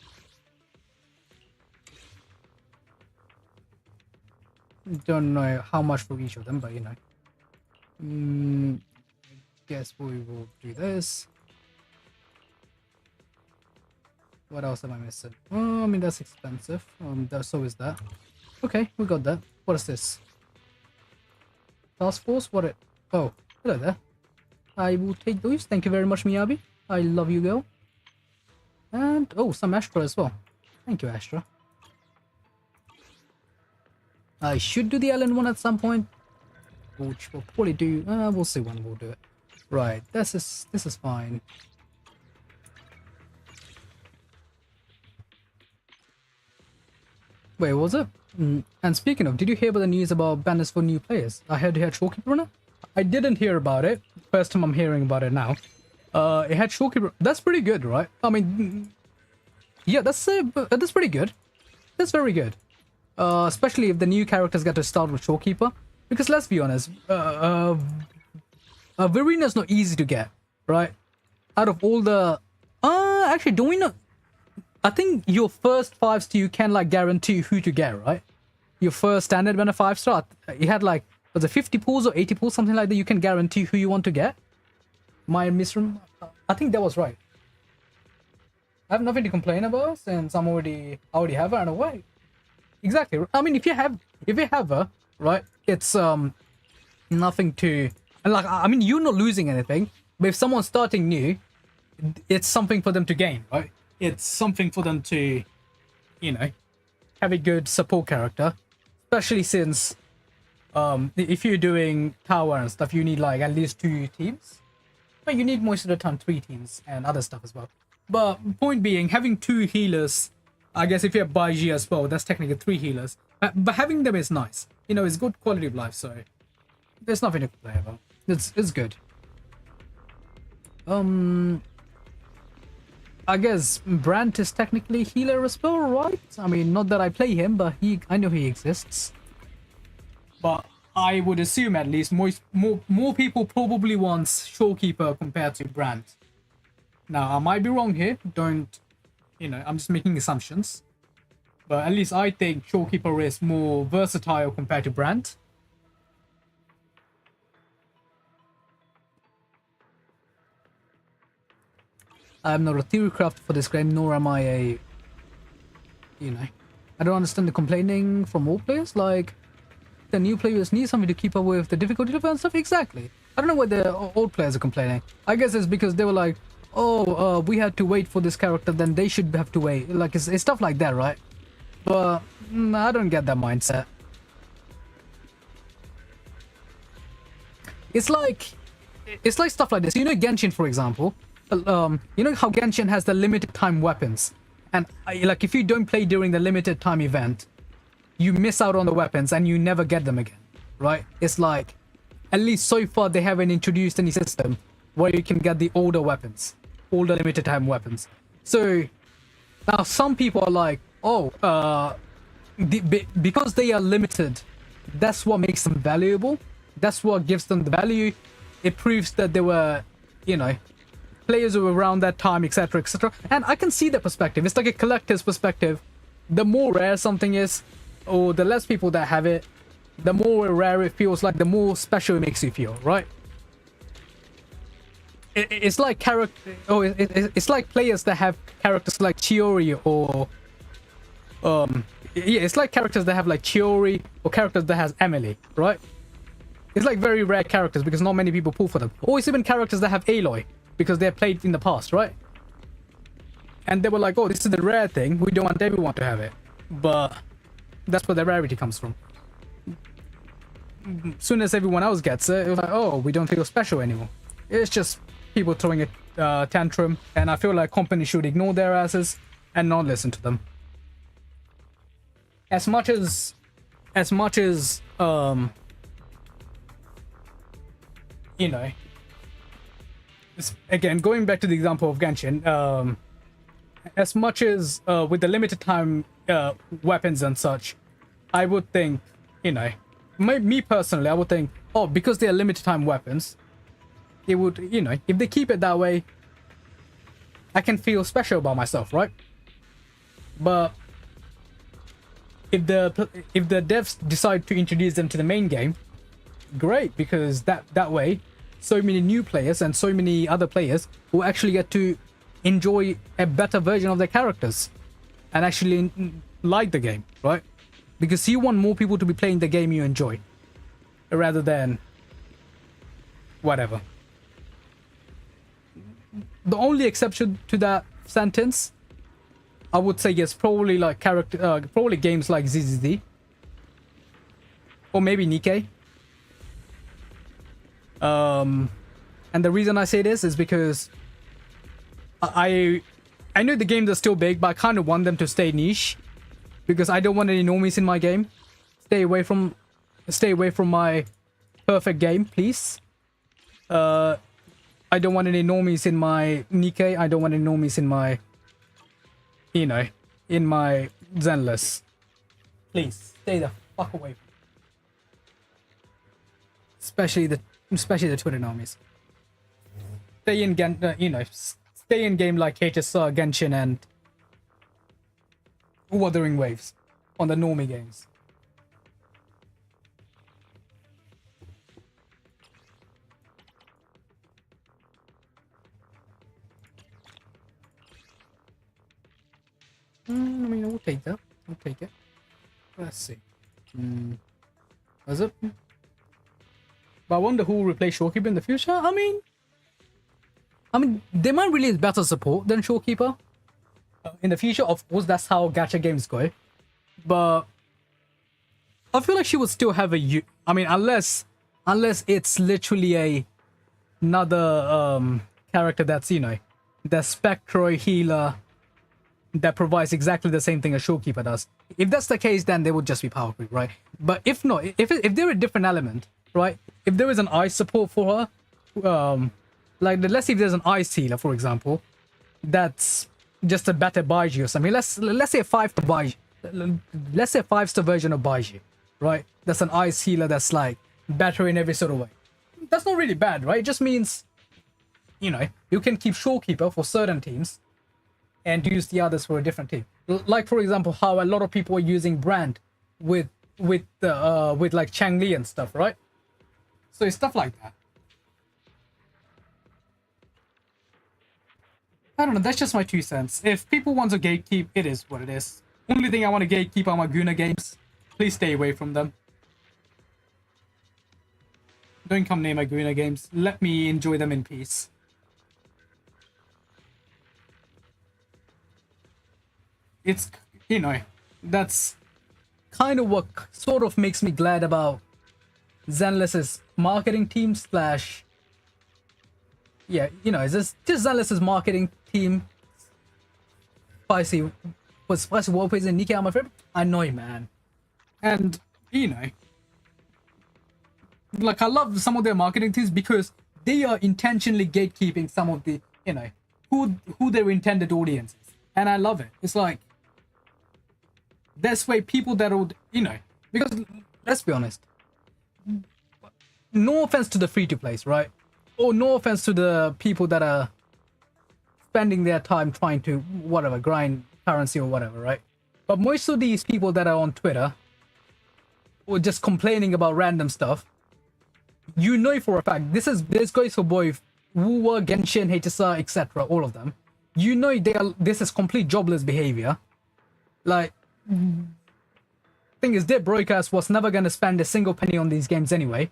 Don't know how much for each of them, but you know. Guess we will do this. What else am I missing? Oh, I mean, that's expensive. So is that. Okay, we got that. What is this? Task Force? What it? Oh, hello there. I will take those. Thank you very much, Miyabi. I love you, girl. And, oh, some Astra as well. Thank you, Astra. I should do the Ellen one at some point, which we'll probably do. We'll see when we'll do it. Right, this is fine. Wait, what was it? And speaking of, did you hear about the news about banners for new players? I heard you had Showkeeper on it. I didn't hear about it. First time I'm hearing about it now. It had Showkeeper. That's pretty good, right? I mean, yeah, that's pretty good. That's very good. Especially if the new characters get to start with Showkeeper. Because let's be honest, Verena's not easy to get, right? Out of all the... actually, don't we know... I think your first 5-star you can like guarantee who to get, right? Your first standard when a 5-star, you had like, was it 50 pulls or 80 pulls, something like that, you can guarantee who you want to get? My misrem... I think that was right. I have nothing to complain about since I already have her in a way. Exactly. I mean, if you have her, right, it's nothing to... And like, I mean, you're not losing anything, but if someone's starting new, it's something for them to gain, right? It's something for them to, you know, have a good support character. Especially since, if you're doing tower and stuff, you need like at least 2 teams. But you need most of the time 3 teams and other stuff as well. But point being, having 2 healers, I guess if you have Baiji as well, that's technically 3 healers. But having them is nice. You know, it's good quality of life, so there's nothing to complain about. It's good. I guess Brandt is technically healer as well, right? I mean, not that I play him, but I know he exists. But I would assume at least more people probably wants Showkeeper compared to Brandt. Now, I might be wrong here. Don't, you know, I'm just making assumptions. But at least I think Showkeeper is more versatile compared to Brandt. I'm not a theory crafter for this game, nor am I a... You know... I don't understand the complaining from old players, like... The new players need something to keep up with the difficulty level and stuff, exactly. I don't know why the old players are complaining. I guess it's because they were like, oh, we had to wait for this character, then they should have to wait. Like, it's stuff like that, right? But, I don't get that mindset. It's like stuff like this. You know Genshin, for example? You know how Genshin has the limited time weapons, and like if you don't play during the limited time event, you miss out on the weapons and you never get them again, right? It's like, at least so far they haven't introduced any system where you can get the older weapons, older limited time weapons. So now some people are like, oh, because they are limited, that's what makes them valuable. That's what gives them the value. It proves that they were, you know, players who were around that time, etc, etc. And I can see the perspective. It's like a collector's perspective. The more rare something is, or the less people that have it, the more rare it feels like, the more special it makes you feel, right? It's like it's like players that have characters like Chiori or yeah, it's like characters that have like Chiori or characters that has Emily, right? It's like very rare characters because not many people pull for them. Or it's even characters that have Aloy, because they're played in the past, right? And they were like, oh, this is the rare thing, we don't want everyone to have it. But that's where the rarity comes from. As soon as everyone else gets it, it was like, oh, we don't feel special anymore. It's just people throwing a tantrum, and I feel like companies should ignore their asses and not listen to them. As much as you know, again, going back to the example of Genshin, as much as with the limited time weapons and such, I would think, you know, me personally, I would think, oh, because they are limited time weapons, it would, you know, if they keep it that way, I can feel special about myself, right? But if the devs decide to introduce them to the main game, great, because that way so many new players and so many other players will actually get to enjoy a better version of their characters and actually like the game, right? Because you want more people to be playing the game you enjoy rather than whatever. The only exception to that sentence, I would say, yes, probably like probably games like ZZZ or maybe Nikkei. And the reason I say this is because I know the games are still big, but I kind of want them to stay niche because I don't want any normies in my game. Stay away from my perfect game, please. I don't want any normies in my Nikkei. I don't want any normies in my, in my Zenless. Please stay the fuck away from me. Especially the Twitter normies. Stay in stay in game like HSR, Genshin, and Wuthering Waves on the normie games. I mean, we'll take that. We'll take it. Let's see. Was it? But I wonder who will replace Showkeeper in the future. I mean, they might release better support than Showkeeper in the future. Of course, that's how gacha games go. But I feel like she would still have a. I mean, unless it's literally another character that's the Spectroid healer that provides exactly the same thing as Showkeeper does. If that's the case, then they would just be power creep, right? But if not, if they're a different element, right? If there is an ice support for her, like let's say if there's an ice healer, for example, that's just a better Baiji or something. Let's say a 5-star Baiji. Let's say a 5-star version of Baiji, right? That's an ice healer that's like better in every sort of way. That's not really bad, right? It just means, you can keep Showkeeper for certain teams and use the others for a different team. Like for example, how a lot of people are using Brand with like Changli and stuff, right? So it's stuff like that. I don't know, that's just my 2 cents. If people want to gatekeep, it is what it is. Only thing I want to gatekeep are my Guna games. Please stay away from them. Don't come near my Guna games. Let me enjoy them in peace. It's, that's kind of what sort of makes me glad about Zenless's marketing team slash... Yeah, it's just Zenless's marketing team. Spicy Warface and Nikkei are my favorite. I know, man. And, like, I love some of their marketing teams because they are intentionally gatekeeping some of the, who their intended audience is. And I love it. It's like, this way people that would, because, let's be honest, no offense to the free-to-plays, right? Or no offense to the people that are spending their time trying to, whatever, grind currency or whatever, right? But most of these people that are on Twitter or just complaining about random stuff, for a fact, this goes for both Wuwa, Genshin, HSR, etc., all of them. This is complete jobless behavior. Like, thing is, their broadcast was never going to spend a single penny on these games anyway.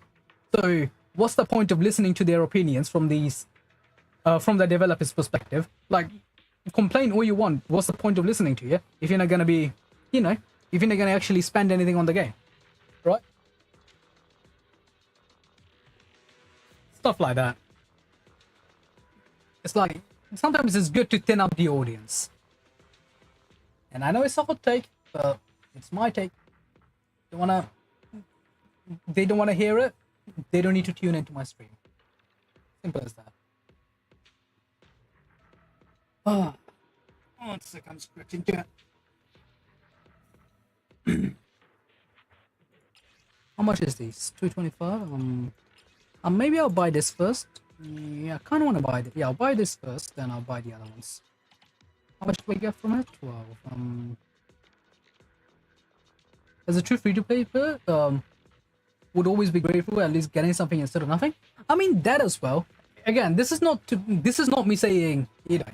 So what's the point of listening to their opinions from these, from the developer's perspective? Like, complain all you want. What's the point of listening to you if you're not going to be, if you're not going to actually spend anything on the game, right? Stuff like that. It's like, sometimes it's good to thin up the audience. And I know it's a hot take, but it's my take. They don't want to hear it. They don't need to tune into my stream. Simple as that. Oh, one second, I'm scratching chat. How much is this? 225. Maybe I'll buy this first. Yeah, I kind of want to buy it. Yeah, I'll buy this first, then I'll buy the other ones. How much do we get from it? 12. as a true free-to-play player, would always be grateful at least getting something instead of nothing. I mean that as well. Again, this is not me saying, you know.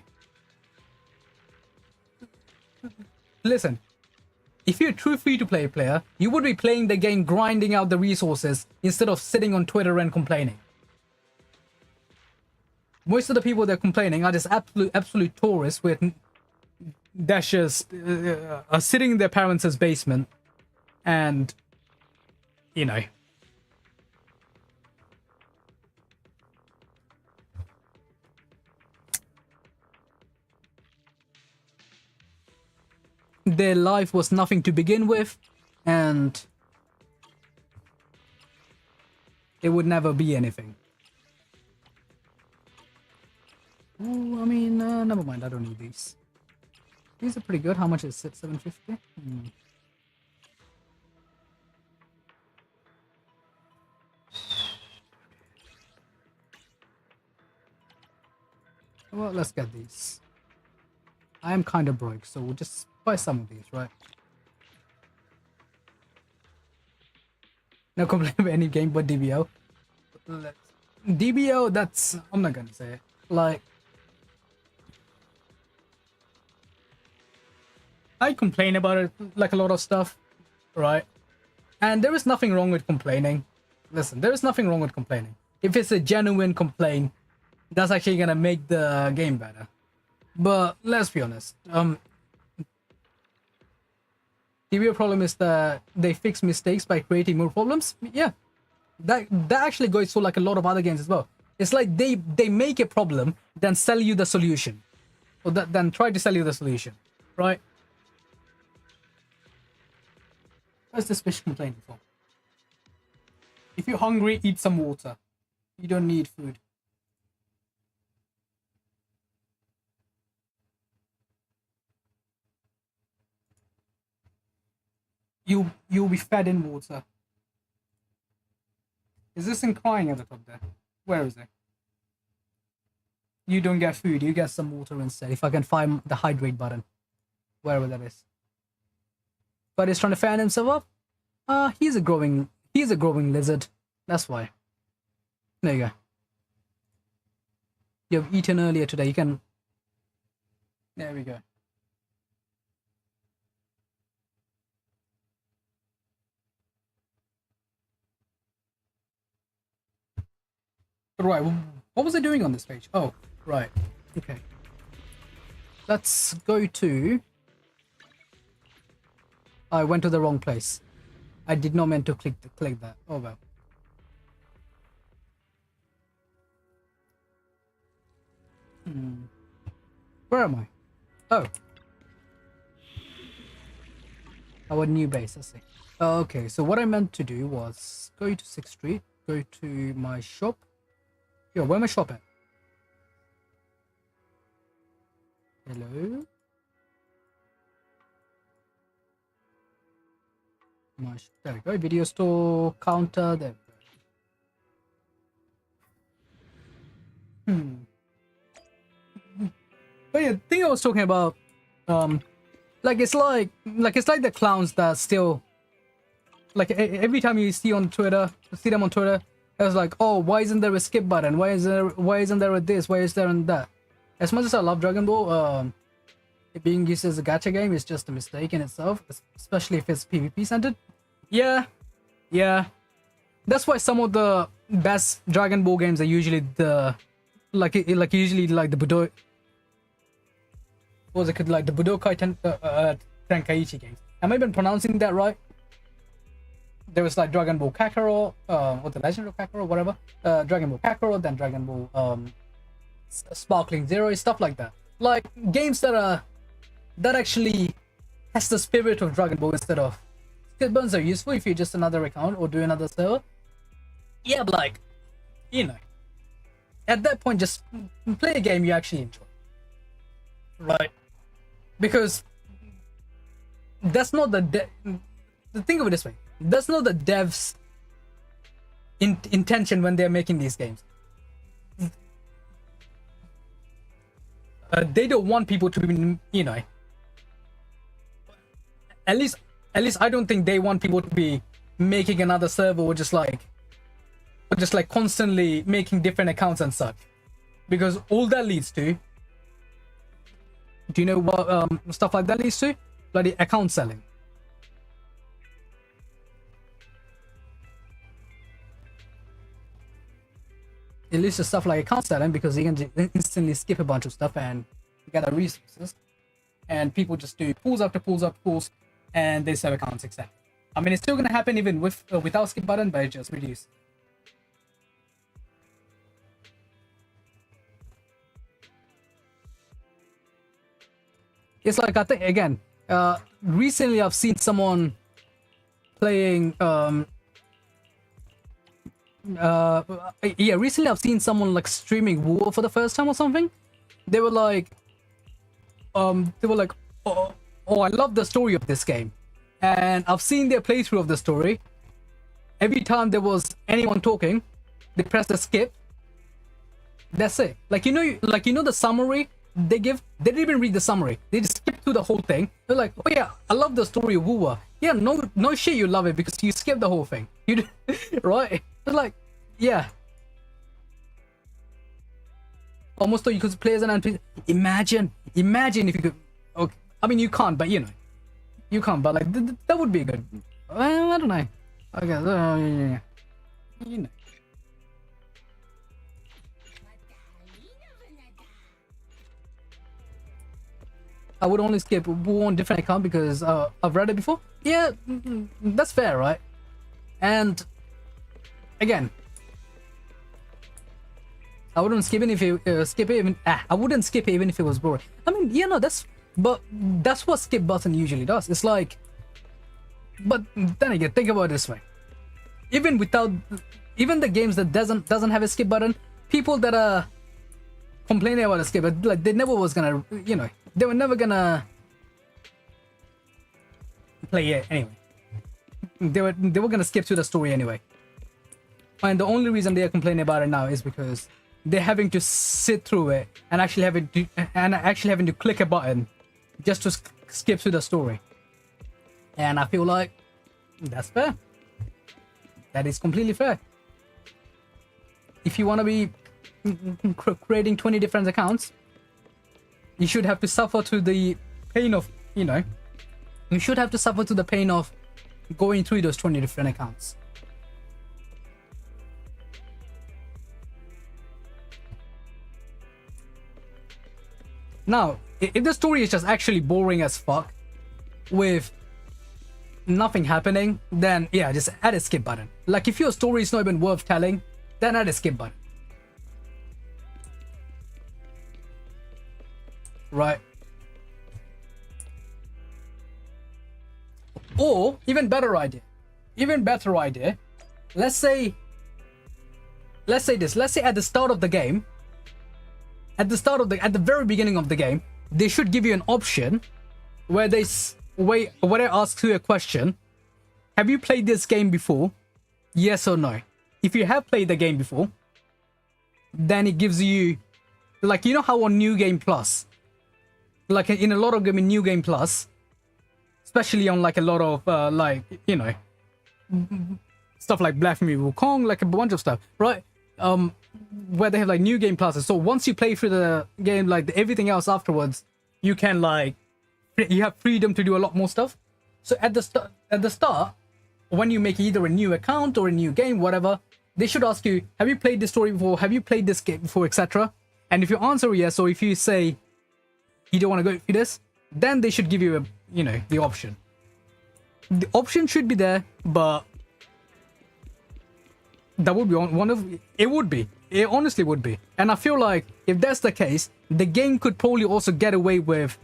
Listen, if you're a true free-to-play player, you would be playing the game grinding out the resources instead of sitting on Twitter and complaining. Most of the people that are complaining are just absolute tourists with dashes are sitting in their parents' basement and, you know. Their life was nothing to begin with, and it would never be anything. Ooh, I mean, never mind, I don't need these. These are pretty good. How much is it? 750? Well, let's get these. I am kind of broke, so we'll just buy some of these, right? No complaint about any game but DBO. DBO, that's... I'm not gonna say it. Like... I complain about it, like a lot of stuff, right? And there is nothing wrong with complaining. Listen, there is nothing wrong with complaining. If it's a genuine complaint, that's actually gonna make the game better. But let's be honest, the real problem is that they fix mistakes by creating more problems. Yeah, that actually goes through like a lot of other games as well. It's like they make a problem, then sell you the solution, or then try to sell you the solution, right? What's this fish complaining for? If you're hungry, eat some water. You don't need food. You'll be fed in water. Is this in crying at the top there? Where is it? You don't get food, you get some water instead. If I can find the hydrate button. Wherever that is. But he's trying to fan himself up? He's a growing lizard. That's why. There you go. You've eaten earlier today, you can... There we go. Right, what was I doing on this page? Oh, right. Okay. Let's go to... I went to the wrong place. I did not mean to click that. Oh well. Where am I? Oh. Our new base, let's see. Okay, so what I meant to do was go to 6th Street, go to my shop. Yo, where my shop at? Hello? There we go. Video store, counter, there we go. But yeah, the thing I was talking about, like it's like the clowns that still, like every time you see them on Twitter, it's like, oh, why isn't there a skip button? Why isn't there a this? Why is there and that? As much as I love Dragon Ball, it being used as a gacha game is just a mistake in itself, especially if it's PvP centered. Yeah. That's why some of the best Dragon Ball games are usually the Budokai, what was it called? Like the Budokai Tenkaichi games. Am I even pronouncing that right? There was like Dragon Ball Kakarot, or the Legend of Kakarot, whatever. Dragon Ball Kakarot, then Dragon Ball Sparkling Zero, stuff like that. Like games that actually has the spirit of Dragon Ball instead of. Skip buttons are useful if you're just another account or do another server. Yeah, but like, you know, at that point, just play a game you actually enjoy, right? Because that's not the think of it this way. That's not the devs' intention when they're making these games. They don't want people to be, you know, at least At least I don't think they want people to be making another server or just like constantly making different accounts and such, because all that leads to, do you know what stuff like that leads to? Bloody account selling. It leads to stuff like account selling because you can instantly skip a bunch of stuff and gather resources, and people just do pools after pools after pools, and they sell accounts, etc. I mean, it's still gonna happen even with without skip button, but it's just reduced. It's like, I think again, recently I've seen someone playing recently I've seen someone like streaming War for the first time or something. They were like oh, I love the story of this game, and I've seen their playthrough of the story. Every time there was anyone talking, they press the skip. That's it. Like, you know the summary they give, they didn't even read the summary, they just skip through the whole thing. They're like, oh yeah, I love the story of Wuwa. Yeah, no shit, you love it because you skipped the whole thing. You right? It's like, yeah, almost though you could play as an NPC. Imagine if you could. Okay, I mean you can't, but you know, you can't. But like that would be good. Well, I don't know. Okay, yeah. You know. I would only skip one different account because I've read it before. Yeah, that's fair, right? And again, I wouldn't skip it if I wouldn't skip it even if it was boring. I mean, yeah, no, that's what skip button usually does. It's like, but then again, think about it this way. Even the games that doesn't have a skip button, people that are complaining about a skip, like they never was gonna, you know, they were never gonna play it anyway. They were gonna skip through the story anyway. And the only reason they are complaining about it now is because they're having to sit through it and actually having to click a button just to skip through the story. And I feel like that's fair. That is completely fair. If you want to be creating 20 different accounts, you should have to suffer to the pain of, you know, you should have to suffer to the pain of going through those 20 different accounts. Now, if the story is just actually boring as fuck with nothing happening, then yeah, just add a skip button. Like if your story is not even worth telling, then add a skip button. Right. Or even better idea. Let's say this. Let's say at the start of the game, at the very beginning of the game, they should give you an option where where it asks you a question. Have you played this game before? Yes or no. If you have played the game before, then it gives you, like, you know how on New Game Plus, like in a lot of game in New Game Plus, especially on like a lot of like, you know, stuff like Black Mirror Wukong, like a bunch of stuff, right? Where they have like New Game Pluses. So once you play through the game, like everything else afterwards, you can like, you have freedom to do a lot more stuff. So at the start, when you make either a new account or a new game, whatever, they should ask you, have you played this story before? Have you played this game before, etc. And if you answer yes, or if you say you don't want to go through this, then they should give you a, you know, the option. The option should be there, but that would be one of it. Would be, it honestly would be. And I feel like if that's the case, the game could probably also get away with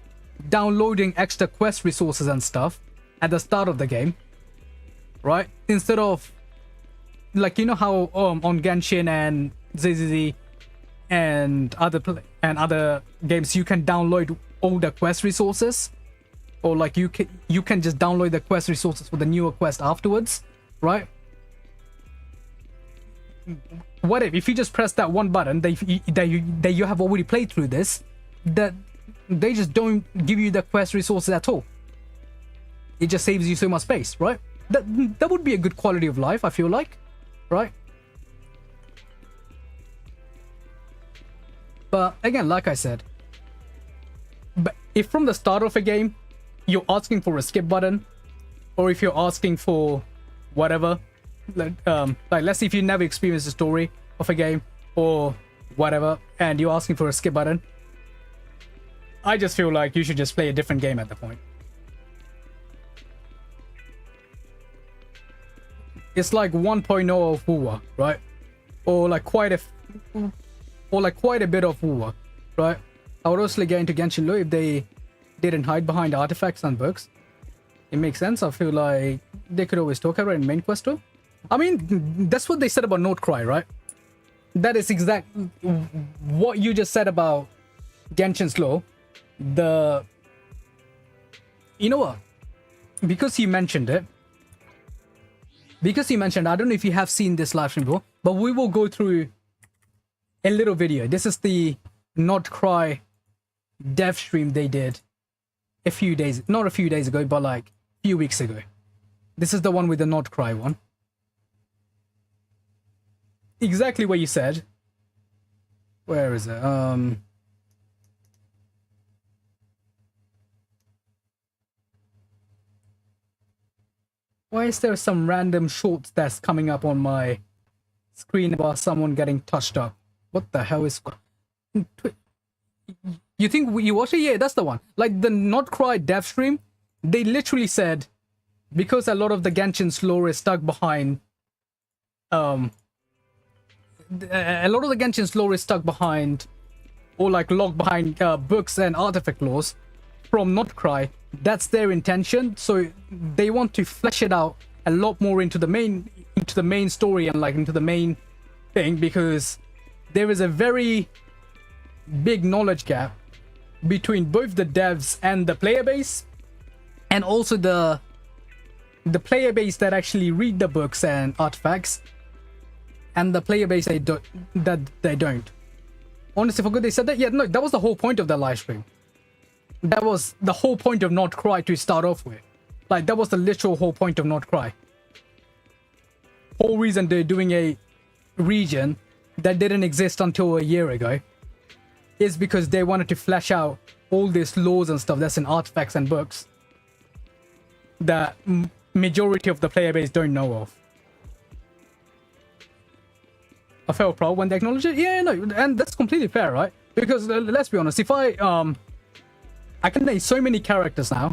downloading extra quest resources and stuff at the start of the game, right? Instead of, like, you know how on Genshin and ZZZ and other games you can download all the quest resources, or like you can just download the quest resources for the newer quest afterwards, right? What if you just press that one button that you have already played through this, that they just don't give you the quest resources at all? it just saves you so much space, right? That would be a good quality of life, I feel like, right? But again, like I said, but if from the start of a game you're asking for a skip button, or if you're asking for whatever, like let's say if you never experienced the story of a game or whatever, and you're asking for a skip button, I just feel like you should just play a different game at the point. It's like 1.0 of WoW, right? Or like quite a bit of WoW, right? I would also get into Genshin though if they didn't hide behind artifacts and books. It makes sense. I feel like they could always talk about it in main quest too. I mean, that's what they said about Notecry, right? That is exactly what you just said about Genshin's lore. You know what? Because you mentioned it. I don't know if you have seen this live stream before, but we will go through a little video. This is the Notecry dev stream they did not a few days ago, but like a few weeks ago. This is the one with the Notecry one. Exactly what you said. Where is it? Why is there some random shorts that's coming up on my screen about someone getting touched up? What the hell is... You think you watched it? Yeah, that's the one. Like the Notecry dev stream, they literally said, because a lot of the Genshin's lore is stuck behind... a lot of the Genshin's lore is stuck behind, or like locked behind books and artifact laws from Notecry. That's their intention, so they want to flesh it out a lot more into the main story and like into the main thing, because there is a very big knowledge gap between both the devs and the player base, and also the player base that actually read the books and artifacts, and the player base they don't. Honestly, for good they said that. Yeah, no, that was the whole point of the live stream. That was the whole point of Notecry to start off with. Like, that was the literal whole point of Notecry. Whole reason they're doing a region that didn't exist until a year ago is because they wanted to flesh out all these laws and stuff that's in artifacts and books that majority of the player base don't know of. I felt proud when they acknowledged it. Yeah, no, and that's completely fair, right? Because let's be honest, if I can name so many characters now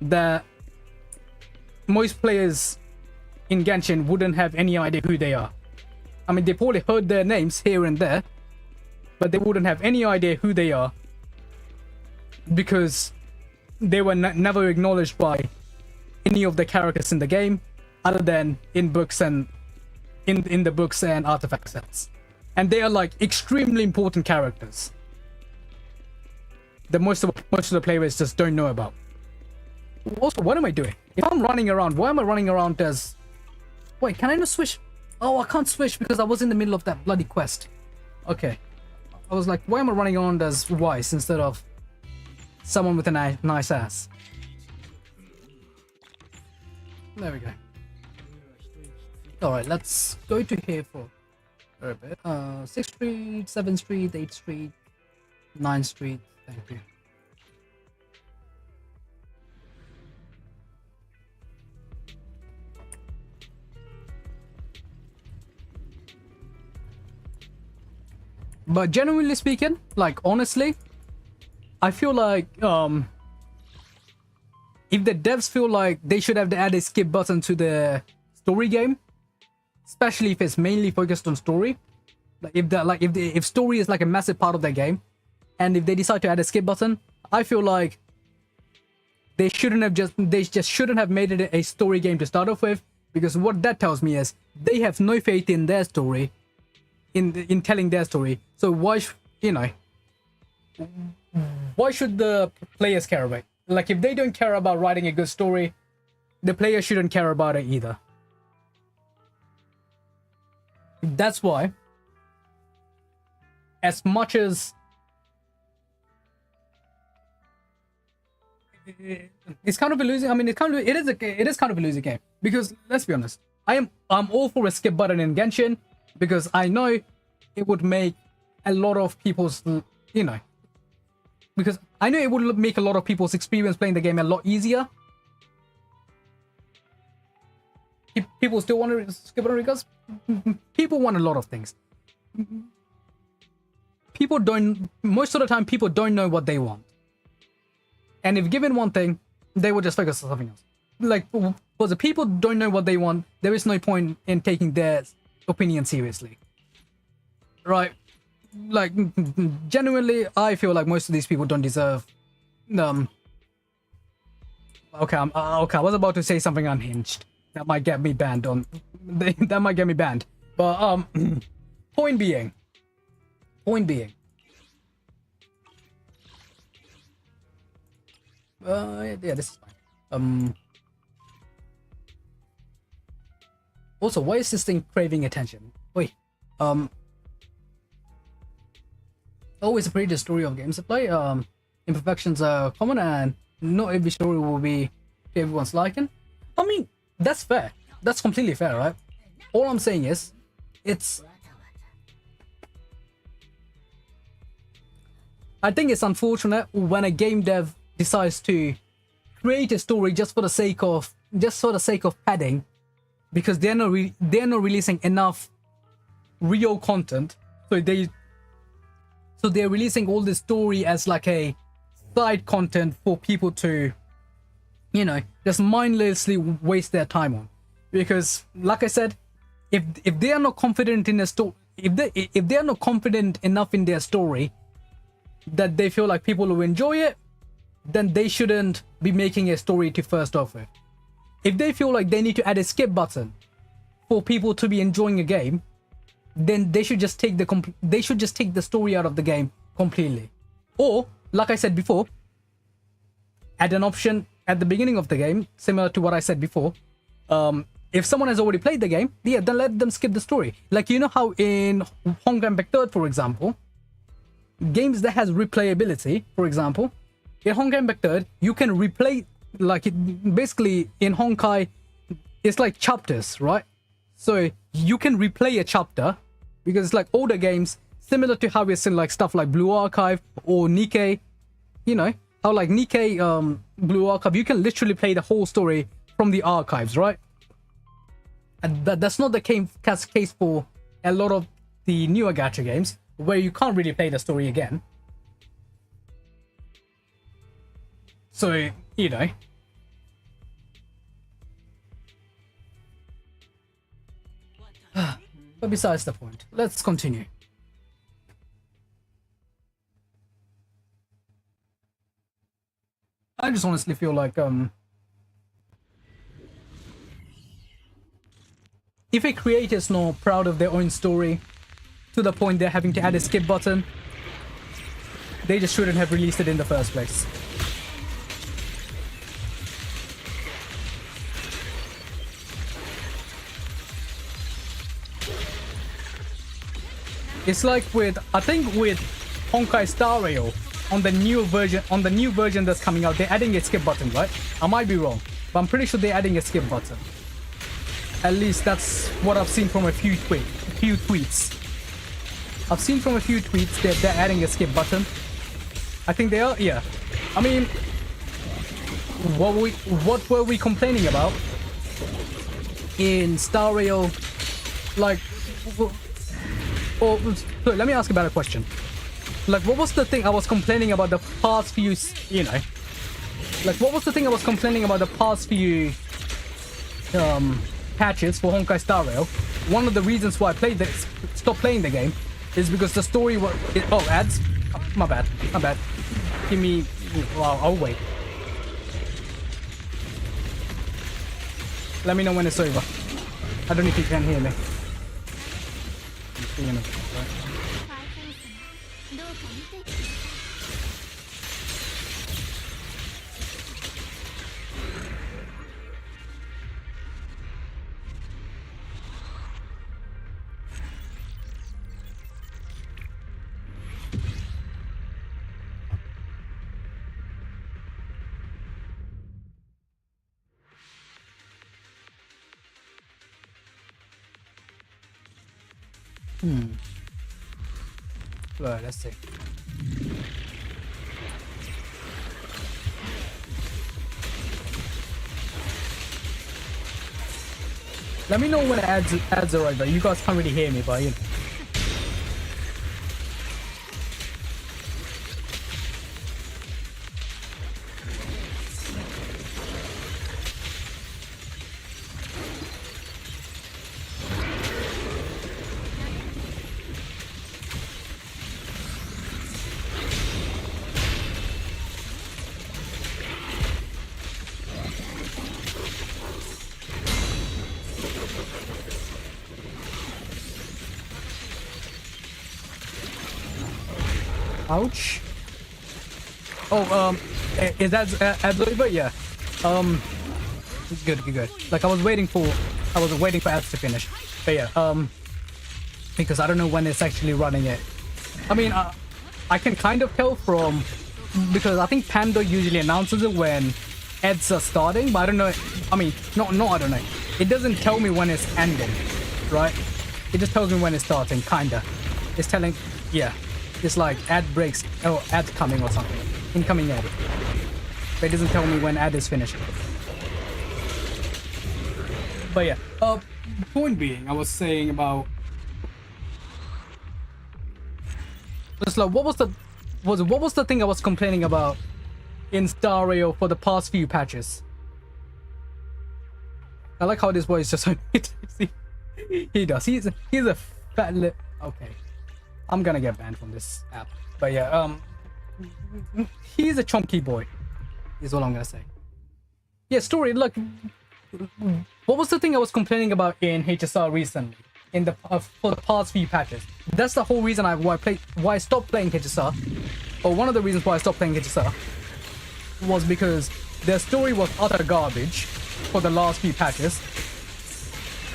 that most players in Genshin wouldn't have any idea who they are. I mean, they probably heard their names here and there, but they wouldn't have any idea who they are because they were never acknowledged by any of the characters in the game other than in books and in the books and artifact sets. And they are like extremely important characters that most of the players just don't know about. Also, what am I doing? If I'm running around, why am I running around as... Wait, can I not switch? Oh, I can't switch because I was in the middle of that bloody quest. Okay. I was like, why am I running around as Weiss instead of someone with a nice ass? There we go. Alright, let's go to here for a bit. 6th Street, 7th Street, 8th Street, 9th Street. Thank you. But genuinely speaking, like honestly, I feel like if the devs feel like they should have added a skip button to the story game, especially if it's mainly focused on story, like if story is like a massive part of their game, and if they decide to add a skip button, I feel like they just shouldn't have made it a story game to start off with, because what that tells me is they have no faith in their story, in telling their story. So why should the players care about it? Like, if they don't care about writing a good story, the players shouldn't care about it either. That's why, as much as it's kind of a losing. I mean, it is kind of a losing game because let's be honest. I'm all for a skip button in Genshin because I know it would make a lot of people's, you know, because I know it would make a lot of people's experience playing the game a lot easier. People still want to skip button because people want a lot of things. Most of the time, people don't know what they want. And if given one thing, they will just focus on something else. Like, for the people don't know what they want, there is no point in taking their opinion seriously. Right? Like, genuinely, I feel like most of these people don't deserve... Okay, I was about to say something unhinged. That might get me banned on... that might get me banned. But, point being... yeah, this is fine. Also, why is this thing craving attention? Wait, always a pretty story of games to play. Imperfections are common, and not every story will be to everyone's liking. I mean, that's fair. That's completely fair, right? All I'm saying is, I think it's unfortunate when a game dev decides to create a story just for the sake of padding, because they're not releasing enough real content, so they're releasing all this story as like a side content for people to, you know, just mindlessly waste their time on. Because like I said, if they are not confident in the story, if they are not confident enough in their story that they feel like people will enjoy it, then they shouldn't be making a story to first offer. If they feel like they need to add a skip button for people to be enjoying a game, then they should just take the story out of the game completely. Or, like I said before, add an option at the beginning of the game, similar to what I said before. If someone has already played the game, yeah, then let them skip the story. Like, you know how in Honkai Impact 3rd, for example, games that has replayability, for example, in Honkai Impact 3rd, you can replay, like, basically in Honkai, it's like chapters, right? So you can replay a chapter, because it's like older games, similar to how we're seeing like stuff like Blue Archive or Nikkei, you know, how like Nikkei, Blue Archive, you can literally play the whole story from the archives, right? And that's not the case for a lot of the newer gacha games, where you can't really play the story again. So, you know. But besides the point, let's continue. I just honestly feel like, if a creator is not proud of their own story, to the point they're having to add a skip button, they just shouldn't have released it in the first place. It's like I think with Honkai Star Rail, on the new version that's coming out, they're adding a skip button, right? I might be wrong, but I'm pretty sure they're adding a skip button. At least that's what I've seen from a few tweets. I've seen from a few tweets that they're adding a skip button. I think they are, yeah. I mean, what were we complaining about in Star Rail? Like, look, let me ask a better question. Like, what was the thing I was complaining about the past few, you know? Like, what was the thing I was complaining about the past few patches for Honkai Star Rail? One of the reasons why I stopped playing the game is because the story was... Oh, ads? Oh, my bad. Give me... Well, I'll wait. Let me know when it's over. I don't know if you can hear me. Right, let's see. Let me know when ads are over. You guys can't really hear me, but you know. Ouch. Oh, is that ads over? Yeah. Good. Like I was waiting for ads to finish. But yeah, because I don't know when it's actually running it. I mean, I can kind of tell from, because I think Panda usually announces it when ads are starting, but I don't know. I mean, no, I don't know. It doesn't tell me when it's ending, right? It just tells me when it's starting, kinda. It's telling, yeah. It's like ad breaks or ad coming or something. Incoming ad. But it doesn't tell me when ad is finishing. But yeah. Point being, I was saying about. Just like what was the thing I was complaining about in Star Rail for the past few patches? I like how this boy is just so he does. He's a fat lip. Okay. I'm gonna get banned from this app. But yeah, he's a chunky boy, is all I'm gonna say. Yeah, story, look, what was the thing I was complaining about in HSR recently, in the for the past few patches? That's the whole reason why I stopped playing HSR, or one of the reasons why I stopped playing HSR, was because their story was utter garbage for the last few patches,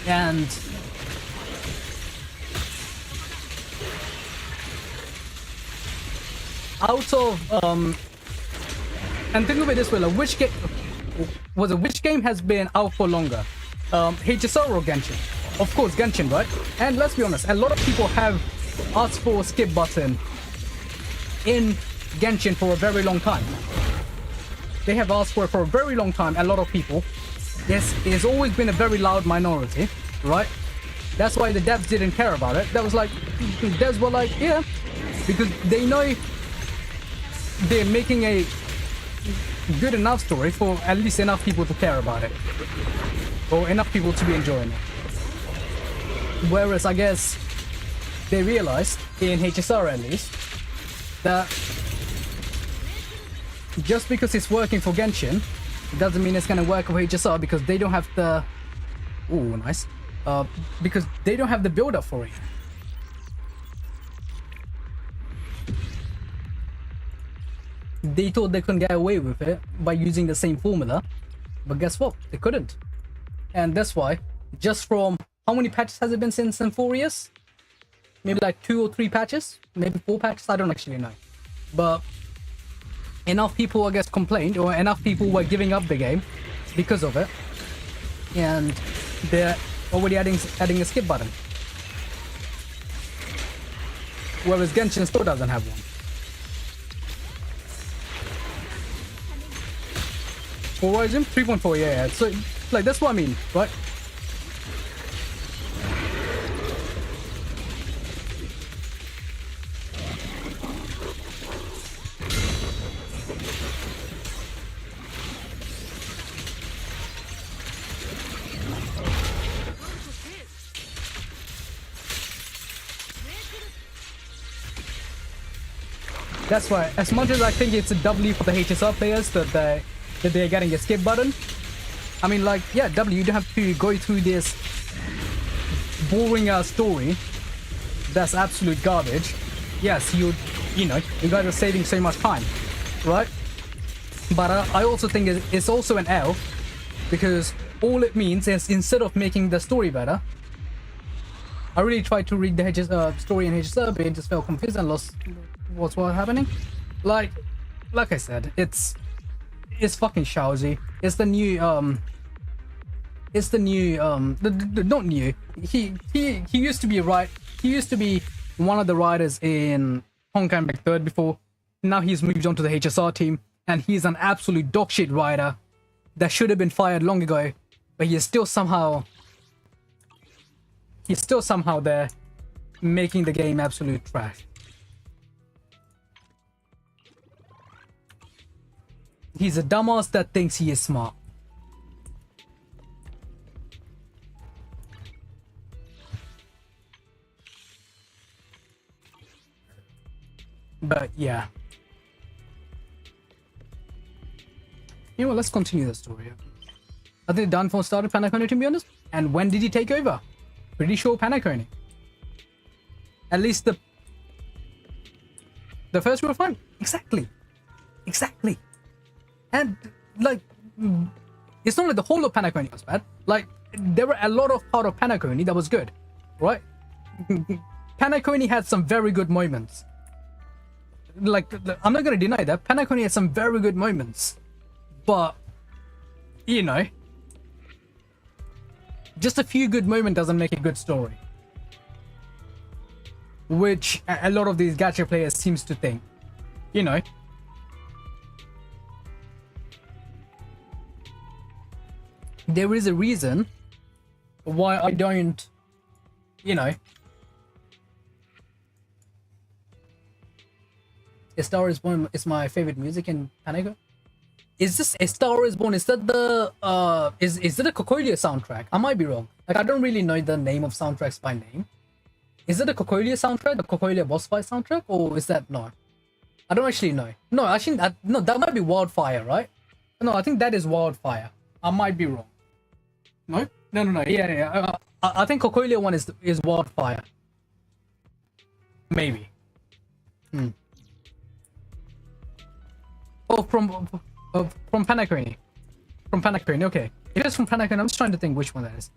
and out of and think of it this way, like which game has been out for longer, HSR or Genshin? Of course Genshin, right? And let's be honest, a lot of people have asked for a skip button in Genshin for a very long time. They have asked for it for a very long time. A lot of people. Yes, it has always been a very loud minority, right? That's why the devs didn't care about it. That was like, devs were like, yeah, because they know they're making a good enough story for at least enough people to care about it, or enough people to be enjoying it. Whereas I guess they realized, in HSR at least, that just because it's working for Genshin, it doesn't mean it's gonna work for HSR, because they don't have the... Ooh, nice. Because they don't have the build-up for it. They thought they couldn't get away with it by using the same formula, but guess what? They couldn't. And that's why, just from... How many patches has it been since Symphorious? Maybe like 2 or 3 patches? Maybe 4 patches? I don't actually know. But enough people, I guess, complained, or enough people were giving up the game because of it. And they're already adding a skip button. Whereas Genshin still doesn't have one. Horizon 3.4, yeah. So, like, that's what I mean, right? That's why, as much as I think it's a W for the HSR players that they're getting a skip button, I mean, like, yeah, W, you don't have to go through this boring story that's absolute garbage. Yes, you know, you guys are saving so much time, right? But I also think it's also an L, because all it means is, instead of making the story better, I really tried to read the story in HSR, but it just felt confused and lost what's happening. Like I said, it's fucking Xiaozi. It's the new not new. He used to be right he used to be one of the riders in Honkai Impact 3rd before. Now he's moved on to the HSR team, and he's an absolute dogshit rider that should have been fired long ago, but he's still somehow there, making the game absolute trash. He's a dumbass that thinks he is smart. But yeah. You know what, let's continue the story. I think Danforth started Penacony, to be honest. And when did he take over? Pretty sure Penacony. At least the first we were fine. Exactly. And like, it's not like the whole of Penacony was bad. Like, there were a lot of part of Penacony that was good, right? Penacony had some very good moments. Like, I'm not gonna deny that Penacony had some very good moments, but you know, just a few good moments doesn't make a good story, which a lot of these gacha players seems to think, you know. There is a reason why I don't, you know, A Star Is Born is my favorite music in Panago. Is this A Star Is Born? Is that the is it a Cocolia soundtrack? I might be wrong. Like, I don't really know the name of soundtracks by name. Is it a Cocolia soundtrack, the Cocolia boss fight soundtrack, or is that no? I don't actually know. No, actually, no, that might be Wildfire, right? No, I think that is Wildfire. I might be wrong. No. Yeah. I think Cocolia one is Wildfire. Maybe. Oh, from Penacony. From Penacony, okay. If it's from Penacony, I'm just trying to think which one that is.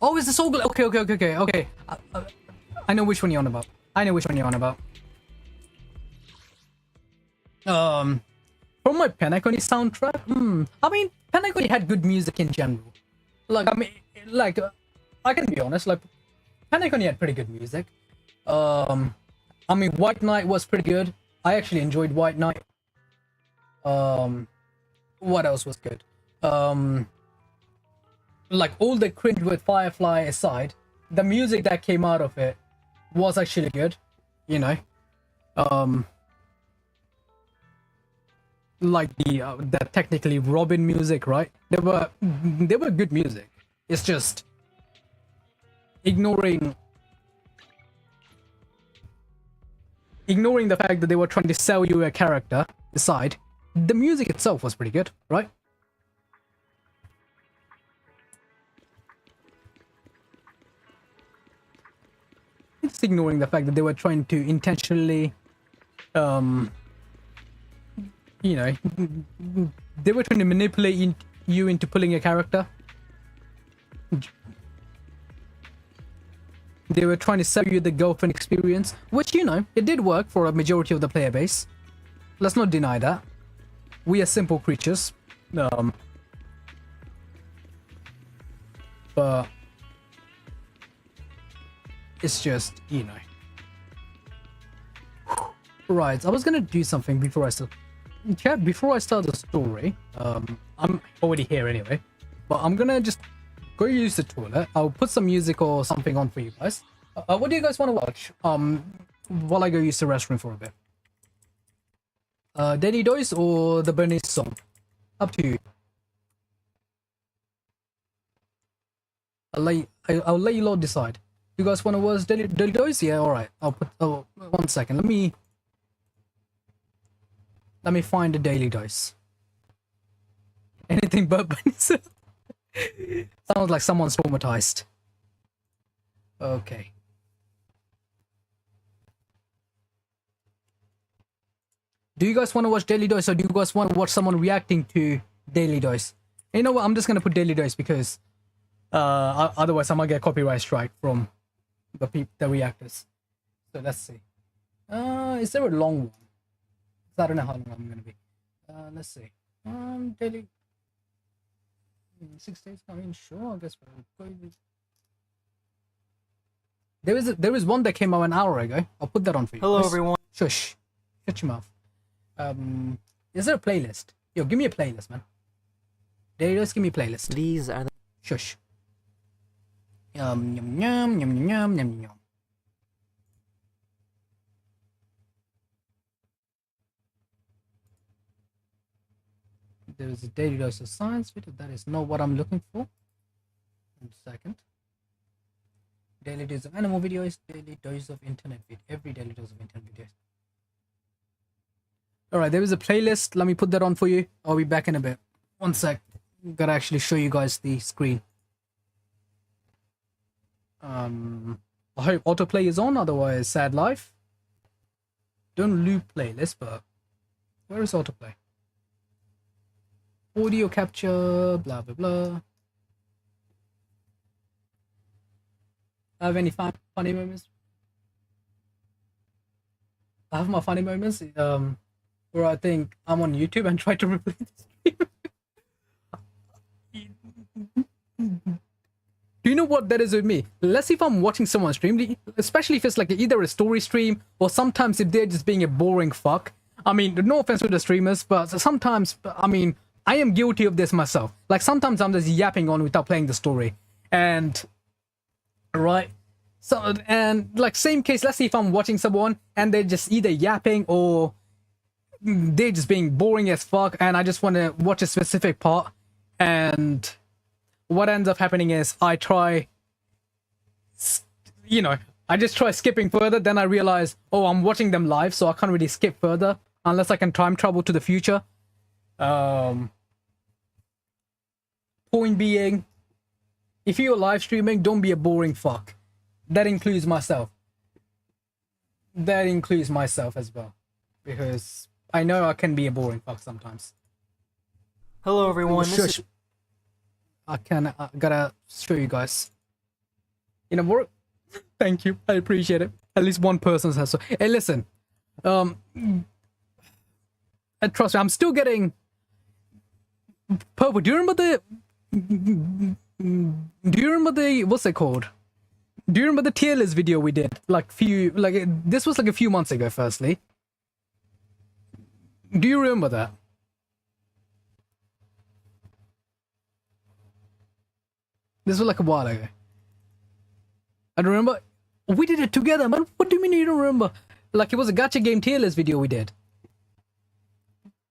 Oh, is the Soul Glaive? Okay. I know which one you're on about. From my Penacony soundtrack, I mean, Penacony had good music in general. Like, I mean, like, I can be honest, like, Penacony had pretty good music. I mean, White Knight was pretty good. I actually enjoyed White Knight. What else was good? Like, all the cringe with Firefly aside, the music that came out of it was actually good, you know. Like the technically Robin music, right? They were good music. It's just ignoring the fact that they were trying to sell you a character aside, the music itself was pretty good, right? It's ignoring the fact that they were trying to intentionally, you know, they were trying to manipulate you into pulling a character. They were trying to sell you the girlfriend experience, which, you know, it did work for a majority of the player base. Let's not deny that. We are simple creatures. But it's just, you know. Right, I was gonna do something before I start. Chat, before I start the story, I'm already here anyway, but I'm gonna just go use the toilet. I'll put some music or something on for you guys. What do you guys want to watch? While I go use the restroom for a bit. Daily Dose or the Bernice song? Up to you. I'll let you lot decide. You guys want to watch Daily Dose? Yeah, alright. I'll put, 1 second. Let me find the Daily Dose. Anything but Bernice. Sounds like someone's traumatized. Okay. Do you guys want to watch Daily Dose, or do you guys want to watch someone reacting to Daily Dose? You know what? I'm just gonna put Daily Dose because otherwise I might get copyright strike from the reactors. So let's see. Is there a long one? I don't know how long I'm gonna be. Let's see. Daily. 6 days. I mean, sure. I guess we'll go with. There is one that came out an hour ago. I'll put that on for you. Hello, guys. everyone. Shush. Shut your mouth. Is there a playlist? Yo, give me a playlist, man. Darius, give me a playlist. These are the Shush. Yum yum yum yum yum yum yum. There is a daily dose of science video. That is not what I'm looking for. 1 second. Daily dose of animal videos. Daily dose of internet video. Every daily dose of internet videos. Alright, there is a playlist. Let me put that on for you. I'll be back in a bit. 1 sec. Gotta actually show you guys the screen. I hope autoplay is on, otherwise sad life. Don't loop playlist, but where is autoplay? Audio capture, blah blah blah. Have any funny moments? I have my funny moments. Where I think I'm on YouTube and try to replay the stream. Do you know what that is with me? Let's see if I'm watching someone stream, especially if it's like either a story stream or sometimes if they're just being a boring fuck. I mean, no offense to the streamers, but sometimes, I mean, I am guilty of this myself. Like sometimes I'm just yapping on without playing the story. And, right? So, and like same case, let's see if I'm watching someone and they're just either yapping or they're just being boring as fuck and I just want to watch a specific part. And what ends up happening is I try, you know, I just try skipping further. Then I realize, oh, I'm watching them live, so I can't really skip further unless I can time travel to the future. Point being, if you're live streaming, don't be a boring fuck. That includes myself. That includes myself as well. Because I know I can be a boring fuck sometimes. hello, everyone. This Shush. is I gotta show you guys. You know what? Thank you. I appreciate it. At least one person has so. Hey, listen. And trust me, I'm still getting. Purple. Do you remember the? What's it called? Do you remember the tier list video we did? This was like a few months ago. Firstly, do you remember that? This was like a while ago. I don't remember. We did it together, man. What do you mean you don't remember? Like it was a gacha game tier list video we did.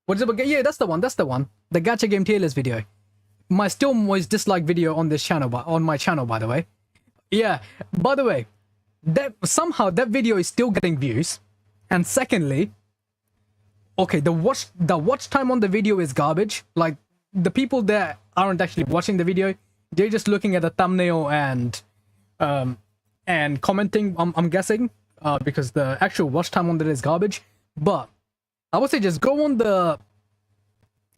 What is it about? Yeah, that's the one. That's the one. The gacha game tier list video. My still most disliked video on this channel, on my channel, by the way. Yeah. By the way, that somehow that video is still getting views. And secondly, okay, the watch time on the video is garbage. Like the people that aren't actually watching the video, they're just looking at the thumbnail and commenting. I'm guessing because the actual watch time on that is garbage. But I would say just go on the,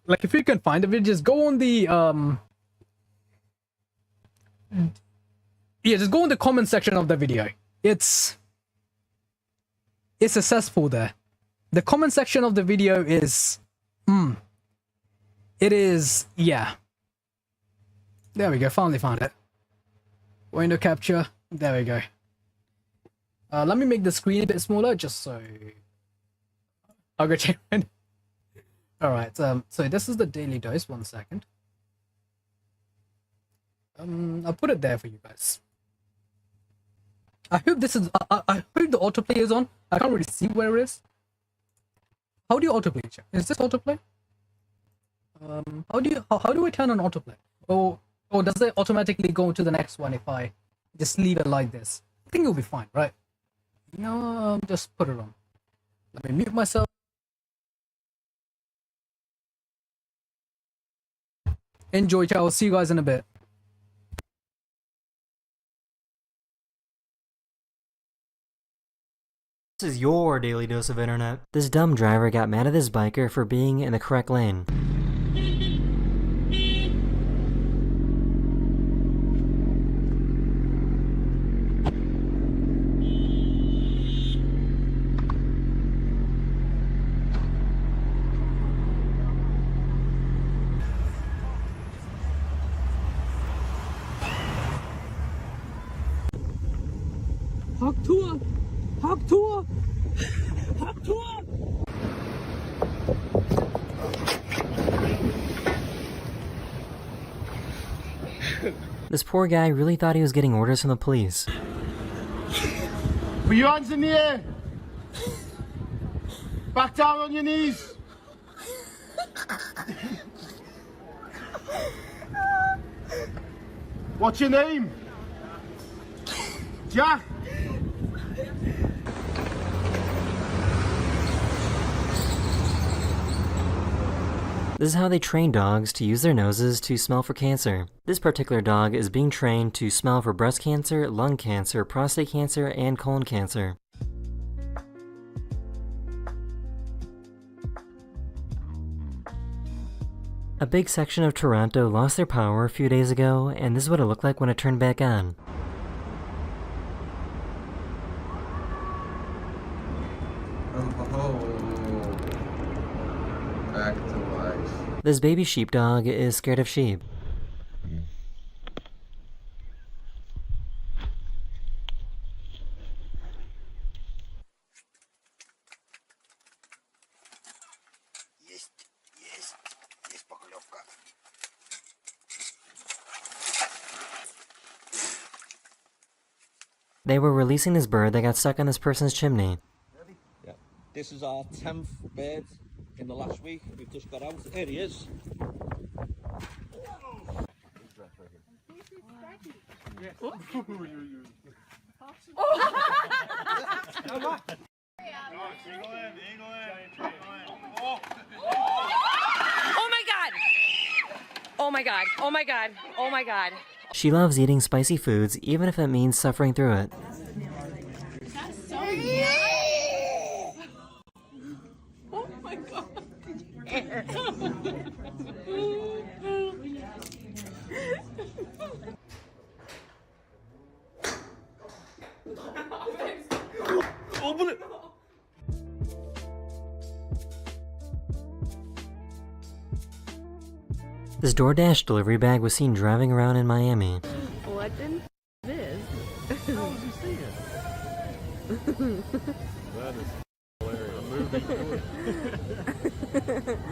like if you can find the video, just go on the just go in the comment section of the video. It's successful there. The comment section of the video is it is, yeah. There we go, finally found it. Window capture, there we go. Let me make the screen a bit smaller just so I'll go check it. Alright, so this is the daily dose, 1 second. I'll put it there for you guys. I hope this is, I hope the autoplay is on. I can't really see where it is. How do you autoplay? Is this autoplay? How do I turn on autoplay? Or does it automatically go to the next one if I just leave it like this? I think it'll be fine, right? No, just put it on. Let me mute myself. Enjoy, ciao. I'll see you guys in a bit. This is your daily dose of internet. This dumb driver got mad at this biker for being in the correct lane. Hawk Tour! Hawk Tour! Hawk Tour! This poor guy really thought he was getting orders from the police. Put your hands in the air. Back down on your knees. What's your name? Jack. This is how they train dogs to use their noses to smell for cancer. This particular dog is being trained to smell for breast cancer, lung cancer, prostate cancer, and colon cancer. A big section of Toronto lost their power a few days ago, and this is what it looked like when it turned back on. Back to life. This baby sheepdog is scared of sheep. Есть поклевка. They were releasing this bird that got stuck on this person's chimney. Yeah. This is our 10th bird in the last week. We've just got out. Here he is. Oh my god! Oh my god! Oh my god! Oh my god! She loves eating spicy foods, even if it means suffering through it. Oh my god! Open it! This DoorDash delivery bag was seen driving around in Miami. What in this? How did you see it? That is hilarious.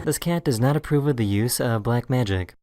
This cat does not approve of the use of black magic.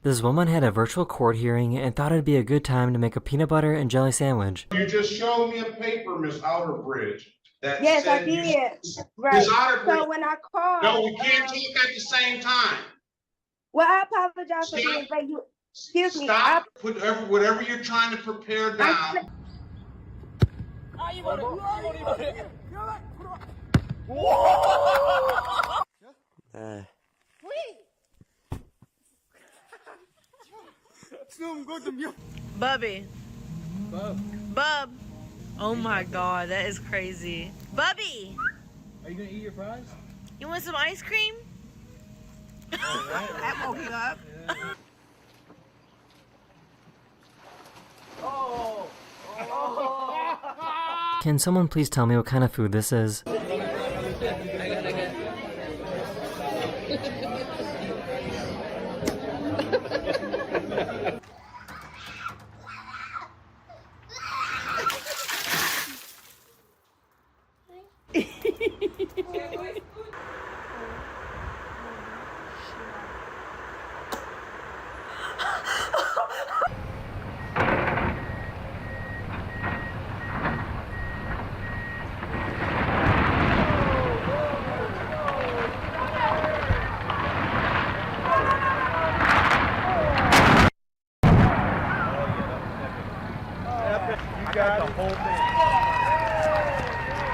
This woman had a virtual court hearing and thought it'd be a good time to make a peanut butter and jelly sandwich. You just showed me a paper, Miss Outerbridge. That Yes, I said did. you- Right. Miss Outerbridge. So when I called, No, we can't talk at the same time. well, I apologize for Stop. being late. You, excuse me. Stop. Put whatever you're trying to prepare down. Bubby. Bub. Oh my god, that is crazy. Bubby! Are you gonna eat your fries? You want some ice cream? That woke you up. Can someone please tell me what kind of food this is?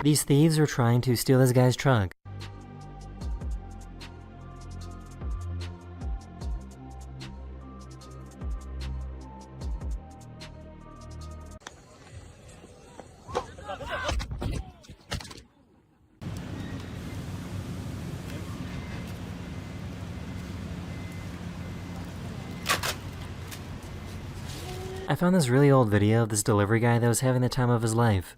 These thieves were trying to steal this guy's truck. I found this really old video of this delivery guy that was having the time of his life.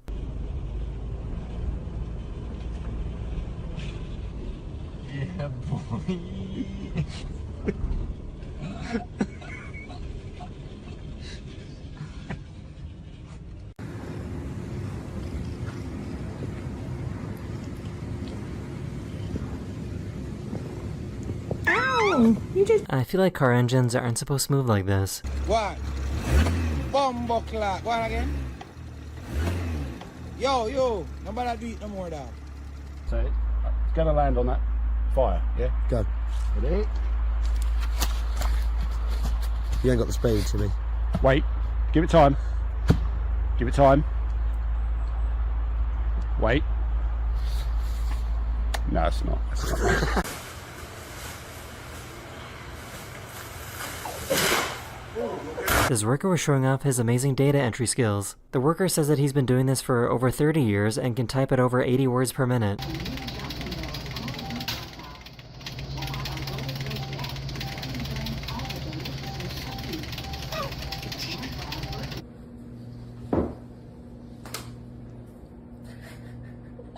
Yeah, boy. I feel like car engines aren't supposed to move like this. What? Bumbo clock. What again? Yo, nobody do it no more dog. So it's gonna land on that fire, yeah? Go. Ready? You ain't got the speed to me. Wait, give it time. Give it time. Wait. No, it's not. It's not. This worker was showing off his amazing data entry skills. The worker says that he's been doing this for over 30 years and can type at over 80 words per minute.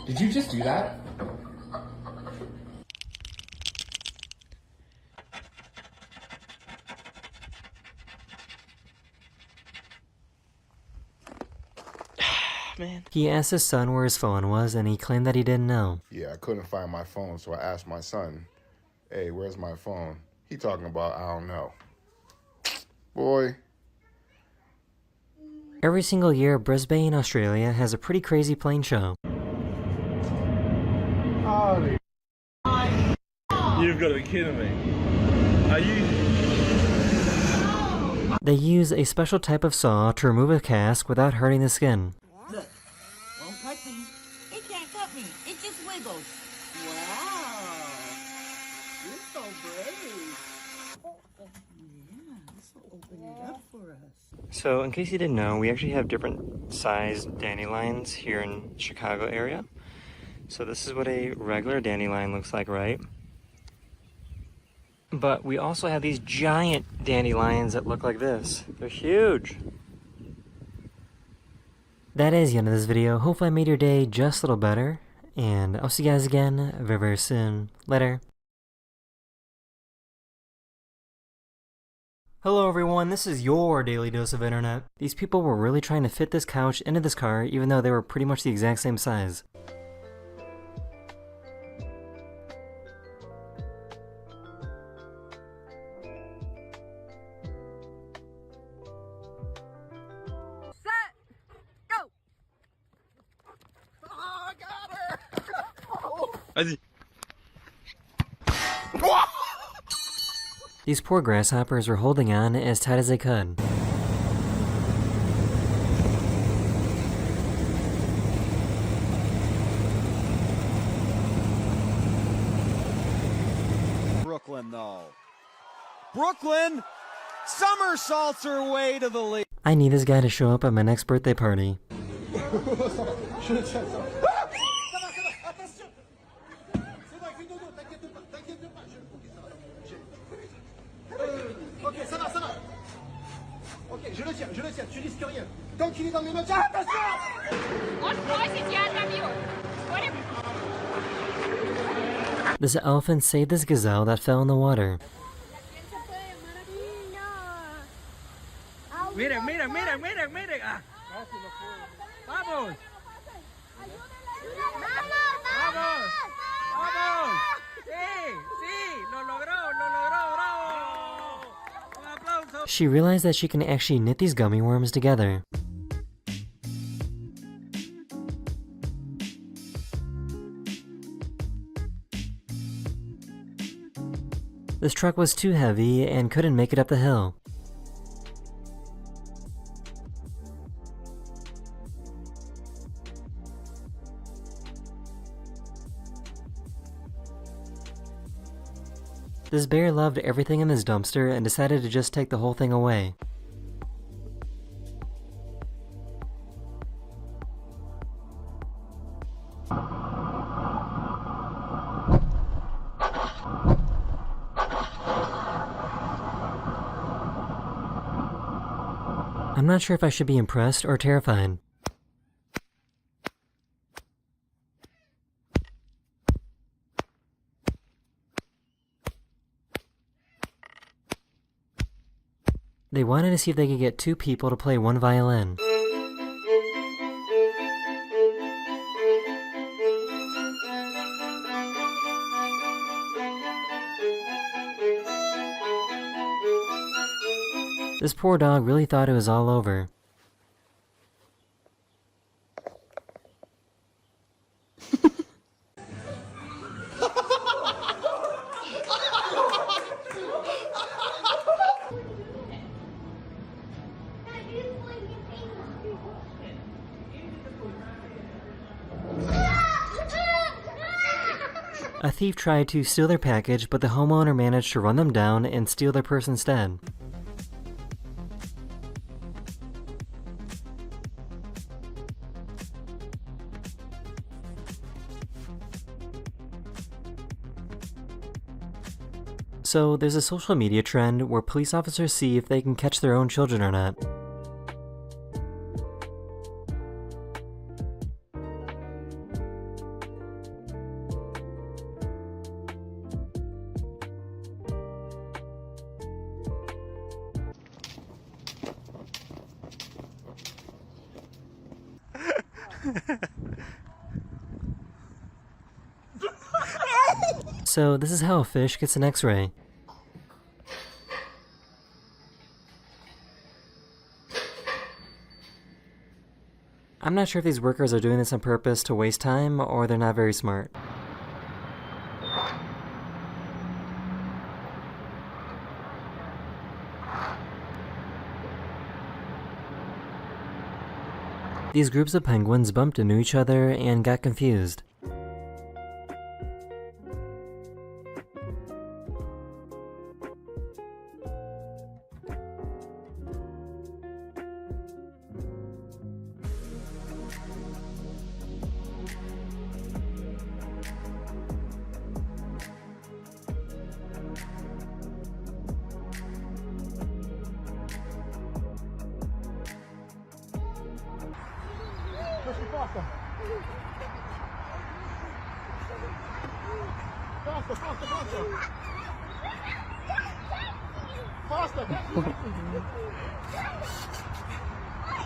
Did you just do that? Man. He asked his son where his phone was, and he claimed that he didn't know. Yeah, I couldn't find my phone, so I asked my son, hey, where's my phone? He talking about, I don't know. Boy. Every single year, Brisbane, Australia has a pretty crazy plane show. Holy. You've got to be kidding me. Are you... They use a special type of saw to remove a cask without hurting the skin. Look, won't cut me. It can't cut me. It just wiggles. Wow. You're so brave. Yeah, this will open it up for us. So, in case you didn't know, we actually have different sized dandelions here in Chicago area. So this is what a regular dandelion looks like, right? But we also have these giant dandelions that look like this. They're huge. That is the end of this video. Hopefully I made your day just a little better. And I'll see you guys again very, very soon. Later. Hello everyone, this is your Daily Dose of Internet. These people were really trying to fit this couch into this car even though they were pretty much the exact same size. These poor grasshoppers were holding on as tight as they could. Brooklyn, though. Brooklyn somersaults her way to the lead. I need this guy to show up at my next birthday party. Ok, ça va, ça va. Ok, je le tiens, tu risques rien. Tant qu'il est dans mes mains, attention! This elephant saved this gazelle that fell in the water. Miren, miren, miren, miren, miren. Ah. Vamos. Vamos. Vamos. Sí, sí, lo logró, bravo. Un aplauso. She realized that she can actually knit these gummy worms together. This truck was too heavy and couldn't make it up the hill. This bear loved everything in this dumpster and decided to just take the whole thing away. I'm not sure if I should be impressed or terrified. They wanted to see if they could get 2 people to play 1 violin. This poor dog really thought it was all over. A thief tried to steal their package, but the homeowner managed to run them down and steal their purse instead. So there's a social media trend where police officers see if they can catch their own children or not. So this is how a fish gets an X-ray. I'm not sure if these workers are doing this on purpose to waste time or they're not very smart. These groups of penguins bumped into each other and got confused.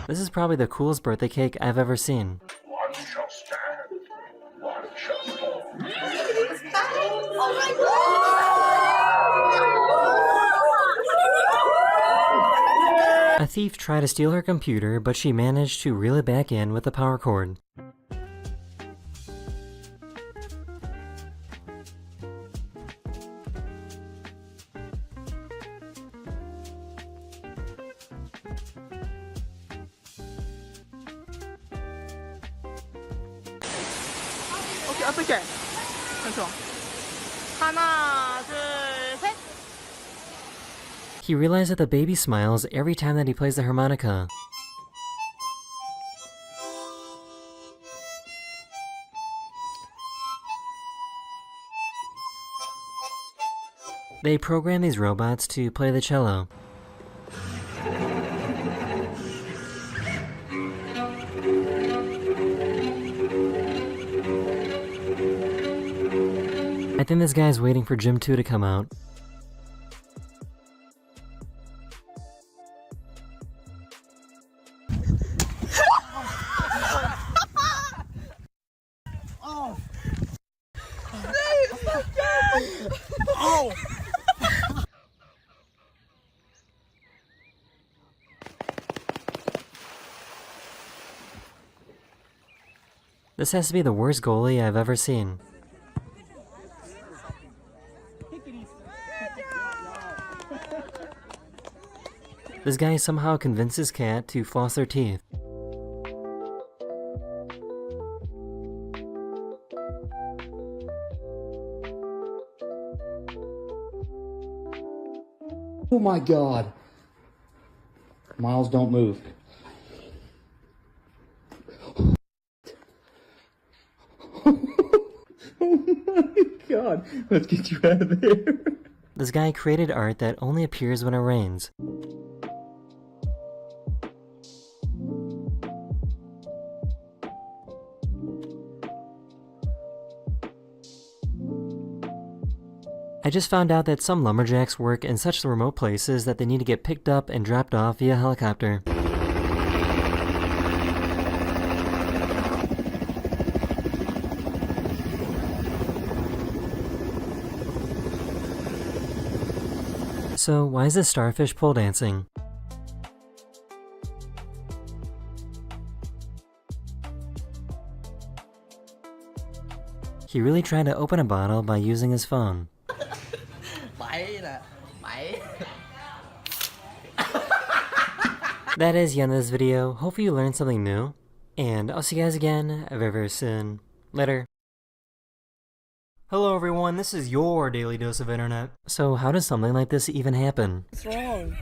This is probably the coolest birthday cake I've ever seen. One shall stand, one shall fall. A thief tried to steal her computer, but she managed to reel it back in with a power cord. 오케이, 어떻게? 그렇죠. 하나, 둘, 셋. He realized that the baby smiles every time that he plays the harmonica. They programmed these robots to play the cello. I think this guy's waiting for Gym 2 to come out. Oh. Oh. This has to be the worst goalie I've ever seen. This guy somehow convinced his cat to floss their teeth. Oh my God. Miles, don't move. Oh my God. Let's get you out of there. This guy created art that only appears when it rains. I just found out that some lumberjacks work in such remote places that they need to get picked up and dropped off via helicopter. So why is this starfish pole dancing? He really tried to open a bottle by using his phone. That is the end of this video. Hopefully you learned something new. And I'll see you guys again very, very soon. Later. Hello everyone, this is your daily dose of internet. So how does something like this even happen? What's wrong?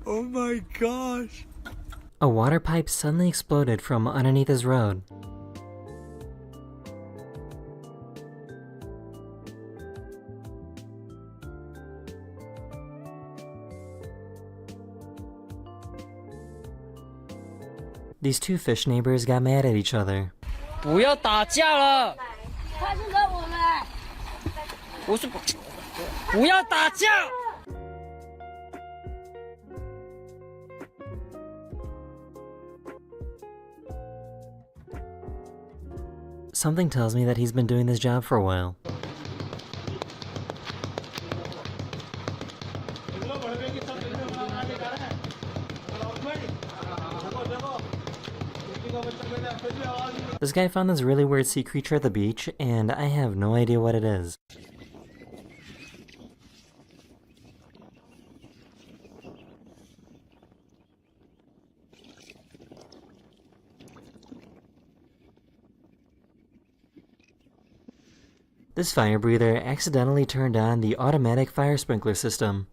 Oh my gosh. A water pipe suddenly exploded from underneath his road. These two fish neighbors got mad at each other. 不要打架了！他是惹我们。我是不要打架。 Something tells me that he's been doing this job for a while. This guy found this really weird sea creature at the beach, and I have no idea what it is. This fire breather accidentally turned on the automatic fire sprinkler system.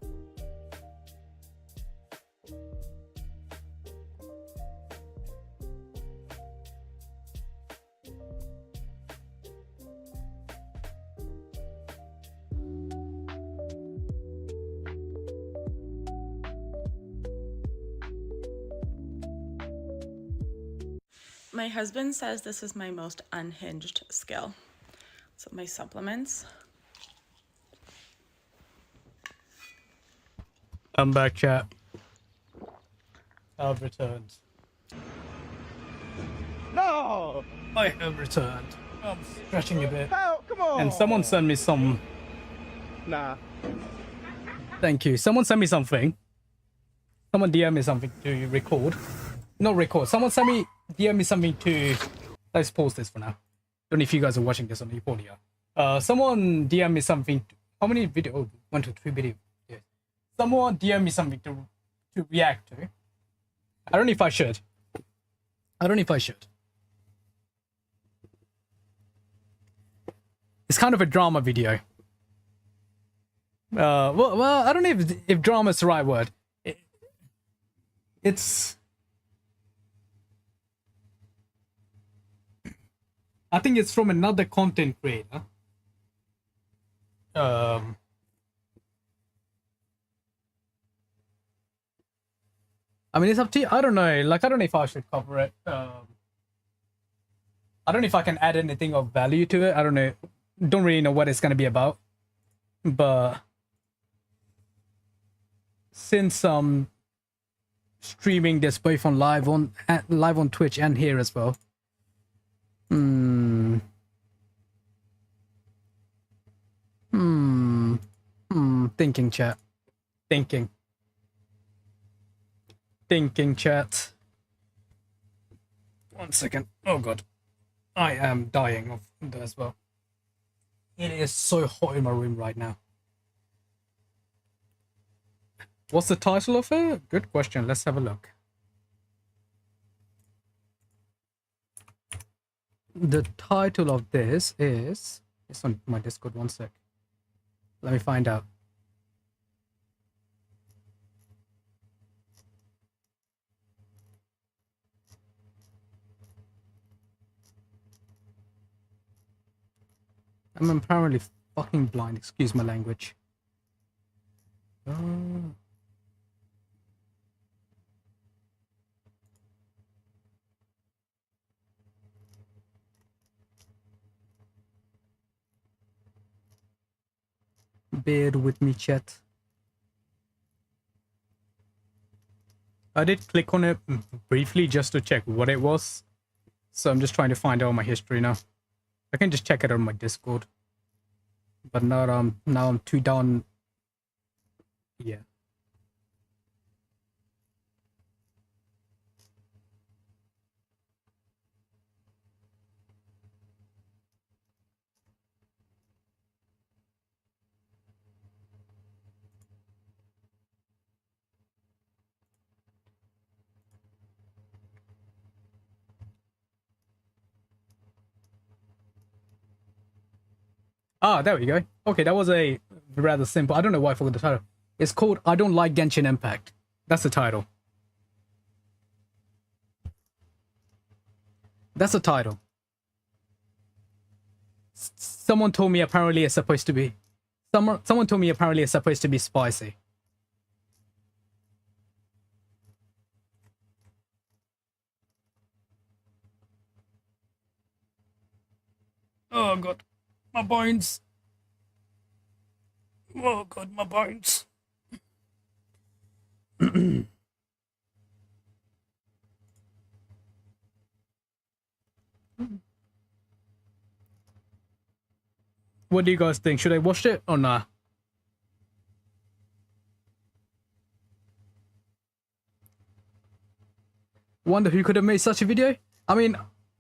My husband says this is my most unhinged skill. So my supplements. I'm back, chat. I've returned. No! I have returned. I'm stretching a bit. Hell, come on! And someone sent me some... Nah. Thank you. Someone sent me something. Someone DM me something to record. Not record. Someone sent me... DM me something to... Let's pause this for now. Don't know if you guys are watching this on Eponia. Someone DM me something. How many video? Oh, 1 to 3 video. Yeah. Someone DM me something to react to. I don't know if I should. It's kind of a drama video. Well, I don't know if drama is the right word. It's... I think it's from another content creator. I mean, it's up to you. I don't know. Like, I don't know if I should cover it. I don't know if I can add anything of value to it. I don't know. Don't really know what it's going to be about. But since I'm streaming this both on live on Twitch and here as well. Thinking, chat. Thinking, chat. 1 second. Oh god. I am dying of that as well. It is so hot in my room right now. What's the title of it? Good question. Let's have a look. The title of this is... It's on my Discord. 1 sec. Let me find out. I'm apparently fucking blind. Excuse my language. Bear with me, chat. I did click on it briefly just to check what it was. So I'm just trying to find out my history now. I can just check it on my Discord. But now I'm too down. Yeah. Ah, there we go. Okay, that was a rather simple. I don't know why I forgot the title. It's called I Don't Like Genshin Impact. That's the title. That's the title. Someone told me apparently it's supposed to be. Someone told me apparently it's supposed to be spicy. Oh god. My bones. Oh god, my bones. What do you guys think? Should I watch it or not? Wonder who could have made such a video? I mean,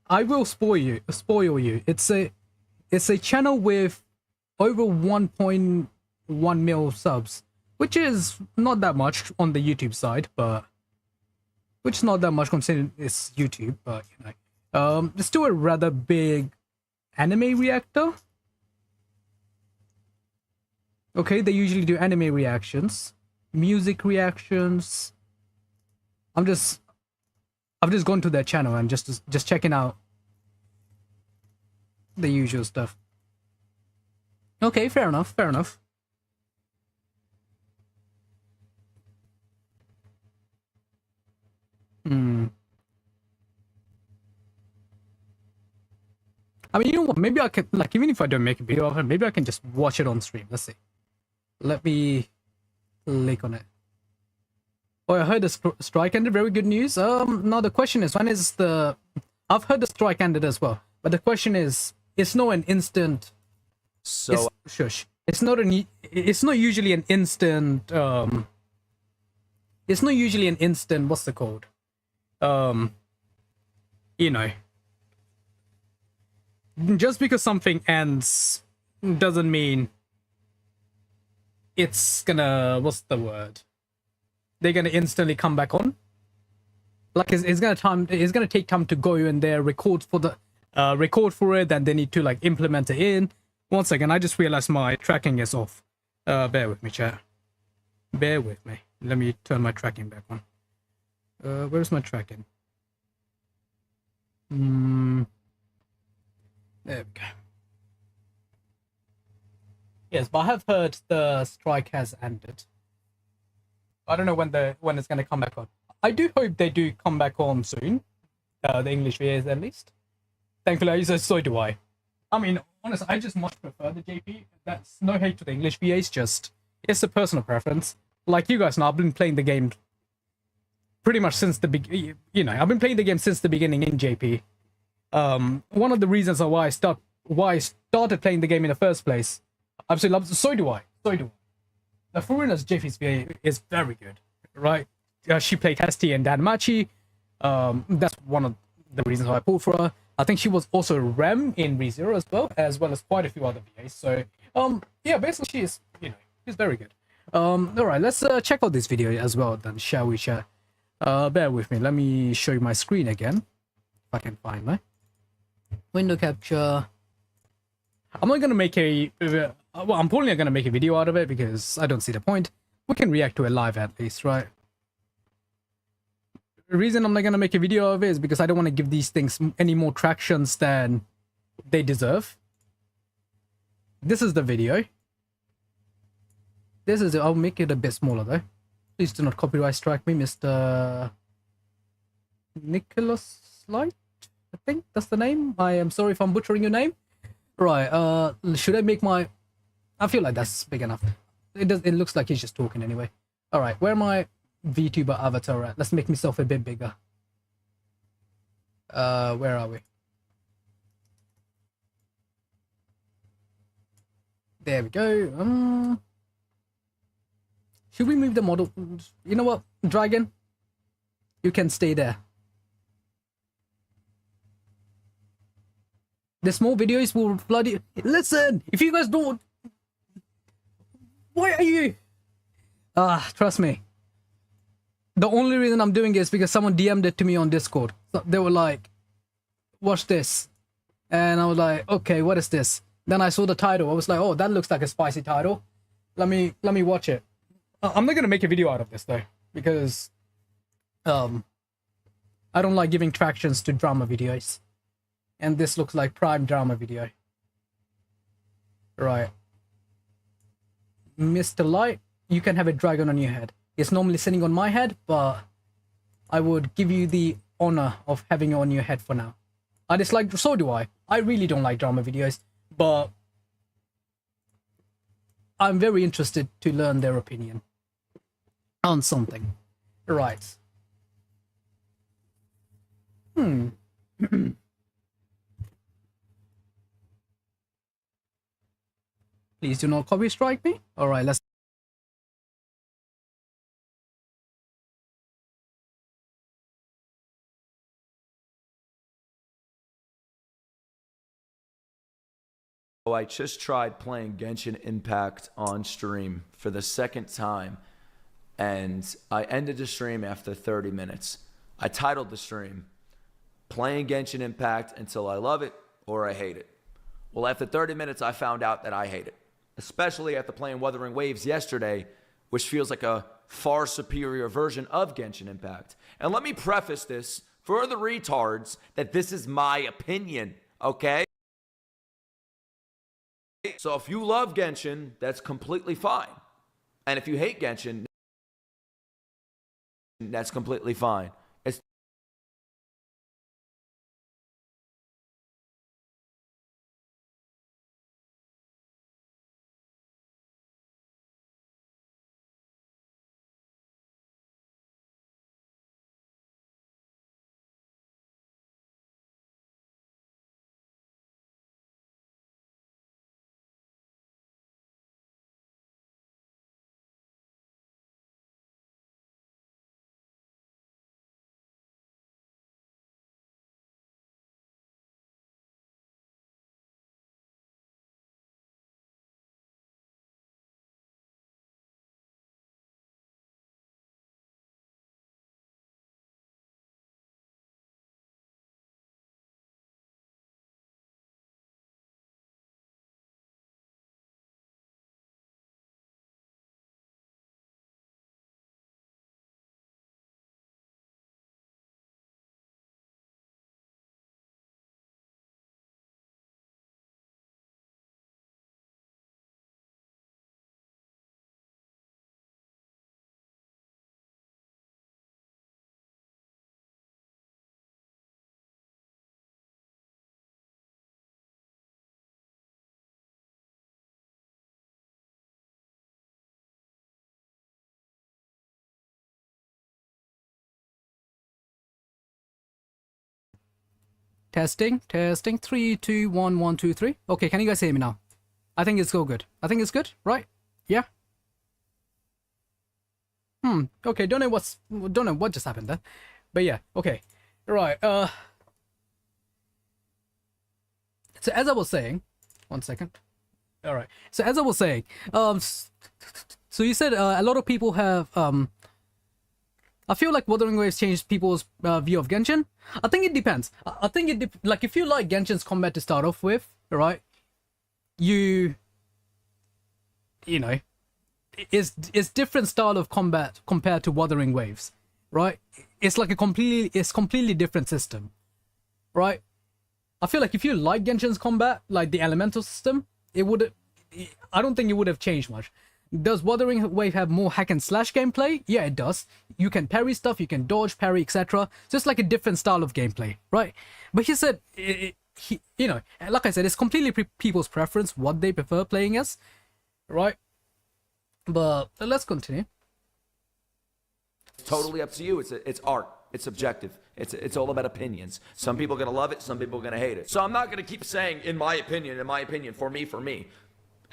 I will spoil you. It's a channel with over 1.1 mil subs, which is not that much on the YouTube side, but which is not that much considering it's YouTube, but you know, it's still a rather big anime reactor. Okay, they usually do anime reactions, music reactions. I've just gone to their channel and just checking out the usual stuff. Okay, fair enough, fair enough. I mean, you know what? Maybe I can, like, even if I don't make a video of it, maybe I can just watch it on stream. Let's see. Let me click on it. Oh, I heard the strike ended. Very good news. Now the question is, when is the... I've heard the strike ended as well. But the question is, it's not an instant... So... Shush. It's not usually an instant... It's not usually an instant... What's the code? You know... Just because something ends doesn't mean it's gonna... What's the word? They're gonna instantly come back on. Like it's gonna take time to go in there, record for it, then they need to like implement it in. One second, I just realized my tracking is off. Bear with me, chat. Bear with me. Let me turn my tracking back on. Where's my tracking? There we go. Yes, but I have heard the strike has ended. I don't know when it's gonna come back on. I do hope they do come back on soon. The English VAs at least. Thankfully, so do I. I mean, honestly, I just much prefer the JP. That's no hate to the English VAs, just it's a personal preference. Like you guys know, I've been playing the game pretty much since the beginning. You know, I've been playing the game since the beginning in JP. One of the reasons why I started playing the game in the first place. Absolutely love. So do I. The Furina's JP's VA is very good, right? She played Hesty and Danmachi. That's one of the reasons why I pulled for her. I think she was also Rem in ReZero as well as quite a few other VAs. So, yeah, basically she's very good. All right, let's check out this video as well then, shall we, chat? Bear with me. Let me show you my screen again, if I can find my window capture. I'm not gonna make I'm probably gonna make a video out of it because I don't see the point. We can react to it live at least, right? The reason I'm not gonna make a video of it is because I don't want to give these things any more tractions than they deserve. This is the video. This is it. I'll make it a bit smaller though. Please do not copyright strike me, Mr. Nicholas Light. I think that's the name. I am sorry if I'm butchering your name. Right, should I make my... I feel like that's big enough. It looks like he's just talking anyway. All right, where my VTuber avatar at? Let's make myself a bit bigger. Where are we? There we go. Should we move the model? You know what, Dragon? You can stay there. The small videos will bloody... Listen! If you guys don't... Why are you... trust me. The only reason I'm doing it is because someone DM'd it to me on Discord. So they were like, watch this. And I was like, okay, what is this? Then I saw the title. I was like, oh, that looks like a spicy title. Let me watch it. I'm not gonna make a video out of this though, because I don't like giving tractions to drama videos. And this looks like prime drama video. Right. Mr. Light, you can have a dragon on your head. It's normally sitting on my head, but I would give you the honor of having it on your head for now. I dislike, so do I. I really don't like drama videos, but I'm very interested to learn their opinion on something. Right. Please do not copy strike me. All right, let's. Oh, I just tried playing Genshin Impact on stream for the second time, and I ended the stream after 30 minutes. I titled the stream, Playing Genshin Impact Until I Love It or I Hate It. Well, after 30 minutes, I found out that I hate it, especially after playing Wuthering Waves yesterday, which feels like a far superior version of Genshin Impact. And let me preface this for the retards that this is my opinion, okay? So if you love Genshin, that's completely fine. And if you hate Genshin, that's completely fine. It's testing. 3, 2, 1, 1, 2, 3. Okay, can you guys hear me now? I think it's all good. I think it's good, right? Yeah. Okay, don't know what just happened there. But yeah, okay. Right, so as I was saying, one second. All right. So as I was saying, so you said a lot of people have I feel like Wuthering Waves changed people's view of Genshin. I think it depends. I think it like if you like Genshin's combat to start off with, right? You know, it's different style of combat compared to Wuthering Waves, right? It's like a completely different system, right? I feel like if you like Genshin's combat, like the elemental system, I don't think it would have changed much. Does Wuthering Wave have more hack and slash gameplay? Yeah, it does. You can parry stuff, you can dodge, parry, etc. So it's like a different style of gameplay, right? But he said, you know, like I said, it's completely people's preference what they prefer playing as. right? But let's continue. It's totally up to you. It's art. It's subjective. It's all about opinions. Some people are gonna love it. Some people are gonna hate it. So I'm not gonna keep saying, in my opinion, for me.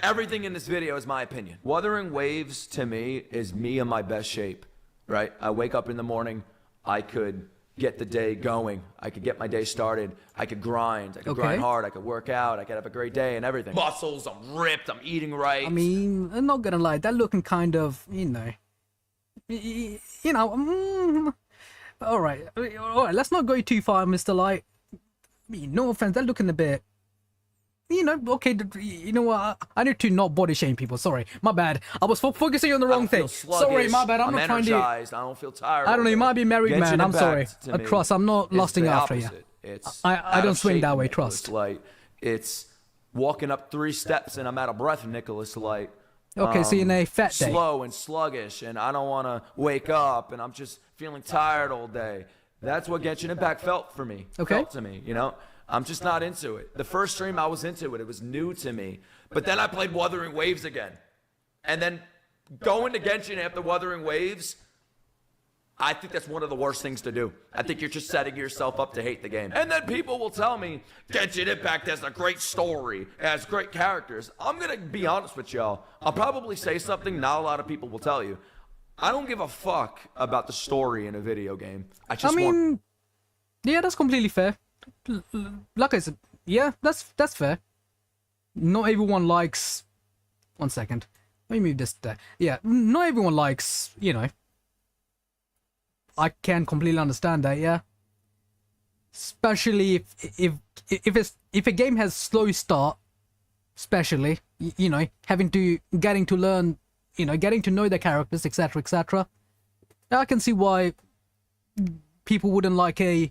Everything in this video is my opinion. Wuthering Waves to me is me in my best shape, right? I wake up in the morning. I could get the day going. I could get my day started. I could grind. I could grind hard. I could work out. I could have a great day and everything. Muscles. I'm ripped. I'm eating right. I mean, I'm not gonna lie. That looking kind of, all right. Let's not go too far, Mr. Light. I mean, no offense. That looking a bit. Okay, you know what? I need to not body shame people. Sorry, my bad. I was focusing on the wrong thing. Sorry, my bad. I'm not trying to. I don't feel tired. I don't know. You might be a married man. I'm sorry. Trust. I'm not lusting after you. I don't swing that way. Trust. Light. It's walking up 3 steps and I'm out of breath, Nicholas Light. Okay, so you're in a fat day. Slow and sluggish, and I don't want to wake up, and I'm just feeling tired all day. That's what Genshin Impact felt for me. Felt to me, I'm just not into it. The first stream I was into it. It was new to me. But then I played Wuthering Waves again. And then going to Genshin after Wuthering Waves, I think that's one of the worst things to do. I think you're just setting yourself up to hate the game. And then people will tell me, Genshin Impact has a great story, it has great characters. I'm going to be honest with y'all. I'll probably say something not a lot of people will tell you. I don't give a fuck about the story in a video game. Yeah, that's completely fair. Like I said, yeah, that's fair. Not everyone likes. One second, let me move this there. Yeah, not everyone likes. I can completely understand that. Yeah, especially if a game has slow start, especially getting to learn, getting to know the characters, etc., etc. I can see why people wouldn't like a.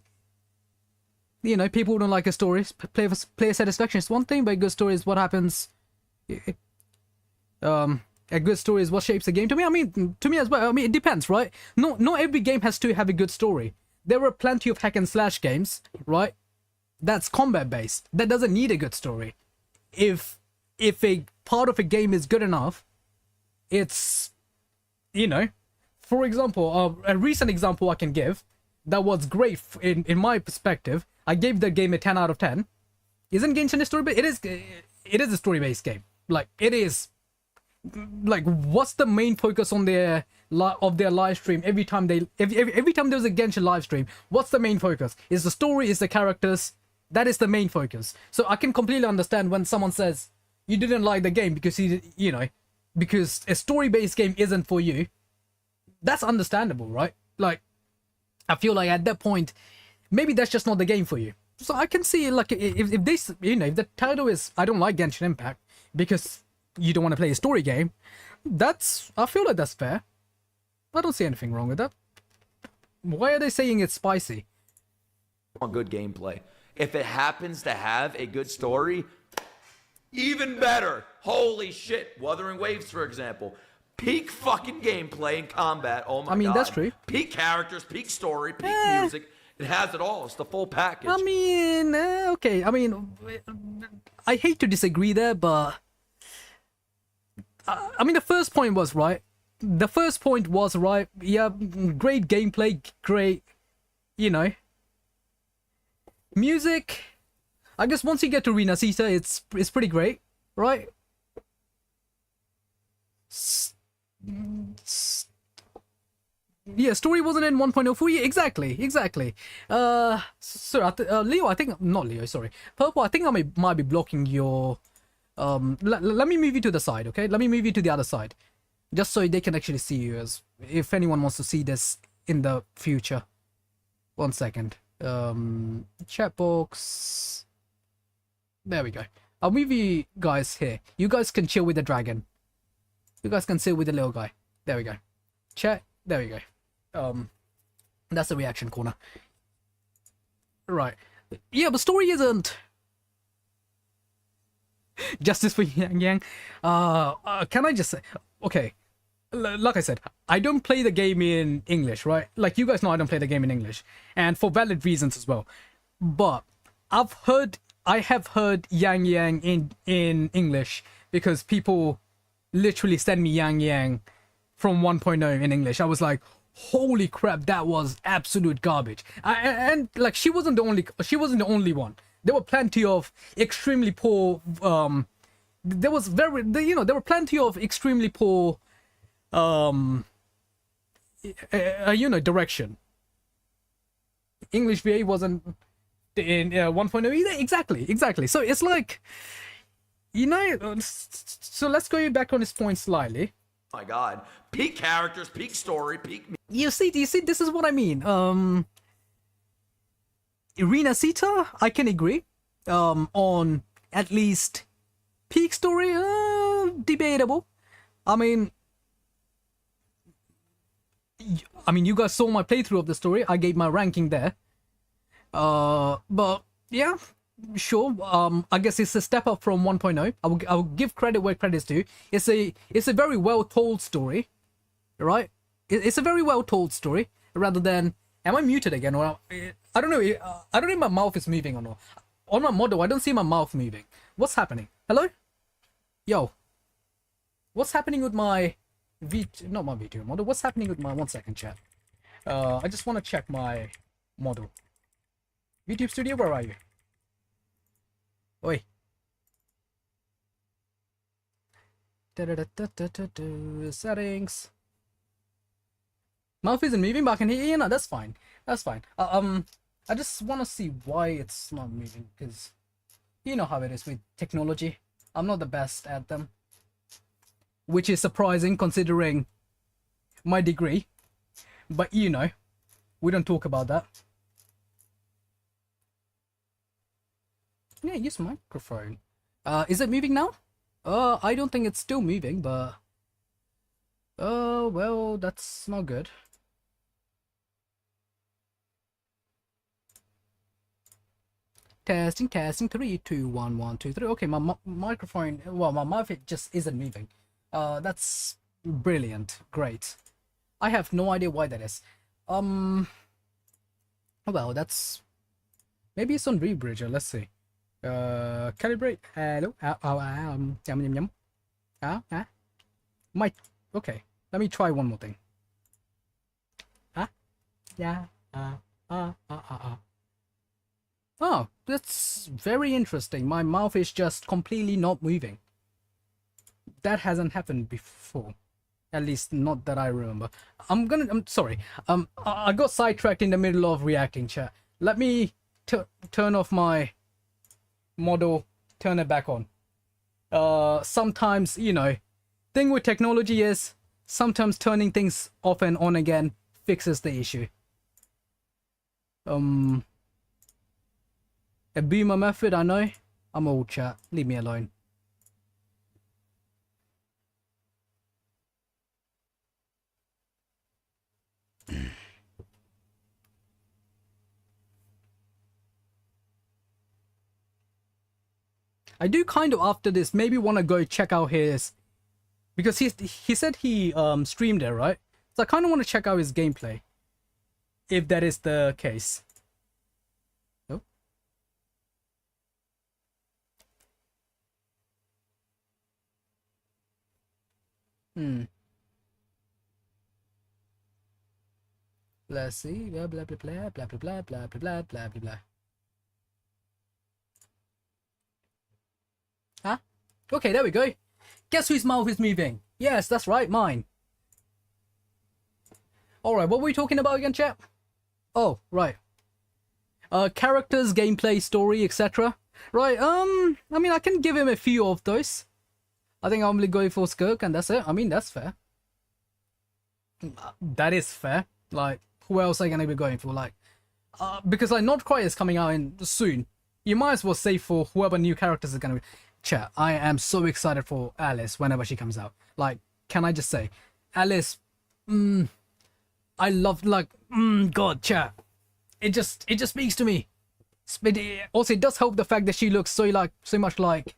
People wouldn't like a story. Player satisfaction is one thing, but a good story is what happens. A good story is what shapes the game. To me as well. It depends, right? Not every game has to have a good story. There are plenty of hack and slash games, right? That's combat based. That doesn't need a good story. If a part of a game is good enough, it's, for example, a recent example I can give that was great in my perspective. I gave the game a 10 out of 10. Isn't Genshin a story based? It is a story based game. Like it is. Like what's the main focus on their live stream every time there's a Genshin live stream? What's the main focus? Is the story? Is the characters? That is the main focus. So I can completely understand when someone says you didn't like the game because because a story based game isn't for you. That's understandable, right? Like I feel like at that point, maybe that's just not the game for you. So I can see like if this, if the title is I don't like Genshin Impact because you don't want to play a story game, I feel like that's fair. I don't see anything wrong with that. Why are they saying it's spicy? Good gameplay. If it happens to have a good story, even better. Holy shit. Wuthering Waves, for example. Peak fucking gameplay and combat. Oh my god. That's true. Peak characters, peak story, peak music. It has it all. It's the full package. Okay. I hate to disagree there, but the first point was right. Yeah, great gameplay, great, music. I guess once you get to Renacita, it's pretty great, right? Yeah, story wasn't in 1.04. Yeah, exactly. Leo, not Leo. Sorry, Purple. I think I might be blocking your. Let me move you to the side, okay? Let me move you to the other side, just so they can actually see you. As if anyone wants to see this in the future. 1 second. Chat box. There we go. I'll move you guys here. You guys can chill with the dragon. You guys can chill with the little guy. There we go. Chat. There we go. That's the reaction corner. Right. Yeah, but story isn't. Justice for Yang Yang. Can I just say, okay, like I said, I don't play the game in English, right? Like you guys know I don't play the game in English, and for valid reasons as well. But I have heard Yang Yang in English because people literally sent me Yang Yang from 1.0 in English. I was like, holy crap, that was absolute garbage. And like she wasn't the only one. There were plenty of extremely poor there were plenty of extremely poor direction. English VA wasn't in 1.0 either. Exactly. So it's like, so let's go back on this point slightly. My God, peak characters, peak story, peak. You see, this is what I mean. Irina Sita, I can agree. On at least peak story, debatable. I mean, you guys saw my playthrough of the story. I gave my ranking there. But yeah, sure. I guess it's a step up from 1.0. I will give credit where credit's due. It's a very well told story, right? It's a very well told story. Rather than, am I muted again? Or I don't know. I don't know if my mouth is moving or not. On my model, I don't see my mouth moving. What's happening? Hello? Yo. What's happening with my not my video model? What's happening with my 1 second chat? I just want to check my model. YouTube Studio, where are you? Oi. Settings. Mouth isn't moving, but I can hear you. No, that's fine. That's fine. I just want to see why it's not moving, because you know how it is with technology. I'm not the best at them, which is surprising considering my degree. But we don't talk about that. Yeah, use microphone. Is it moving now? I don't think it's still moving, but well, that's not good. Testing, 3, 2, 1, 1, 2, 3. Okay, my microphone, well, my mouth, it just isn't moving. That's brilliant. Great. I have no idea why that is. Well, that's, maybe it's on Rebridger. Let's see. Calibrate. Hello. Might. Okay. Let me try one more thing. Yeah. Oh, that's very interesting. My mouth is just completely not moving. That hasn't happened before. At least not that I remember. I'm sorry. I got sidetracked in the middle of reacting, chat. Let me turn off my model, turn it back on. Sometimes, thing with technology is sometimes turning things off and on again fixes the issue. A boomer method, I know. I'm old, chat. Leave me alone. I do kind of after this maybe want to go check out his, because he said he streamed there, right? So I kind of want to check out his gameplay, if that is the case. Oh. Let's see. Blah blah blah blah blah blah blah blah blah blah blah blah. Huh? Okay, there we go. Guess whose mouth is moving? Yes, that's right, mine. Alright, what were we talking about again, chat? Oh, right. Characters, gameplay, story, etc. Right, I mean, I can give him a few of those. I think I'm only going for Skirk and that's it. I mean, that's fair. That is fair. Like, who else are you gonna be going for? Like, because like Not Cry is coming out soon. You might as well save for whoever new characters are gonna be. Chat, I am so excited for Alice whenever she comes out. Like, can I just say, Alice, I love, like, God, chat. It just speaks to me. Also, it does help the fact that she looks so much like.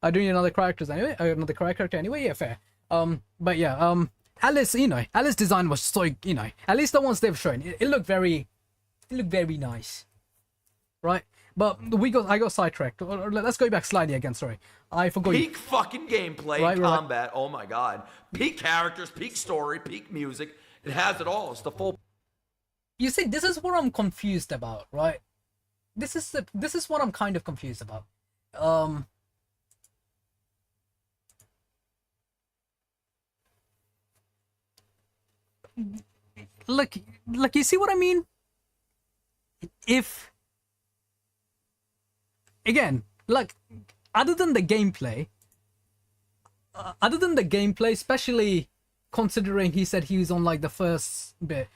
I do need another character anyway. Yeah, fair. But yeah, Alice, Alice design was so, at least the ones they've shown, it looked very nice, right? But I got sidetracked. Let's go back slightly again. Sorry, I forgot. Peak fucking gameplay, Right. combat. Oh my god. Peak characters, peak story, peak music. It has it all. It's the full. You see, this is what I'm confused about, right? This is what I'm kind of confused about. Look, you see what I mean? If again, like, other than the gameplay, especially considering he said he was on like the first bit,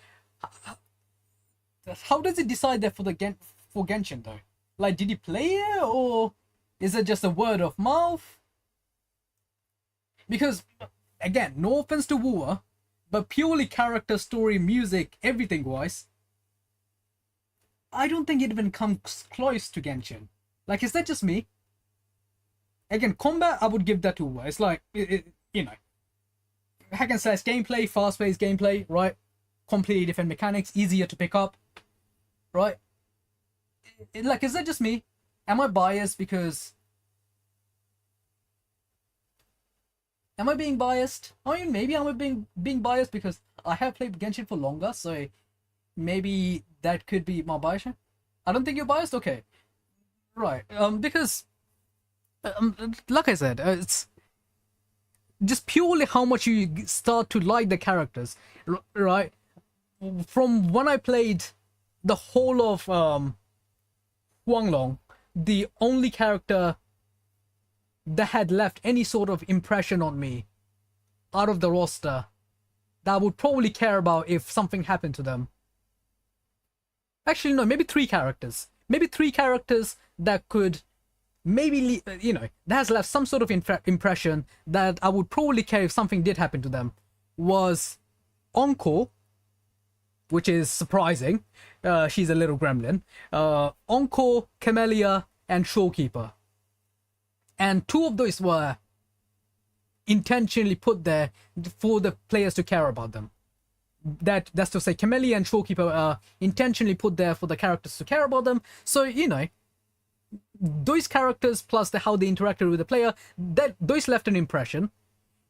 how does he decide that for Genshin though? Like, did he play it, or is it just a word of mouth? Because again, no offense to Woowa, but purely character, story, music, everything wise, I don't think it even comes close to Genshin. Like, is that just me? Again, combat, I would give that to Woowa. It's like, you know, hack and slash gameplay, fast-paced gameplay, right? Completely different mechanics, easier to pick up, right? Like, is that just me? Am I biased because... Am I being biased? I mean, maybe I'm being biased because I have played Genshin for longer, so maybe that could be my bias. I don't think you're biased? Okay. Right. Because, like I said, it's just purely how much you start to like the characters, right? From when I played the whole of Huanglong, the only character that had left any sort of impression on me out of the roster that I would probably care about if something happened to them. Actually, no, maybe three characters. Maybe three characters that could maybe, you know, that has left some sort of impression that I would probably care if something did happen to them. Was Onko, which is surprising. She's a little gremlin. Onko, Camellia, and Showkeeper. And two of those were intentionally put there for the players to care about them. That's to say, Camellia and Showkeeper are intentionally put there for the characters to care about them. So, you know, those characters plus how they interacted with the player, those left an impression.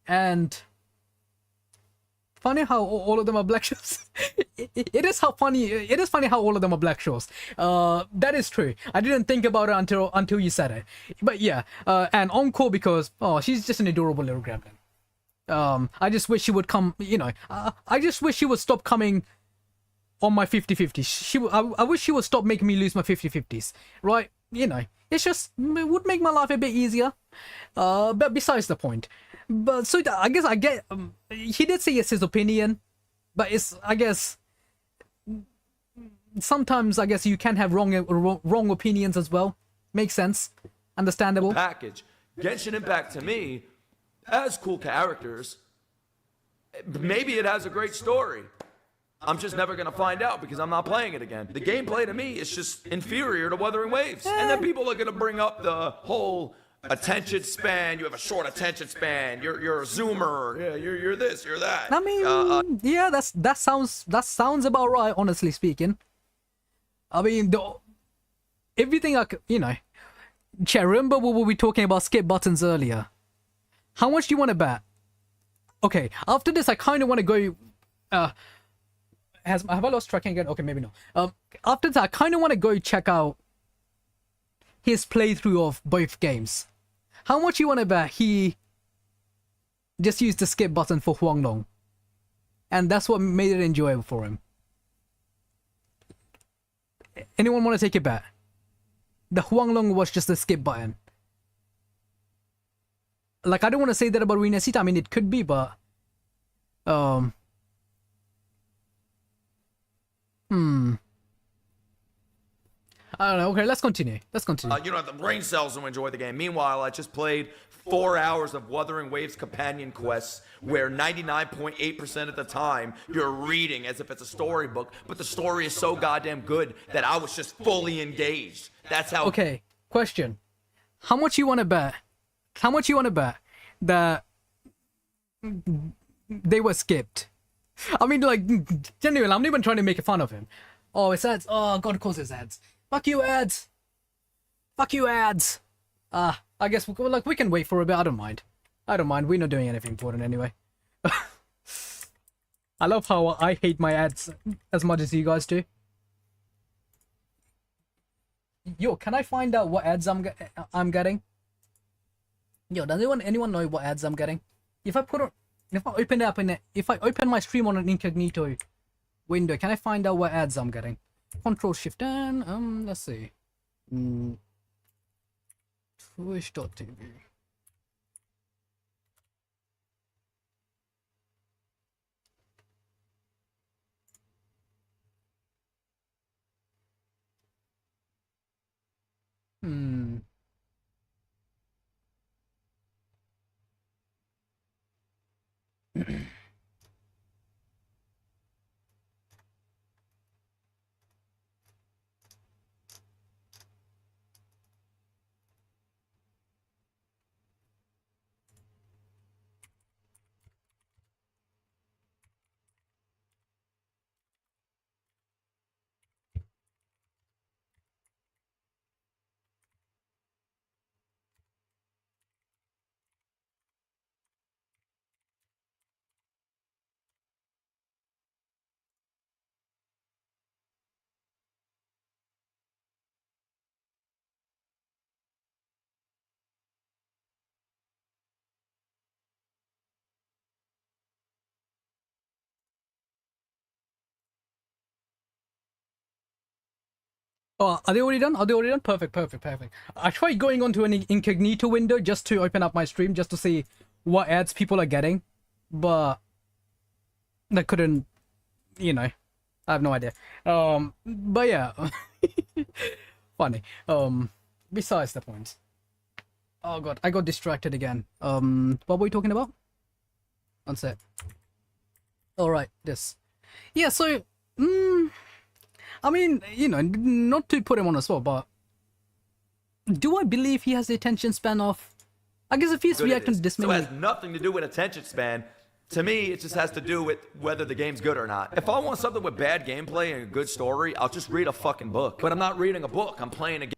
And funny how all of them are black shows. It is funny how all of them are black shows. That is true. I didn't think about it until you said it. But yeah, and Onko, because she's just an adorable little gremlin. I just wish she would come, you know, I just wish she would stop coming on my 50-50s. I wish she would stop making me lose my 50-50s, right? You know, it would make my life a bit easier. But besides the point. But so I guess I get, he did say it's his opinion, but I guess sometimes I guess you can have wrong opinions as well. Makes sense. Understandable. Package. Genshin Impact to me has cool characters. Maybe it has a great story. I'm just never going to find out because I'm not playing it again. The gameplay to me is just inferior to Wuthering Waves. And then people are going to bring up the whole attention span. You have a short attention span. You're a zoomer. Yeah, you're this, you're that. I mean, yeah, that sounds about right, honestly speaking. I mean, everything you know, remember we were talking about skip buttons earlier. How much do you want to bet? Okay, after this, I kind of want to go. Have I lost track again? Okay, maybe no. After that, I kind of want to go check out his playthrough of both games. How much you want to bet he just used the skip button for Huanglong, and that's what made it enjoyable for him? Anyone want to take a bet? The Huanglong was just a skip button. Like, I don't want to say that about Renacita. I mean, it could be, but I don't know. Okay, let's continue. You don't have the brain cells to enjoy the game. Meanwhile, I just played 4 hours of Wuthering Waves companion quests where 99.8% of the time you're reading as if it's a storybook, but the story is so goddamn good that I was just fully engaged. That's how... Okay, question. How much you want to bet? How much you want to bet that they were skipped? I mean, like, genuinely, I'm not even trying to make fun of him. Oh, it's ads. Oh, God, of course it's ads. Fuck you, ads. Fuck you, ads. I guess we can wait for a bit. I don't mind. I don't mind. We're not doing anything important anyway. I love how I hate my ads as much as you guys do. Yo, can I find out what ads I'm getting? Yo, does anyone know what ads I'm getting? If I open my stream on an incognito window, can I find out what ads I'm getting? Control Shift N. Let's see. Twitch.tv. Oh, are they already done? Are they already done? Perfect. I tried going onto an incognito window just to open up my stream, just to see what ads people are getting, but I couldn't, I have no idea. But yeah, funny. Besides the point. Oh god, I got distracted again. What were we talking about? One sec. Alright, this. Yeah, so, I mean, not to put him on the spot, but do I believe he has the attention span of... I guess if he's reacting to this So it has nothing to do with attention span. To me, it just has to do with whether the game's good or not. If I want something with bad gameplay and a good story, I'll just read a fucking book. But I'm not reading a book. I'm playing a game.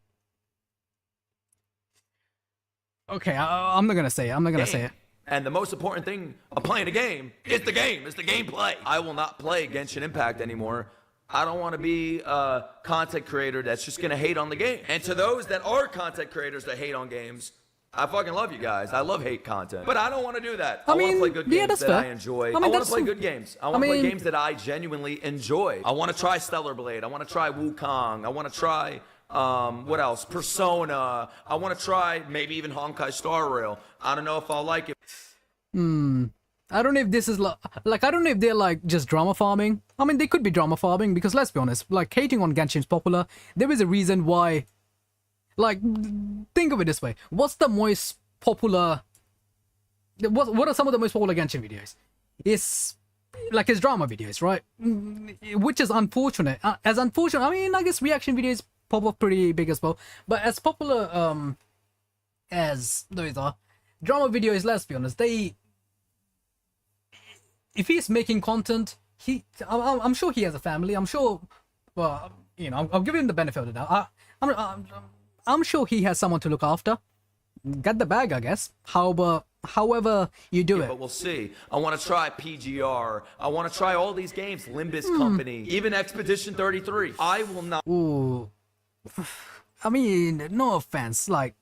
Okay, I'm not gonna say it. And the most important thing of playing a game is the game. It's the gameplay. I will not play Genshin Impact anymore. I don't want to be a content creator that's just going to hate on the game. And to those that are content creators that hate on games, I fucking love you guys. I love hate content. But I don't want to do that. I want to play good games that I enjoy. I want to play good games. I want to play games that I genuinely enjoy. I want to try Stellar Blade. I want to try Wukong. I want to try, what else? Persona. I want to try maybe even Honkai Star Rail. I don't know if I'll like it. I don't know if this is like I don't know if they're like just drama farming. I mean, they could be drama farming because let's be honest, like hating on Genshin's popular. There is a reason why. Like, think of it this way: what's the most popular? What are some of the most popular Genshin videos? It's drama videos, right? Which is unfortunate. As unfortunate, I mean, I guess reaction videos pop up pretty big as well. But as popular as those are, drama videos. Let's be honest, if he's making content, I'm sure he has a family. I'm sure, well, I'll give him the benefit of the doubt. I'm sure he has someone to look after. Get the bag, I guess. However you do it. But we'll see. I want to try PGR. I want to try all these games. Limbus Company, even Expedition 33. I will not. Ooh. I mean, no offense. Like,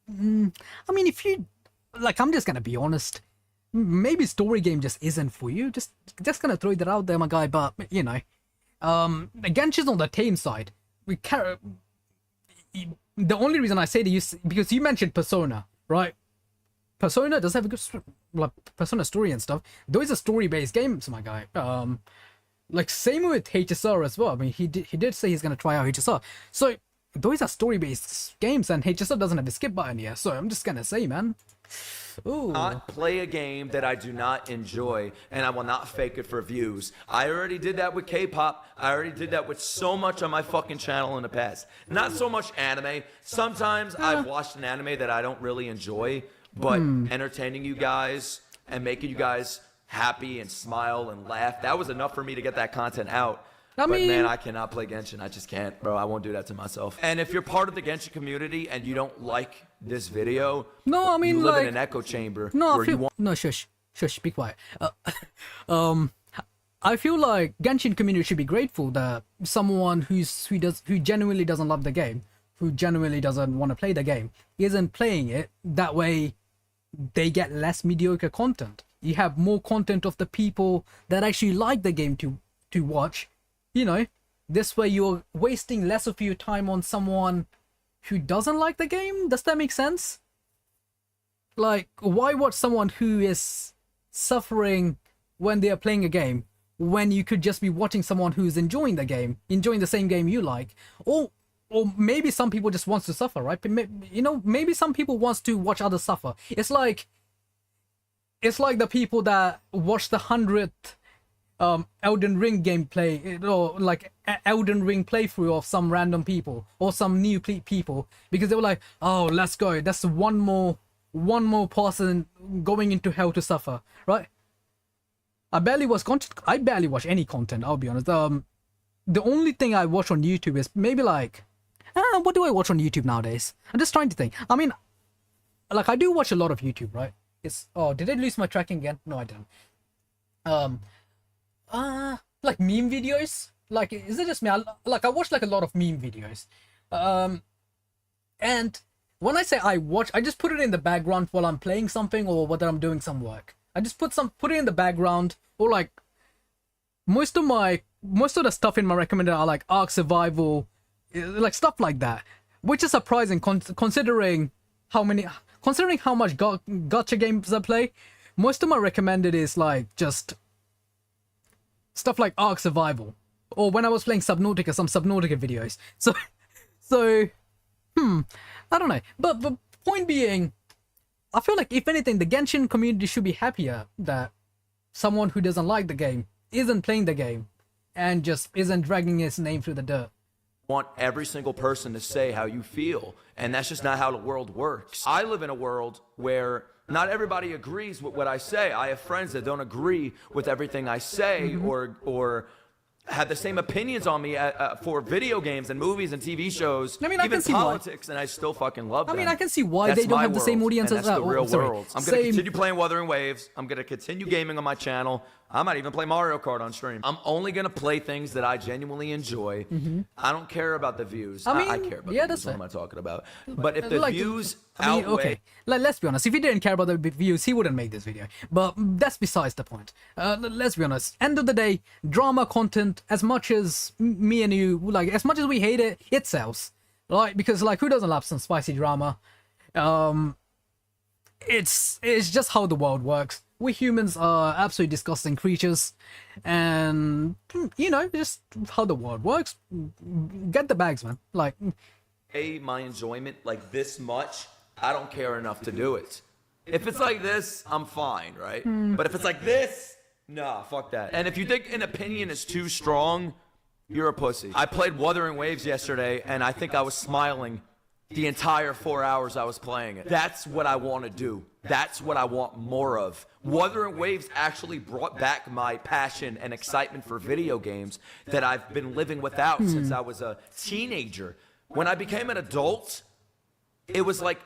I mean, if you, I'm just gonna be honest. Maybe story game just isn't for you. Just gonna throw that out there, my guy. But Genshin's on the tame side. The only reason I say to you because you mentioned Persona, right? Persona does have a good Persona story and stuff. Those are story-based games, my guy. Same with HSR as well. I mean, he did say he's gonna try out HSR. So those are story-based games, and HSR doesn't have the skip button here. So I'm just gonna say, man. Ooh. Not play a game that I do not enjoy, and I will not fake it for views. I already did that with K-pop. I already did that with so much on my fucking channel in the past. Not so much anime. Sometimes I've watched an anime that I don't really enjoy, but entertaining you guys and making you guys happy and smile and laugh, that was enough for me to get that content out. I but mean, man, I cannot play Genshin. I just can't, bro. I won't do that to myself. And if you're part of the Genshin community and you don't like this video, no, I mean, you live like, in an echo chamber no, where you want. No, shush, be quiet. I feel like Genshin community should be grateful that someone who genuinely doesn't love the game, who genuinely doesn't want to play the game, isn't playing it. That way, they get less mediocre content. You have more content of the people that actually like the game to watch. You know, this way you're wasting less of your time on someone who doesn't like the game. Does that make sense? Like, why watch someone who is suffering when they are playing a game, when you could just be watching someone who's enjoying the game, enjoying the same game you like? Or maybe some people just wants to suffer, right? You know, maybe some people wants to watch others suffer. It's like the people that watch the 100th Elden Ring gameplay, or like Elden Ring playthrough of some random people or some new people, because they were like, oh, let's go, that's one more person going into hell to suffer, right? I barely watch any content, I'll be honest. The only thing I watch on YouTube is maybe like, what do I watch on YouTube nowadays? I'm just trying to think. I mean, like, I do watch a lot of YouTube, right? Did I lose my tracking again? No, I didn't. Like meme videos. Like, is it just me? I watch like a lot of meme videos. And when I say I watch, I just put it in the background while I'm playing something or whether I'm doing some work. I just put it in the background, or like most of the stuff in my recommended are like Ark Survival, like stuff like that, which is surprising considering how much gacha games I play. Most of my recommended is like just stuff like Ark Survival, or when I was playing Subnautica, some Subnautica videos. So I don't know, but the point being, I feel like if anything, the Genshin community should be happier that someone who doesn't like the game isn't playing the game and just isn't dragging his name through the dirt. Want every single person to say how you feel, and that's just not how the world works. I live in a world where not everybody agrees with what I say. I have friends that don't agree with everything I say, or have the same opinions on me for video games and movies and TV shows, I mean, I even can see politics, and I still fucking love them. I mean, I can see why That's they don't my have the same world, audience and as that's the real sorry. world. I'm going to continue playing Wuthering Waves. I'm going to continue gaming on my channel. I might even play Mario Kart on stream. I'm only going to play things that I genuinely enjoy. I don't care about the views. I care about the views. What am I talking about? But if the views outweigh... Okay, let's be honest. If he didn't care about the views, he wouldn't make this video. But that's besides the point. Let's be honest. End of the day, drama content, as much as me and you, like, as much as we hate it, it sells. Right? Because, like, who doesn't love some spicy drama? It's just how the world works. We humans are absolutely disgusting creatures, and you know, just how the world works. Get the bags, man. Like, my enjoyment like this much, I don't care enough to do it. If it's like this, I'm fine, right? But if it's like this, nah, fuck that. And if you think an opinion is too strong, you're a pussy. I played Wuthering Waves yesterday, and I think I was smiling the entire 4 hours I was playing it. That's what I want to do. That's what I want more of. Wuthering Waves actually brought back my passion and excitement for video games that I've been living without since I was a teenager. When I became an adult, it was like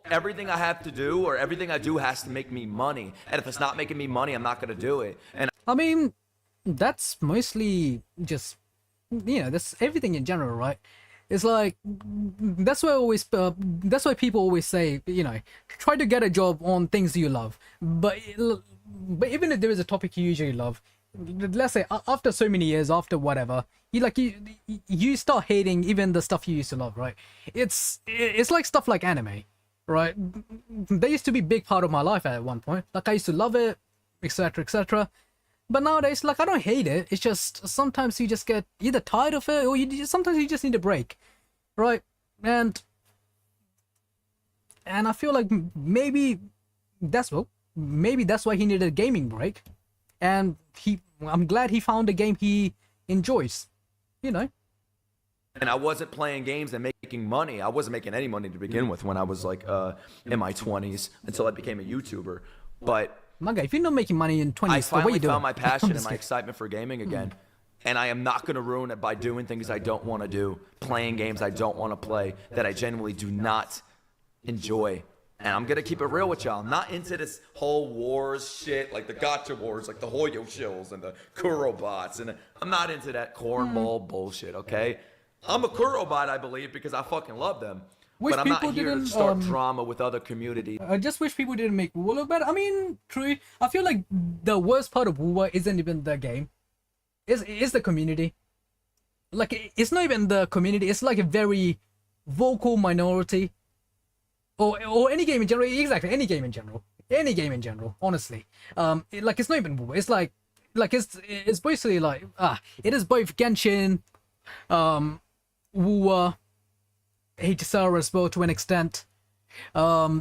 everything I have to do, or everything I do, has to make me money. And if it's not making me money, I'm not going to do it. And I mean, that's mostly just, you know, that's everything in general, right? It's like, that's why people always say, you know, try to get a job on things you love. But even if there is a topic you usually love, let's say after so many years, after whatever, you start hating even the stuff you used to love, right? It's like stuff like anime, right? They used to be a big part of my life at one point. Like, I used to love it, etc., etc. But nowadays, like, I don't hate it. It's just sometimes you just get either tired of it, or sometimes you just need a break, right? And I feel like maybe that's why he needed a gaming break, and I'm glad he found a game he enjoys, you know. And I wasn't playing games and making money. I wasn't making any money to begin with when I was like in my 20s, until I became a YouTuber. But my guy, if you're not making money in 20s, I finally what are you doing? found my passion and my excitement for gaming again. And I am not going to ruin it by doing things I don't want to do, playing games I don't want to play, that I genuinely do not enjoy. And I'm going to keep it real with y'all. I'm not into this whole wars shit, like the gotcha wars, like the Hoyo shills and the Kurobots. And I'm not into that cornball bullshit, okay? I'm a Kurobot, I believe, because I fucking love them. Which but I'm not people here to didn't, start drama with other communities. I just wish people didn't make WoW look better. I mean, true. I feel like the worst part of WoW isn't even the game. It's the community. Like, it's not even the community. It's like a very vocal minority. Or any game in general. Exactly, any game in general. Any game in general, honestly. Like, it's not even WoW. It's like it's basically like, it is both Genshin, WoW, HSR as well to an extent. I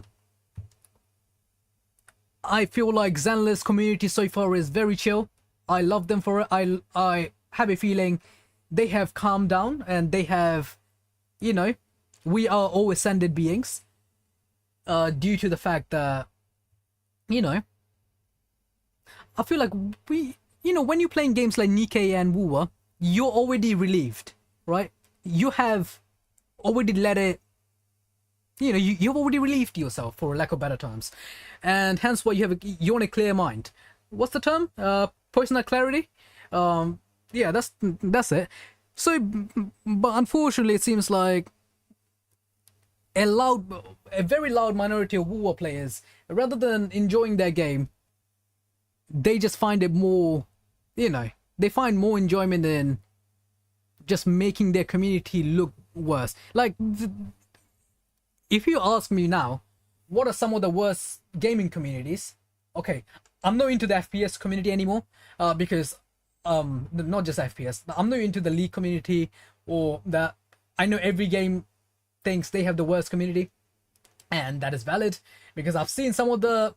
feel like Zenless community so far is very chill. I love them for it. I have a feeling they have calmed down and they have, you know, we are all ascended beings. Due to the fact that, you know, I feel like we, you know, when you're playing games like Nikkei and WoW, you're already relieved, right? You have already let it, you know, you've already relieved yourself, for lack of better terms, and hence why you're on a clear mind. What's the term? Personal clarity. Yeah, that's it. So, but unfortunately, it seems like a very loud minority of WoW players, rather than enjoying their game, they just find it more, you know, they find more enjoyment in just making their community look worse. Like, if you ask me now, what are some of the worst gaming communities? Okay, I'm not into the FPS community anymore, because not just FPS, I'm not into the League community, or that I know every game thinks they have the worst community, and that is valid, because I've seen some of the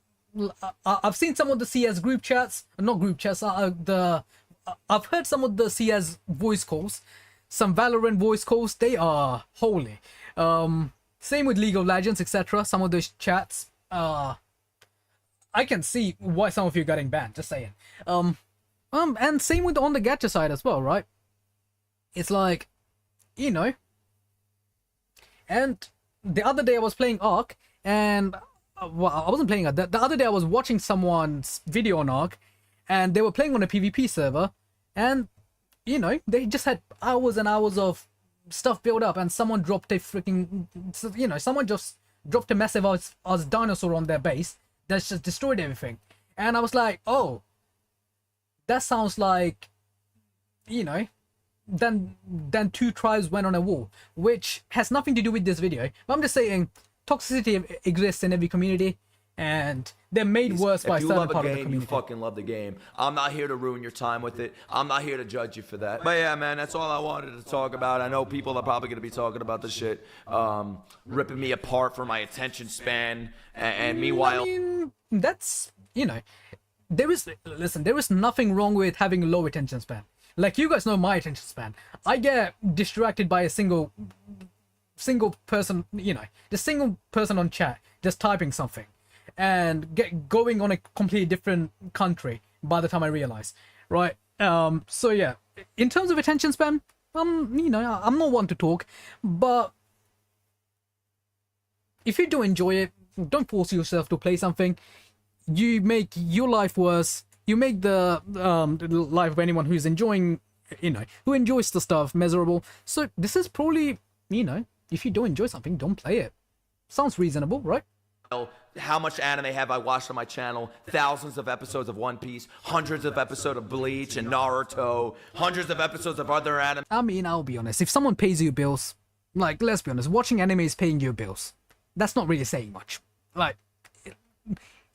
CS group chats, not group chats, I've heard some of the CS voice calls, some Valorant voice calls. They are holy. Same with League of Legends, etc. Some of those chats, I can see why some of you are getting banned, just saying. And same with on the gacha side as well, right? It's like, you know. And the other day I was playing Ark, and well, I wasn't playing it. The other day I was watching someone's video on Ark, and they were playing on a PvP server, and, you know, they just had hours and hours of stuff built up, and someone dropped a freaking, you know, someone just dropped a massive as dinosaur on their base that's just destroyed everything. And I was like, oh, that sounds like, you know, then 2 tribes went on a war, which has nothing to do with this video. But I'm just saying, toxicity exists in every community, and they're made worse by certain part of the community. You fucking love the game. I'm not here to ruin your time with it. I'm not here to judge you for that. But yeah, man, that's all I wanted to talk about. I know people are probably going to be talking about this shit, ripping me apart for my attention span, and meanwhile... I mean, that's, you know, there is nothing wrong with having a low attention span. Like, you guys know my attention span. I get distracted by a single person, you know, the single person on chat just typing something, and going on a completely different country by the time I realize, right? So yeah, in terms of attention span, you know, I'm not one to talk, but if you do enjoy it, don't force yourself to play something. You make your life worse. You make the life of anyone who's enjoying, you know, who enjoys the stuff, miserable. So this is probably, you know, if you don't enjoy something, don't play it. Sounds reasonable, right? How much anime have I watched on my channel? Thousands of episodes of One Piece, hundreds of episodes of Bleach and Naruto, hundreds of episodes of other anime. I mean, I'll be honest. If someone pays you bills, like, let's be honest, watching anime is paying you bills. That's not really saying much. Like,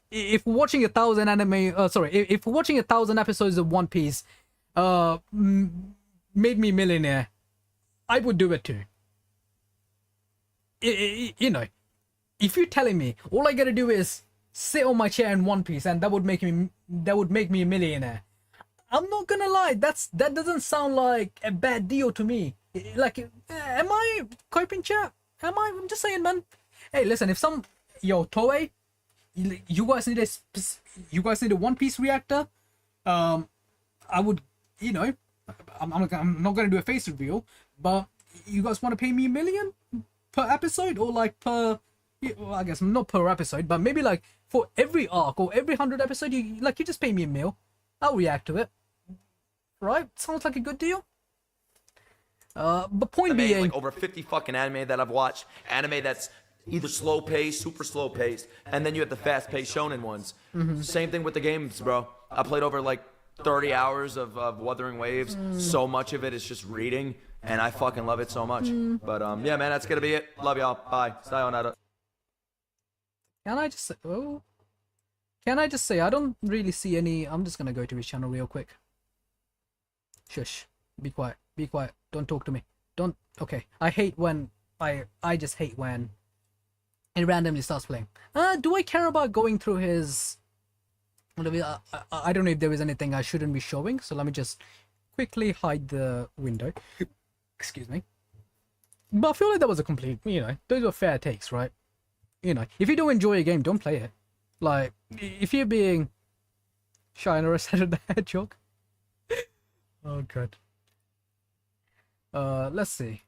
if watching 1,000 if watching 1,000 episodes of One Piece made me millionaire, I would do it too. You know, if you're telling me all I gotta do is sit on my chair in One Piece and that would make me a millionaire, I'm not gonna lie, that doesn't sound like a bad deal to me. Like, am I coping, chat? I'm just saying, man. Hey, listen, if Toei, you guys need a One Piece reactor, I would, you know, I'm not gonna do a face reveal, but you guys want to pay me $1 million per episode, or like per, well, I guess not per episode, but maybe like for every arc or every 100 episode, you just pay me $1 million. I'll react to it. Right? Sounds like a good deal. But point being, like over 50 fucking anime that I've watched. Anime that's either slow paced, super slow paced, and then you have the fast paced shonen ones. Same thing with the games, bro. I played over like 30 hours of Wuthering Waves. So much of it is just reading, and I fucking love it so much. But yeah, man, that's gonna be it. Love y'all. Bye. Sayonara. Can I just say, oh, can I just say, I don't really see any. I'm just gonna go to his channel real quick. Shush. Be quiet. Be quiet. Don't talk to me. Don't. Okay. I hate when I just hate when it randomly starts playing. Do I care about going through his? I don't know if there is anything I shouldn't be showing, so let me just quickly hide the window. Excuse me. But I feel like that was a complete, those were fair takes, right? If you don't enjoy a game, don't play it. Like, if you're being shy or said the hedgehog. Oh god. Let's see.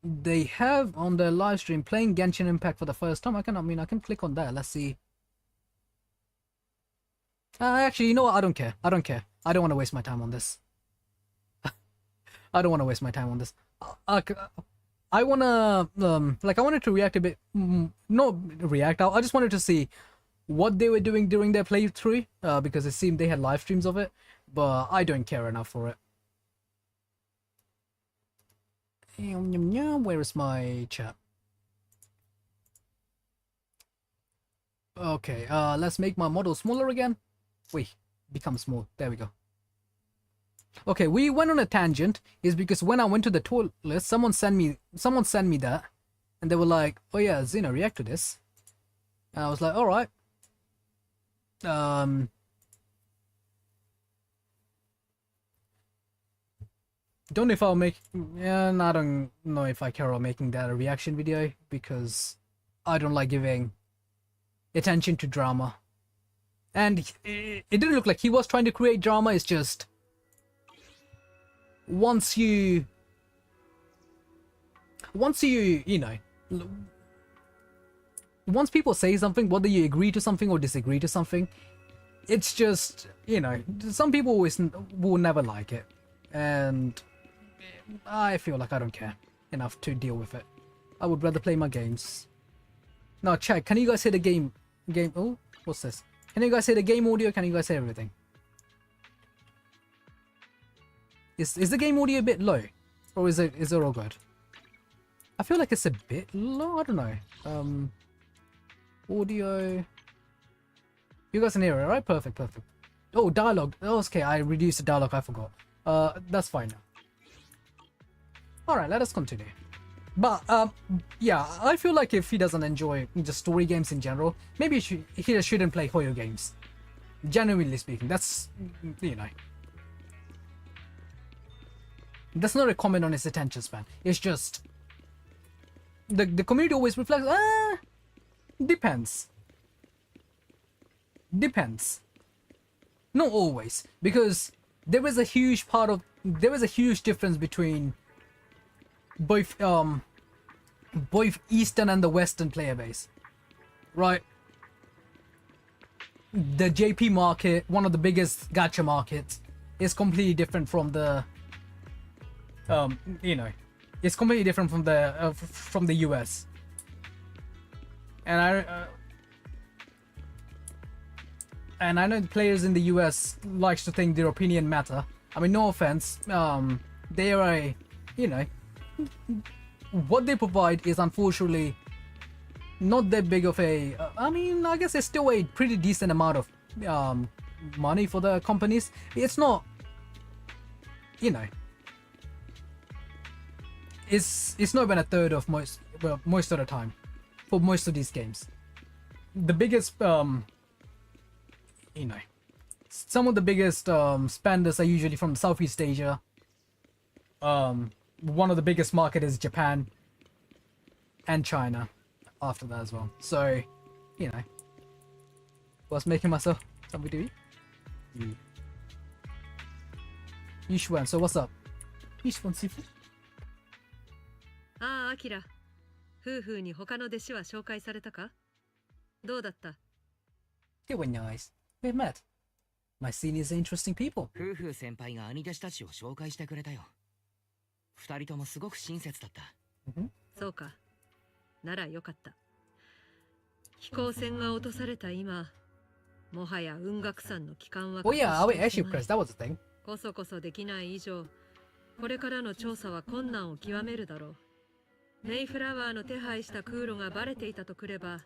They have on their live stream playing Genshin Impact for the first time. I can click on that. Let's see. Actually, you know what? I don't care. I don't care. I don't want to waste my time on this. I don't want to waste my time on this. I wanna I wanted to react a bit. Not react. I just wanted to see what they were doing during their playthrough, because it seemed they had live streams of it, but I don't care enough for it. Where is my chat? Okay, let's make my model smaller again. Wait, become small. There we go. Okay, we went on a tangent is because when I went to the toilet, someone sent me that, and they were like, "Oh yeah, Xena, react to this," and I was like, "All right." Don't know if I'll make. Yeah, I don't know if I care about making that a reaction video because I don't like giving attention to drama, and it didn't look like he was trying to create drama. It's just once you once people say something, whether you agree to something or disagree to something, it's just, some people will never like it, and I feel like I don't care enough to deal with it. I would rather play my games. Now check, can you guys hear the game, oh, what's this? Can you guys hear the game audio? Can you guys hear everything? Is the game audio a bit low? Or is it all good? I feel like it's a bit low, I don't know. Audio. You guys can hear it, right? Perfect. Oh, dialogue. Oh, okay, I reduced the dialogue, I forgot. That's fine now. Alright, let us continue. But, yeah, I feel like if he doesn't enjoy just story games in general, maybe he shouldn't play Hoyo games. Genuinely speaking, that's, that's not a comment on his attention span. It's just the community always reflects. Depends. Not always, because there is a huge difference between both Eastern and the Western player base, right? The JP market, one of the biggest gacha markets, is completely different from the it's completely different from the US. And I know the players in the US likes to think their opinion matter. I mean, no offense. They are what they provide is unfortunately not that big of a. I mean, I guess it's still a pretty decent amount of money for the companies. It's not, it's not even a third of most of the time for most of these games. The biggest, some of the biggest spenders are usually from Southeast Asia. One of the biggest market is Japan and China after that as well. So, you know, was making myself something to eat. Yushwan, so what's up? Yushwan Sifu? ああ、アキラ。夫婦に他の弟子は紹介されたか？どうだった？ They were nice. We met. My seniors are interesting people. 夫婦先輩が兄弟子たちを紹介してくれたよ。二人ともすごく親切だった。そうか。ならよかった。飛行船が落とされた今、もはや雲岳山の帰還は Oh yeah, actually, Chris, that was a thing. こそこそできない以上、これからの調査は困難を極めるだろう。メイフラワーの手配した空路がバレていたとくれば、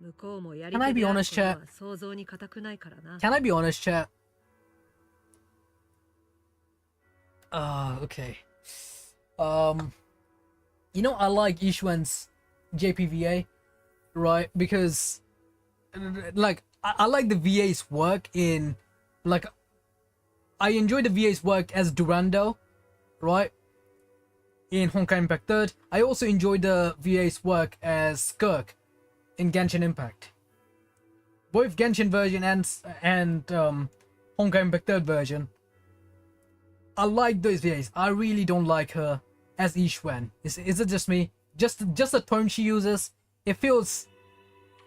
向こうもやり手であることは想像に難くないからな。Can I be honest, chat? Okay. You know, I like Ishwan's JPVA, right? Because, like, I like the VA's work in, like, I enjoy the VA's work as Durando, right? In Honkai Impact 3rd. I also enjoy the VA's work as Skirk in Genshin Impact. Both Genshin version and Honkai Impact 3rd version. I like those VAs. I really don't like her as Ishwan. Is it just me? Just the tone she uses. It feels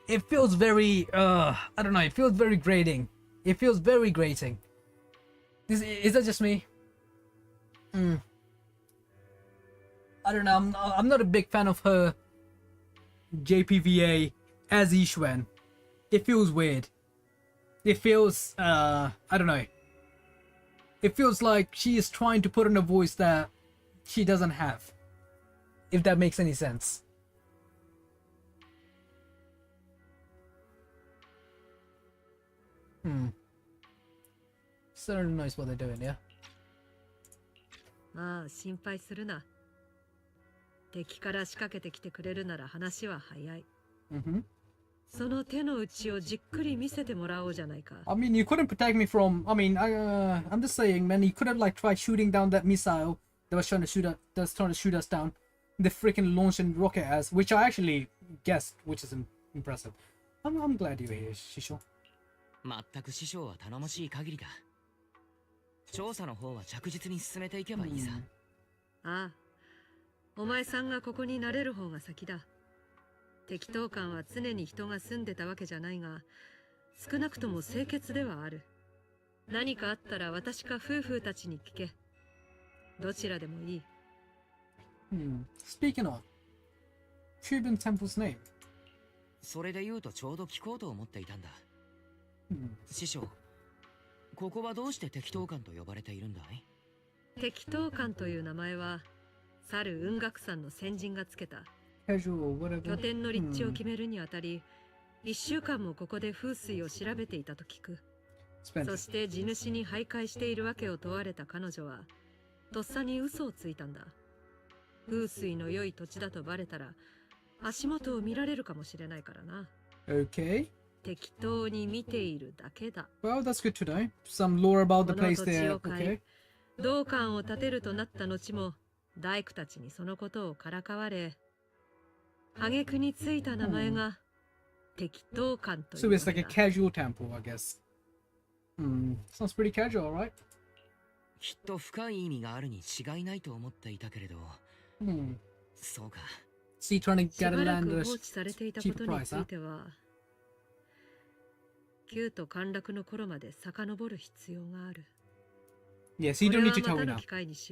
very I don't know. It feels very grating. It feels very grating. Is that just me? I don't know. I'm not a big fan of her JPVA as Ishwan. It feels weird. It feels I don't know. It feels like she is trying to put in a voice that she doesn't have. If that makes any sense. Certainly knows what they're doing, yeah? まあ心配するな。敵から仕掛けてきてくれるなら話は早い。その手の内をじっくり見せてもらおうじゃないか。I mean, you couldn't protect me from. I mean, I'm just saying, man. You could have like tried shooting down that missile that was trying to shoot us down. The freaking launching rocket as, which I actually guessed, which is impressive. I'm glad you're here, Shisho. 全く師匠は頼もしい限りだ。調査の方は着実に進めていけばいいさ。ああ、お前さんがここになれる方が先だ。適当感は常に人が住んでたわけじゃないが、少なくとも清潔ではある。何かあったら私か夫婦たちに聞け。どちらでもいい。Speaking of, Cuban Temple's name. それで言うとちょうど聞こうと思っていたんだ。師匠、ここはどうして適当感と呼ばれているんだい？適当感という名前は、去る雲岳山の先人がつけた。拠点の立地を決めるにあたり、1週間もここで風水を調べていたと聞く。そして地主に徘徊しているわけを問われた彼女は、とっさに嘘をついたんだ。風水の良い土地だとバレたら、足元を見られるかもしれないからな。Okay. 適当に見ているだけだ。Well, that's good to know. Some lore about the place there. この土地を買い、道館を建てるとなった後も、大工たちにそのことをからかわれ、挙句についた名前が適当館という。So it's like a casual temple, I guess. Sounds pretty casual, right? きっと深い意味があるに違いないと思っていたけれど。そうか。See, trying to get a land しばらく放置されていたことについては、旧都陥落の頃まで遡る必要がある。Yes, you don't need to tell me now.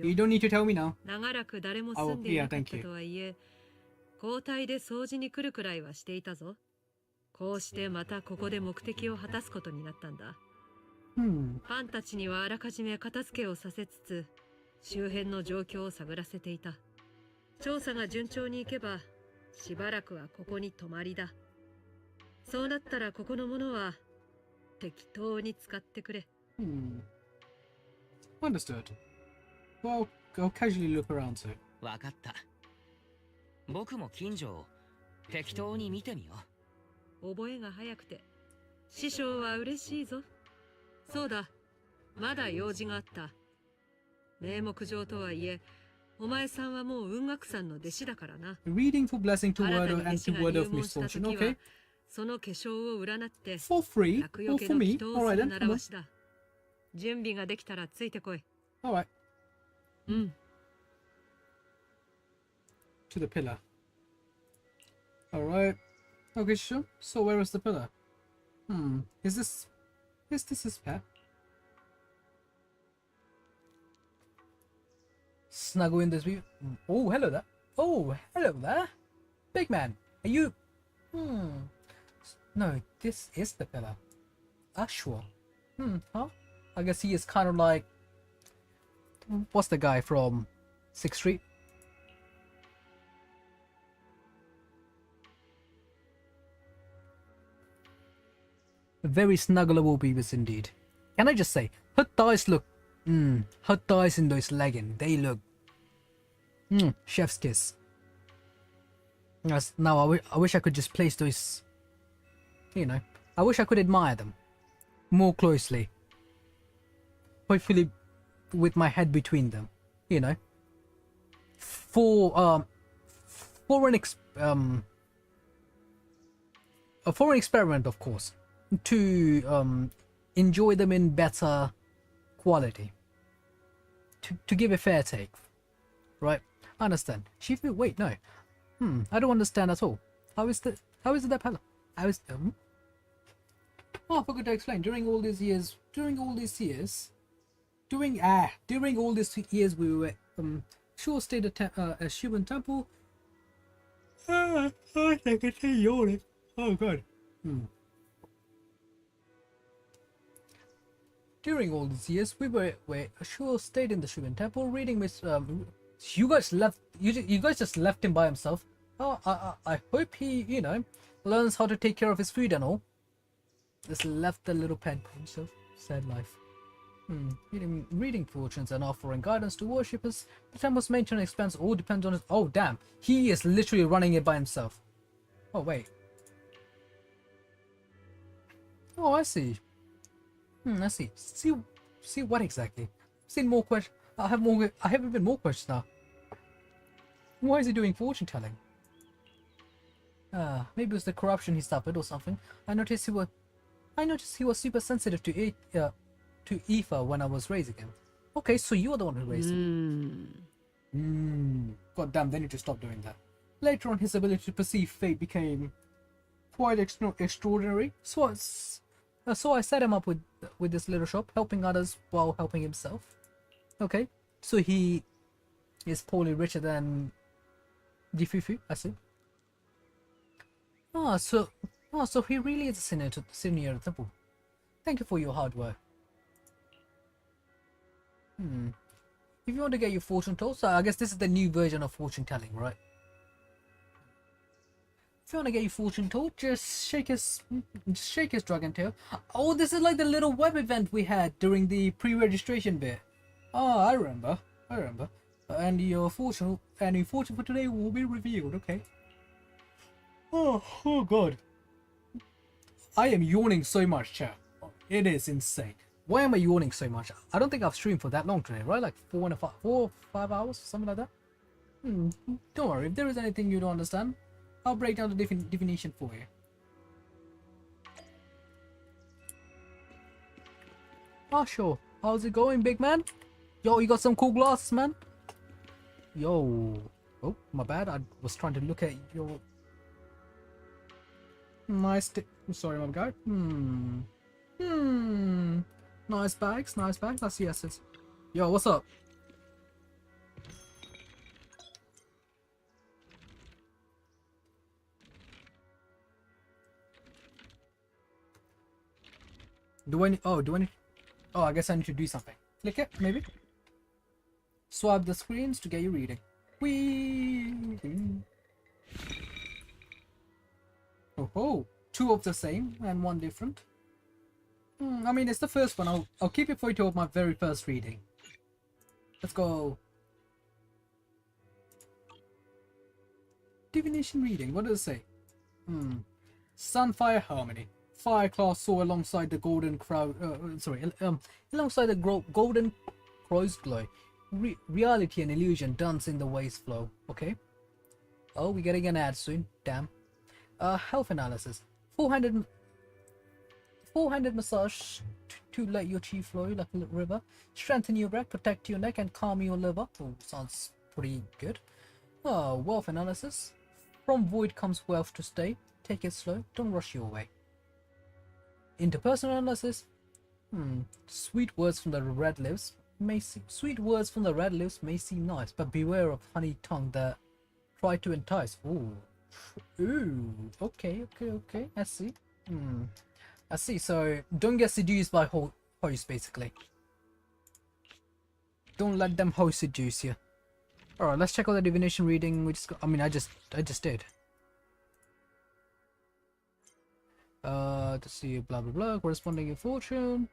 You don't need to tell me now. 長らく誰も住んでいなかったとはいえ、交代で掃除に来るくらいはしていたぞ。こうしてまたここで目的を果たすことになったんだ。ファンたちにはあらかじめ片付けをさせつつ、周辺の状況を探らせていた。調査が順調にいけば、しばらくはここに泊まりだ。そうなったらここのものは適当に使ってくれ。Understood. Well, I'll casually look around too. わかった。僕も近所を適当に見てみよう。覚えが早くて、師匠は嬉しいぞ。そうだ、まだ用事があった。名目上とはいえ、お前さんはもう雲岳山の弟子だからな。Reading for blessing to word and to word of misfortune, okay? その化粧を占って For free? 厄除 Or け for の me? 祈祷を Alright する then, 習 come わ on. しだ。準備ができたらついてこい。 Alright. うん。 To the pillar. Alright. Okay, sure. So where is the pillar? Is this his pet? Snuggle in this view. Oh, hello there. Oh, hello there. Big man, are you... No, this is the pillar. Ashwa. Huh? I guess he is kind of like... What's the guy from 6th Street? Very snuggleable beavers indeed. Can I just say, her thighs look... her thighs in those leggings, they look... chef's kiss. Yes, now I wish I could just place those... You know, I wish I could admire them more closely. Hopefully with my head between them, you know. For an experiment, of course, to enjoy them in better quality, to give a fair take, right? I understand. Shifu, wait, no. I don't understand at all. How is it that pillar? Oh, I forgot to explain. During all these years, we were sure stayed at Shivan Temple. I can see yawning. Oh god. During all these years, we were sure stayed in the Shivan Temple reading with you guys just left him by himself. Oh, I hope he, you know, learns how to take care of his food and all. Just left the little pet by himself. Sad life. Reading fortunes and offering guidance to worshippers. The temple's maintenance expense all depends on his... Oh damn, he is literally running it by himself. Oh wait. Oh, I see. I see. See what exactly? I've seen more questions. I have even more questions now. Why is he doing fortune telling? Maybe it was the corruption he suffered or something. I noticed he was super sensitive to Aoife when I was raising him. Okay, so you are the one who raised him. God damn, they need to stop doing that. Later on, his ability to perceive fate became quite extraordinary. So I set him up with this little shop, helping others while helping himself. Okay, so he is probably richer than Jifufu, I see. So he really is a senior at the temple. Thank you for your hard work. If you want to get your fortune told, so I guess this is the new version of fortune telling, right? If you want to get your fortune told, just shake his dragon tail. Oh, this is like the little web event we had during the pre-registration bit. Oh, I remember. And your fortune for today will be revealed. Okay. Oh god. I am yawning so much, chat. It is insane. Why am I yawning so much? I don't think I've streamed for that long today, right? Like 4 or 5 hours, something like that. Don't worry, if there is anything you don't understand, I'll break down the definition for you. Oh sure. How's it going, big man? Yo, you got some cool glasses, man? Yo. Oh, my bad. I was trying to look at your... Nice. Sorry, my guy. Nice bags. I see assets. Yo, what's up? Do I need... Oh, I guess I need to do something. Click it, maybe? Swipe the screens to get you reading. Whee! Oh, 2 of the same and 1 different. I mean, it's the first one. I'll keep it for you to my very first reading. Let's go. Divination reading. What does it say? Sunfire Harmony. Fire class soar alongside the golden crow. Alongside the golden crow's glow. Reality and illusion dance in the waves flow. Okay. Oh, we're getting an ad soon. Damn. Health analysis. 400 massage to let your chi flow like a little river. Strengthen your back, protect your neck, and calm your liver. Oh, sounds pretty good. Wealth analysis. From void comes wealth to stay. Take it slow. Don't rush your way. Interpersonal analysis. Sweet words from the red lips may seem nice, but beware of honey tongue that try to entice. Ooh. Okay. I see. I see. So don't get seduced by hosts, basically. Don't let them host seduce you. All right, let's check out the divination reading. I just did. To see blah blah blah corresponding your fortune.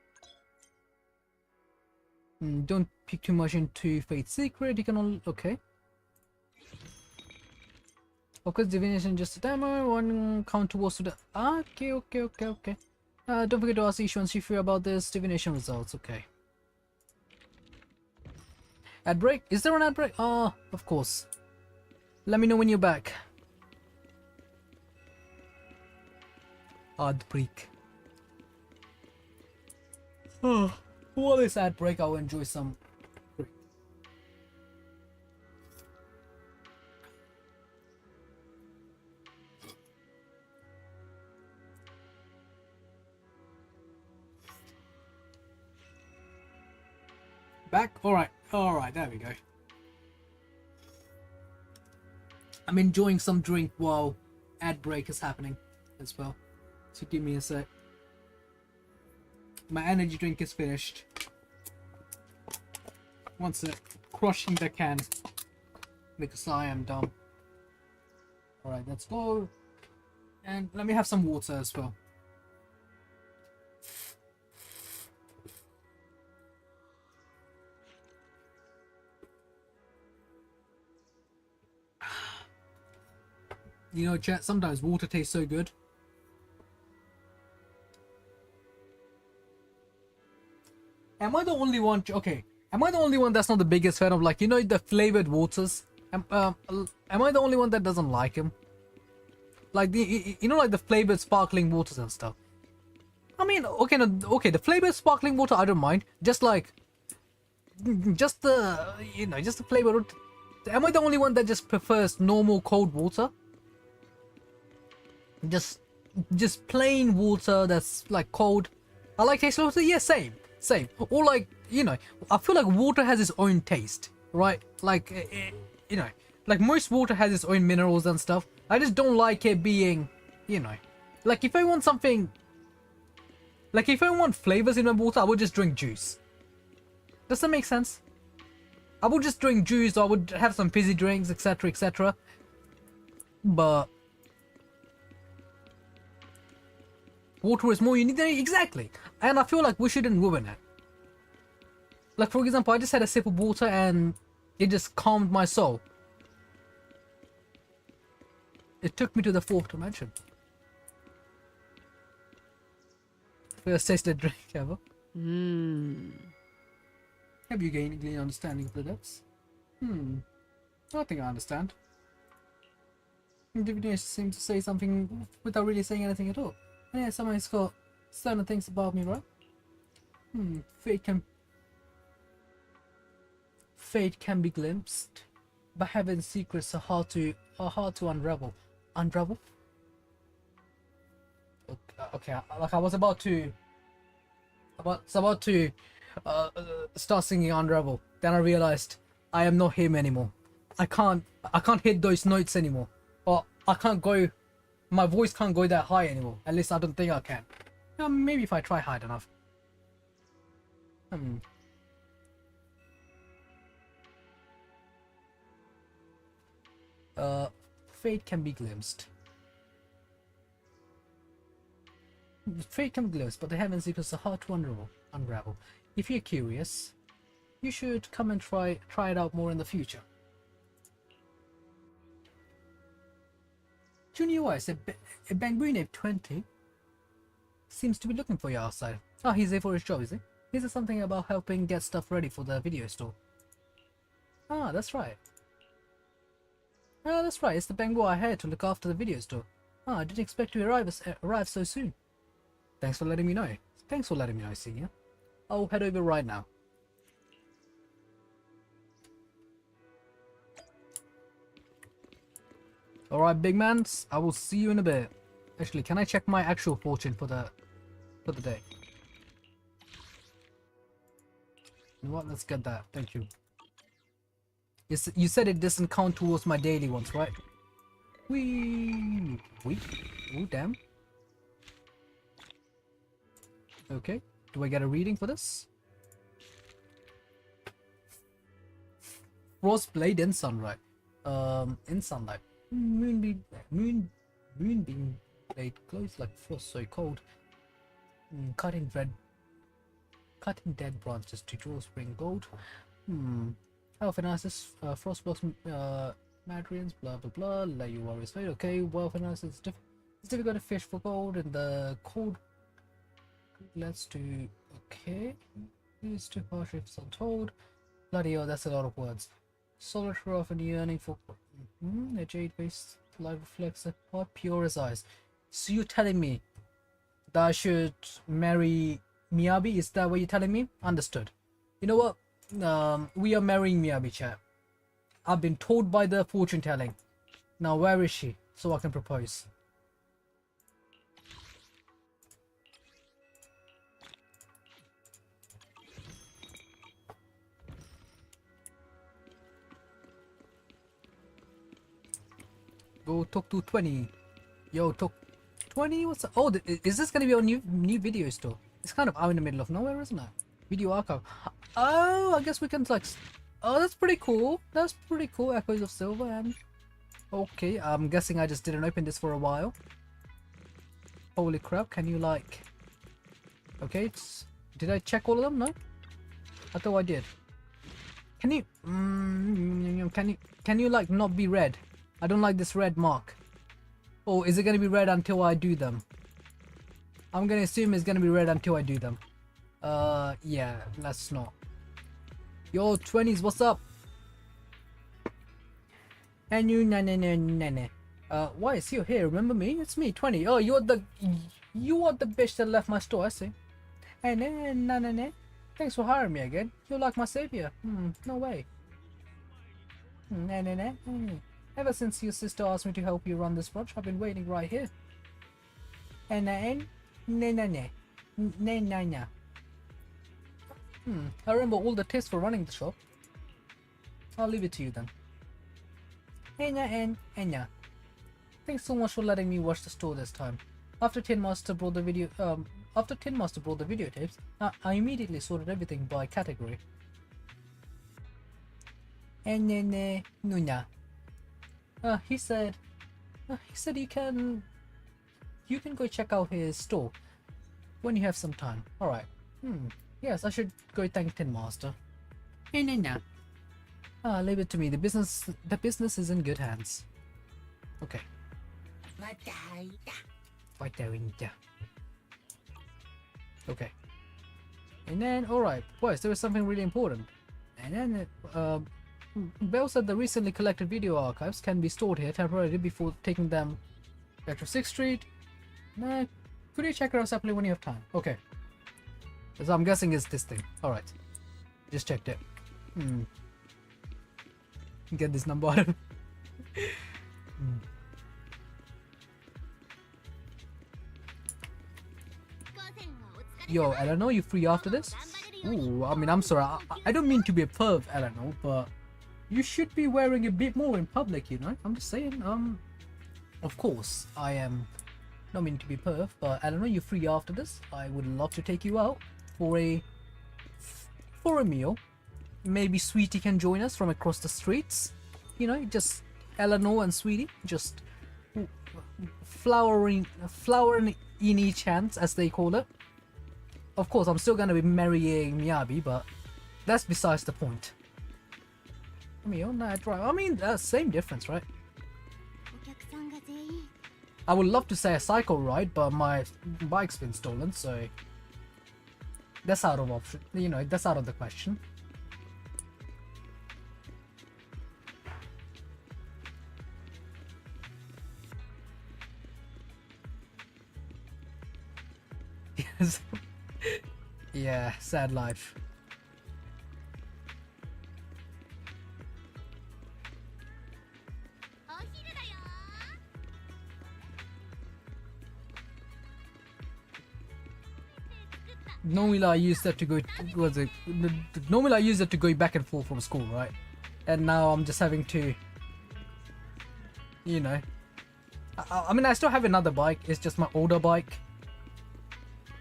Don't peek too much into Fate's secret. You can only Of course, divination just a demo. One count towards the okay. Don't forget to ask Ishu and Shifu about this divination results. Okay. Ad break? Is there an ad break? Of course. Let me know when you're back. Ad break. While this ad break, I'll enjoy some. Back? Alright, there we go. I'm enjoying some drink while ad break is happening as well. So give me a sec. My energy drink is finished. One sec. Crushing the can. Because I am dumb. Alright, let's go. And let me have some water as well. You know, chat, sometimes water tastes so good. Am I the only one? Okay, am I the only one that's not the biggest fan of, like, you know, the flavored waters? Am I the only one that doesn't like them? Like the, you know, like the flavored sparkling waters and stuff. I mean, okay, the flavored sparkling water I don't mind. Just the flavor. Am I the only one that just prefers normal cold water? Just plain water that's like cold. I like tasteless water. Yeah, same. Or like, you know, I feel like water has its own taste, right? Like, you know, like most water has its own minerals and stuff. I just don't like it being, you know, like if I want something, like if I want flavors in my water, I would just drink juice. Does that make sense? I would just drink juice, or I would have some fizzy drinks, etc, etc. But water is more unique than exactly, and I feel like we shouldn't ruin it. Like, for example, I just had a sip of water and it just calmed my soul. It took me to the 4th dimension. First tasted drink ever. Have you gained any understanding of the depths? I think I understand. Divination seems to say something without really saying anything at all. And yeah, someone's got certain things about me, right? Fate can be glimpsed, but heaven's secrets are hard to unravel. Unravel? Okay, like I was about to start singing Unravel. Then I realized I am not him anymore. I can't hit those notes anymore. Or I can't go. My voice can't go that high anymore. At least I don't think I can. Maybe if I try hard enough. Fate can be glimpsed. Fate can be glimpsed, but the heaven's secrets are hard to unravel. If you're curious, you should come and try it out more in the future. Junior Wise, a Bangbui named 20 seems to be looking for you outside. Oh, he's there for his job, is he? He said something about helping get stuff ready for the video store. Ah, that's right. Oh, that's right. It's the Bangbui I hired to look after the video store. Oh, I didn't expect to arrive so soon. Thanks for letting me know. Thanks for letting me know, Senior. I'll head over right now. Alright, big man. I will see you in a bit. Actually, can I check my actual fortune for the day? You know what? Let's get that. Thank you. You said it doesn't count towards my daily ones, right? Wee. Oh, damn. Okay. Do I get a reading for this? Frostblade in sunlight. In sunlight. Moonbeam blade glows like frost, so cold. Cutting dead branches to draw spring gold. Health analysis, frostbox, madrians, blah blah blah. Let you worries fade. Okay, wealth analysis. It's difficult to fish for gold in the cold. Let's do. Okay, it's too harsh if it's untold. Bloody hell, that's a lot of words. Solitary often yearning for a jade-based light reflects what pure as eyes. So you're telling me that I should marry Miyabi? Is that what you're telling me? Understood. You know what? We are marrying Miyabi, chat. I've been told by the fortune telling. Now where is she? So I can propose. Go talk to 20. Yo, talk 20. What's up? Oh, is this gonna be our new video store? It's kind of out in the middle of nowhere, isn't it? Video archive. Oh, I guess we can like. Oh, that's pretty cool. That's pretty cool. Echoes of Silver and. Okay, I'm guessing I just didn't open this for a while. Holy crap! Can you like? Okay, did I check all of them? No. I thought I did. Can you? Can you like not be red? I don't like this red mark. Or is it gonna be red until I do them? I'm gonna assume it's gonna be red until I do them. Yeah, let's not. Yo, 20s, what's up? And you, why is you here? Remember me? It's me, 20. Oh, you are the bitch that left my store. I see. And thanks for hiring me again. You're like my savior. No way. Ever since your sister asked me to help you run this branch, I've been waiting right here. I remember all the tips for running the shop. I'll leave it to you then. Thanks so much for letting me watch the store this time. After Tin Master brought the videotapes, I immediately sorted everything by category. He said you can go check out his store when you have some time. All right. Yes, I should go thank Tin Master. Leave it to me. The business is in good hands. Okay. Okay. And then, alright, boys, there was something really important. And then, Bell said the recently collected video archives can be stored here temporarily before taking them back to 6th Street. Could you check it out separately when you have time? Okay. So I'm guessing it's this thing. Alright. Just checked it. Get this number out of it. Yo, Eleanor, you free after this? Ooh, I mean, I'm sorry. I don't mean to be a perv, Eleanor, but you should be wearing a bit more in public, you know? I'm just saying, of course, I am not meaning to be perv, but Eleanor, you free after this? I would love to take you out for a meal. Maybe Sweetie can join us from across the streets. You know, just Eleanor and Sweetie, just flowering in each hand, as they call it. Of course, I'm still gonna be marrying Miyabi, but that's besides the point. I mean, same difference, right? I would love to say a cycle ride, but my bike's been stolen, so that's out of option. You know, that's out of the question. Yes. Yeah, sad life. Normally I use that to go. Normally I use it to go back and forth from school, right? And now I'm just having to, you know. I mean, I still have another bike. It's just my older bike,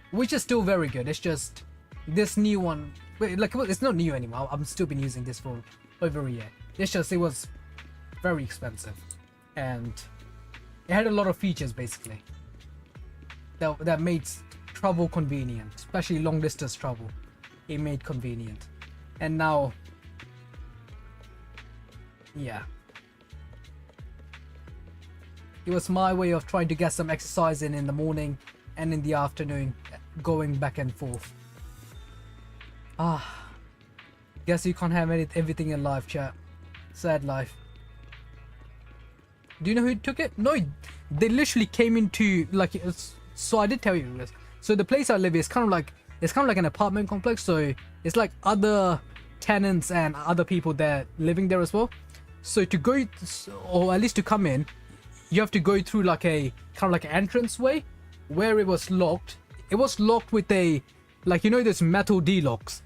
which is still very good. It's just this new one. Like, it's not new anymore. I've still been using this for over a year. It's just it was very expensive, and it had a lot of features basically that made travel convenient, especially long distance travel. It made convenient, and now, yeah, it was my way of trying to get some exercise in the morning and in the afternoon, going back and forth. Guess you can't have everything in life, chat. Sad life. Do you know who took it? No, they literally came into, like, so I did tell you this. So the place I live is kind of like an apartment complex. So it's like other tenants and other people that living there as well. So to go, or at least to come in, you have to go through like a kind of like an entrance way where it was locked. It was locked with a, like, you know, those metal D-locks,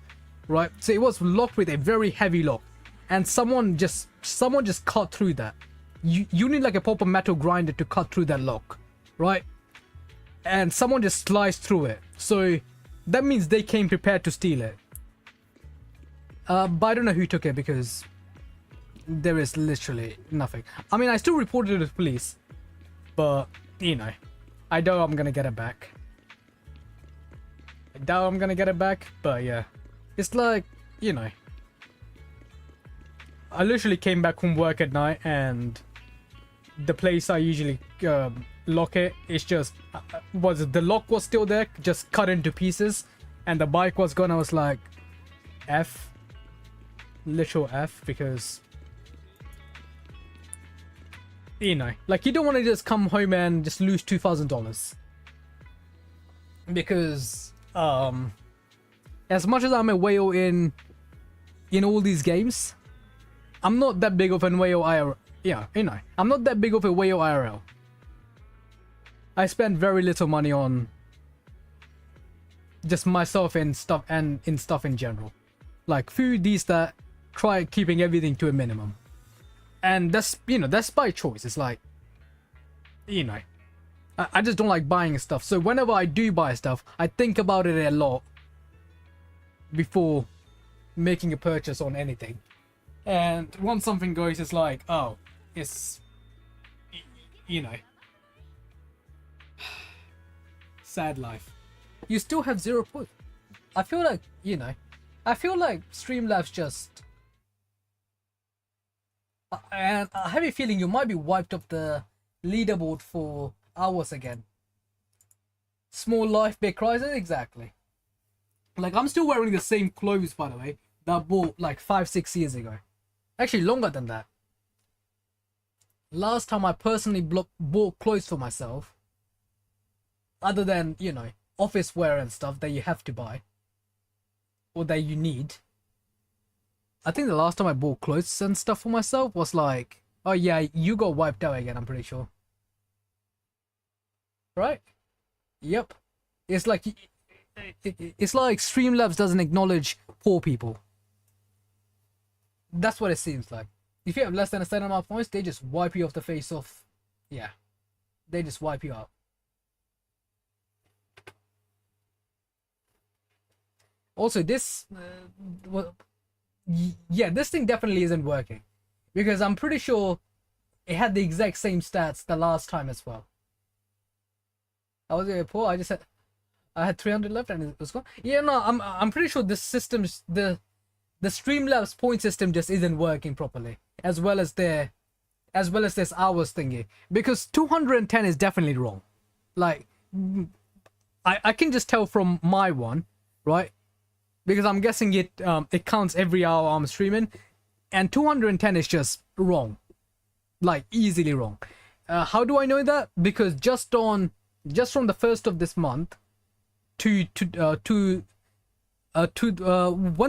right? So it was locked with a very heavy lock, and someone just cut through that. You need like a proper metal grinder to cut through that lock, right? And someone just sliced through it. So that means they came prepared to steal it. But I don't know who took it because there is literally nothing. I mean, I still reported it to the police, but you know, I doubt I'm gonna get it back. But yeah, it's like, you know, I literally came back from work at night, and the place I usually lock it, it's just the lock was still there, just cut into pieces, and the bike was gone. I was like, F, literal F, because, you know, like, you don't want to just come home and just lose $2,000, because as much as I'm a whale in all these games, I'm not that big of a whale IRL. Yeah, you know, I'm not that big of a whale IRL. I spend very little money on just myself and stuff, and in stuff in general, like food, these, that. Try keeping everything to a minimum, and that's, you know, that's by choice. It's like, you know, I just don't like buying stuff. So whenever I do buy stuff, I think about it a lot before making a purchase on anything. And once something goes, it's like, oh, it's, you know, sad life. You still have 0 points. I feel like, you know, I feel like Streamlabs just, and I have a feeling you might be wiped off the leaderboard for hours again. Small life, big crisis, exactly. Like, I'm still wearing the same clothes, by the way, that I bought like 5-6 years ago. Actually, longer than that. Last time I personally bought clothes for myself, other than, you know, office wear and stuff that you have to buy, or that you need. I think the last time I bought clothes and stuff for myself was like, oh yeah, you got wiped out again, I'm pretty sure. Right? Yep. It's like Streamlabs doesn't acknowledge poor people. That's what it seems like. If you have less than a certain amount of points, they just wipe you off the face of, yeah, they just wipe you out. Also, this, yeah, this thing definitely isn't working, because I'm pretty sure it had the exact same stats the last time as well. I was poor. I had 300 left and it was gone. Yeah, no, I'm pretty sure this system's the Streamlabs point system just isn't working properly, as well as this hours thingy, because 210 is definitely wrong. Like, I can just tell from my one, right? Because I'm guessing it counts every hour I'm streaming, and 210 is just wrong, like easily wrong. How do I know that? Because just from the 1st of this month, when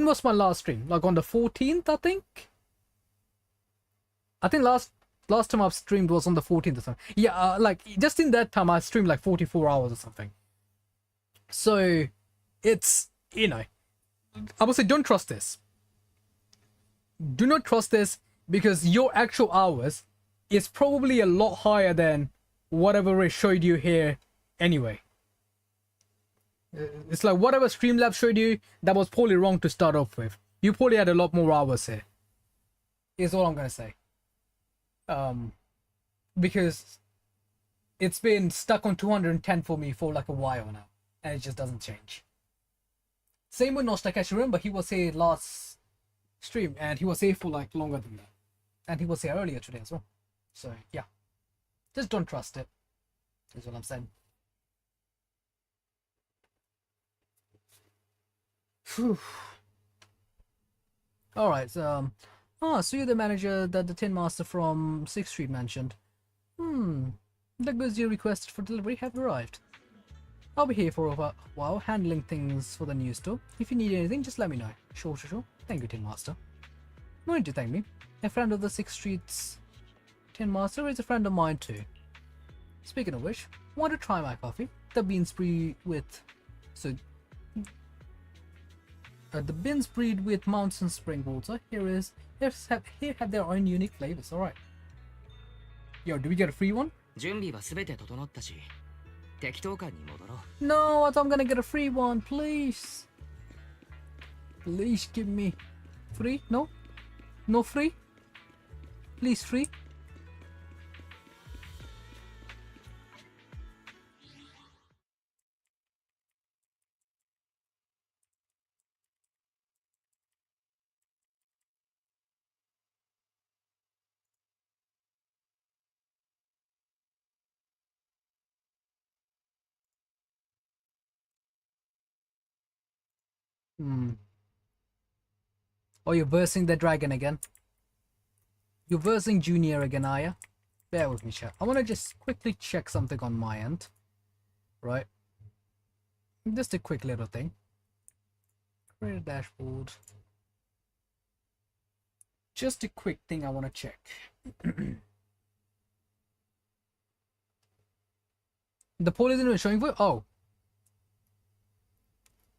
was my last stream? Like on the 14th, I think. I think last time I've streamed was on the 14th or something. Yeah, like just in that time I streamed like 44 hours or something. So it's, you know, I would say don't trust this. Do not trust this, because your actual hours is probably a lot higher than whatever it showed you here anyway. It's like whatever Streamlabs showed you, that was probably wrong to start off with. You probably had a lot more hours here. Is all I'm gonna say. Because it's been stuck on 210 for me for like a while now, and it just doesn't change. Same with Nostakashi. Remember, he was here last stream, and he was here for like longer than that, and he was here earlier today as well. So yeah, just don't trust it. Is what I'm saying. Whew. All right. So you're the manager that the Tin Master from 6th Street mentioned. The goods you requested for delivery have arrived. I'll be here for a while handling things for the new store. If you need anything, just let me know. Sure. Thank you, Tin Master. No need to thank me. A friend of the 6th Street's Tin Master is a friend of mine too. Speaking of which, want to try my coffee? The beans brewed with... the beans brewed with mountain spring water. Here have their own unique flavors. Alright. Yo, do we get a free one? 準備はすべて整ったし、適当感に戻ろう。 No, I thought I'm gonna get a free one, please. Please give me free? No? No free? Please free? Oh, you're versing the dragon again. You're versing Junior again, are you? Bear with me, chat. I want to just quickly check something on my end. Right. Just a quick little thing. Create a dashboard. Just a quick thing I want to check. The poll isn't even showing for... Oh.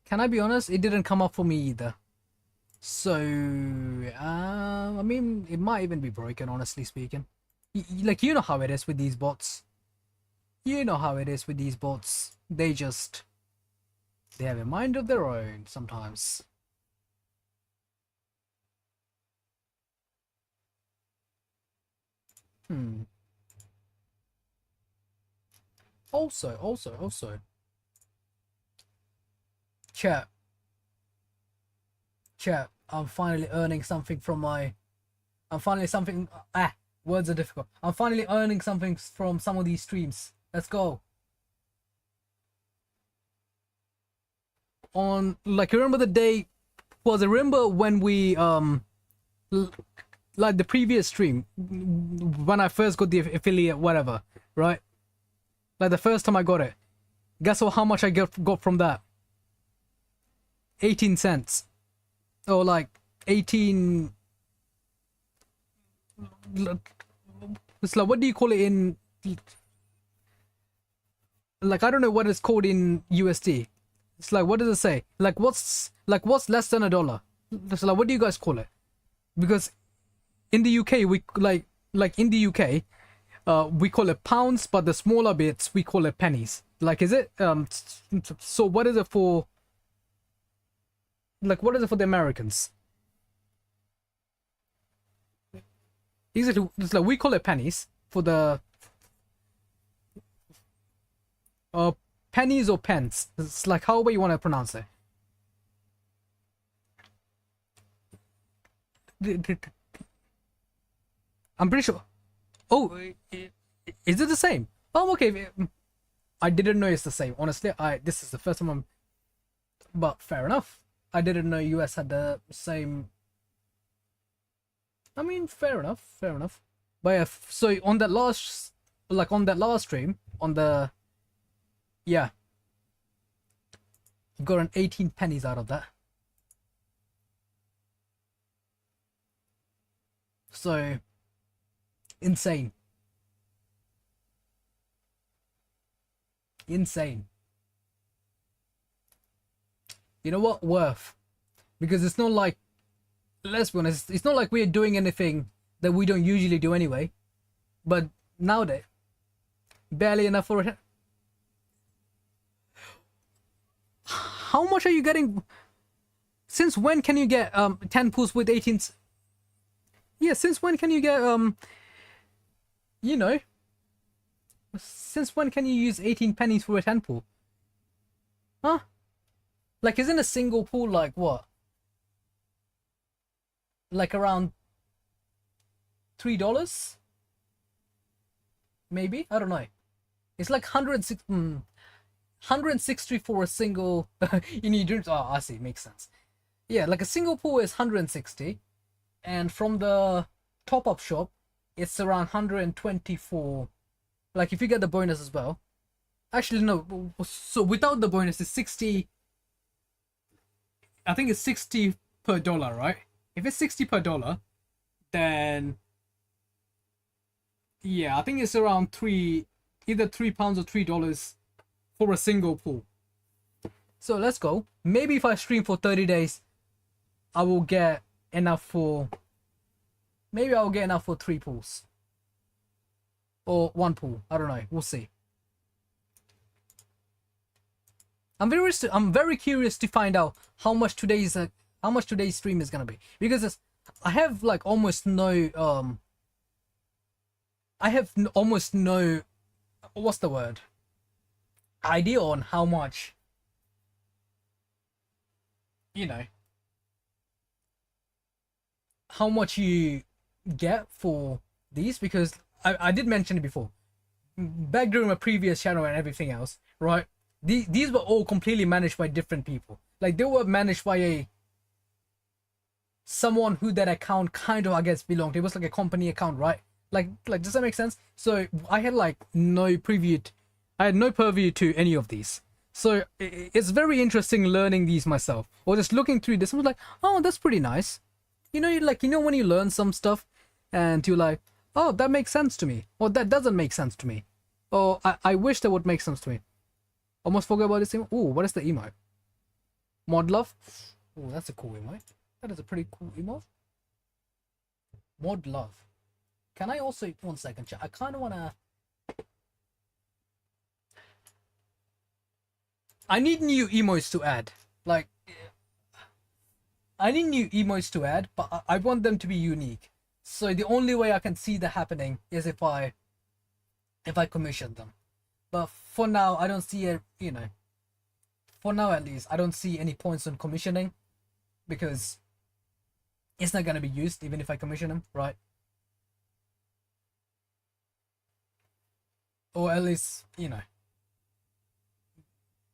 Can I be honest? It didn't come up for me either. So, I mean, it might even be broken, honestly speaking. Like, you know how it is with these bots. You know how it is with these bots. They have a mind of their own sometimes. Also. Chat, I'm finally earning something from my... words are difficult. I'm finally earning something from some of these streams. Let's go. On, like, remember the day... remember when we, like the previous stream, when I first got the affiliate, whatever, right? Like the first time I got it. Guess how much I got from that? 18 cents. Or like 18... It's like, what do you call it in... Like, I don't know what it's called in USD. It's like, what does it say? Like, what's less than $1? It's like, what do you guys call it? Because in the UK, we like in the UK, we call it pounds, but the smaller bits, we call it pennies. Like, is it... so what is it for... Like, what is it for the Americans? It's like, we call it pennies for the... pennies or pence. It's like, however you want to pronounce it. I'm pretty sure... Oh, is it the same? Oh, okay. I didn't know it's the same. Honestly, this is the first time I'm... But fair enough. I didn't know US had the same... I mean, fair enough. But yeah, so on that last... Like, on that last stream, on the... Yeah. got an 18 pennies out of that. So insane. Insane. You know what? Worth. Because it's not like, let's be honest, it's not like we're doing anything that we don't usually do anyway. But nowadays, barely enough for it. How much are you getting? Since when can you get 10 pulls with 18? Yeah, since when can you get you know, since when can you use 18 pennies for a 10 pull? Huh? Like, isn't a single pull like what? Like around $3? Maybe? I don't know. It's like 160 for a single. You need drinks. Oh, I see. Makes sense. Yeah, like a single pull is 160, and from the top-up shop, it's around 124. Like if you get the bonus as well. Actually, no. So without the bonus, it's 60. I think it's 60 per dollar, right? If it's 60 per dollar, then yeah, I think it's around either £3 or $3 for a single pull. So let's go. Maybe if I stream for 30 days, I will get enough for. Maybe I'll get enough for 3 pulls or 1 pull. I don't know. We'll see. I'm very curious to find out how much today's stream is gonna be, because I have like almost no what's the word, idea on how much, you know, how much you get for these, because I did mention it before back during my previous channel and everything else, right? These were all completely managed by different people. Like they were managed by someone who that account kind of, I guess, belonged. It was like a company account, right? Like does that make sense? So I had like no purview to any of these. So it's very interesting learning these myself, or just looking through this. I was like, oh, that's pretty nice. You know, when you learn some stuff and you're like, oh, that makes sense to me, or that doesn't make sense to me, or I wish that would make sense to me. Almost forgot about this emote. Oh, what is the emote? Mod love. Oh, that's a cool emote. That is a pretty cool emote. Mod love. Can I also, 1 second, chat? I kind of want to. I need new emotes to add. Like, I need new emotes to add, but I want them to be unique. So the only way I can see that happening is if I commission them. But for now, I don't see it, you know, for now at least, I don't see any points on commissioning, because it's not going to be used even if I commission them, right? Or at least, you know,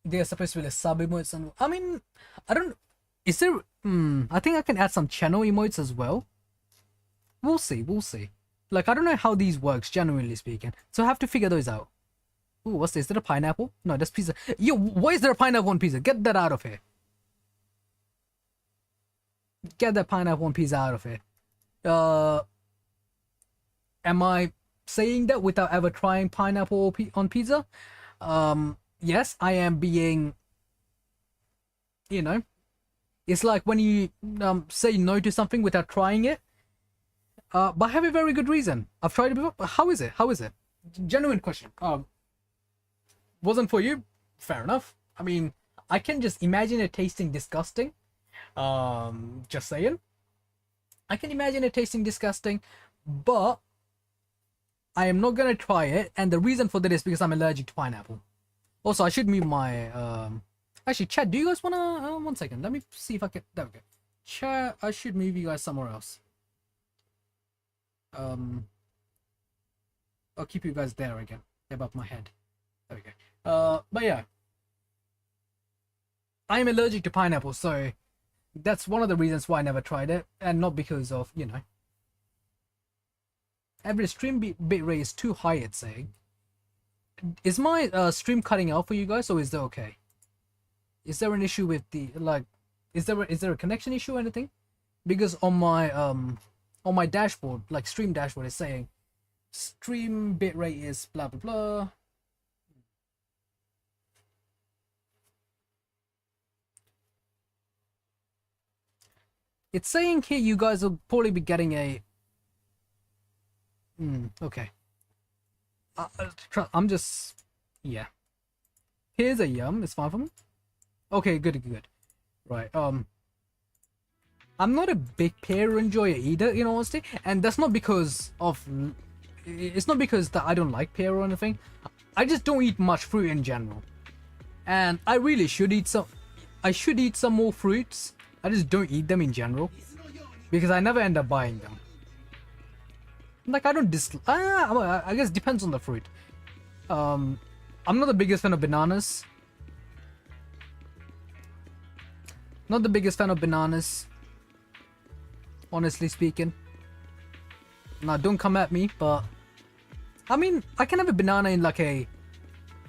they're supposed to be like sub emotes, and I mean, I don't, is there, I think I can add some channel emotes as well. We'll see. Like, I don't know how these works, generally speaking, so I have to figure those out. Ooh, what's this? Is that a pineapple? No, that's pizza. Yo, why is there a pineapple on pizza? Get that out of here. Get that pineapple on pizza out of here. Am I saying that without ever trying pineapple on pizza? Yes, I am being, you know, it's like when you say no to something without trying it. But I have a very good reason. I've tried it before. But how is it? Genuine question. Wasn't for you? Fair enough. I mean, I can just imagine it tasting disgusting. Just saying. I can imagine it tasting disgusting, but I am not gonna try it, and the reason for that is because I'm allergic to pineapple. Also, I should move my actually, chat, do you guys wanna 1 second, let me see if I can, there we go. Chat, I should move you guys somewhere else. I'll keep you guys there again, above my head. There we go. But yeah, I'm allergic to pineapple, so that's one of the reasons why I never tried it, and not because of, you know, average stream bitrate is too high, it's saying. Is my stream cutting out for you guys, or is that okay? Is there an issue with the like? Is there a connection issue or anything? Because on my dashboard, like stream dashboard, is saying stream bitrate is blah blah blah. It's saying here you guys will probably be getting a. Okay. I'm just. Yeah. Here's a yum. It's fine for me. Okay, good. Right. I'm not a big pear enjoyer either, in honesty, and that's not because of. It's not because that I don't like pear or anything. I just don't eat much fruit in general, and I really should eat some. I should eat some more fruits. I just don't eat them in general because I never end up buying them. Like I don't I guess it depends on the fruit. I'm not the biggest fan of bananas. Not the biggest fan of bananas, honestly speaking. Now don't come at me, but I mean I can have a banana in like a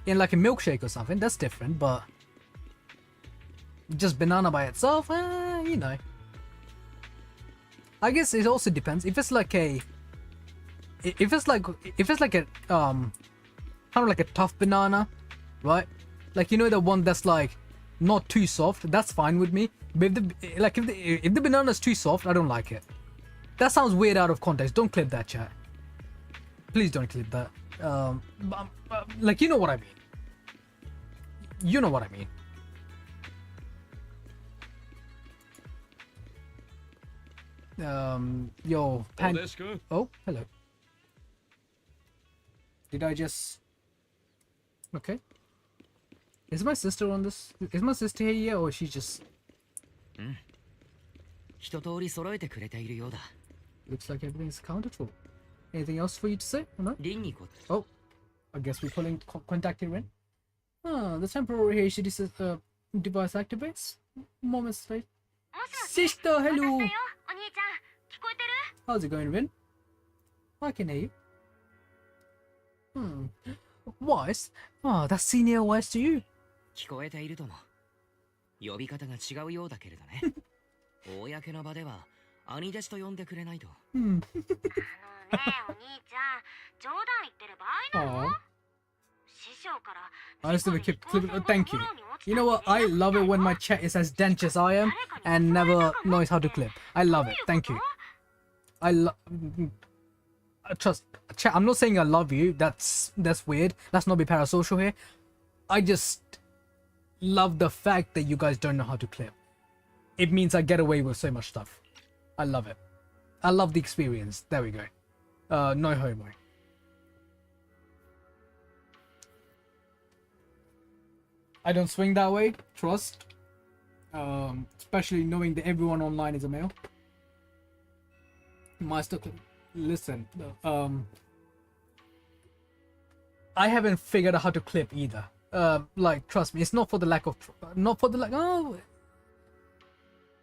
milkshake or something. That's different, but just banana by itself, you know. I guess it also depends. If it's like a kind of like a tough banana, right? Like, you know, the one that's like not too soft, that's fine with me. But if the banana's too soft, I don't like it. That sounds weird out of context. Don't clip that, chat. Please don't clip that. Like, you know what I mean. You know what I mean. Yo, oh, hello. Did I just... Okay. Is my sister on this? Is my sister here yet, or is she just... Looks like everything's accounted for. Anything else for you to say? Or no? Oh, I guess we're calling contact here in. The temporary HD device activates. Moments late. Sister, hello! How's it going, Rin? I can hear you. Wise? Oh, that's senior wise to you. 聞こえているとも。呼び方が違うようだけれどね。公の場では兄弟子と呼んでくれないと。ねえ、お兄ちゃん、冗談言ってる場合なの？師匠から。Honestly, thank you. You know what? I love it when my chat is as dense as I am and never knows how to clip. I love it. Thank you. Trust, chat. I'm not saying I love you. That's weird. Let's not be parasocial here. I just love the fact that you guys don't know how to clip. It means I get away with so much stuff. I love it. I love the experience. There we go. No homo. I don't swing that way. Trust. Especially knowing that everyone online is a male. Master, listen. I haven't figured out how to clip either. Like, trust me, it's not for the lack of,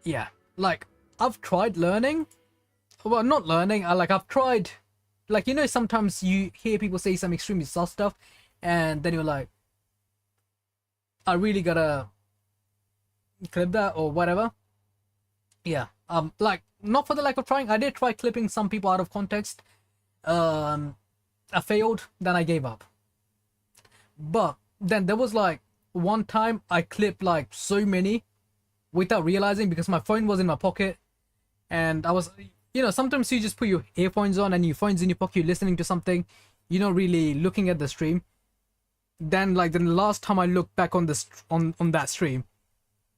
yeah, like, I've tried learning, well, not learning, I've tried, like, you know, sometimes you hear people say some extremely soft stuff, and then you're like, I really gotta clip that, or whatever. Yeah, like, not for the lack of trying. I did try clipping some people out of context. I failed, then I gave up. But then there was like one time I clipped like so many without realizing, because my phone was in my pocket, and I was, you know, sometimes you just put your earphones on and your phone's in your pocket, you're listening to something, you're not really looking at the stream. Then like the last time I looked back on this on that stream,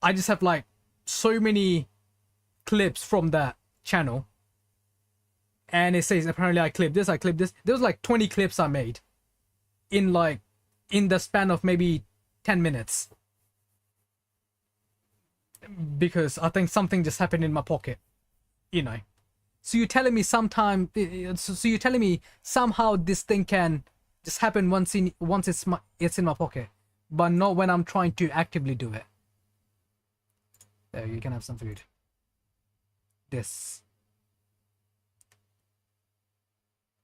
I just have like so many clips from that channel, and it says apparently I clipped this, I clipped this. There was like 20 clips I made in the span of maybe 10 minutes, because I think something just happened in my pocket, you know. So you're telling me sometime, so you're telling me somehow this thing can just happen once it's in my pocket, but not when I'm trying to actively do it. There, you can have some food. This.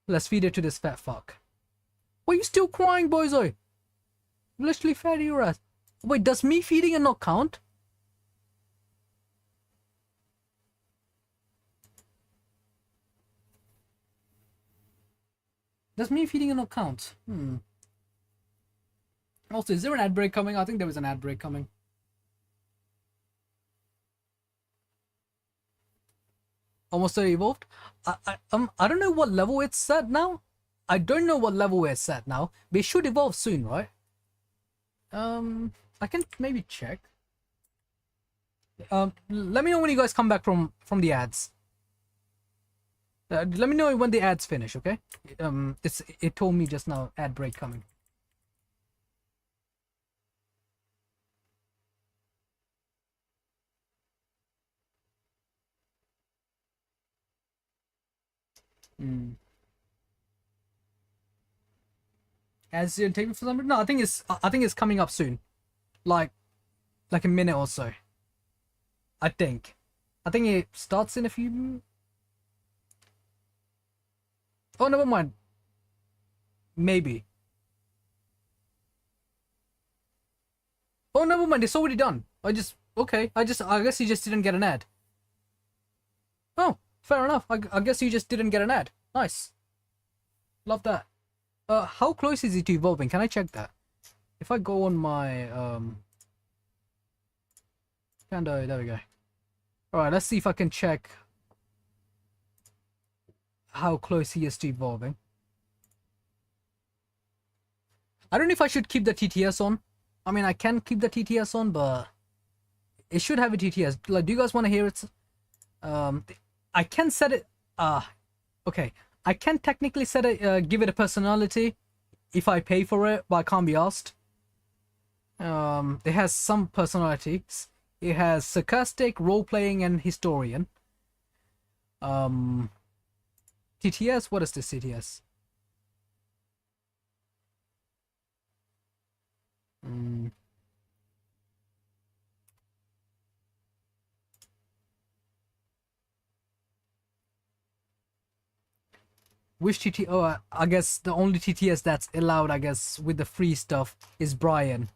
Let's feed it to this fat fuck. Why are you still crying, bozo? Literally fed your ass. Wait, does me feeding it not count? Does me feeding it not count? Also, is there an ad break coming? I think there was an ad break coming. Almost evolved. I don't know what level it's at now. I don't know what level it's at now. But it should evolve soon, right? I can maybe check. Let me know when you guys come back from the ads. Let me know when the ads finish, okay? It told me just now ad break coming. As you take me for some. No, I think it's coming up soon, like a minute or so. I think it starts in a few. Oh, never mind. Maybe. Oh, never mind. It's already done. I guess you just didn't get an ad. Oh, fair enough. I guess you just didn't get an ad. Nice. Love that. How close is it to evolving? Can I check that? If I go on my Pando, there we go. Alright, let's see if I can check how close he is to evolving. I don't know if I should keep the TTS on. I mean, I can keep the TTS on, but it should have a TTS. Like, do you guys want to hear it? I can set it. Okay. I can technically set it, give it a personality if I pay for it, but I can't be asked. It has some personalities. It has sarcastic, role-playing, and historian. TTS. What is this TTS? Which TT? Oh, I guess the only TTS that's allowed, I guess, with the free stuff is Brian.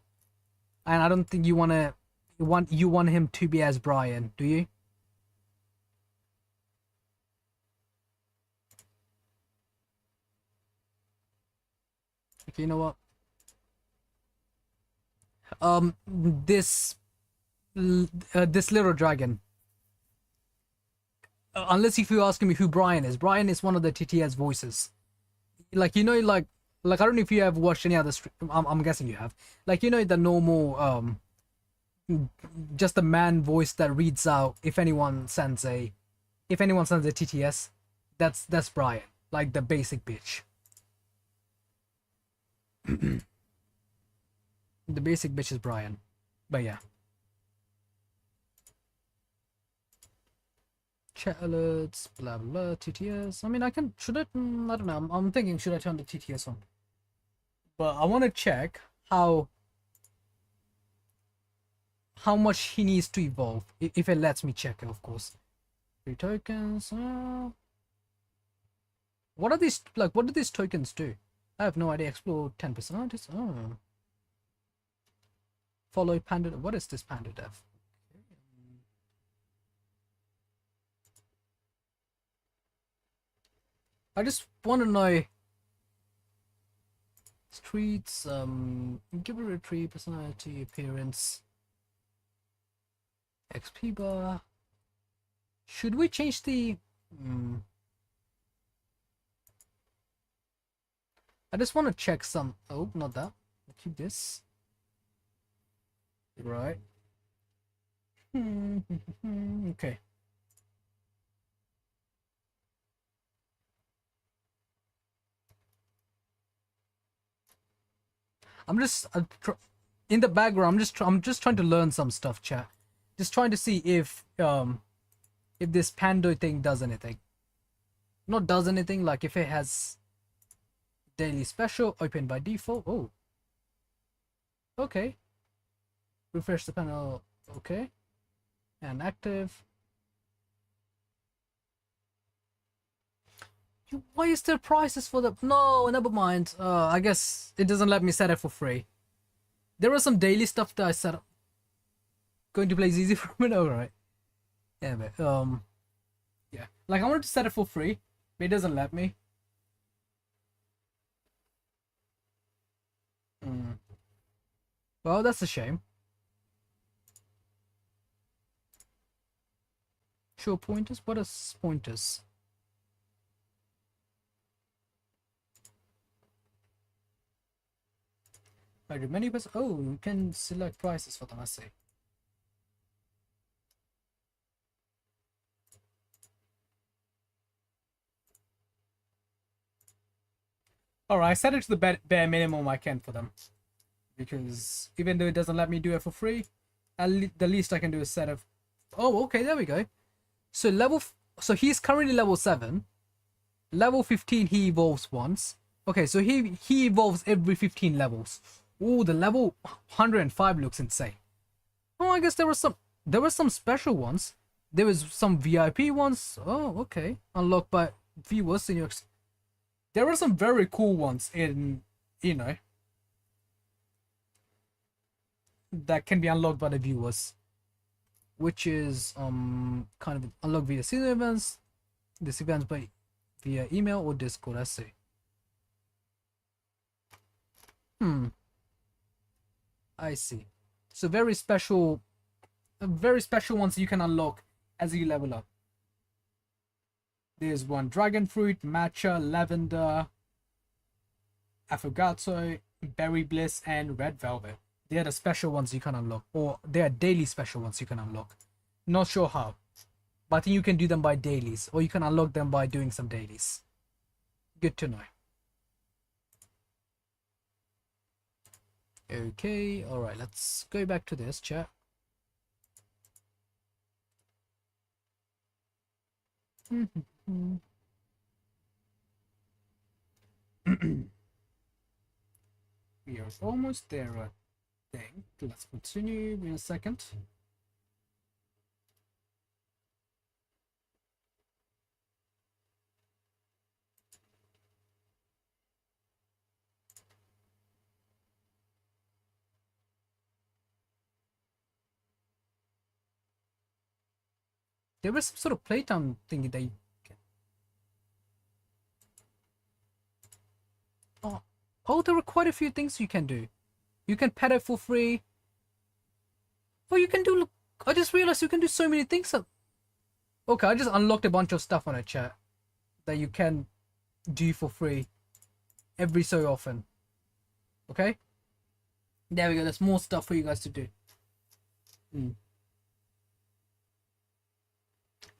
And I don't think you want him to be as Brian, do you? Okay, you know what? This little dragon. Unless if you're asking me who Brian is one of the TTS voices. Like, you know, like I don't know if you have watched any other I'm guessing you have. Like, you know, the normal just the man voice that reads out if anyone sends a TTS. That's Brian, like the basic bitch. The basic bitch is Brian. But yeah. Chat alerts, blah blah, TTS. I mean, I don't know. I'm thinking, should I turn the TTS on? But I want to check how much he needs to evolve, if it lets me check it, of course. 3 tokens. What are these, like, what do these tokens do? I have no idea. Explore 10%. Oh. Follow Panda. What is this Panda Dev? I just want to know streets, give a retrieve, personality, appearance, XP bar. Should we change the I just want to check some. Oh, not that. I'll keep this. Right. Okay. I'm just in the background. I'm just trying to learn some stuff, chat. Just trying to see if this Pando thing does anything. Not does anything, like if it has daily special open by default. Oh. Okay. Refresh the panel. Okay. And active. Why is there prices for the... No, never mind. I guess it doesn't let me set it for free. There was some daily stuff that I set up. Going to play easy for a minute, alright. Yeah, but yeah. Like I wanted to set it for free, but it doesn't let me. Well, that's a shame. Show pointers? What is pointers? Right, many best. Oh, you can select prices for them, I see. Alright, I set it to the bare minimum I can for them. Because even though it doesn't let me do it for free, the least I can do is set up. Oh, okay, there we go. So so he's currently level 7. Level 15 he evolves once. Okay, so he evolves every 15 levels. Oh, the level 105 looks insane. Oh, I guess there were some special ones. There was some VIP ones. Oh, okay. Unlocked by viewers in your. There were some very cool ones in, you know, that can be unlocked by the viewers, which is kind of unlocked via season events, this events via email or Discord. I see. I see. So very special ones you can unlock as you level up. There's one dragon fruit, matcha, lavender, affogato, berry bliss, and red velvet. They are the special ones you can unlock, or they are daily special ones you can unlock. Not sure how, but I think you can do them by dailies, or you can unlock them by doing some dailies. Good to know. Okay, alright, let's go back to this chat. We are almost there, I think. Let's continue in a second. There was some sort of playtime thingy that you can. Oh, there were quite a few things you can do. You can pet it for free. Oh, you can do. Look, I just realized you can do so many things. Okay, I just unlocked a bunch of stuff on a chat that you can do for free every so often. Okay, there we go. There's more stuff for you guys to do.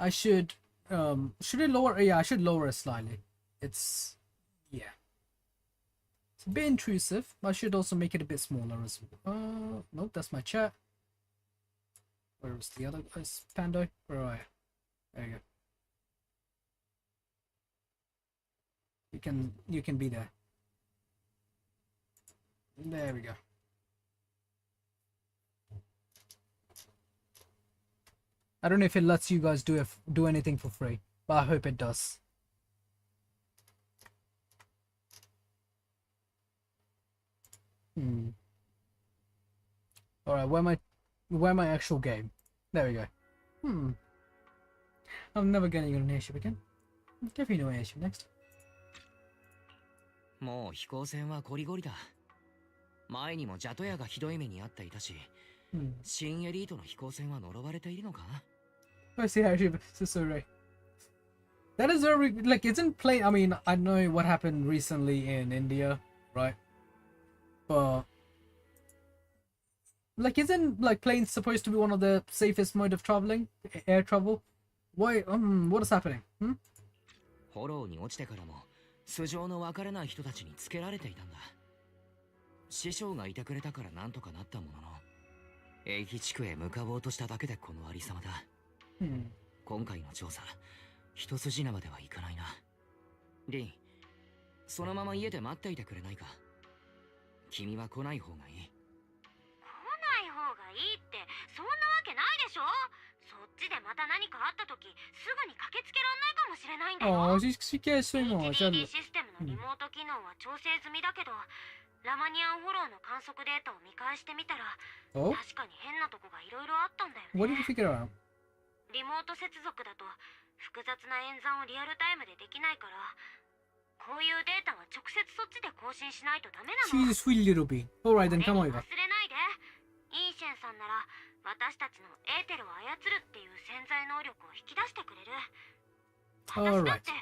I should it lower? Yeah, I should lower it slightly. It's a bit intrusive. I should also make it a bit smaller as well. Nope, that's my chat. Where was the other guys? Pando? Where are you? There you go. You can be there. There we go. I don't know if it lets you guys do anything for free, but I hope it does. Alright, where my actual game? There we go. I'm never getting an airship again. Definitely no airship next. もう飛行船はゴリゴリだ。前にもジャトヤがひどい目に遭っていたし、新エリートの飛行船は呪われているのか? I see airship. So right. That is very like isn't plane. I mean, I know what happened recently in India, right? But like, isn't like planes supposed to be one of the safest mode of traveling, air travel? Why? What is happening? フォローに落ちてからも素性のわからない人たちにつけられていたんだ。師匠がいてくれたからなんとかなったものの、英気地区へ向かおうとしただけでこのありさまだ。今回の調査、一筋縄ではいかないな。リン、そのまま家で待っていてくれないか。君は来ない方がいい。来ない方がいいってそんなわけないでしょ。そっちでまた何かあった時すぐに駆けつけらんないかもしれないんだよ。she cares so much. HDD システムのリモート機能は調整済みだけど、ラマニアンフォローの観測データを見返してみたら、 Oh? 確かに変なとこがいろいろあったんだよね。 What did you figure out? リモート接続だと複雑な演算をリアルタイムでできないから、こういうデータは直接そっちで更新しないとダメなの。 She's a sweet little bee. Alright then, come 忘れ over. ないで。イーシェンさんなら私たちのエーテルを操るっていう潜在能力を引き出してくれる。私だ Alright. って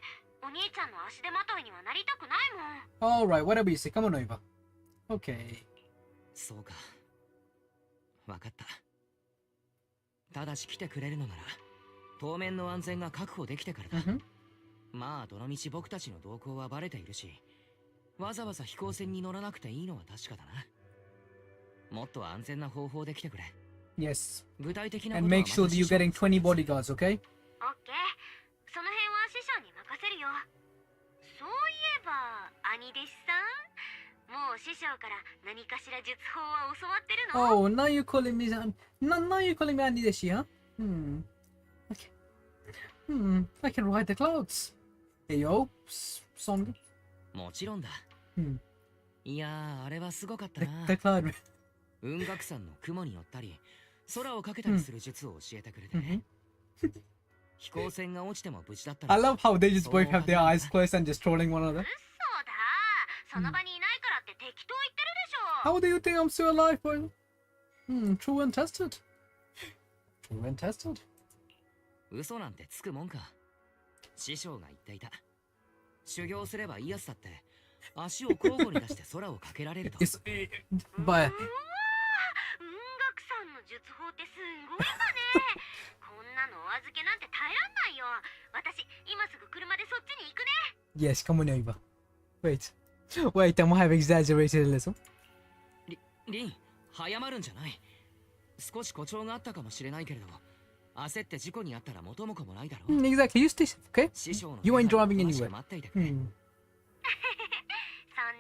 お兄ちゃんの足手まといにはなりたくないもん。 Alright, whatever you say. Come on over. Okay. そうか。わかった。ただし来てくれるのなら、当面の安全が確保できてからだ。まあどのみち僕たちの動向はバレているし、わざわざ飛行船に乗らなくていいのは確かだな。もっと安全な方法で来てくれ。 Yes. 具体的な And make sure that you're getting 20 bodyguards, okay? オッケー。その辺は師匠に任せるよ。そういえば兄弟子さん、もう師匠から何かしら術法は教わってるの？ Oh, now you're calling me. Now you're calling me Andy Deshi, huh? Okay. I can ride the clouds. Hey yo, song. もちろんだ。 Hmm. いやー、あれはすごかったな。 The cloud. 雲岳山の雲に乗ったり、空をかけたりする術を教えてくれてね。飛行船が落ちても無事だったら。 I love how they just both have their eyes closed and just trolling one another. そうだ。その場にいないからって適当言ってるでしょ。 How do you think I'm still alive, boy? True and tested. True and tested. 嘘なんてつくもんか。師匠が言っていた。修行すればイアスだって足を交互に出して空をかけられると。But 雲岳山の術法ってすごいわね。こんなのお預けなんて耐えらんないよ。私今すぐ車でそっちに行くね。 yes, come on over. Wait, I might have exaggerated a little. リン、早まるんじゃない。少し故障があったかもしれないけれど、焦って事故にあったら元も子もないだろう。 Exactly, you stay safe, okay? You ain't driving anywhere. そん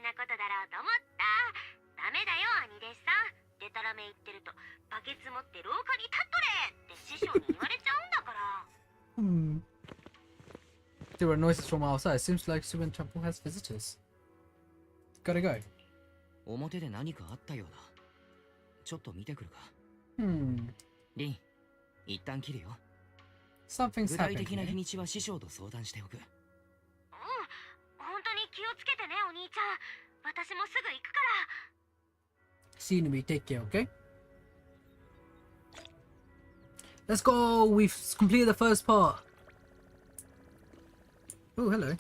なことだろうと思った。ダメだよ兄弟子さん。デタラメ言ってるとバケツ持って廊下に立っとれって師匠に言われちゃうんだから。 There are noises from outside. Seems like Suban Temple has visitors. Gotta go. 表で何かあったようだ。ちょっと見てくるか。リン、一旦切るよ。 Something's 具体 happening 的な here. 日にちは師匠と相談しておく。本当に気をつけてねお兄ちゃん。私もすぐ行くから。 See you in a bit. Take care, okay? Let's go. We've completed the first part. Oh, hello.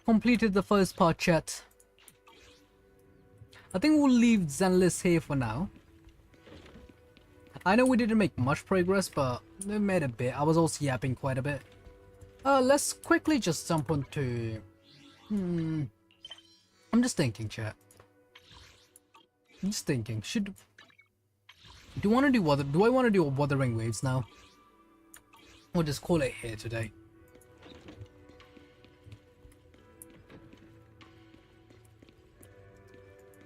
Completed the first part, chat. I think we'll leave Zenless here for now. I know we didn't make much progress, but we made a bit. I was also yapping quite a bit. Let's quickly just jump onto... I'm just thinking, chat. I'm just thinking. Do I want to do Wuthering Waves now? Or just call it here today?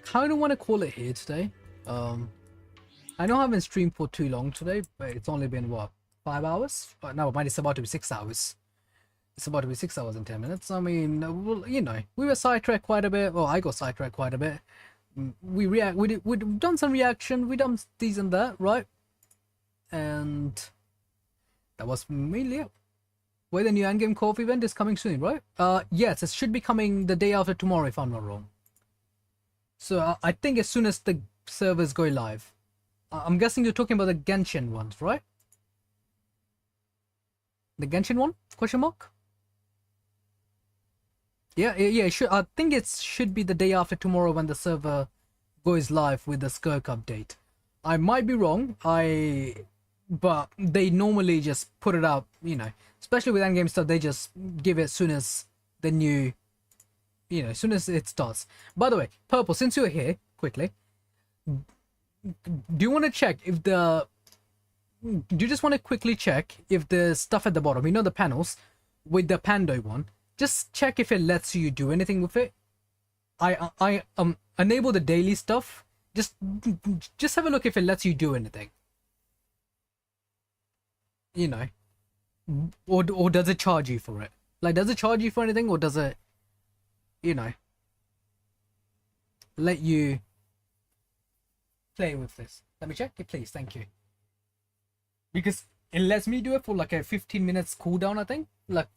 Kind of want to call it here today. I know I haven't streamed for too long today, but it's only been what, 5 hours? No, it's about to be 6 hours. It's about to be 6 hours and 10 minutes. I mean, well, you know, we were sidetracked quite a bit. Well, I got sidetracked quite a bit. We'd done some reaction. We done these and that, right? And that was mainly it. Wait, the new endgame co-op event is coming soon, right? Yes, it should be coming the day after tomorrow, if I'm not wrong. So I think as soon as the servers go live. I'm guessing you're talking about the Genshin ones, right? The Genshin one? Question mark? Yeah, it should. I think it should be the day after tomorrow when the server goes live with the Skirk update. I might be wrong. But they normally just put it out, you know, especially with endgame stuff. They just give it as soon as the new, you know, as soon as it starts. By the way, Purple, since you're here, quickly, do you want to check if the? Do you just want to quickly check if the stuff at the bottom, you know, the panels with the Pando one? Just check if it lets you do anything with it. I enable the daily stuff. Just have a look if it lets you do anything. You know, or does it charge you for it? Like, does it charge you for anything, or does it, you know, let you play with this? Let me check it, please. Thank you. Because it lets me do it for like a 15 minutes cooldown, I think. Like,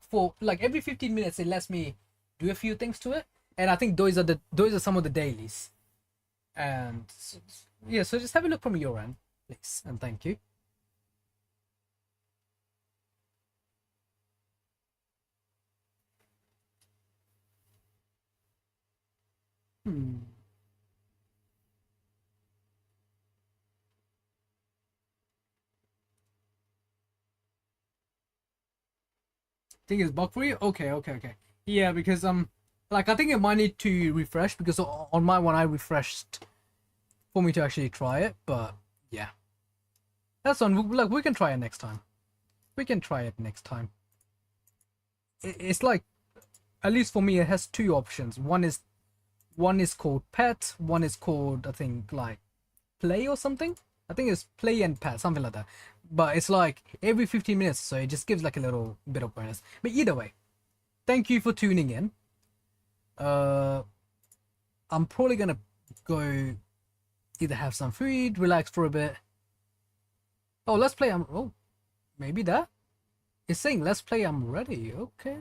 for like every 15 minutes, it lets me do a few things to it, and I think those are some of the dailies. And yeah, so just have a look from your end, please, and thank you. Think it's bug for you? Okay. Yeah, because like I think it might need to refresh, because on my one I refreshed for me to actually try it, but yeah. That's on. Like, we can try it next time. It's like, at least for me, it has two options. One is called pet, one is called, I think, like play or something. I think it's play and pet, something like that. But it's like every 15 minutes, so it just gives like a little bit of bonus. But either way, thank you for tuning in. I'm probably gonna go either have some food, relax for a bit. Oh, let's play. Oh, maybe that. It's saying let's play. I'm ready. Okay.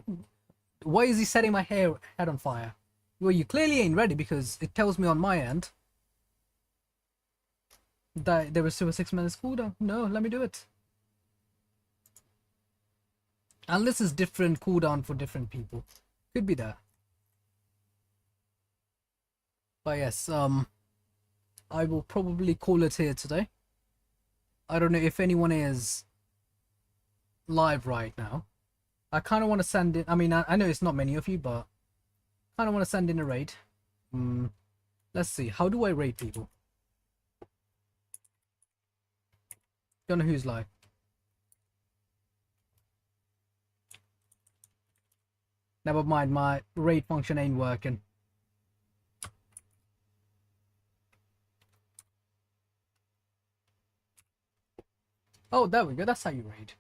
Why is he setting my head on fire? Well, you clearly ain't ready, because it tells me on my end that there was still a 6 minutes cooldown. No, let me do it. Unless it's different cooldown for different people. Could be that. But yes, I will probably call it here today. I don't know if anyone is live right now. I kind of want to send in, I mean, I know it's not many of you, but I kind of want to send in a raid. Let's see, how do I raid people? Don't know who's live. Never mind, my raid function ain't working. Oh, there we go. That's how you raid.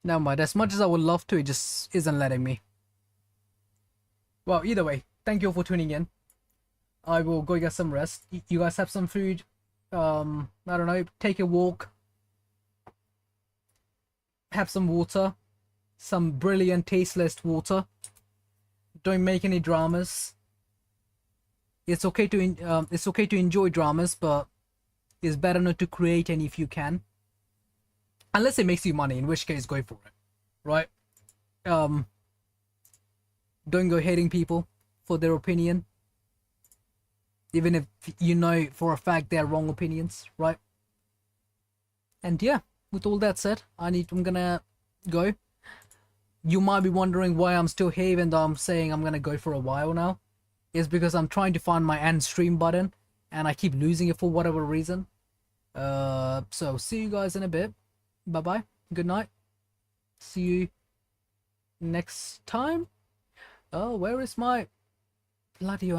Never mind. As much as I would love to, it just isn't letting me. Well, either way, thank you all for tuning in. I will go get some rest. You guys have some food. I don't know. Take a walk. Have some water. Some brilliant, tasteless water. Don't make any dramas. It's okay to enjoy dramas, but it's better not to create any if you can. Unless it makes you money, in which case go for it. Right? Don't go hating people for their opinion. Even if you know for a fact they're wrong opinions, right? And yeah, with all that said, I'm gonna go. You might be wondering why I'm still here even though I'm saying I'm gonna go for a while now. It's because I'm trying to find my end stream button and I keep losing it for whatever reason. So see you guys in a bit. Bye bye. Good night. See you next time. Oh, where is my bloody